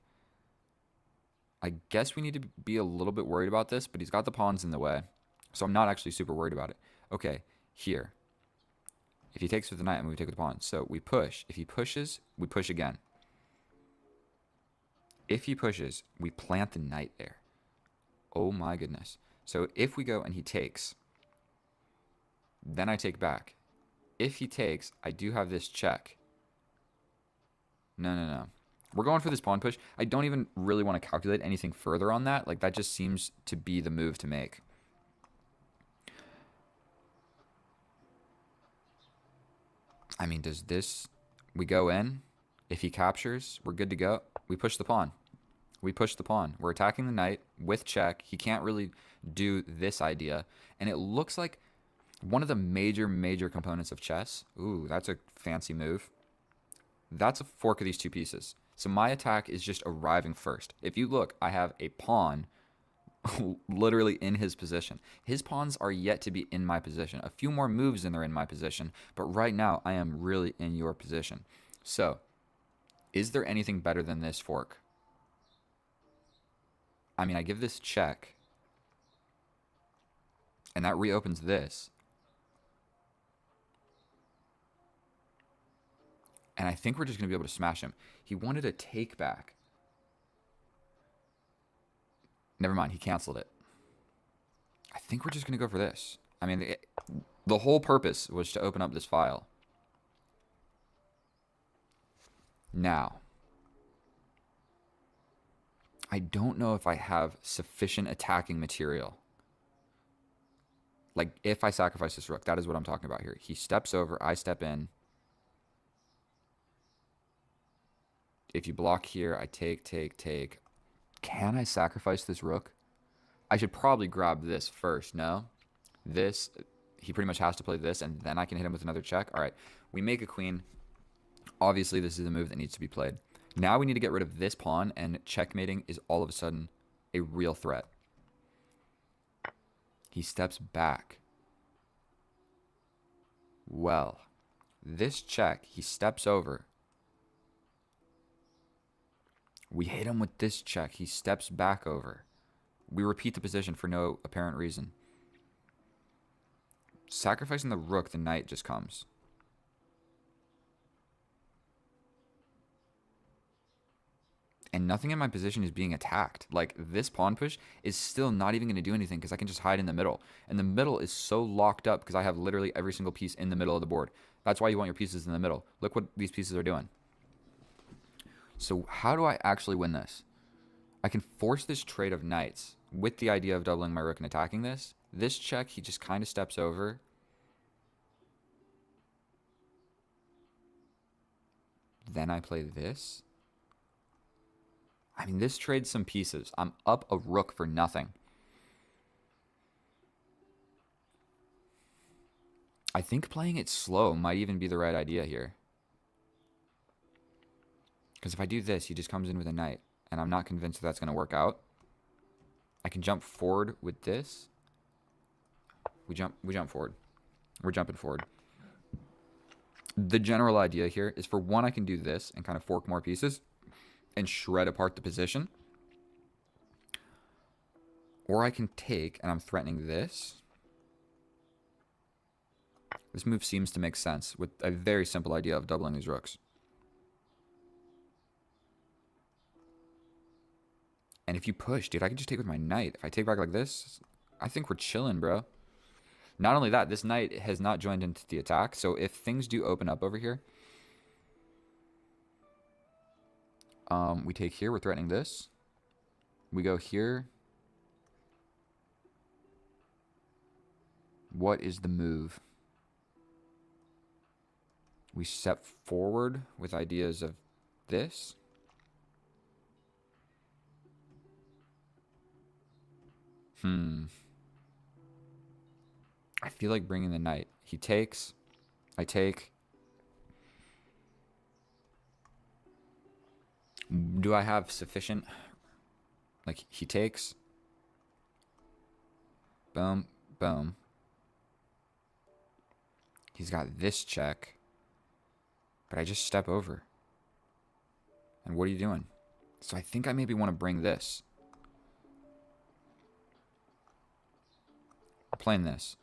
I guess we need to be a little bit worried about this, but he's got the pawns in the way. So I'm not actually super worried about it. Okay, here. If he takes with the knight, and we take with the pawn. So we push. If he pushes, we push again. If he pushes, we plant the knight there. Oh my goodness. So if we go and he takes, then I take back. If he takes, I do have this check. No. We're going for this pawn push. I don't even really want to calculate anything further on that. Like, that just seems to be the move to make. I mean, does this... We go in. If he captures, we're good to go. We push the pawn. We're attacking the knight with check. He can't really do this idea. And it looks like one of the major components of chess. Ooh, that's a fancy move. That's a fork of these 2 pieces. So my attack is just arriving first. If you look, I have a pawn literally in his position. His pawns are yet to be in my position. A few more moves and they're in my position. But right now, I am really in your position. So, is there anything better than this fork? I mean, I give this check. And that reopens this. And I think we're just going to be able to smash him. He wanted a take back. Never mind, he canceled it. I think we're just going to go for this. I mean, the whole purpose was to open up this file. Now, I don't know if I have sufficient attacking material. Like, if I sacrifice this rook, that is what I'm talking about here. He steps over, I step in. If you block here, I take. Can I sacrifice this rook? I should probably grab this first, no? This, he pretty much has to play this, and then I can hit him with another check. All right, we make a queen. Obviously, this is a move that needs to be played. Now we need to get rid of this pawn, and checkmating is all of a sudden a real threat. He steps back. Well, this check, he steps over. We hit him with this check. He steps back over. We repeat the position for no apparent reason. Sacrificing the rook, the knight just comes. And nothing in my position is being attacked. Like, this pawn push is still not even going to do anything because I can just hide in the middle. And the middle is so locked up because I have literally every single piece in the middle of the board. That's why you want your pieces in the middle. Look what these pieces are doing. So how do I actually win this? I can force this trade of knights with the idea of doubling my rook and attacking this. This check, he just kind of steps over. Then I play this. I mean, this trades some pieces. I'm up a rook for nothing. I think playing it slow might even be the right idea here. Because if I do this, he just comes in with a knight. And I'm not convinced that's going to work out. I can jump forward with this. We jump forward. We're jumping forward. The general idea here is, for one, I can do this and kind of fork more pieces and shred apart the position. Or I can take, and I'm threatening this. This move seems to make sense with a very simple idea of doubling these rooks. And if you push, dude, I can just take with my knight. If I take back like this, I think we're chilling, bro. Not only that, this knight has not joined into the attack. So if things do open up over here, we take here. We're threatening this. We go here. What is the move? We step forward with ideas of this. I feel like bringing the knight. He takes. I take. Do I have sufficient? Like, he takes. Boom, boom. He's got this check. But I just step over. And what are you doing? So I think I maybe want to bring this. We're playing this.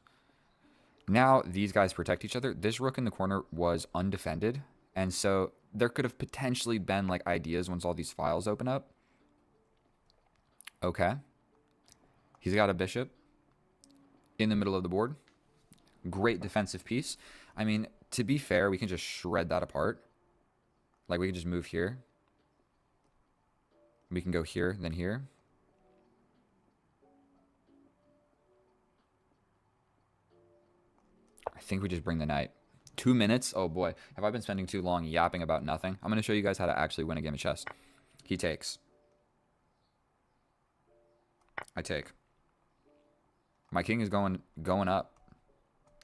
Now these guys protect each other. This rook in the corner was undefended. And so there could have potentially been like ideas once all these files open up. Okay. He's got a bishop in the middle of the board. Great defensive piece. I mean, to be fair, we can just shred that apart. Like, we can just move here. We can go here, then here. I think we just bring the knight. 2 minutes? Oh boy. Have I been spending too long yapping about nothing? I'm going to show you guys how to actually win a game of chess. He takes. I take. My king is going up.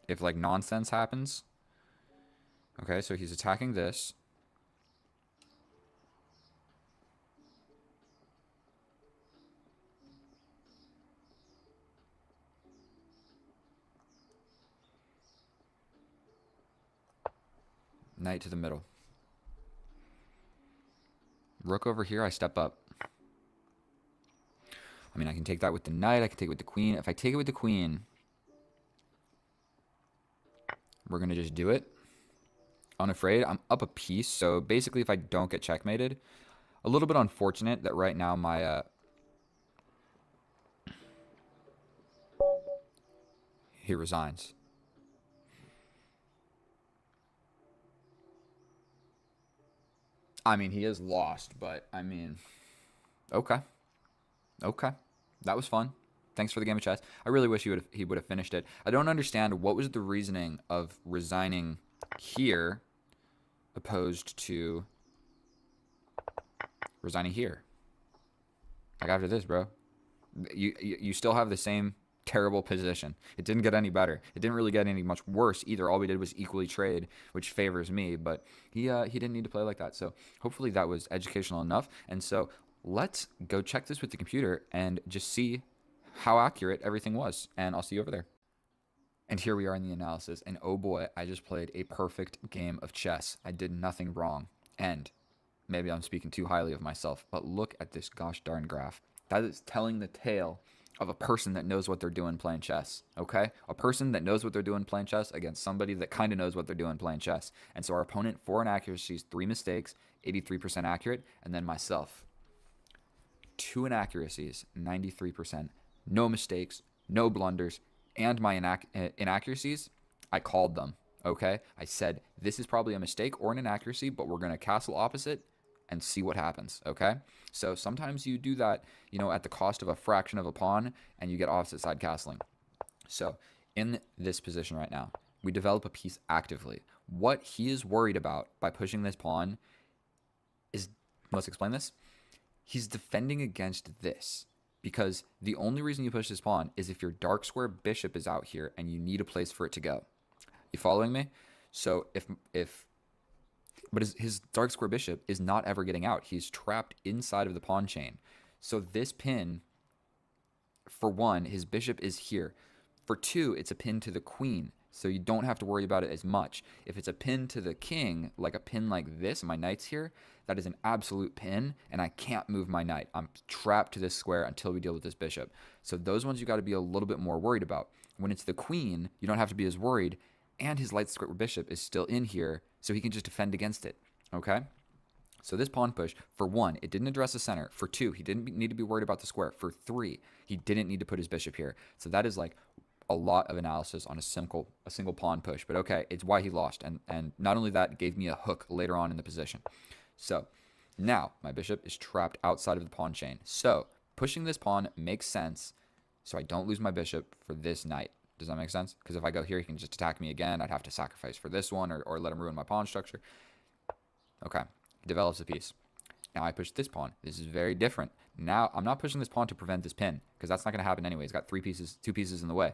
If like nonsense happens. Okay, so he's attacking this. Knight to the middle. Rook over here, I step up. I mean, I can take that with the knight. I can take it with the queen. If I take it with the queen, we're going to just do it. Unafraid. I'm up a piece. So basically, if I don't get checkmated, a little bit unfortunate that right now my He resigns. I mean, he is lost, but I mean, okay, okay, that was fun. Thanks for the game of chess. I really wish he would have finished it. I don't understand what was the reasoning of resigning here opposed to resigning here. Like after this, bro, you still have the same terrible position. It didn't get any better. It didn't really get any much worse either. All we did was equally trade, which favors me. But he didn't need to play like that. So hopefully that was educational enough. And so let's go check this with the computer and just see how accurate everything was. And I'll see you over there. And here we are in the analysis. And oh boy, I just played a perfect game of chess. I did nothing wrong. And maybe I'm speaking too highly of myself, but look at this gosh darn graph. That is telling the tale of a person that knows what they're doing playing chess, okay? A person that knows what they're doing playing chess against somebody that kind of knows what they're doing playing chess. And so our opponent, 4 inaccuracies, 3 mistakes, 83% accurate, and then myself, 2 inaccuracies, 93%, no mistakes, no blunders, and my inaccuracies, I called them, okay? I said, this is probably a mistake or an inaccuracy, but we're going to castle opposite and see what happens, okay? So sometimes you do that, at the cost of a fraction of a pawn, and you get opposite side castling. So in this position right now, we develop a piece actively. What he is worried about by pushing this pawn is, let's explain this. He's defending against this because the only reason you push this pawn is if your dark square bishop is out here and you need a place for it to go. You following me? So but his dark square bishop is not ever getting out. He's trapped inside of the pawn chain. So this pin, for 1, his bishop is here. For 2, it's a pin to the queen, so you don't have to worry about it as much. If it's a pin to the king, like a pin like this, my knight's here, that is an absolute pin, and I can't move my knight. I'm trapped to this square until we deal with this bishop. So those ones you got to be a little bit more worried about. When it's the queen, you don't have to be as worried, and his light square bishop is still in here, so he can just defend against it, okay? So this pawn push, for 1, it didn't address the center. For 2, he didn't need to be worried about the square. For 3, he didn't need to put his bishop here. So that is like a lot of analysis on a single pawn push. But okay, it's why he lost. And not only that, it gave me a hook later on in the position. So now my bishop is trapped outside of the pawn chain. So pushing this pawn makes sense so I don't lose my bishop for this knight. Does that make sense? Because if I go here, he can just attack me again. I'd have to sacrifice for this one or let him ruin my pawn structure. Okay, he develops a piece. Now I push this pawn. This is very different. Now I'm not pushing this pawn to prevent this pin because that's not going to happen anyway. He's got 2 pieces in the way.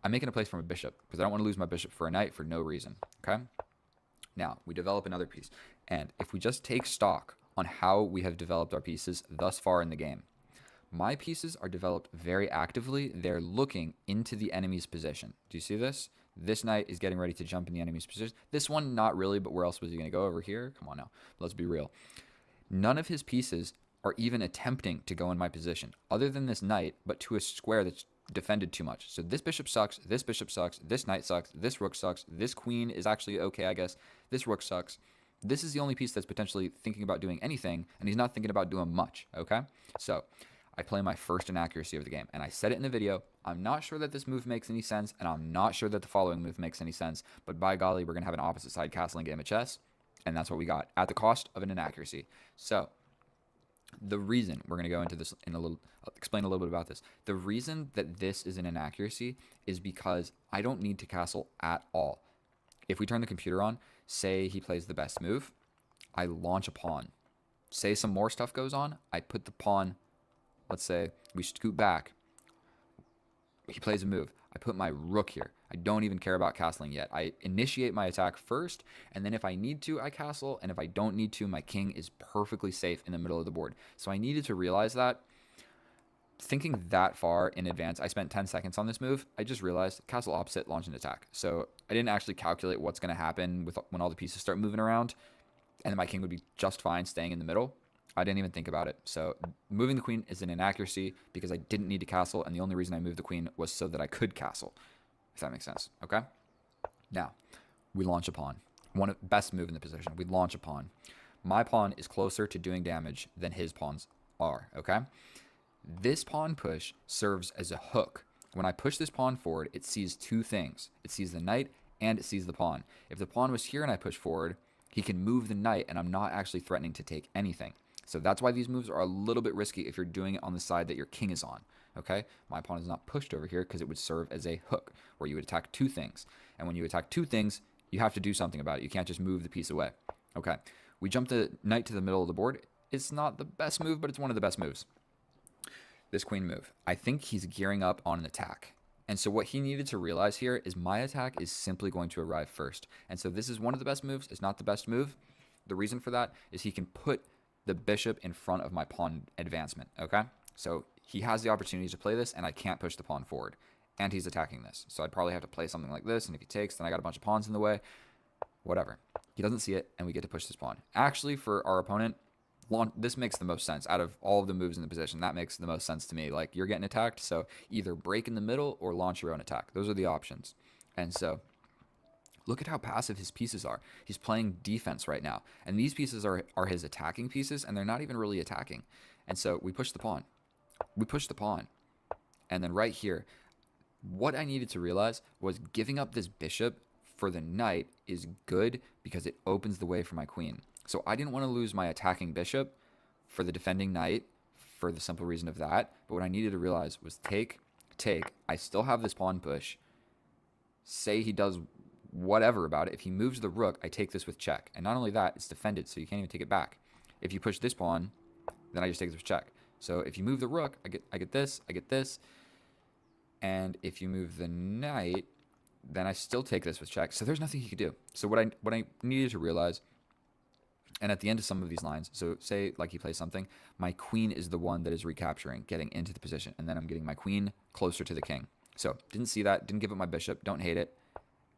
I'm making a place for my bishop because I don't want to lose my bishop for a knight for no reason. Okay. Now we develop another piece. And if we just take stock on how we have developed our pieces thus far in the game, my pieces are developed very actively. They're looking into the enemy's position. Do you see this? This knight is getting ready to jump in the enemy's position. This one, not really, but where else was he going to go? Over here? Come on now. Let's be real. None of his pieces are even attempting to go in my position, other than this knight, but to a square that's defended too much. So this bishop sucks, this knight sucks, this rook sucks, this queen is actually okay, I guess. This rook sucks. This is the only piece that's potentially thinking about doing anything, and he's not thinking about doing much, okay? So I play my first inaccuracy of the game, and I said it in the video. I'm not sure that this move makes any sense, and I'm not sure that the following move makes any sense, but by golly, we're going to have an opposite side castling game of chess, and that's what we got, at the cost of an inaccuracy. So the reason, we're going to go into this in a little, explain a little bit about this. The reason that this is an inaccuracy is because I don't need to castle at all. If we turn the computer on, say he plays the best move, I launch a pawn. Say some more stuff goes on, I put the pawn, let's say we scoot back. He plays a move. I put my rook here. I don't even care about castling yet. I initiate my attack first, and then if I need to, I castle, and if I don't need to, my king is perfectly safe in the middle of the board. So I needed to realize that. Thinking that far in advance, I spent 10 seconds on this move. I just realized castle opposite, launch an attack. So I didn't actually calculate what's going to happen when all the pieces start moving around, and then my king would be just fine staying in the middle. I didn't even think about it. So moving the queen is an inaccuracy because I didn't need to castle, and the only reason I moved the queen was so that I could castle, if that makes sense. Okay? Now, we launch a pawn. Best move in the position. We launch a pawn. My pawn is closer to doing damage than his pawns are, okay? This pawn push serves as a hook When I push this pawn forward, it sees two things. It sees the knight and it sees the pawn. If the pawn was here and I push forward, he can move the knight and I'm not actually threatening to take anything. So that's why these moves are a little bit risky if you're doing it on the side that your king is on. Okay, my pawn is not pushed over here because it would serve as a hook where you would attack two things. And when you attack two things, you have to do something about it. You can't just move the piece away. Okay, we jump the knight to the middle of the board. It's not the best move, but it's one of the best moves. This queen move. I think he's gearing up on an attack. And so what he needed to realize here is my attack is simply going to arrive first. And so this is one of the best moves. It's not the best move. The reason for that is he can put the bishop in front of my pawn advancement, okay? So he has the opportunity to play this, and I can't push the pawn forward. And he's attacking this. So I'd probably have to play something like this, and if he takes, then I got a bunch of pawns in the way. Whatever. He doesn't see it, and we get to push this pawn. Actually, for our opponent, this makes the most sense. Out of all of the moves in the position, that makes the most sense to me. Like, you're getting attacked, so either break in the middle or launch your own attack. Those are the options. And so look at how passive his pieces are. He's playing defense right now. And these pieces are his attacking pieces, and they're not even really attacking. And so we push the pawn. We push the pawn. And then right here, what I needed to realize was giving up this bishop for the knight is good because it opens the way for my queen. So I didn't want to lose my attacking bishop for the defending knight for the simple reason of that. But what I needed to realize was take. I still have this pawn push. Say he does whatever about it. If he moves the rook, I take this with check. And not only that, it's defended, so you can't even take it back. If you push this pawn, then I just take this with check. So if you move the rook, I get this, I get this. And if you move the knight, then I still take this with check. So there's nothing he could do. So what I needed to realize, and at the end of some of these lines, so say like he plays something, my queen is the one that is recapturing, getting into the position. And then I'm getting my queen closer to the king. So didn't see that, didn't give up my bishop, don't hate it.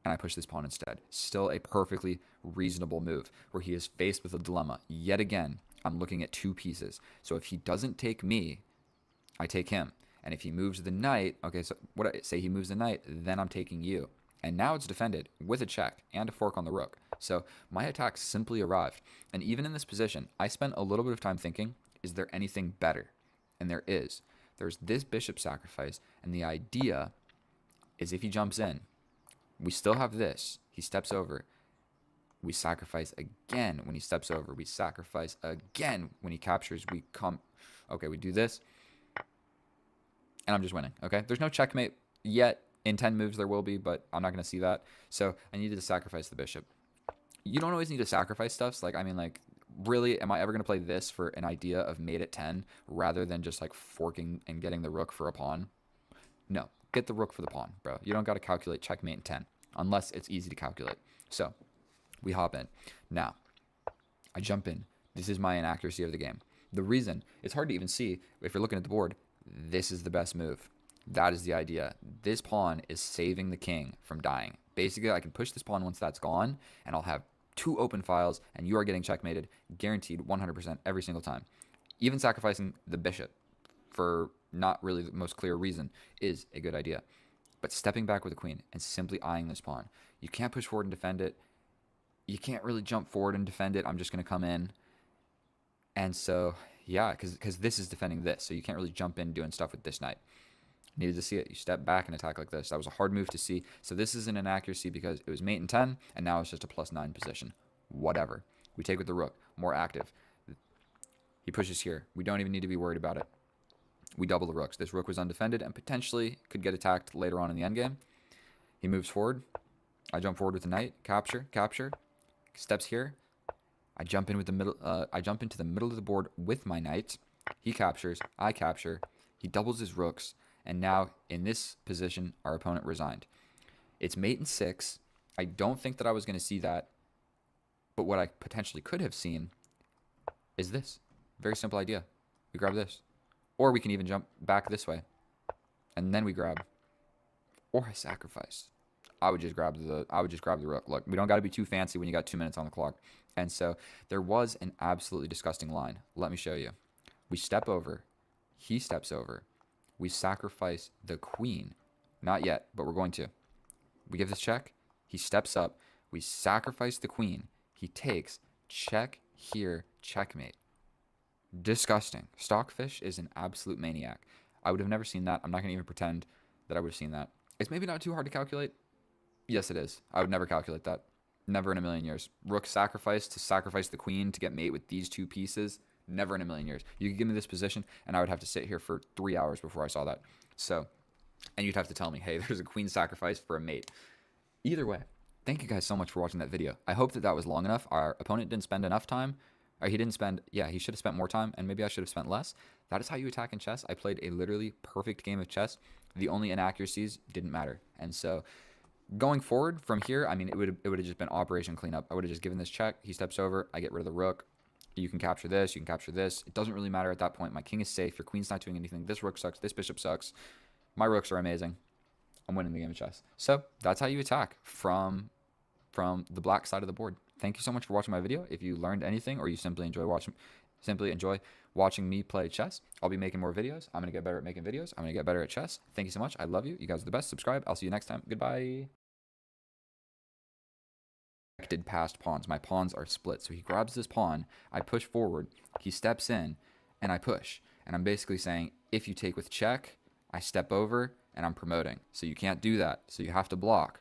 And I push this pawn instead. Still a perfectly reasonable move where he is faced with a dilemma. Yet again, I'm looking at two pieces. So if he doesn't take me, I take him. And if he moves the knight, okay, so what I say he moves the knight, then I'm taking you. And now it's defended with a check and a fork on the rook. So my attack simply arrived. And even in this position, I spent a little bit of time thinking, is there anything better? And there is. There's this bishop sacrifice. And the idea is if he jumps in, we still have this. He steps over. We sacrifice again when he steps over. We sacrifice again when he captures. We come. Okay, we do this. And I'm just winning, okay? There's no checkmate yet. In 10 moves there will be, but I'm not going to see that. So I needed to sacrifice the bishop. You don't always need to sacrifice stuff. Like, I mean, like, really, am I ever going to play this for an idea of mate at 10 rather than just, like, forking and getting the rook for a pawn? No. Get the rook for the pawn, bro. You don't got to calculate checkmate in 10 unless it's easy to calculate. So we hop in. Now, I jump in. This is my inaccuracy of the game. The reason, it's hard to even see if you're looking at the board, this is the best move. That is the idea. This pawn is saving the king from dying. Basically, I can push this pawn once that's gone, and I'll have two open files, and you are getting checkmated, guaranteed 100% every single time. Even sacrificing the bishop for not really the most clear reason is a good idea. But stepping back with the queen and simply eyeing this pawn. You can't push forward and defend it. You can't really jump forward and defend it. I'm just going to come in. And so, yeah, because this is defending this, so you can't really jump in doing stuff with this knight. Needed to see it. You step back and attack like this. That was a hard move to see. So this is an inaccuracy because it was mate in 10, and now it's just a +9 position. Whatever. We take with the rook. More active. He pushes here. We don't even need to be worried about it. We double the rooks. This rook was undefended and potentially could get attacked later on in the endgame. He moves forward. I jump forward with the knight. Capture. Capture. Steps here. I jump in with the middle. I jump into the middle of the board with my knight. He captures. I capture. He doubles his rooks. And now, in this position, our opponent resigned. It's mate in 6. I don't think that I was going to see that. But what I potentially could have seen is this. Very simple idea. We grab this. Or we can even jump back this way. And then we grab. Or I sacrifice. I would just grab the rook. Look, we don't got to be too fancy when you got 2 minutes on the clock. And so there was an absolutely disgusting line. Let me show you. We step over. He steps over. We sacrifice the queen. Not yet, but we're going to. We give this check. He steps up. We sacrifice the queen. He takes. Check here. Checkmate. Disgusting. Stockfish is an absolute maniac. I would have never seen that. I'm not going to even pretend that I would have seen that. It's maybe not too hard to calculate. Yes, it is. I would never calculate that. Never in a million years. Rook sacrifice to sacrifice the queen to get mate with these two pieces. Never in a million years. You could give me this position, and I would have to sit here for 3 hours before I saw that. So, and you'd have to tell me, hey, there's a queen sacrifice for a mate. Either way, thank you guys so much for watching that video. I hope that that was long enough. Our opponent didn't spend enough time. Or he didn't spend, yeah, he should have spent more time, and maybe I should have spent less. That is how you attack in chess. I played a literally perfect game of chess. The only inaccuracies didn't matter. And so going forward from here, I mean, it would have just been operation cleanup. I would have just given this check. He steps over. I get rid of the rook. You can capture this. You can capture this. It doesn't really matter at that point. My king is safe. Your queen's not doing anything. This rook sucks. This bishop sucks. My rooks are amazing. I'm winning the game of chess. So that's how you attack from the black side of the board. Thank you so much for watching my video. If you learned anything or you simply enjoy watching me play chess, I'll be making more videos. I'm going to get better at making videos. I'm going to get better at chess. Thank you so much. I love you. You guys are the best. Subscribe. I'll see you next time. Goodbye. Past pawns. My pawns are split. So he grabs this pawn. I push forward. He steps in and I push. And I'm basically saying, if you take with check, I step over and I'm promoting. So you can't do that. So you have to block.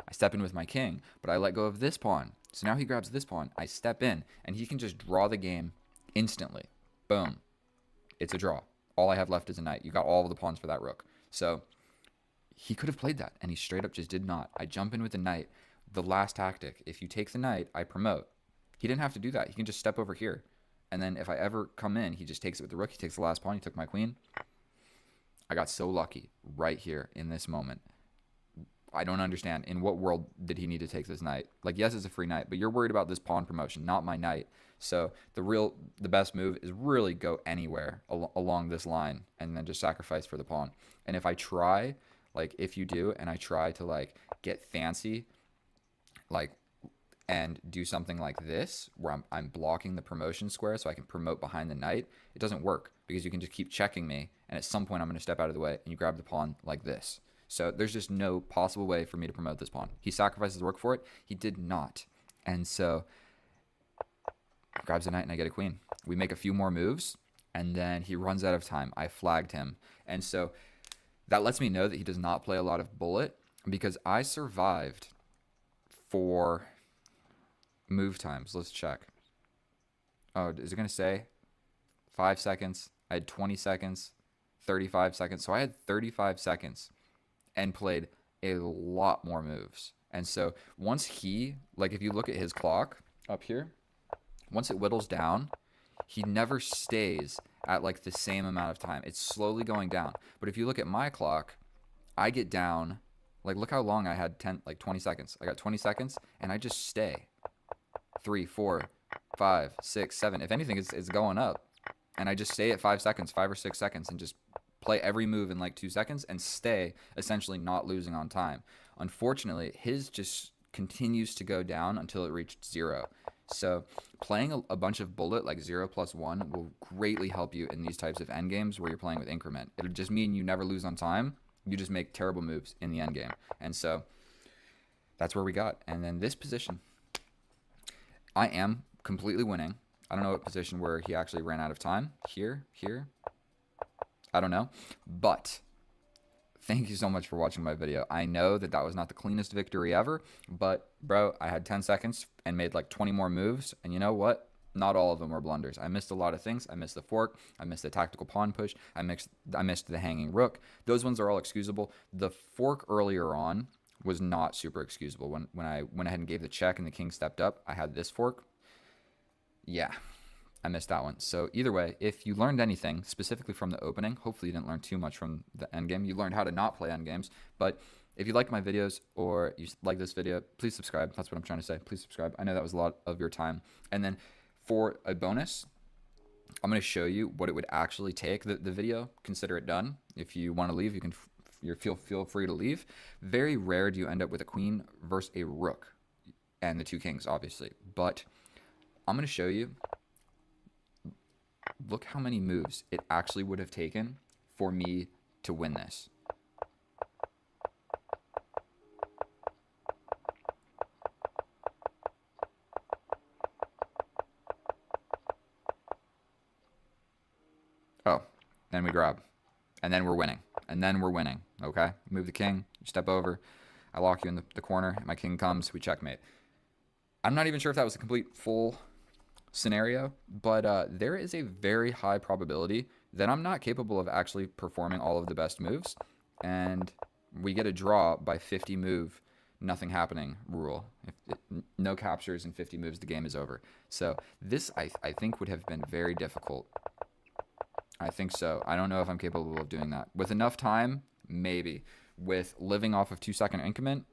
I step in with my king, but I let go of this pawn. So now he grabs this pawn. I step in, and he can just draw the game instantly. Boom. It's a draw. All I have left is a knight. You got all of the pawns for that rook. So he could have played that, and he straight up just did not. I jump in with the knight. The last tactic, if you take the knight, I promote. He didn't have to do that. He can just step over here. And then if I ever come in, he just takes it with the rook. He takes the last pawn. He took my queen. I got so lucky right here in this moment. I don't understand. In what world did he need to take this knight? Like, yes, it's a free knight, but you're worried about this pawn promotion, not my knight. So the best move is really go anywhere along this line and then just sacrifice for the pawn. And if I try, like if you do, and I try to like get fancy, like, and do something like this, where I'm blocking the promotion square so I can promote behind the knight, it doesn't work because you can just keep checking me. And at some point I'm going to step out of the way and you grab the pawn like this. So there's just no possible way for me to promote this pawn. He sacrifices the rook for it. He did not. And so grabs a knight and I get a queen. We make a few more moves and then he runs out of time. I flagged him. And so that lets me know that he does not play a lot of bullet because I survived for move times. Let's check. Oh, is it going to say 5 seconds? I had 20 seconds, 35 seconds. So I had 35 seconds and played a lot more moves. And so once he, like if you look at his clock up here, once it whittles down, he never stays at like the same amount of time. It's slowly going down. But if you look at my clock, I get down, like look how long I had, 20 seconds. I got 20 seconds and I just stay. 3, 4, 5, 6, 7. If anything, it's going up. And I just stay at 5 seconds, 5 or 6 seconds, and just play every move in like 2 seconds and stay essentially not losing on time. Unfortunately, his just continues to go down until it reached 0. So playing a bunch of bullet like 0 + 1 will greatly help you in these types of endgames where you're playing with increment. It'll just mean you never lose on time. You just make terrible moves in the endgame. And so that's where we got. And then this position, I am completely winning. I don't know what position where he actually ran out of time. Here. I don't know. But thank you so much for watching my video. I know that that was not the cleanest victory ever, but bro, I had 10 seconds and made like 20 more moves. And you know what? Not all of them were blunders. I missed a lot of things. I missed the fork. I missed the tactical pawn push. I missed the hanging rook. Those ones are all excusable. The fork earlier on was not super excusable. When I went ahead and gave the check and the king stepped up, I had this fork. Yeah, I missed that one. So either way, if you learned anything specifically from the opening, hopefully you didn't learn too much from the endgame. You learned how to not play endgames. But if you like my videos or you like this video, please subscribe. That's what I'm trying to say. Please subscribe. I know that was a lot of your time. And then for a bonus, I'm going to show you what it would actually take. The video, consider it done. If you want to leave, you can feel free to leave. Very rare do you end up with a queen versus a rook and the 2 kings, obviously. But I'm going to show you. Look how many moves it actually would have taken for me to win this. Oh, then we grab. And then we're winning. and then we're winning. Okay, move the king, you step over, I lock you in the corner, my king comes, we checkmate. I'm not even sure if that was a complete full scenario, but there is a very high probability that I'm not capable of actually performing all of the best moves, and we get a draw by 50 move, nothing happening rule. No captures in 50 moves, the game is over. So this, I think, would have been very difficult. I think so. I don't know if I'm capable of doing that. With enough time, maybe. With living off of 2-second increment,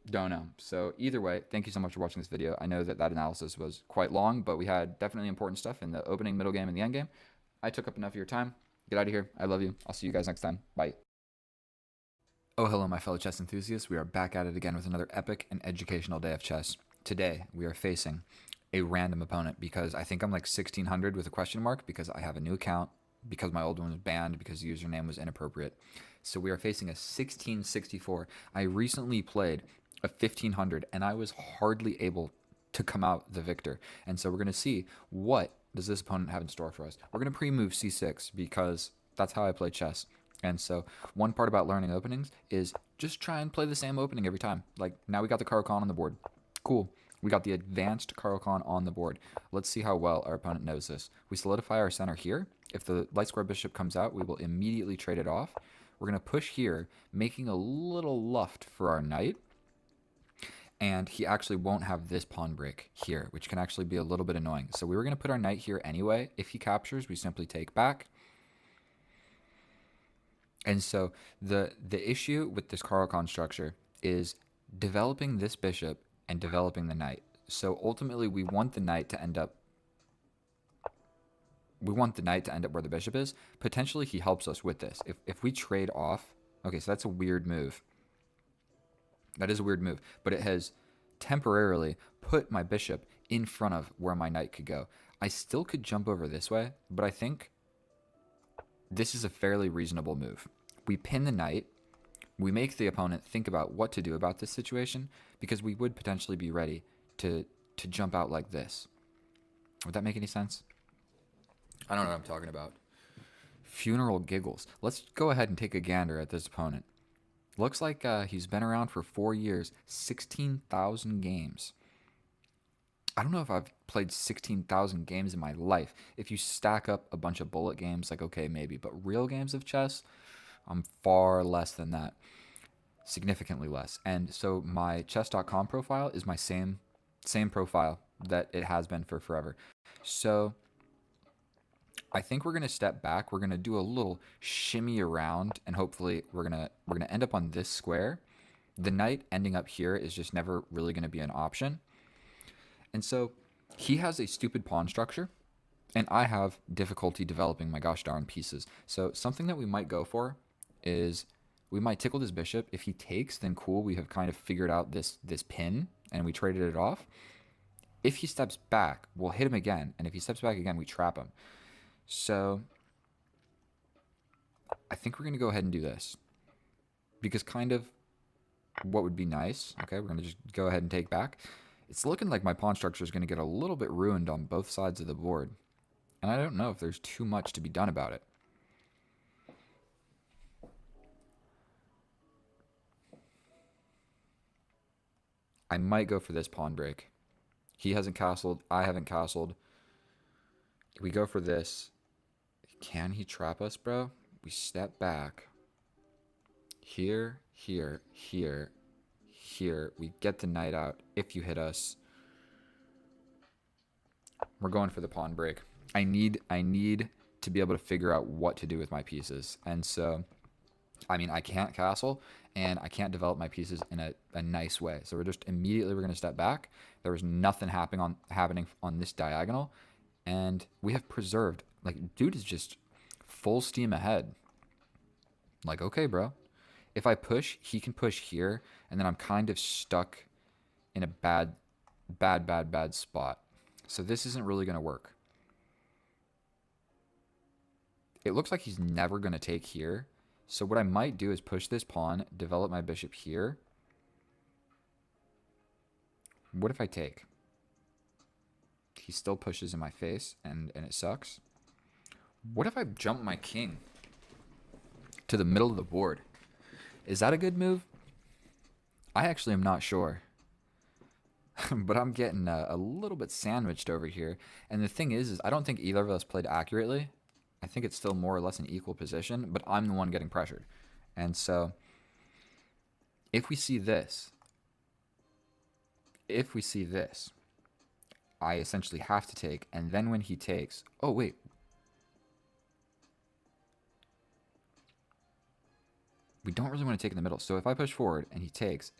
don't know. So either way, thank you so much for watching this video. I know that analysis was quite long, but we had definitely important stuff in the opening, middle game, and the end game. I took up enough of your time. Get out of here. I love you. I'll see you guys next time. Bye. Oh, hello, my fellow chess enthusiasts. We are back at it again with another epic and educational day of chess. Today, we are facing a random opponent because I think I'm like 1600 with a question mark because I have a new account, because my old one was banned, because the username was inappropriate. So we are facing a 1664. I recently played a 1500 and I was hardly able to come out the victor. And so we're going to see what does this opponent have in store for us. We're going to pre-move c6 because that's how I play chess. And so one part about learning openings is just try and play the same opening every time. Like now we got the Caro-Kann on the board. Cool. We got the advanced Caro-Kann on the board. Let's see how well our opponent knows this. We solidify our center here. If the light square bishop comes out, we will immediately trade it off. We're going to push here, making a little luft for our knight. And he actually won't have this pawn break here, which can actually be a little bit annoying. So we were going to put our knight here anyway. If he captures, we simply take back. And so the issue with this Caro-Kann structure is developing this bishop and developing the knight. So ultimately, we want the knight to end up where the bishop is. Potentially, he helps us with this. If we trade off, okay, so that's a weird move. That is a weird move, but it has temporarily put my bishop in front of where my knight could go. I still could jump over this way, but I think this is a fairly reasonable move. We pin the knight. We make the opponent think about what to do about this situation because we would potentially be ready to jump out like this. Would that make any sense? I don't know what I'm talking about. Funeral giggles. Let's go ahead and take a gander at this opponent. Looks like he's been around for 4 years, 16,000 games. I don't know if I've played 16,000 games in my life. If you stack up a bunch of bullet games, like, okay, maybe. But real games of chess, I'm far less than that. Significantly less. And so my chess.com profile is my same profile that it has been for forever. So I think we're going to step back. We're going to do a little shimmy around, and hopefully we're going to end up on this square. The knight ending up here is just never really going to be an option. And so he has a stupid pawn structure, and I have difficulty developing my gosh darn pieces. So something that we might go for is we might tickle this bishop. If he takes, then cool. We have kind of figured out this pin, and we traded it off. If he steps back, we'll hit him again. And if he steps back again, we trap him. So I think we're going to go ahead and do this. Because kind of what would be nice, okay, we're going to just go ahead and take back. It's looking like my pawn structure is going to get a little bit ruined on both sides of the board. And I don't know if there's too much to be done about it. I might go for this pawn break. He hasn't castled. I haven't castled. We go for this. Can he trap us, bro? We step back. Here, here, here, here. We get the knight out if you hit us. We're going for the pawn break. I need to be able to figure out what to do with my pieces. And so, I mean, I can't castle, and I can't develop my pieces in a nice way. So we're going to step back. There was nothing happening on this diagonal, and we have preserved. Like, dude is just full steam ahead. Like, okay, bro. If I push, he can push here, and then I'm kind of stuck in a bad spot. So this isn't really going to work. It looks like he's never going to take here. So what I might do is push this pawn, develop my bishop here. What if I take? He still pushes in my face, and it sucks. What if I jump my king to the middle of the board. Is that a good move? I actually am not sure. But I'm getting a little bit sandwiched over here. And the thing is I don't think either of us played accurately. I think it's still more or less an equal position, but I'm the one getting pressured. And so if we see this, I essentially have to take. And then when he takes, oh, wait. We don't really want to take in the middle. So if I push forward and he takes,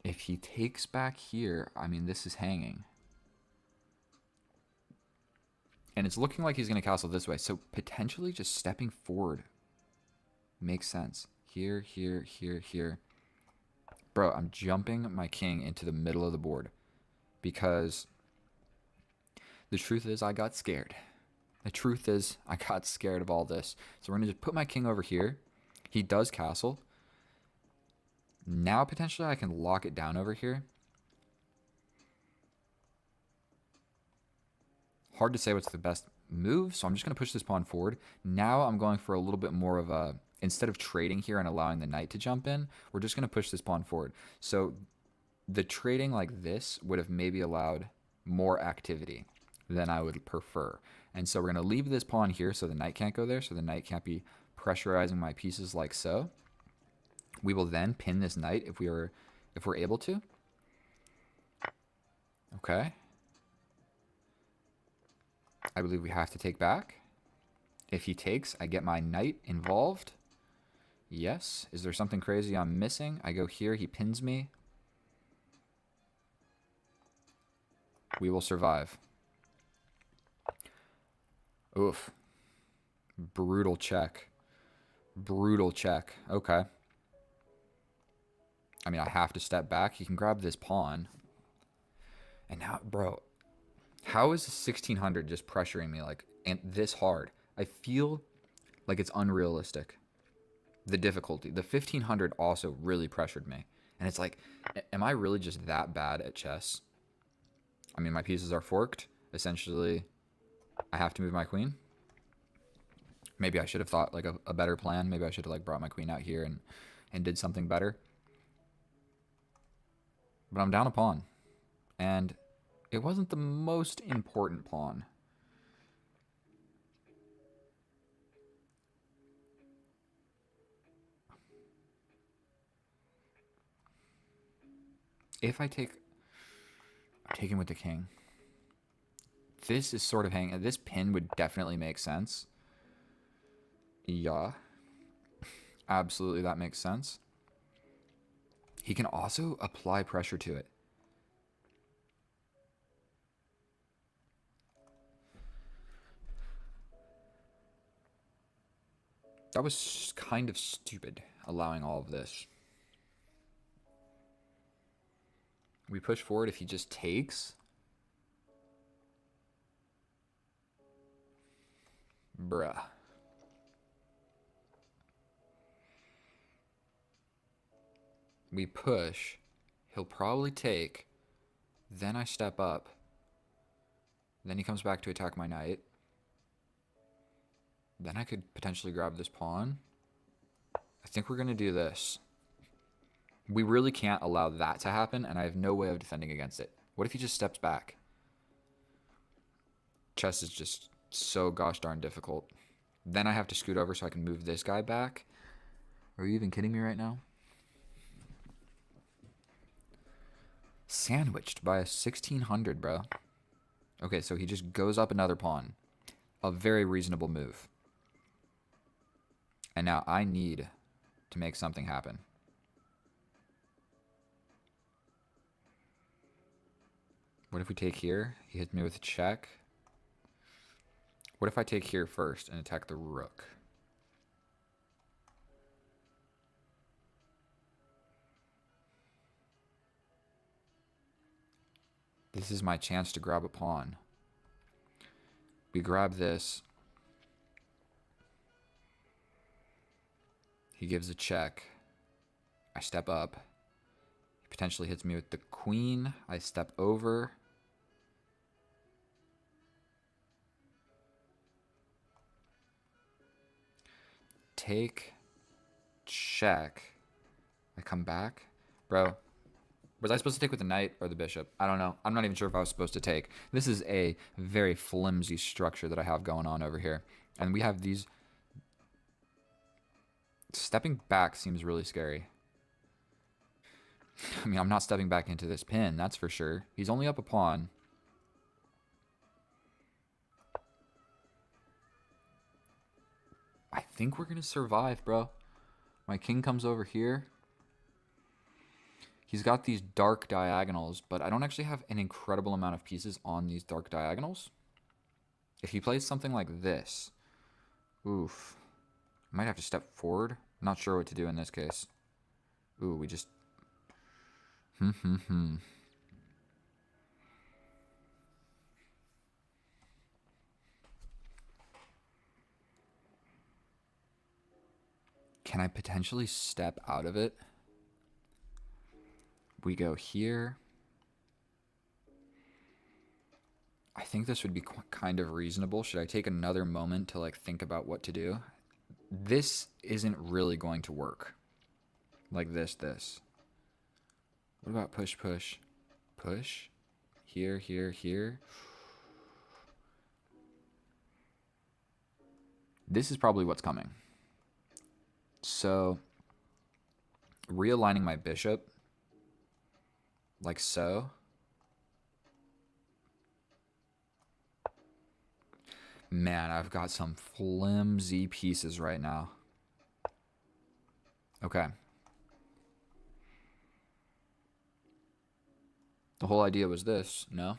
if he takes back here, I mean, this is hanging. And it's looking like he's going to castle this way. So potentially just stepping forward makes sense. Here, here, here, here. Bro, I'm jumping my king into the middle of the board. Because the truth is I got scared. The truth is I got scared of all this. So we're going to just put my king over here. He does castle. Now potentially I can lock it down over here. Hard to say what's the best move, so I'm just going to push this pawn forward. Now I'm going for a little bit more of a, instead of trading here and allowing the knight to jump in, we're just going to push this pawn forward. So the trading like this would have maybe allowed more activity than I would prefer. And so we're going to leave this pawn here so the knight can't go there, so the knight can't be pressurizing my pieces like so. We will then pin this knight if we're able to. Okay. I believe we have to take back. If he takes, I get my knight involved. Yes. Is there something crazy I'm missing? I go here, he pins me. We will survive. Oof. Brutal check. Brutal check. Okay. I mean, I have to step back. He can grab this pawn. And now, bro, how is 1600 just pressuring me like and this hard? I feel like it's unrealistic. The difficulty. The 1500 also really pressured me. And it's like, am I really just that bad at chess? I mean, my pieces are forked. Essentially, I have to move my queen. Maybe I should have thought like a better plan. Maybe I should have like brought my queen out here and did something better. But I'm down a pawn. And it wasn't the most important pawn. If I take... I'm taking with the king. This is sort of hanging... This pin would definitely make sense. Yeah. Absolutely, that makes sense. He can also apply pressure to it. That was kind of stupid, allowing all of this. We push forward if he just takes. Bruh. We push. He'll probably take. Then I step up. Then he comes back to attack my knight. Then I could potentially grab this pawn. I think we're going to do this. We really can't allow that to happen, and I have no way of defending against it. What if he just steps back? Chess is just so gosh darn difficult. Then I have to scoot over so I can move this guy back. Are you even kidding me right now? Sandwiched by a 1600, bro. Okay, so he just goes up another pawn. A very reasonable move. And now I need to make something happen. What if we take here? He hits me with a check. What if I take here first and attack the rook? This is my chance to grab a pawn. We grab this. He gives a check. I step up. He potentially hits me with the queen. I step over. take, check. I come back. Bro, was I supposed to take with the knight or the bishop? I don't know. I'm not even sure if I was supposed to take. This is a very flimsy structure that I have going on over here. And we have these... Stepping back seems really scary. I mean, I'm not stepping back into this pin, that's for sure. He's only up a pawn. I think we're going to survive, bro. My king comes over here. He's got these dark diagonals, but I don't actually have an incredible amount of pieces on these dark diagonals. If he plays something like this, oof. I might have to step forward. I'm not sure what to do in this case. Ooh, we just... Can I potentially step out of it? We go here. I think this would be kind of reasonable. Should I take another moment to like think about what to do? This isn't really going to work. Like this. What about push, push? Push? Here, here, here. This is probably what's coming. So, realigning my bishop, like so. Man, I've got some flimsy pieces right now. Okay. The whole idea was this, no?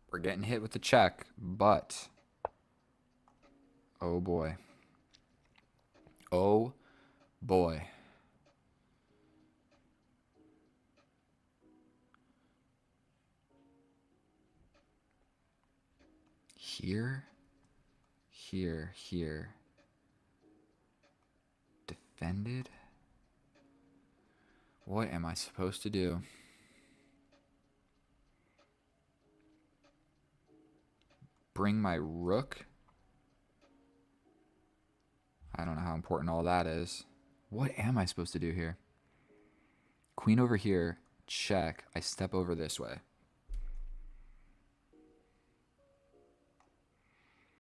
We're getting hit with the check, but... oh boy. Oh boy. Here, here, here. Defended? What am I supposed to do? Bring my rook? I don't know how important all that is. What am I supposed to do here? Queen over here, check. I step over this way.